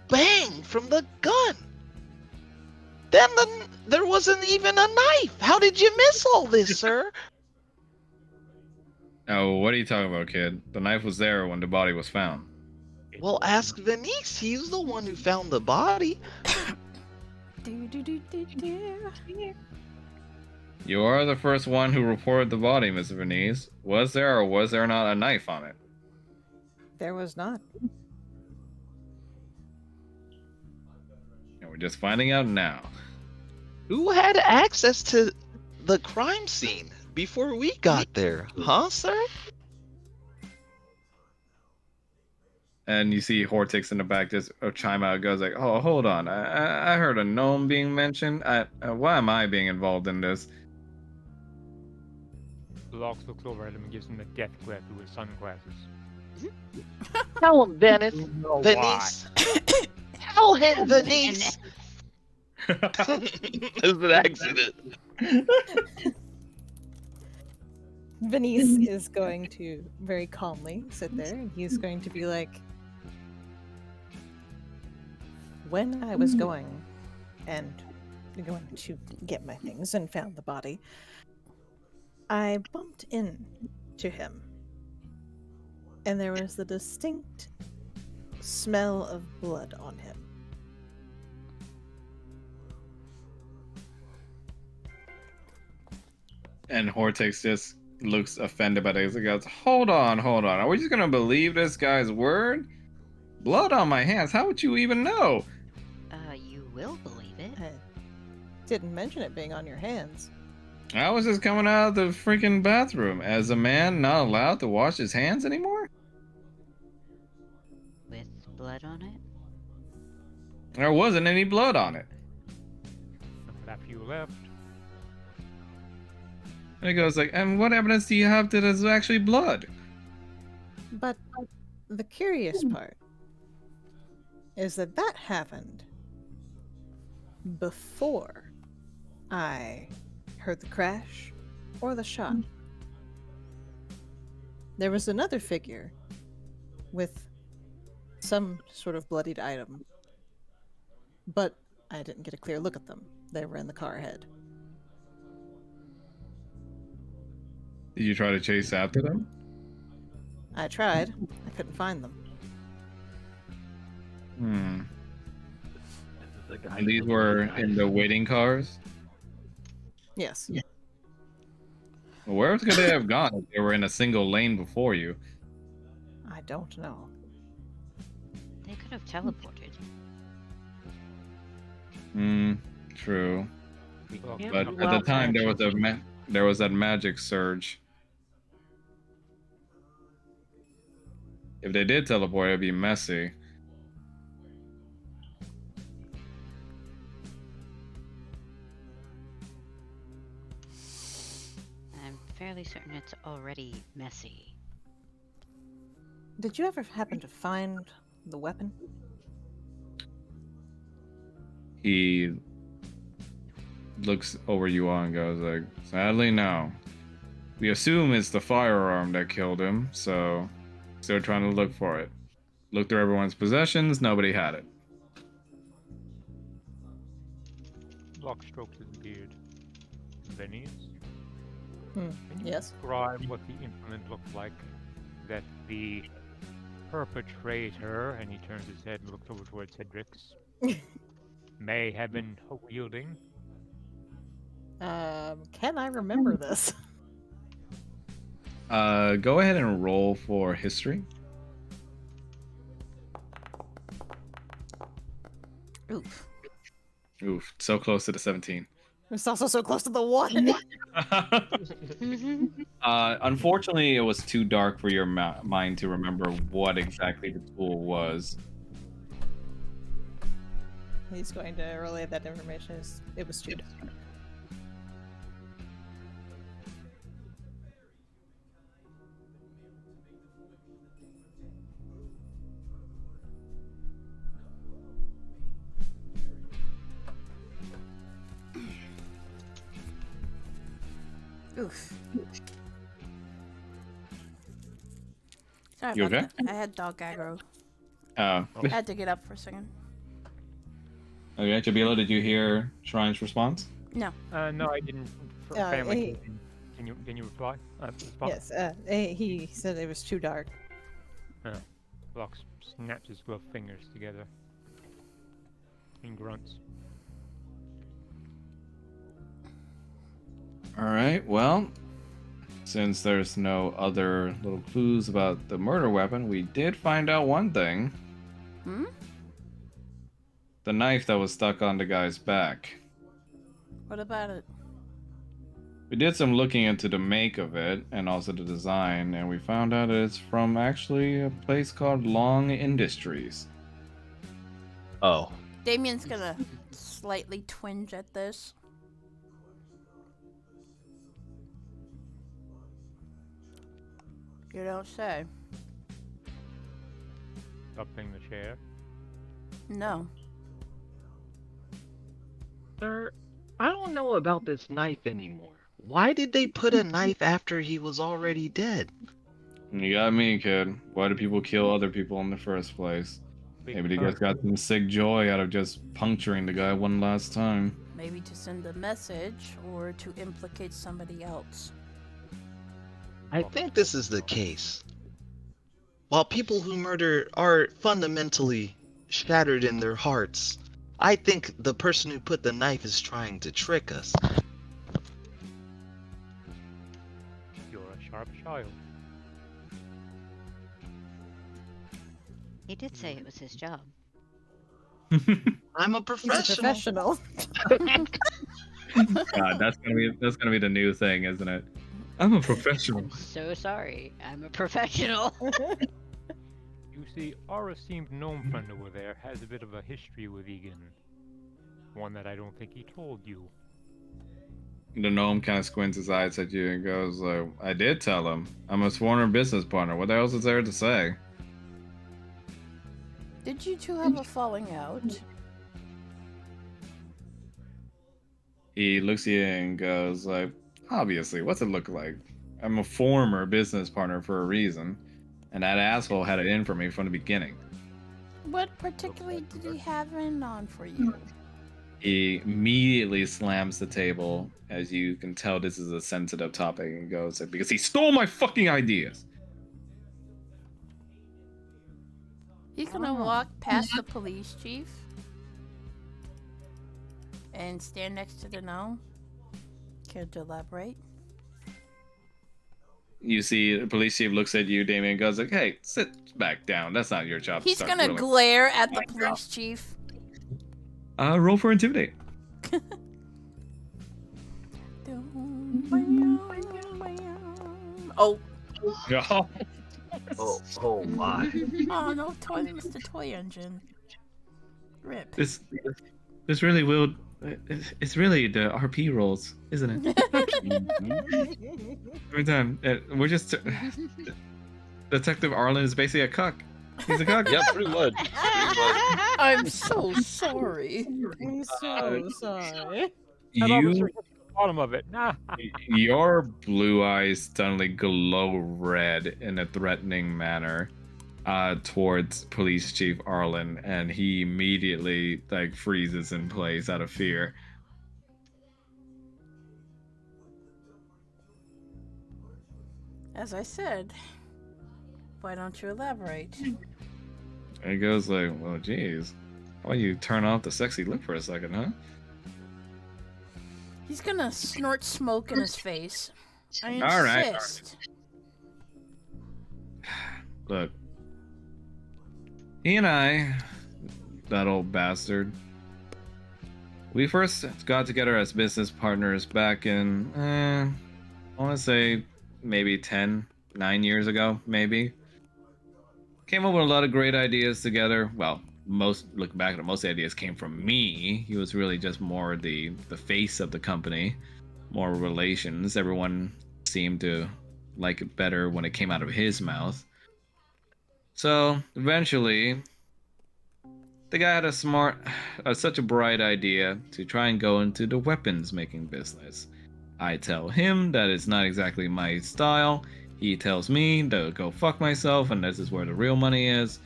bang from the gun. Then there wasn't even a knife. How did you miss all this, sir? Oh, what are you talking about, kid? The knife was there when the body was found. Well, ask Venice. He's the one who found the body. You are the first one who reported the body, Miss Venice. Was there or was there not a knife on it? There was not. And we're just finding out now. Who had access to the crime scene before we got there? Huh, sir? And you see Hortix in the back just chime out, goes like, "Oh, hold on, I heard a gnome being mentioned. Why am I being involved in this?" Locke looks over at him and gives him a death glare through his sunglasses. Tell him, Venice. No, Venice. Tell him, Venice. It's an accident. Venice is going to very calmly sit there and he's going to be like, when I was going to get my things and found the body, I bumped into him. And there was the distinct smell of blood on him. And Hortix just looks offended by this and goes, hold on. Are we just gonna believe this guy's word? Blood on my hands? How would you even know? You will believe it. I didn't mention it being on your hands. I was just coming out of the freaking bathroom. As a man not allowed to wash his hands anymore? With blood on it? There wasn't any blood on it. After you left, And he goes like, and what evidence do you have that it's actually blood? But the curious part is that that happened before I heard the crash or the shot. There was another figure with some sort of bloodied item, but I didn't get a clear look at them. They were in the car ahead. Did you try to chase after them? I tried. I couldn't find them. Hmm. The guy And these with were knife. in the waiting cars? Yes. Well, where could they have gone if they were in a single lane before you? I don't know. They could have teleported. Hmm, true. We Well, can't But rule at the out time, there was actions. there was that magic surge. If they did teleport, it'd be messy. I'm fairly certain it's already messy. Did you ever happen to find the weapon? He looks over you all and goes like, sadly, no. We assume it's the firearm that killed him, so still trying to look for it. Looked through everyone's possessions, nobody had it. Locke strokes his beard. Venice, Hmm. can you Yes. describe what the implement looked like that the perpetrator, and he turns his head and looks over towards Cedric's, may have been wielding? Can I remember this? Go ahead and roll for history. Oof. Oof, so close to the 17. It's also so close to the one. Unfortunately, it was too dark for your mind to remember what exactly the tool was. He's going to relay that information. It was too dark. Oof. Sorry You about okay? that. I had dog aggro. Uh, I had to get up for a second. okay, Jabila, did you hear Shrine's response? No. No, I didn't. he- Can you reply? Respond? Yes. He said it was too dark. Locke snaps his gloved fingers together and grunts. Alright, well, since there's no other little clues about the murder weapon, we did find out one thing. Hmm? The knife that was stuck on the guy's back. What about it? We did some looking into the make of it and also the design, and we found out it's from actually a place called Long Industries. Oh, Damien's gonna slightly twinge at this. You don't say. Stopping the chair. No. Sir, I don't know about this knife anymore. why did they put a knife after he was already dead? You got me, kid. Why do people kill other people in the first place? Maybe they just got some sick joy out of just puncturing the guy one last time. Maybe to send a message or to implicate somebody else. I think this is the case. While people who murder are fundamentally shattered in their hearts, I think the person who put the knife is trying to trick us. You're a sharp child. He did say it was his job. I'm a He's a professional. professional. God, that's gonna be the new thing, isn't it? I'm a professional. I'm so sorry. I'm a professional. You see, our esteemed gnome friend over there has a bit of a history with Egan. One that I don't think he told you. The gnome kind of squints his eyes at you and goes, I did tell him. I'm a sworn business partner. What else is there to say? Did you two have a falling out? He looks at you and goes, obviously, what's it look like? I'm a former business partner for a reason. And that asshole had it in for me from the beginning. What particularly did he have in on for you? He immediately slams the table, as you can tell this is a sensitive topic, and goes, because he stole my fucking ideas. He's gonna walk past the police chief and stand next to the gnome. Care to elaborate? You see, the police chief looks at you, Damien, and goes, hey, sit back down. That's not your job. to He's start gonna grilling." glare at the police chief. Roll for intimidate. Oh. Oh. Oh my. Oh no, Mr. Toy Engine. Rip. This really will. It's really the RP rolls, isn't it? Every time we're just Detective Arlen is basically a cuck. He's a cuck. Yeah, pretty much. I'm so sorry. I'm so sorry. Head officer, You, get to the bottom of it. Nah. your blue eyes suddenly glow red in a threatening manner towards Police Chief Arlen, and he immediately freezes in place out of fear. As I said, why don't you elaborate? And he goes well, geez, why don't you turn off the sexy look for a second, huh? He's gonna snort smoke in his face. I insist. All right. Look, he and I, that old bastard, we first got together as business partners back in, I want to say maybe 9 years ago, maybe. Came up with a lot of great ideas together. Well, looking back at it, most of the ideas came from me. He was really just more the face of the company, more relations. Everyone seemed to like it better when it came out of his mouth. So eventually, the guy had such a bright idea to try and go into the weapons making business. I tell him that it's not exactly my style. He tells me to go fuck myself, and this is where the real money is.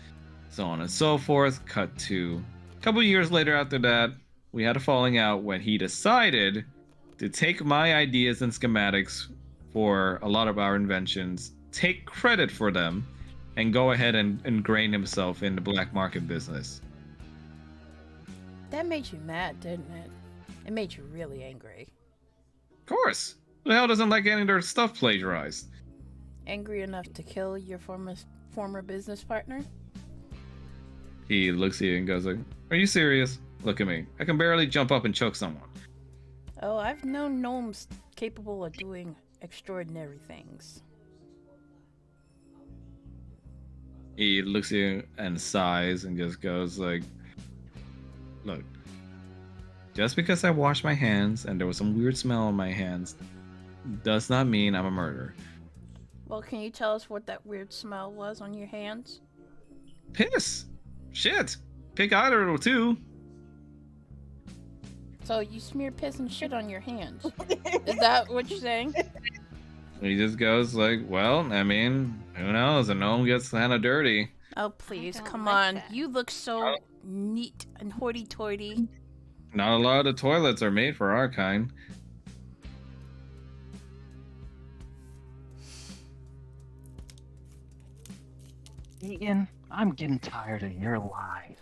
So on and so forth. Cut to a couple years later after that, we had a falling out when he decided to take my ideas and schematics for a lot of our inventions, take credit for them, and go ahead and ingrain himself in the black market business. That made you mad, didn't it? It made you really angry. Of course. Who the hell doesn't like getting their stuff plagiarized? Angry enough to kill your former business partner? He looks at you and goes are you serious? Look at me. I can barely jump up and choke someone. Oh, I've known gnomes capable of doing extraordinary things. He looks at you and sighs and just goes look, just because I washed my hands and there was some weird smell on my hands does not mean I'm a murderer. Well, can you tell us what that weird smell was on your hands? Piss. Shit. Pick either of the two. So you smear piss and shit on your hands. Is that what you're saying? He just goes well, I mean, who knows? A gnome gets kind of dirty. Oh, please, don't come like on. that. You look so neat and hoity-toity. Not a lot of the toilets are made for our kind. Egan, I'm getting tired of your lies.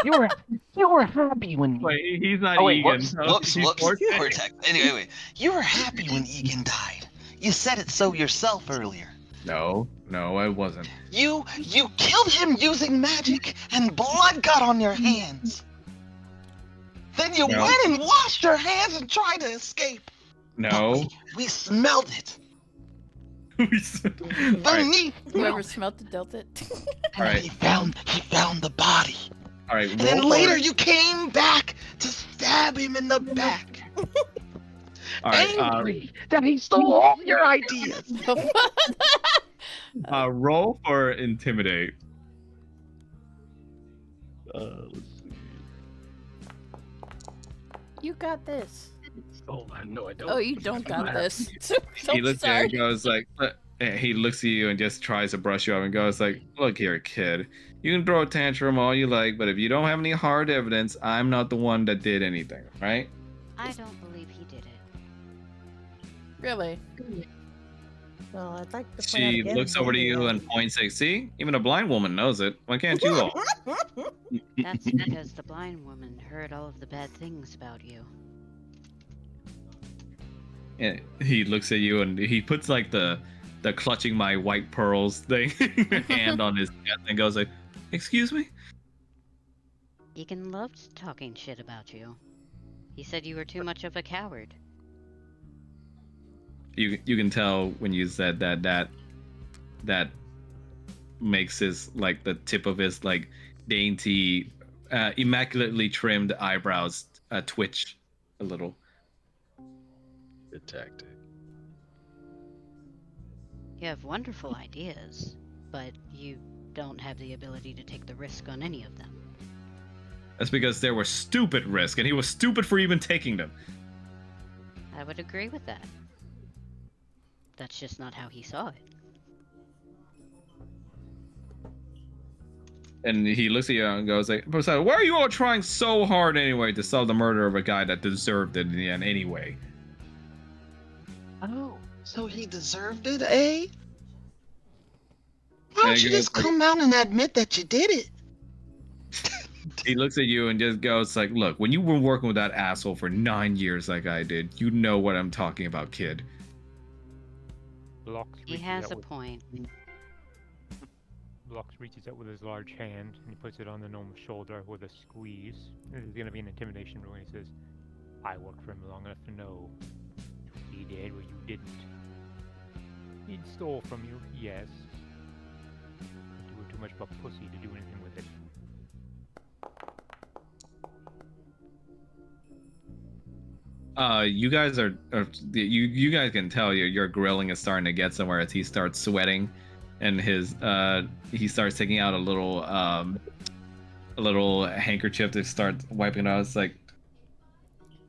You were happy when. Wait, he's not Oh, wait, Egan. Whoops, He's Vortex. Anyway, you were happy when Egan died. You said it so yourself earlier. No, I wasn't. You killed him using magic, and blood got on your hands. Then you No. went and washed your hands and tried to escape. No. We smelled it. All right. Whoever smelt it dealt it. All right. He found the body. All right. And then roll later for it. you came back to stab him in the back. All right. Angry that he stole all your ideas. Roll for intimidate. Let's see. You got this. Oh, no, I don't. Oh, you don't got this. So He looks at you sorry. and goes like, he looks at you and just tries to brush you off and goes like, look here, kid. You can throw a tantrum all you like, but if you don't have any hard evidence, I'm not the one that did anything, right? I don't believe he did it. Really? Well, I'd like to point out She again looks over to you and points like, see, even a blind woman knows it. Why can't you all? That's because the blind woman heard all of the bad things about you. And he looks at you and he puts like the clutching my white pearls thing hand on his chest and goes like, excuse me? Egan loved talking shit about you. He said you were too much of a coward. You can tell when you said that makes his like the tip of his like dainty, immaculately trimmed eyebrows twitch a little. Good tactic. You have wonderful ideas, but you don't have the ability to take the risk on any of them. That's because there were stupid risks, and he was stupid for even taking them. I would agree with that. That's just not how he saw it. And he looks at you and goes like, besides, why are you all trying so hard anyway to solve the murder of a guy that deserved it in the end anyway? Oh, so he deserved it, eh? Why Yeah, don't you he just goes like- come out and admit that you did it? He looks at you and just goes like, look, when you were working with that asshole for 9 years like I did, you know what I'm talking about, kid. Blocks He reaches has out a with- point. Blocks reaches out with his large hand and he puts it on the gnome's shoulder with a squeeze. This is gonna be an intimidation roll. He says, I worked for him long enough to know he did what you didn't. He stole from you, yes. But you were too much of a pussy to do anything with it. You guys you guys can tell your grilling is starting to get somewhere as he starts sweating, and he starts taking out a little handkerchief to start wiping it out. It's like,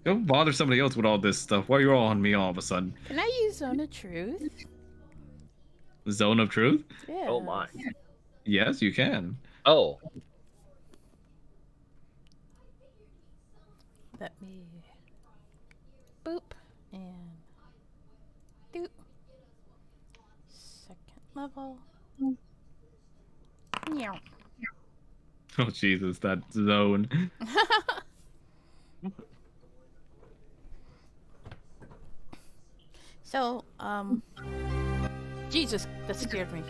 go bother somebody else with all this stuff. Why are you all on me all of a sudden? Can I use Zone of Truth? Zone of truth? Yeah. Oh my. Yes, you can. Oh. Let me boop and doop. Second level. Meow. Oh Jesus, that zone. So, Jesus, that scared me.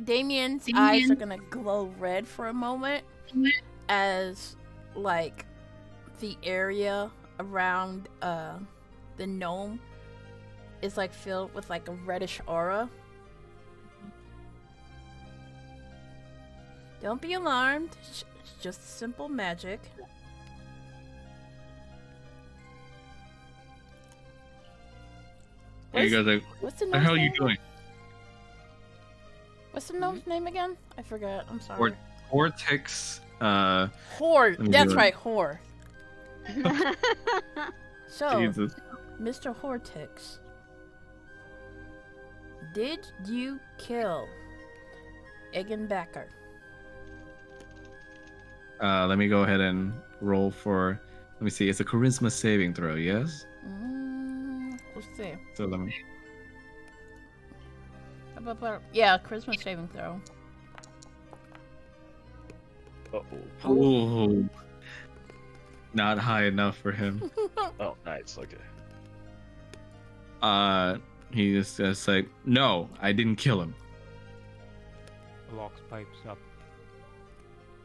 Damien's eyes are gonna glow red for a moment as, like, the area around the gnome is like filled with like a reddish aura. Don't be alarmed. It's just simple magic. And he goes like, What's the what the hell are you name? doing? What's the gnome's name again? I forgot. I'm sorry. Vortex, Whore. me That's do it. right, whore. So, Jesus. Mr. Hortix, did you kill Egan Becker? Let me go ahead and roll for, let me see, it's a charisma saving throw, yes? Let's see. So let me, Yeah, Charisma saving throw. Uh-oh. ooh, not high enough for him. Oh, nice. Okay. He just like, no, I didn't kill him. Lox pipes up.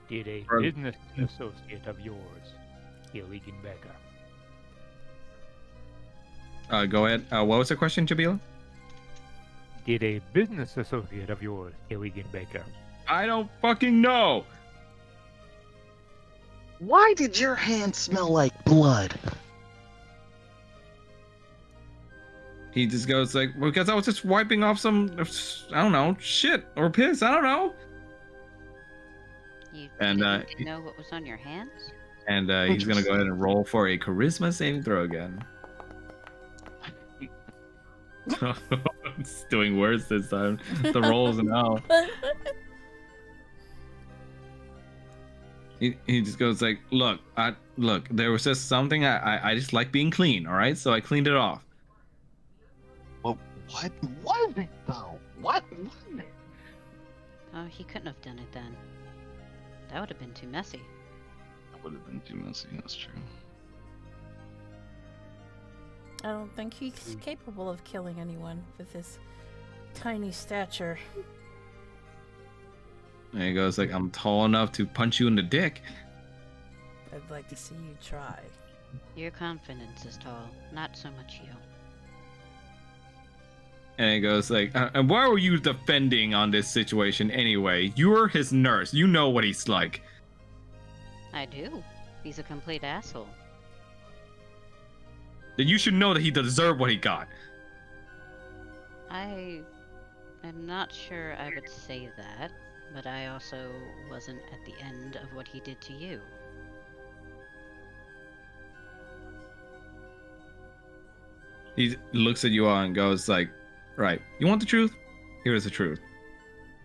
Did a Right. business associate of yours kill Egan Becker? Go ahead. What was the question, Jabila? Did a business associate of yours kill Egan Baker? I don't fucking know. Why did your hand smell like blood? He just goes like, because I was just wiping off some, I don't know, shit or piss. I don't know. You And, didn't know what was on your hands? And he's gonna go ahead and roll for a charisma saving throw again. It's doing worse this time. The roll is an L. He just goes like, look, there was just something I just like being clean, all right? So I cleaned it off. Well, what was it though? What was it? Oh, he couldn't have done it then. That would have been too messy. That would have been too messy. That's true. I don't think he's capable of killing anyone with his tiny stature. And he goes like, I'm tall enough to punch you in the dick. I'd like to see you try. Your confidence is tall, not so much you. And he goes like, and why were you defending on this situation anyway? You're his nurse. You know what he's like. I do. He's a complete asshole. Then you should know that he deserved what he got. I am not sure I would say that, but I also wasn't at the end of what he did to you. He looks at you all and goes like, right, you want the truth? Here's the truth.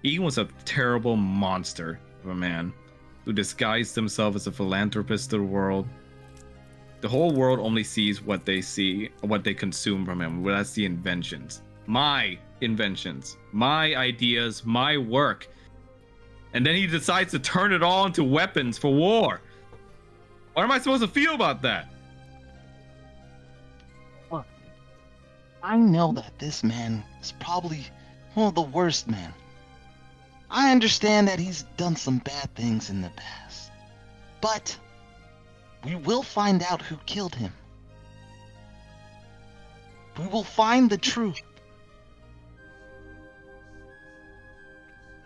Egan was a terrible monster of a man who disguised himself as a philanthropist to the world. The whole world only sees what they see, what they consume from him. Well, that's the inventions. My inventions, my ideas, my work. And then he decides to turn it all into weapons for war. What am I supposed to feel about that? Look, I know that this man is probably one of the worst men. I understand that he's done some bad things in the past. But we will find out who killed him. We will find the truth.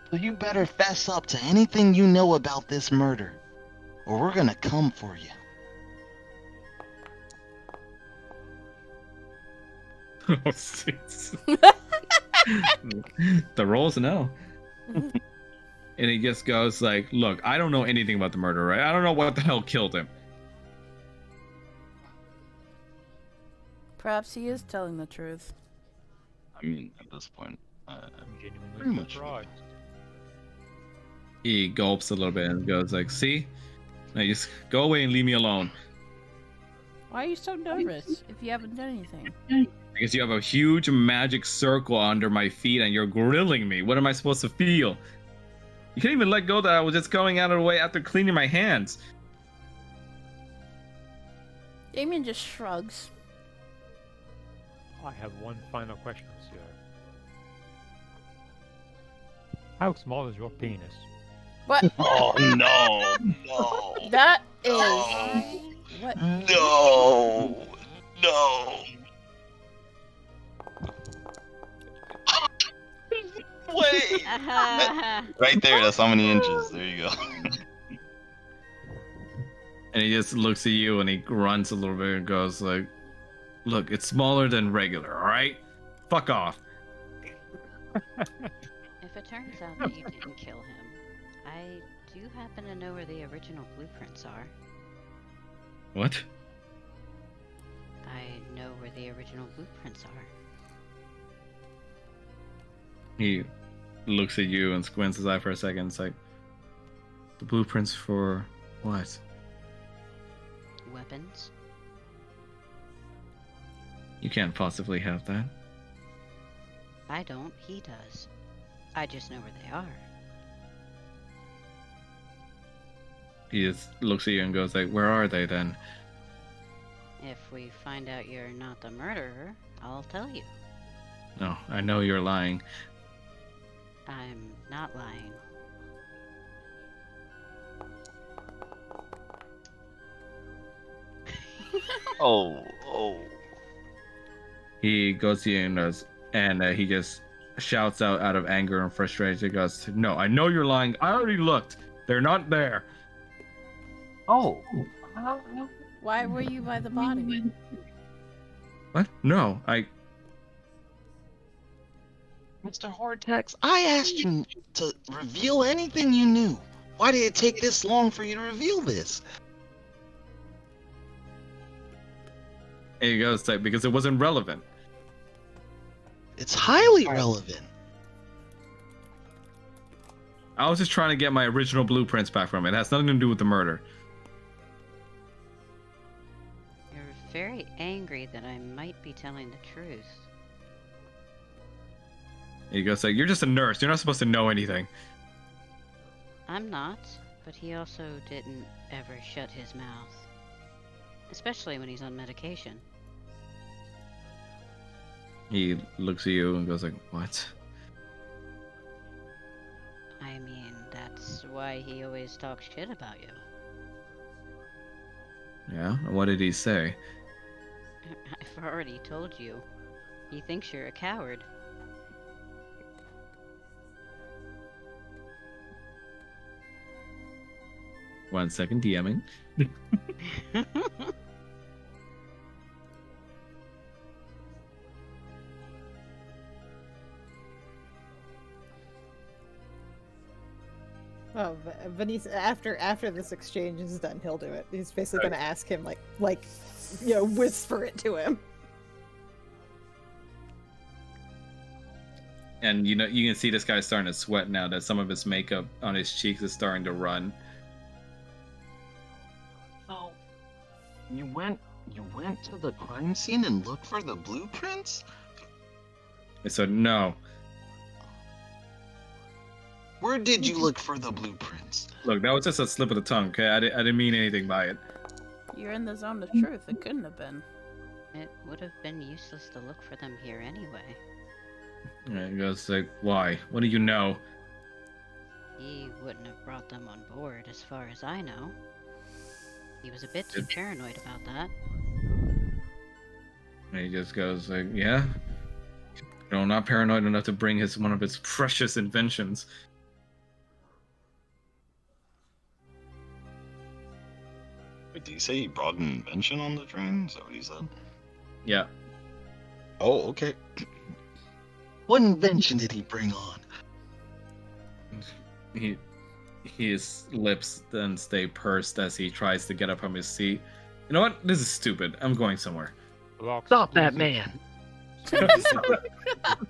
So you better fess up to anything you know about this murder, or we're gonna come for you. Oh, the roll's an L. And he just goes like, look, I don't know anything about the murder, right? I don't know what the hell killed him. Perhaps he is telling the truth. I mean, at this point, I'm Pretty genuinely much. surprised. He gulps a little bit and goes like, see? Now just go away and leave me alone. Why are you so nervous if you haven't done anything? Because you have a huge magic circle under my feet and you're grilling me. What am I supposed to feel? You can't even let go that I was just going out of the way after cleaning my hands. Damien just shrugs. I have one final question, sir. How small is your penis? What? oh no, no, That is No. what? no, no. Wait, right there. That's how many inches. There you go. And he just looks at you and he grunts a little bit and goes like, look, it's smaller than regular, alright? Fuck off. If it turns out that you didn't kill him, I do happen to know where the original blueprints are. What? I know where the original blueprints are. He looks at you and squints his eye for a second. It's like, the blueprints for what? Weapons? You can't possibly have that. I don't, he does. I just know where they are. He just looks at you and goes like, where are they then? If we find out you're not the murderer, I'll tell you. No, I know you're lying. I'm not lying. Oh. He goes to you and he just shouts out of anger and frustration. He goes, "No, I know you're lying. I already looked. They're not there." Oh. Why were you by the body? What? No, Mr. Hortex, I asked you to reveal anything you knew. Why did it take this long for you to reveal this? And he goes like, because it wasn't relevant. It's highly relevant. I was just trying to get my original blueprints back from it. It has nothing to do with the murder. You're very angry that I might be telling the truth. He goes like, "You're just a nurse. You're not supposed to know anything." I'm not, but he also didn't ever shut his mouth. Especially when he's on medication. He looks at you and goes like, "What?" I mean, that's why he always talks shit about you. Yeah? What did he say? I've already told you. He thinks you're a coward. One second, DMing. Oh, Venice. After this exchange is done, he'll do it. He's basically gonna ask him like, whisper it to him. And you can see this guy's starting to sweat now that some of his makeup on his cheeks is starting to run. So, you went to the Crime scene and look for the blueprints? I said, "No. Where did you look for the blueprints? Look, that was just a slip of the tongue, okay? I didn't mean anything by it." You're in the zone of truth. It couldn't have been. It would have been useless to look for them here anyway. And he goes like, "Why? What do you know?" He wouldn't have brought them on board, as far as I know. He was a bit too paranoid about that. And he just goes like, "Yeah? No, not paranoid enough to bring one of his precious inventions." Wait, did he say he brought an invention on the train? Is that what he said? Yeah. Oh, okay. What invention did he bring on? His lips then stay pursed as he tries to get up from his seat. You know what? This is stupid. I'm going somewhere. Blocks Stop that easy. man!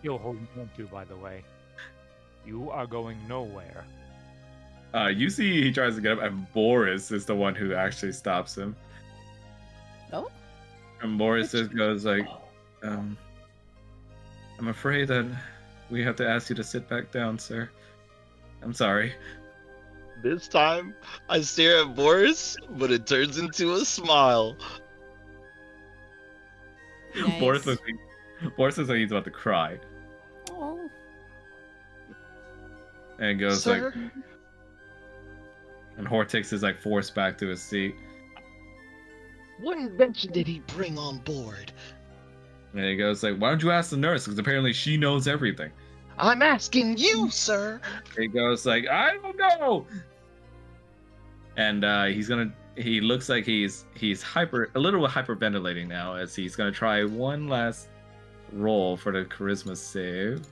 You're holding on to, by the way. You are going nowhere. You see he tries to get up, and Boris is the one who actually stops him. Oh? And Boris just goes like, I'm afraid that we have to ask you to sit back down, sir. I'm sorry." This time, I stare at Boris, but it turns into a smile. Nice. Boris looks like he's about to cry. Oh. And goes Sir? like, and Hortix is like forced back to his seat. What invention did he bring on board? And he goes like, "Why don't you ask the nurse? Because apparently she knows everything." I'm asking you, sir. He goes like, "I don't know." And he looks like he's a little hyperventilating now, as he's gonna try one last roll for the charisma save.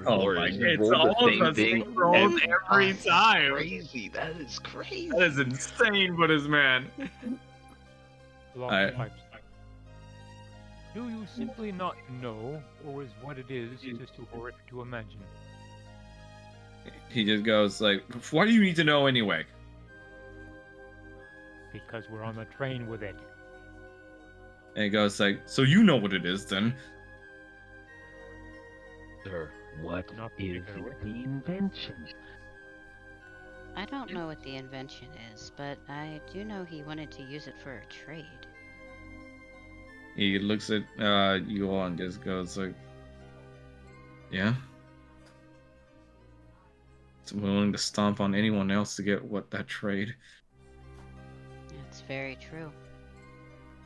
Oh Lord, my! you It's rolled the all same the thing same rolls every That's time. Crazy. That is crazy. That is insane for this man. Blocks Alright. pipes. Do you simply not know, or is what it is just too horrific to imagine? He just goes like, "Why do you need to know anyway?" Because we're on the train with it. And he goes like, "So you know what it is then?" Sir, what Not is particularly. the invention? I don't know what the invention is, but I do know he wanted to use it for a trade. He looks at you all and just goes like, "Yeah." It's willing to stomp on anyone else to get what that trade. It's very true.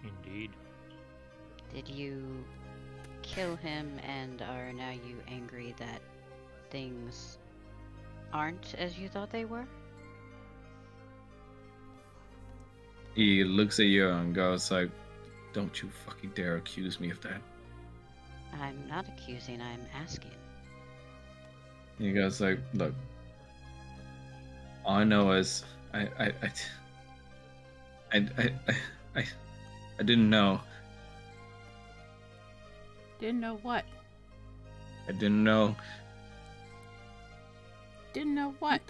Indeed. Did you kill him, and are now you angry that things aren't as you thought they were? He looks at you and goes like, "Don't you fucking dare accuse me of that." I'm not accusing, I'm asking. He goes like, "Look, all I know is I didn't know. Didn't know what? I didn't know. Didn't know what?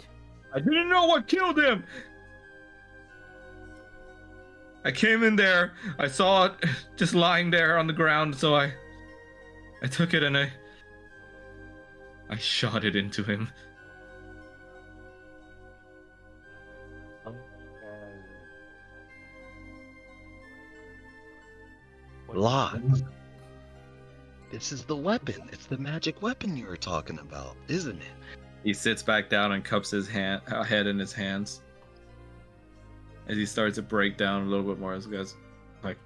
I didn't know what killed him. I came in there, I saw it just lying there on the ground, so I took it and I shot it into him." Lots. This is the weapon. It's the magic weapon you were talking about, isn't it? He sits back down and cups his head in his hands. As he starts to break down a little bit more, as he goes, like,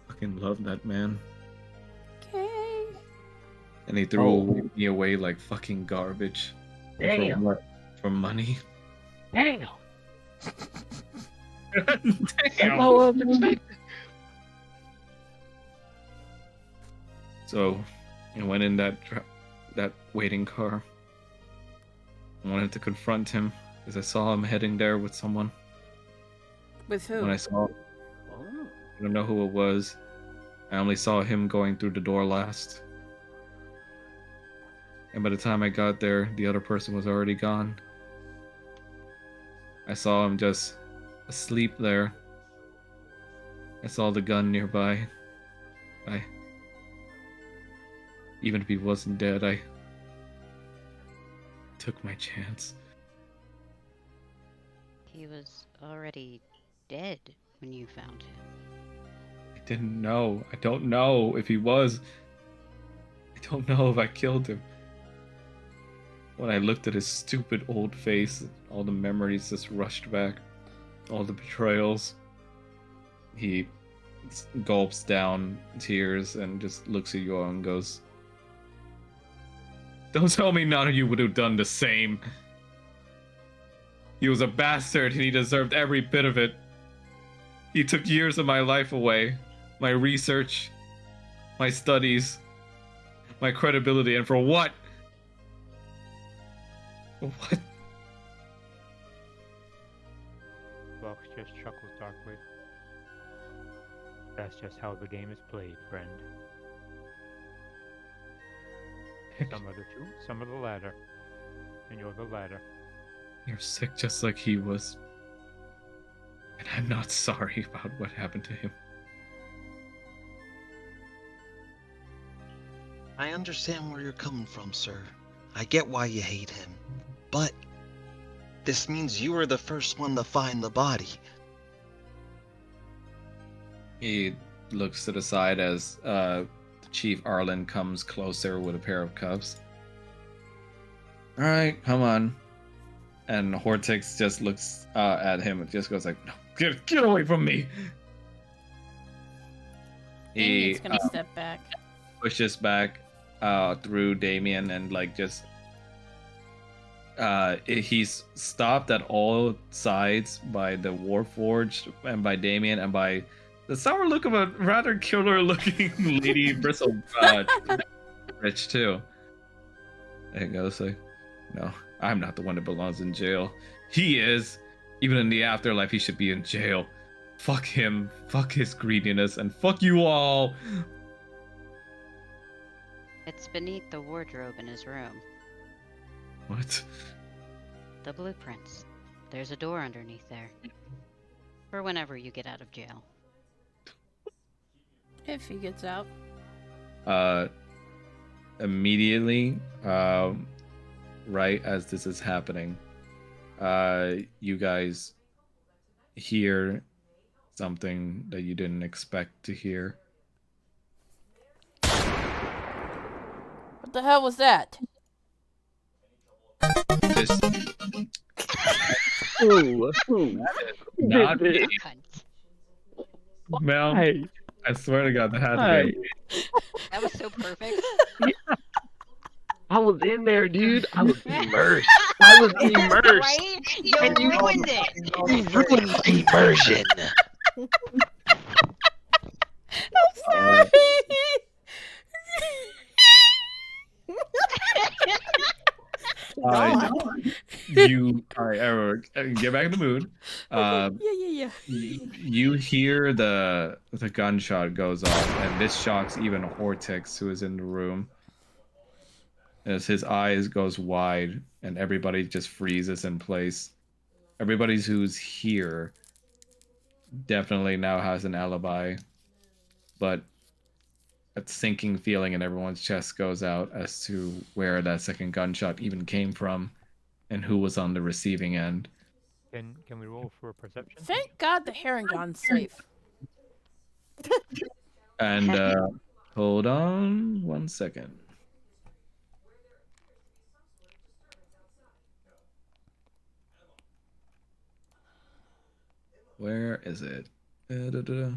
"Fucking love that man." Okay. And he threw me away like fucking garbage. Damn. For what? For money. Damn. Damn. I was expecting. So, I went in that waiting car. I wanted to confront him because I saw him heading there with someone. With who? When I saw, I don't know who it was. I only saw him going through the door last. And by the time I got there, the other person was already gone. I saw him just asleep there. I saw the gun nearby. Even if he wasn't dead, I took my chance. He was already dead when you found him. I didn't know. I don't know if he was. I don't know if I killed him. When I looked at his stupid old face, all the memories just rushed back. All the betrayals. He gulps down tears and just looks at you all and goes, "Don't tell me none of you would have done the same. He was a bastard and he deserved every bit of it. He took years of my life away, my research, my studies, my credibility, and for what? For what?" Vox just chuckles darkly. That's just how the game is played, friend. Some are the two, some are the latter. And you're the latter. You're sick just like he was. And I'm not sorry about what happened to him. I understand where you're coming from, sir. I get why you hate him. But this means you were the first one to find the body. He looks to the side as Chief Arlen comes closer with a pair of cuffs. "All right, come on." And Hortix just looks at him and just goes like, "No, get away from me." Damien's gonna step back. Pushes back through Damien and like just he's stopped at all sides by the Warforged and by Damien and by the sour look of a rather killer looking Lady Bristle Rich too. And it goes like, "No, I'm not the one that belongs in jail. He is. Even in the afterlife, he should be in jail. Fuck him. Fuck his greediness. And fuck you all." It's beneath the wardrobe in his room. What? The blueprints. There's a door underneath there. For whenever you get out of jail. If he gets out. Immediately, right as this is happening, you guys hear something that you didn't expect to hear. What the hell was that? Just Who not did me. this? Cunt. Mel, Hey, I swear to God, that had to be. hey. That was so perfect. I was in there, dude. I was immersed. I was immersed. Right? You And you- ruined it. You ruined my immersion. Sorry. You, all right, Eric, get back in the mood. Yeah. You hear the gunshot goes off, and this shocks even Hortix, who is in the room, as his eyes goes wide, and everybody just freezes in place. Everybody who's here definitely now has an alibi, but a sinking feeling in everyone's chest goes out as to where that second gunshot even came from, and who was on the receiving end. Can we roll for perception? Thank God the Harengon's safe. And hold on 1 second. Where is it? Da-da-da.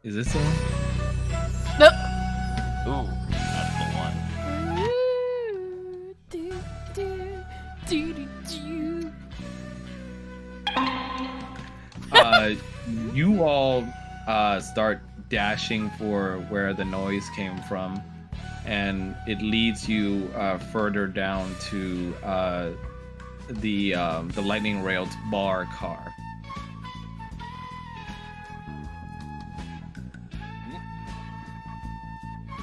Is this the one? Nope. Ooh, that's the one. You all start dashing for where the noise came from, and it leads you further down to the lightning railed bar car.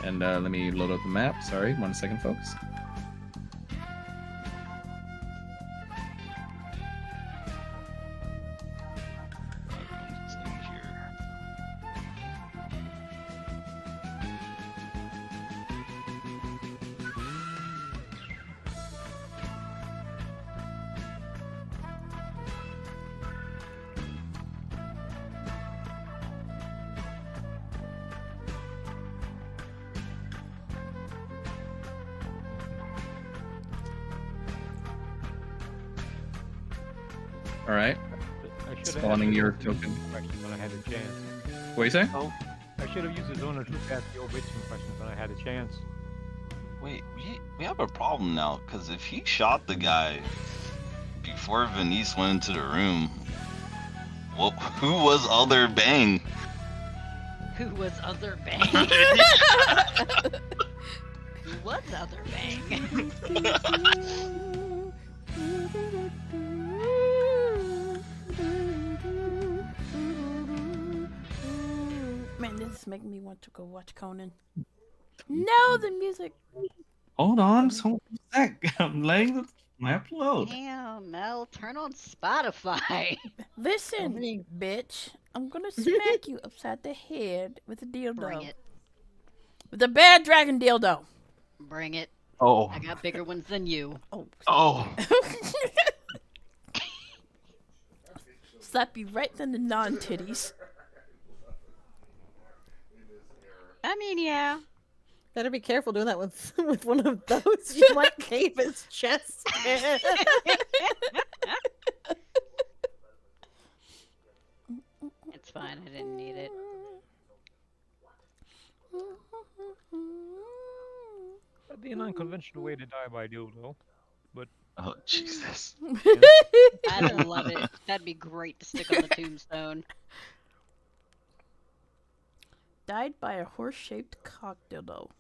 And let me load up the map. Sorry, 1 second, folks. All right. I should Spawning your token. question when I had a chance. What are you saying? I should have used the zone or two to ask the old Witchman questions when I had a chance. Wait, we have a problem now, because if he shot the guy before Venice went into the room, well, who was Other Bang? Who was Other Bang? Who was Other Bang? Man, this is making me want to go watch Conan. No, the music. Hold on. So I'm laying my upload. Damn, Mel, turn on Spotify. Listen, bitch. I'm gonna smack you upside the head with a dildo. Bring it. With a bad dragon dildo. Bring it. Oh. I got bigger ones than you. Oh. Slap you right in the non-titties. I mean, yeah. Better be careful doing that with with one of those. You might cave his chest. It's fine. I didn't need it. That'd be an unconventional way to die by dildo, but Oh, Jesus. I'd love it. That'd be great to stick on the tombstone. Died by a horse-shaped cock dildo.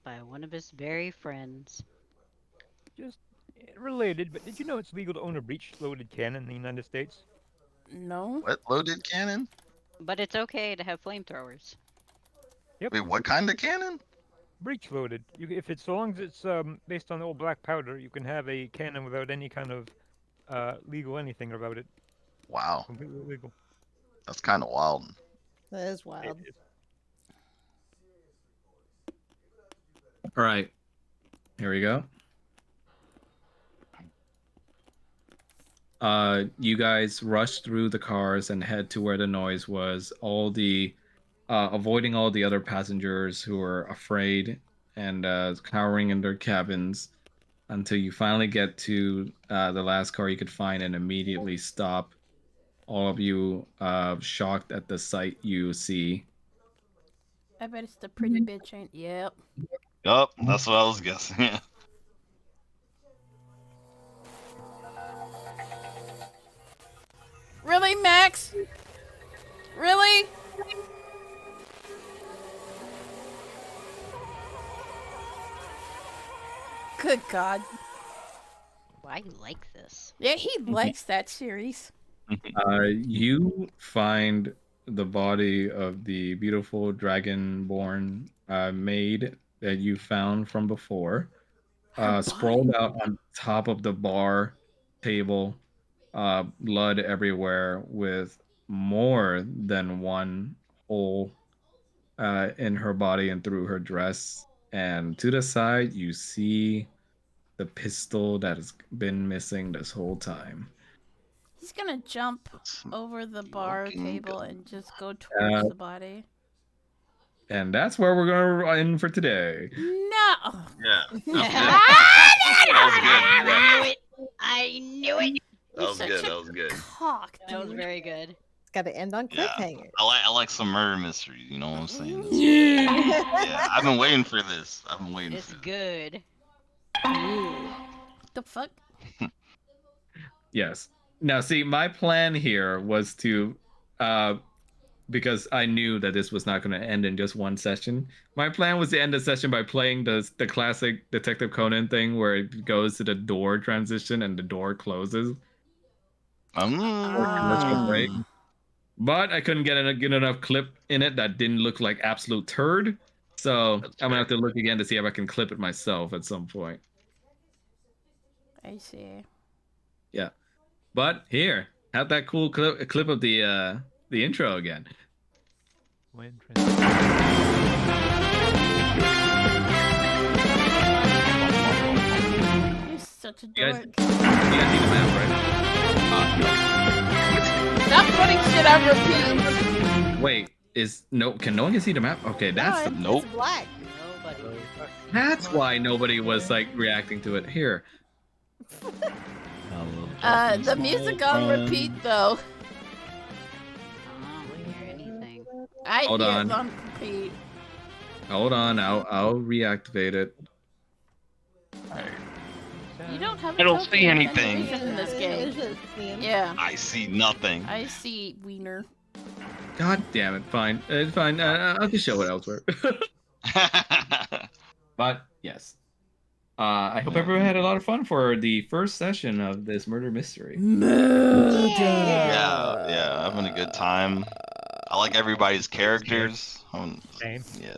By one of his very friends. just related. But did you know it's legal to own a breech-loaded cannon in the United States? No. What loaded cannon? But it's okay to have flamethrowers. Wait, what kind of cannon? Breech-loaded. If it's so long as it's based on old black powder, you can have a cannon without any kind of legal anything about it. Wow, Completely legal. that's kind of wild. That is wild. It is. All right. Here we go. You guys rush through the cars and head to where the noise was. Avoiding all the other passengers who were afraid and cowering in their cabins until you finally get to the last car you could find and immediately stop. All of you shocked at the sight you see. I bet it's the pretty bitch, ain't? Yep. Yup, that's what I was guessing. Really, Max? Really? Good God. Why you like this? Yeah, he likes that series. You find the body of the beautiful dragonborn maid that you found from before, sprawled out on top of the bar table, blood everywhere, with more than one hole in her body and through her dress. And to the side, you see the pistol that has been missing this whole time. He's gonna jump over the bar table and just go towards the body. And that's where we're gonna end for today. No! Yeah. I knew it. That was good. That was good. Cock, That was dude. very good. It's got to end on Yeah. cliffhanger. I like some murder mysteries, you know what I'm saying? Yeah, I've been waiting for this. It's good. The fuck? Yes. Now, see, my plan here was to, because I knew that this was not going to end in just one session. My plan was to end the session by playing the classic Detective Conan thing where it goes to the door transition and the door closes. Commercial break. But I couldn't get enough clip in it that didn't look like absolute turd. So I'm gonna have to look again to see if I can clip it myself at some point. I see. Yeah. But here, have that cool clip of the intro again. When You're such a You guys, dork. you guys see the map, right? Stop putting shit on repeat. Wait, can no one see the map? Okay, that's No, it's black. Nobody. that's why nobody was like reacting to it. Here, The music on repeat though. I don't hear anything. I Hold hear on. it on repeat. hold on, I'll reactivate it. You don't have. I don't token see anything. generation in this game. It's just Ian. Yeah. I see nothing. I see wiener. God damn it! Fine, it's fine. I'll just show it elsewhere. But yes, I hope everyone had a lot of fun for the first session of this murder mystery. Yeah, having a good time. I like everybody's characters. Same. Yeah.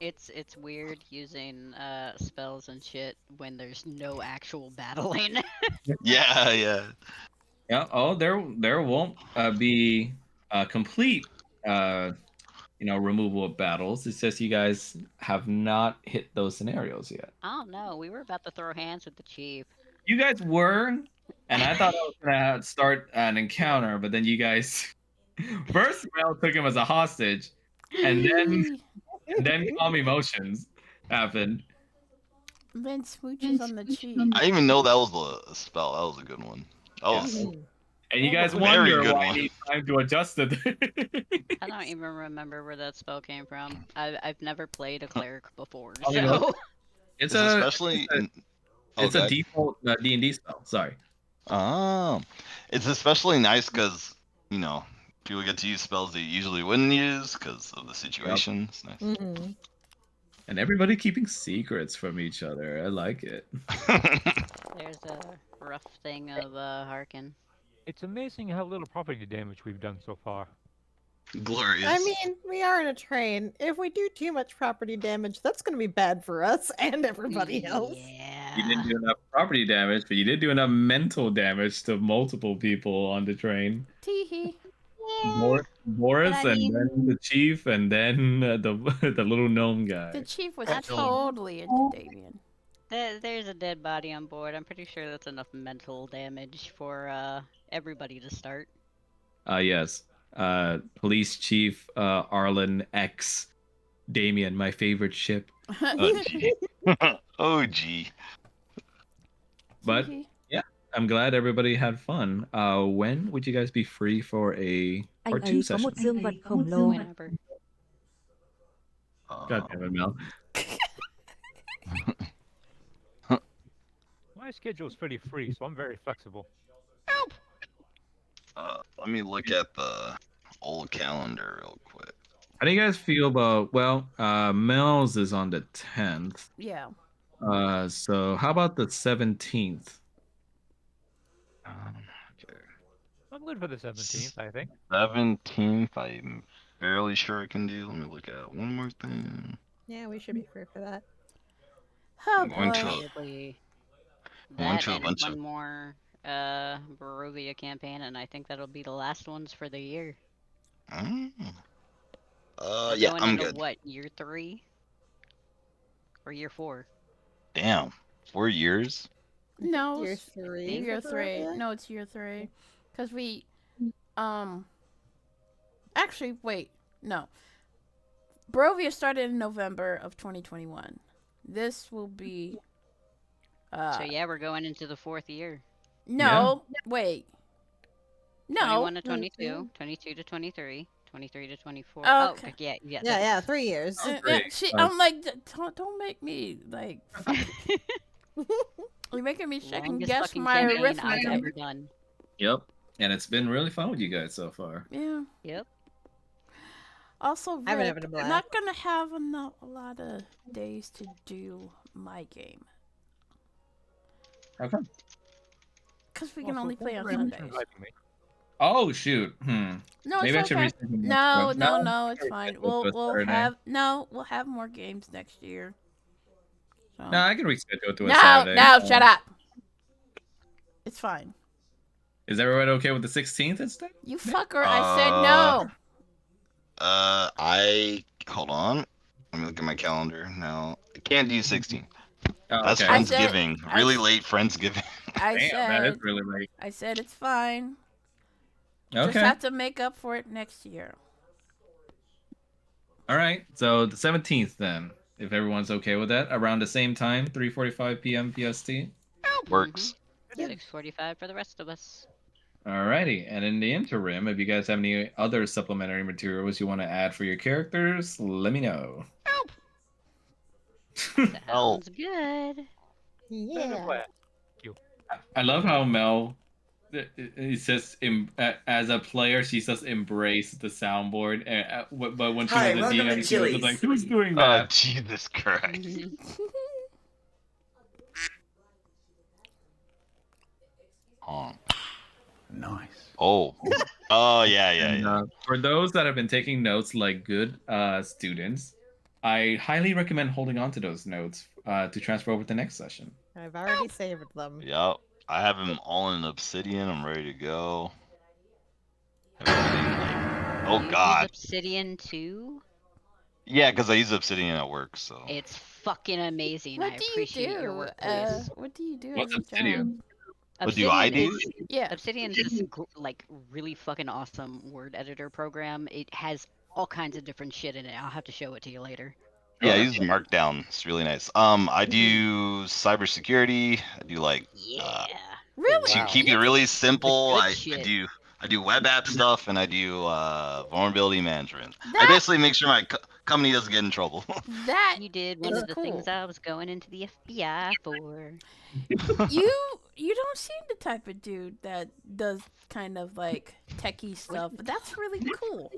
It's weird using spells and shit when there's no actual battling. Yeah. Yeah. Oh, there won't be a complete, removal of battles. It's just you guys have not hit those scenarios yet. Oh no, we were about to throw hands with the chief. You guys were, and I thought I was gonna start an encounter, but then you guys first Mel took him as a hostage, and then calm emotions happened. Then smooches on the cheek. I didn't even know that was a spell. That was a good one. That was And you guys Very wonder good why one. he needs time to adjust it. I don't even remember where that spell came from. I've never played a cleric before, Oh, you know, so it's especially it's a default D&D spell. Sorry. It's especially nice because people get to use spells they usually wouldn't use because of the situation. It's nice. Mm-hmm. And everybody keeping secrets from each other. I like it. there's a rough thing of Harkin. It's amazing how little property damage we've done so far. Glorious. I mean, we are in a train. If we do too much property damage, that's going to be bad for us and everybody else. Yeah. You didn't do enough property damage, but you did do enough mental damage to multiple people on the train. Teehee. Boris, But I and mean- then the chief, and then the little gnome The guy. chief was That's all. totally into Damien. There's a dead body on board. I'm pretty sure that's enough mental damage for everybody to start. Yes. Police Chief Arlen X Damien, my favorite ship. Oh gee. Oh gee. But Gee. yeah, I'm glad everybody had fun. When would you guys be free for a Anh part 2 ấy có session? một dương vật khổng lồ. Whenever. God damn it, Mel. My schedule's pretty free, so I'm very flexible. Let me look at the old calendar real quick. How do you guys feel about, well, Mel's is on the 10th. Yeah. So how about the 17th? Okay. I'm good for the 17th, I think. 17th, I'm fairly sure I can do. Let me look at one more thing. Yeah, we should be free for that. Oh I'm going boy. to- Probably Going that to a and bunch one of- more Barovia campaign, and I think that'll be the last ones for the year. Mm. We're Yeah, going I'm into good. what, year 3? Or year 4? Damn, 4 years? No, Year it's 3. year for 3. Barovia? No, it's year 3. Cause we, actually, wait, no. Barovia started in November of 2021. This will be. So yeah, we're going into the 4th year. No, wait. No. 21 to 22, 22 to 23, 23 to 24. Oh, Oh, okay. yeah, yeah. Yeah, yeah, 3 years. Great. I'm like, don't make me like. You're making me second Longest guess fucking my campaign I've arithmetic. ever done. Yep. And it's been really fun with you guys so far. Yeah. Yep. I've Also, been Rick, having a I'm blast. not gonna have a lot of days to do my game. How come? Cause we can Also, only play thank on you very much for Sundays. inviting me. Oh shoot. No, Maybe I it's should okay. reschedule next No, month. no, it's I'll fine. reschedule We'll to a Saturday. we'll have more games next year. So. No, I can reschedule to a No, Saturday. shut up. It's fine. Is everyone okay with the 16th instead? You fucker! I said no. Hold on. Let me look at my calendar now. I can't do 16. Oh, That's okay. I said- Friendsgiving. Really late Friendsgiving. I Damn, that is said really late. I said it's fine. Just Okay. have to make up for it next year. All right. So the 17th then, if everyone's okay with that, around the same time, 3:45 p.m. PST. Works. 6:45 for the rest of us. Alrighty, and in the interim, if you guys have any other supplementary materials you want to add for your characters, let me know. Oh. Sounds good. Yeah. I love how Mel, he says, as a player, she says embrace the soundboard, but when she Hi, was a welcome to DM, she was Chili's. like, who's doing Oh, that? Jesus Christ. Oh. Nice. Oh. Oh, yeah, yeah, And, yeah. for those that have been taking notes like good students, I highly recommend holding on to those notes to transfer over to the next session. I've already saved them. Yep. I have them all in Obsidian. I'm ready to go. Everything, like- Oh, You use God. Obsidian too? Yeah, because I use Obsidian at work, so. It's fucking amazing. What I do you appreciate your do? work, Chris. What do you do? What's as a Obsidian? job? What do I do? Yeah. Obsidian's this like really fucking awesome word editor program. It has all kinds of different shit in it. I'll have to show it to you later. Yeah, I use Markdown. It's really nice. I do cybersecurity. I do like Yeah. Really? to keep it really simple. Good I shit. do web app stuff and I do vulnerability management. I That- basically make sure my company doesn't get in trouble. That You did one is of the cool. things I was going into the FBI for. you don't seem the type of dude that does kind of like techie stuff, but that's really cool.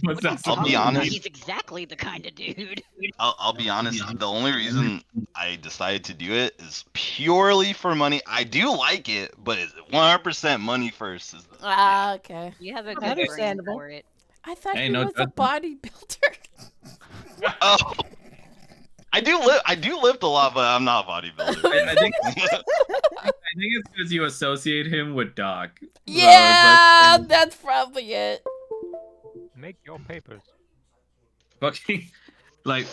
What's that? I'll be Talking about, honest. He's exactly the kind of dude. I'll be honest. The only reason I decided to do it is purely for money. I do like it, but it's 100% money first. Is the, Ah, okay. You have a good brain Understandable. for it. I thought Hey, he no was a judgment. bodybuilder. Oh, I do lift a lot, but I'm not a bodybuilder. I think it's because you associate him with Doc. So it's Yeah, that's probably it. Make your papers. Fucking, like,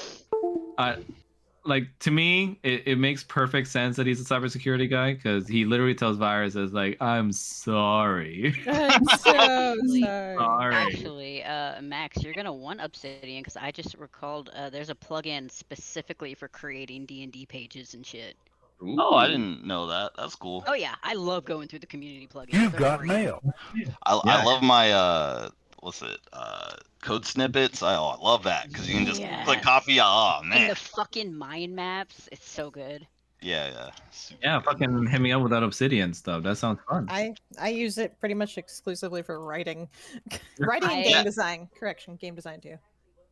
like to me, it makes perfect sense that he's a cybersecurity guy because he literally tells viruses like, "I'm sorry." I'm so Actually- sorry. Actually, Max, you're gonna want Obsidian because I just recalled there's a plugin specifically for creating D&D pages and shit. Oh, I didn't know that. That's cool. Oh yeah, I love going through the community plugins. You've They're got great. mail. I love my what's it? Code snippets. I love that because you can just click Yes. copy. Oh And man. the fucking mind maps, it's so good. Yeah. Super Yeah, good. fucking hit me up with that obsidian stuff. That sounds fun. I use it pretty much exclusively for writing, writing and I- game Yeah. design. Correction, game design too.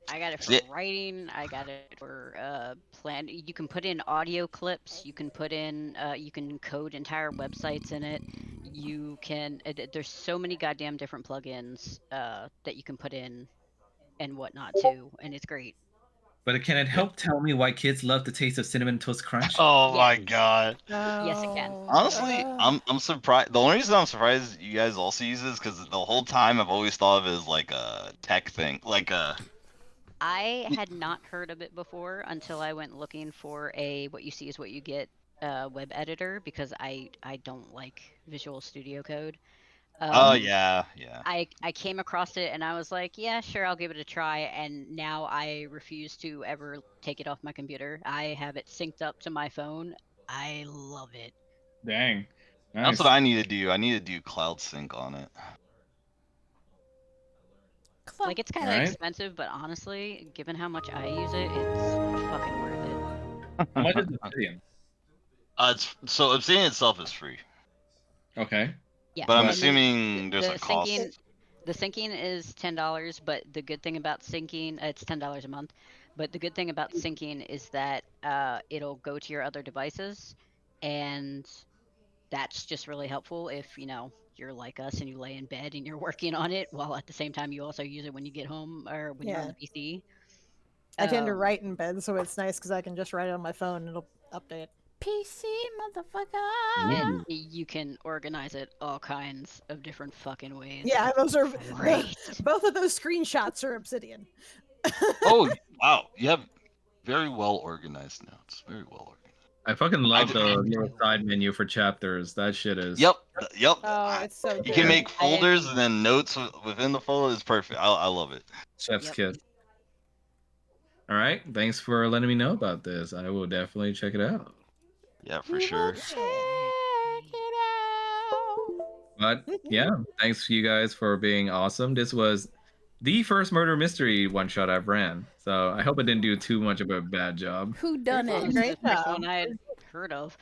I got it for Yeah. writing. I got it for plan. You can put in audio clips. You can put in. You can code entire websites in it. You can. There's so many goddamn different plugins that you can put in, and whatnot too, and it's great. But can it help tell me why kids love the taste of cinnamon toast crunch? Oh my Yes. god. Yes, it can. Honestly, I'm surprised. The only reason I'm surprised you guys also use this because the whole time I've always thought of it as like a tech thing, like a. I had not heard of it before until I went looking for a what you see is what you get web editor because I don't like Visual Studio Code. Oh yeah. I came across it and I was like, yeah, sure, I'll give it a try. And now I refuse to ever take it off my computer. I have it synced up to my phone. I love it. Dang. That's what I need to do. I need to do Cloud Sync on it. Like it's kind of Alright. expensive, but honestly, given how much I use it, it's fucking worth it. How much is obsidian? So Obsidian itself is free, Okay. Yeah, but I'm and then assuming there's the a cost. syncing, the syncing is $10, but the good thing about syncing, it's $10 a month. But the good thing about syncing is that it'll go to your other devices, and that's just really helpful if you're like us and you lay in bed and you're working on it while at the same time you also use it when you get home or when you're on the PC. I tend to Um, write in bed, so it's nice because I can just write it on my phone and it'll update. PC, motherfucker. And you can organize it all kinds of different fucking ways. Yeah, those are Great. both of those screenshots are Obsidian. Oh wow, you have very well organized notes. Very well organized. I fucking love I the just- little side menu for chapters. That shit is. Yep. Oh, it's so good. You can make I folders agree. and then notes within the folder. It's perfect. I love it. Chef's Yep. kiss. All right. Thanks for letting me know about this. I will definitely check it out. Yeah, for We sure. will check it out. But yeah, thanks you guys for being awesome. This was the first murder mystery one shot I've ran, so I hope I didn't do too much of a bad job. Who done This it? was Great the first job. one I had heard of.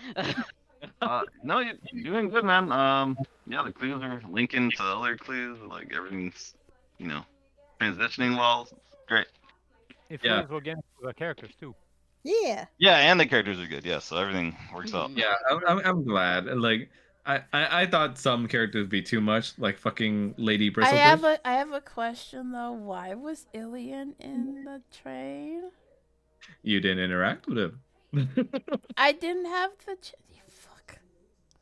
No, you're doing good, man. Yeah, the clues are linking to other clues. Like everything's, transitioning well. Great. It Yeah. flows again for the characters too. Yeah. Yeah, and the characters are good. Yeah, so everything works out. Yeah, I'm glad. Like I thought some characters would be too much, like fucking Lady Bristlefish. I have a question though. Why was Ilian in the train? You didn't interact with him. I didn't have the. Fuck.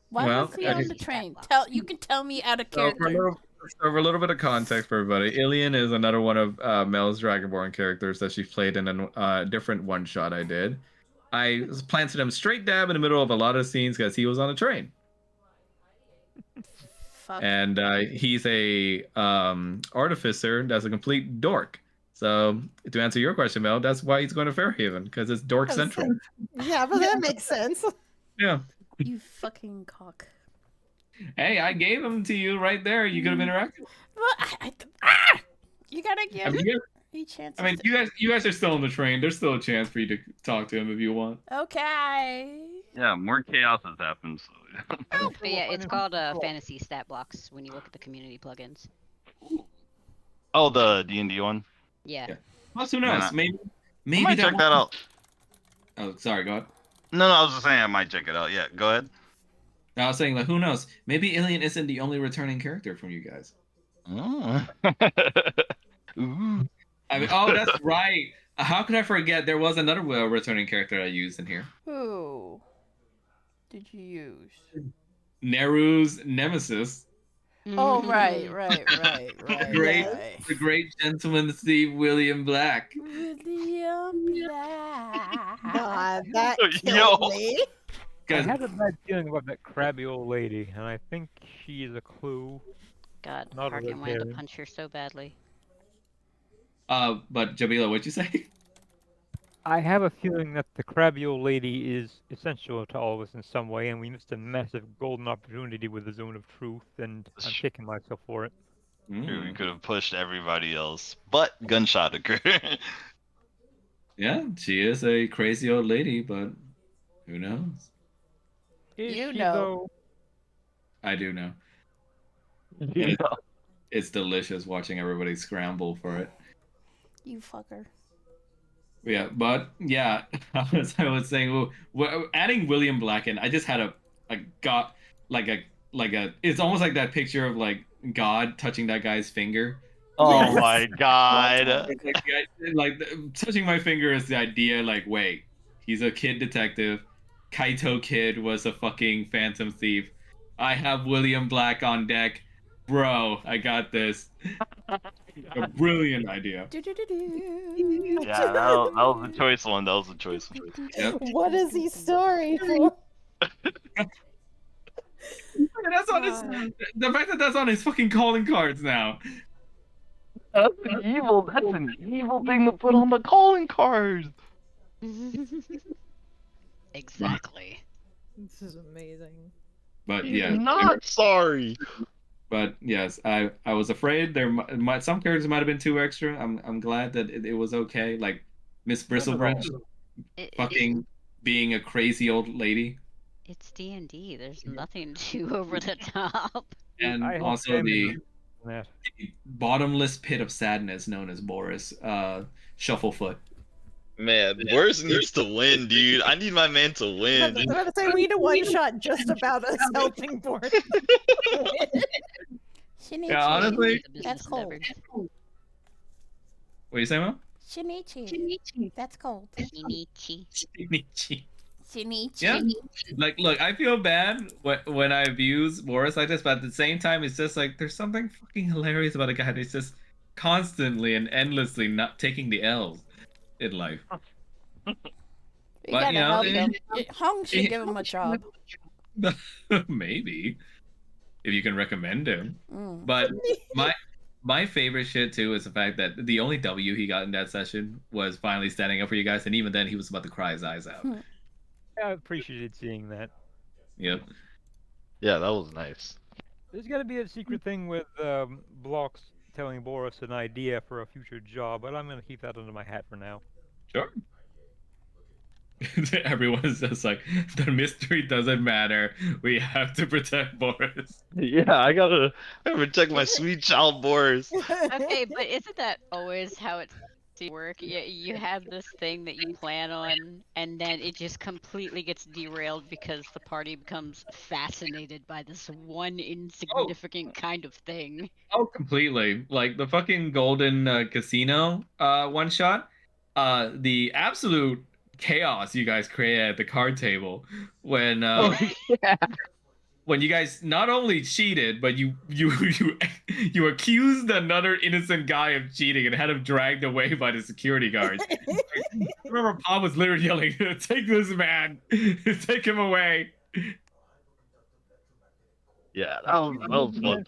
Why Well, was he on okay. the train? You can tell me out of So character. for a little bit of context for everybody, Ilian is another one of Mel's Dragonborn characters that she played in a different one shot I did. I planted him straight dab in the middle of a lot of scenes because he was on a train. Fuck. And he's a artificer that's a complete dork. So to answer your question, Mel, that's why he's going to Fairhaven because it's dork central. Yeah, but that makes sense. Yeah. You fucking cock. Hey, I gave him to you right there. You could have interacted. Well, you gotta give I mean, me chances. I mean, you guys are still on the train. There's still a chance for you to talk to him if you want. Okay. Yeah, more chaos has happened. So But yeah, it's called Fantasy Stat Blocks when you look at the community plugins. Oh, the D&D one. Yeah. Plus, who knows? Yeah. Maybe I might check that out. Oh, sorry, go ahead. No, I was just saying I might check it out. Yeah, go ahead. No, I was saying, like, who knows? Maybe Ilian isn't the only returning character from you guys. Oh. Ooh. I mean, oh, that's right. How could I forget? There was another returning character I used in here. Who did you use? Neru's nemesis. Oh, right. Great. right. The great gentleman Steve William Black. William Black. God, that Yo. killed me. I Guys, had a bad feeling about that crabby old lady, and I think she is a clue. God, Not a Harkin red wanted to herring. punch her so badly. but Jamila, what'd you say? I have a feeling that the crabby old lady is essential to all of us in some way, and we missed a massive golden opportunity with the Zone of Truth, and I'm kicking myself for it. We could have pushed everybody else, but gunshot occurred. Yeah, she is a crazy old lady, but who knows? Is You she, know. though? I do know. You It- know. It's delicious watching everybody scramble for it. You fucker. Yeah, but yeah, as I was saying, adding William Black in, I just had a it's almost like that picture of like God touching that guy's finger. Oh my god. It's like touching my finger is the idea. Like, wait, he's a kid detective. Kaito Kid was a fucking phantom thief. I have William Black on deck, bro. I got this. A brilliant idea. Yeah, that was a choice one. That was a choice one. Yep. What is he sorry for? That's on his. The fact that that's on his fucking calling cards now. That's an evil thing to put on the calling card. Exactly. This is amazing. But He's yeah, not sorry. but yes, I was afraid there might some characters might have been too extra. I'm glad that it was okay. Like Miss Bristlebridge, fucking being a crazy old lady, It's D&D. There's nothing too over the top. and I have also faith the in that. bottomless pit of sadness known as Boris, Shufflefoot. Man, Boris needs to win, dude. I need my man to I'm win. about to say we need a one shot just about us helping Boris. Shinichi. Yeah, honestly, That's cold. what are you saying, Mom? Shinichi. That's cold. Shinichi. Shinichi. Yeah. Like, look, I feel bad when I abuse Boris like this, but at the same time, it's just like there's something fucking hilarious about a guy that's just constantly and endlessly not taking the L's in life. You But, gotta you know, help him. Hung should give him a job. Maybe if you can recommend him. Mm. But my favorite shit too is the fact that the only W he got in that session was finally standing up for you guys, and even then he was about to cry his eyes out. I appreciated seeing that. Yep. Yeah, that was nice. There's got to be a secret thing with Blocks telling Boris an idea for a future job, but I'm going to keep that under my hat for now. Sure. Everyone is just like, the mystery doesn't matter. We have to protect Boris. Yeah, I gotta protect my sweet child Boris. Okay, but isn't that always how it's to work? You have this thing that you plan on, and then it just completely gets derailed because the party becomes fascinated by this one insignificant kind of thing. Oh, completely. Like the fucking Golden Casino one shot. The absolute chaos you guys created at the card table when when you guys not only cheated, but you accused another innocent guy of cheating and had him dragged away by the security guards. I remember Pop was literally yelling, "Take this man! Take him away!" Yeah, that was fun.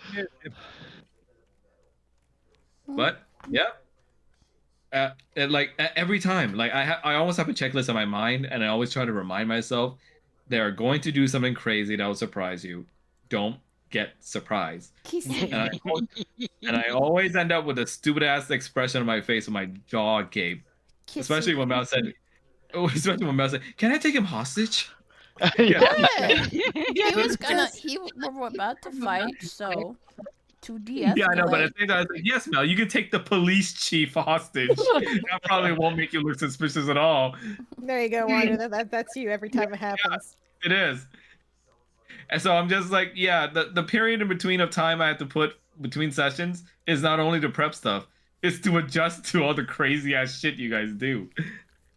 But yeah, and like every time, like I almost have a checklist in my mind, and I always try to remind myself they are going to do something crazy that will surprise you. Don't get surprised. And I always end up with a stupid ass expression on my face when my jaw gape. Especially when Mel said, "Can I take him hostage?" Yeah. He was we're about to fight, so to de-escalate. Yeah, I know, but at the same time, I was like, "Yes, Mel, you can take the police chief hostage. That probably won't make you look suspicious at all." There you go, Wanda. That's you every time it happens. It is. And so I'm just like, yeah, the period in between of time I have to put between sessions is not only to prep stuff, it's to adjust to all the crazy ass shit you guys do.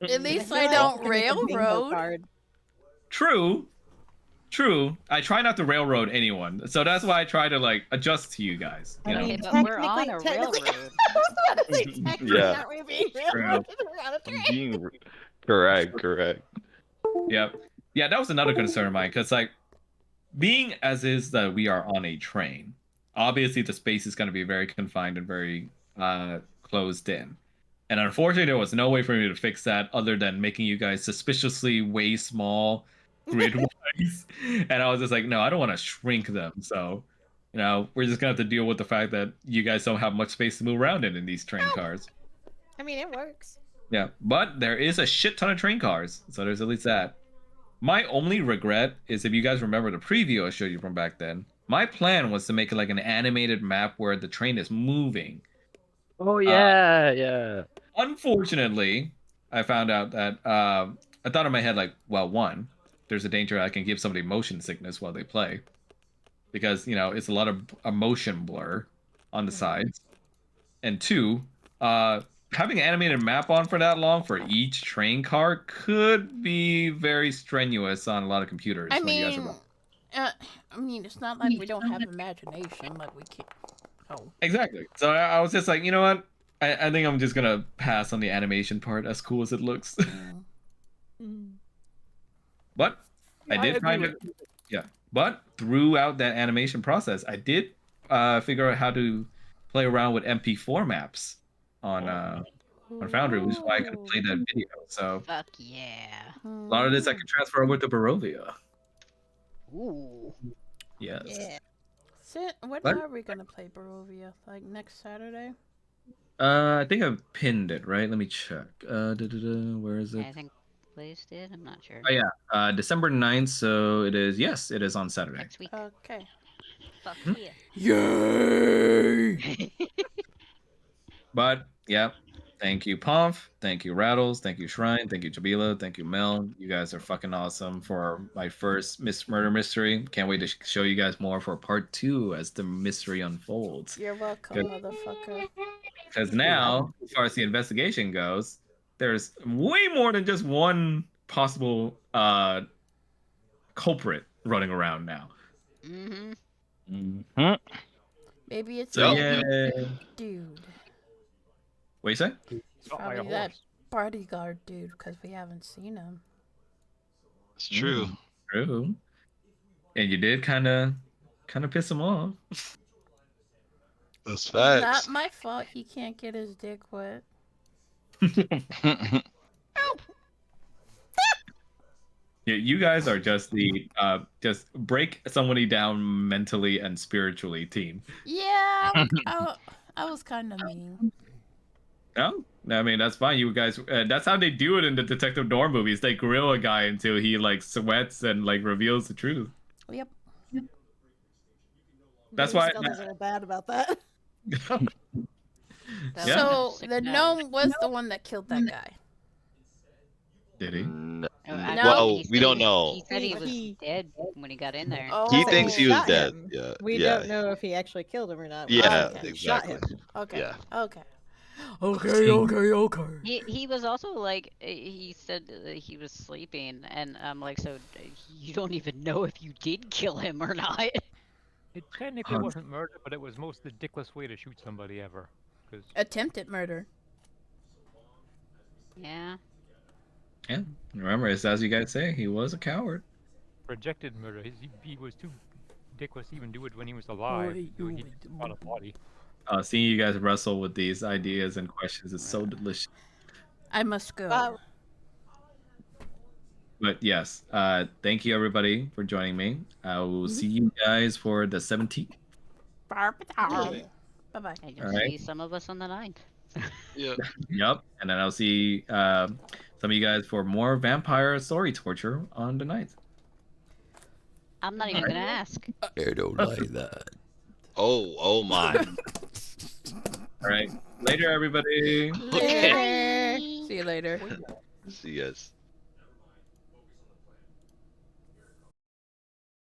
At least I don't railroad. True. True. I try not to railroad anyone, so that's why I try to like adjust to you guys. You know? Okay, but we're on a technically- railroad. I was about to say, technically, Yeah. aren't we being True. railroaded around a train? Being correct. Yep. Yeah, that was another concern of mine, because like being as is that we are on a train, obviously the space is going to be very confined and very closed in. And unfortunately, there was no way for me to fix that other than making you guys suspiciously way small grid-wise. And I was just like, no, I don't want to shrink them. So, you know, we're just going to have to deal with the fact that you guys don't have much space to move around in these train cars. I mean, it works. Yeah, but there is a shit ton of train cars, so there's at least that. My only regret is if you guys remember the preview I showed you from back then, my plan was to make it like an animated map where the train is moving. Oh yeah. Unfortunately, I found out that I thought in my head like, well, one, there's a danger I can give somebody motion sickness while they play, because you know it's a lot of motion blur on the sides, and two, having an animated map on for that long for each train car could be very strenuous on a lot of computers. I when you guys are mean, running. I mean, it's not like we don't have imagination. Like we can't. Oh. Exactly. So I was just like, you know what? I think I'm just gonna pass on the animation part, as cool as it looks. But I did find it. Yeah. But throughout that animation process, I did figure out how to play around with MP4 maps on Foundry, which is why I could play that video. So Fuck yeah. a lot of this I can transfer over to Barovia. Ooh. Yes. Yeah. Sit. When What? are we gonna play Barovia? Like next Saturday? I think I've pinned it, right? Let me check. Where is it? I think Blaze did. I'm not sure. Oh yeah, December 9th, so it is, yes, it is on Saturday. Next week. Okay. Fuck yeah. Yay! But yeah, thank you, Pomf. Thank you, Rattles. Thank you, Shrine. Thank you, Jabila. Thank you, Mel. You guys are fucking awesome for my first Murder Mystery. Can't wait to show you guys more for part 2 as the mystery unfolds. You're welcome, Good. motherfucker. Because now, as far as the investigation goes, there's way more than just one possible culprit running around now. Mm-hmm. Maybe it's So that yeah. dude. What you say? It's probably that bodyguard dude because we haven't seen him. It's true. True. And you did kind of piss him off. That's Not facts. my fault. He can't get his dick wet. Yeah, you guys are just the just break somebody down mentally and spiritually team. Yeah, I was kind of mean. No, I mean that's fine. You guys, that's how they do it in the Detective Dorm movies. They grill a guy until he like sweats and like reveals the truth. Yep. That's Maybe why. Stealth isn't bad about that. That Yeah. was So sick the note. gnome was the one that killed that guy. Did he? Oh, No. Well, he we said don't he- know. He said he He- was he- dead when he got in there. Oh. He So thinks he was shot dead. him. Yeah. We yeah. don't know if he actually killed him or not. We Yeah, just exactly. Shot him. Okay. Yeah. Okay. Okay. He was also like he said that he was sleeping, and I'm like, so you don't even know if you did kill him or not. It technically wasn't murder, but it was most the dickless way to shoot somebody ever. Because Attempted murder. Yeah. Yeah. Remember, it's as you guys say, he was a coward. rejected murder. He was too dickless to even do it when he was alive. Doing it on a body. Seeing you guys wrestle with these ideas and questions is so delicious. I must go. But yes, thank you everybody for joining me. I will see you guys for the 17th. Bye bye. And you'll Alright. see some of us on the 9th. Yeah. Yep, and then I'll see some of you guys for more vampire story torture on the 9th. I'm not even gonna ask. I don't like that. Oh my. All right, later everybody. Later. See you later. See you guys.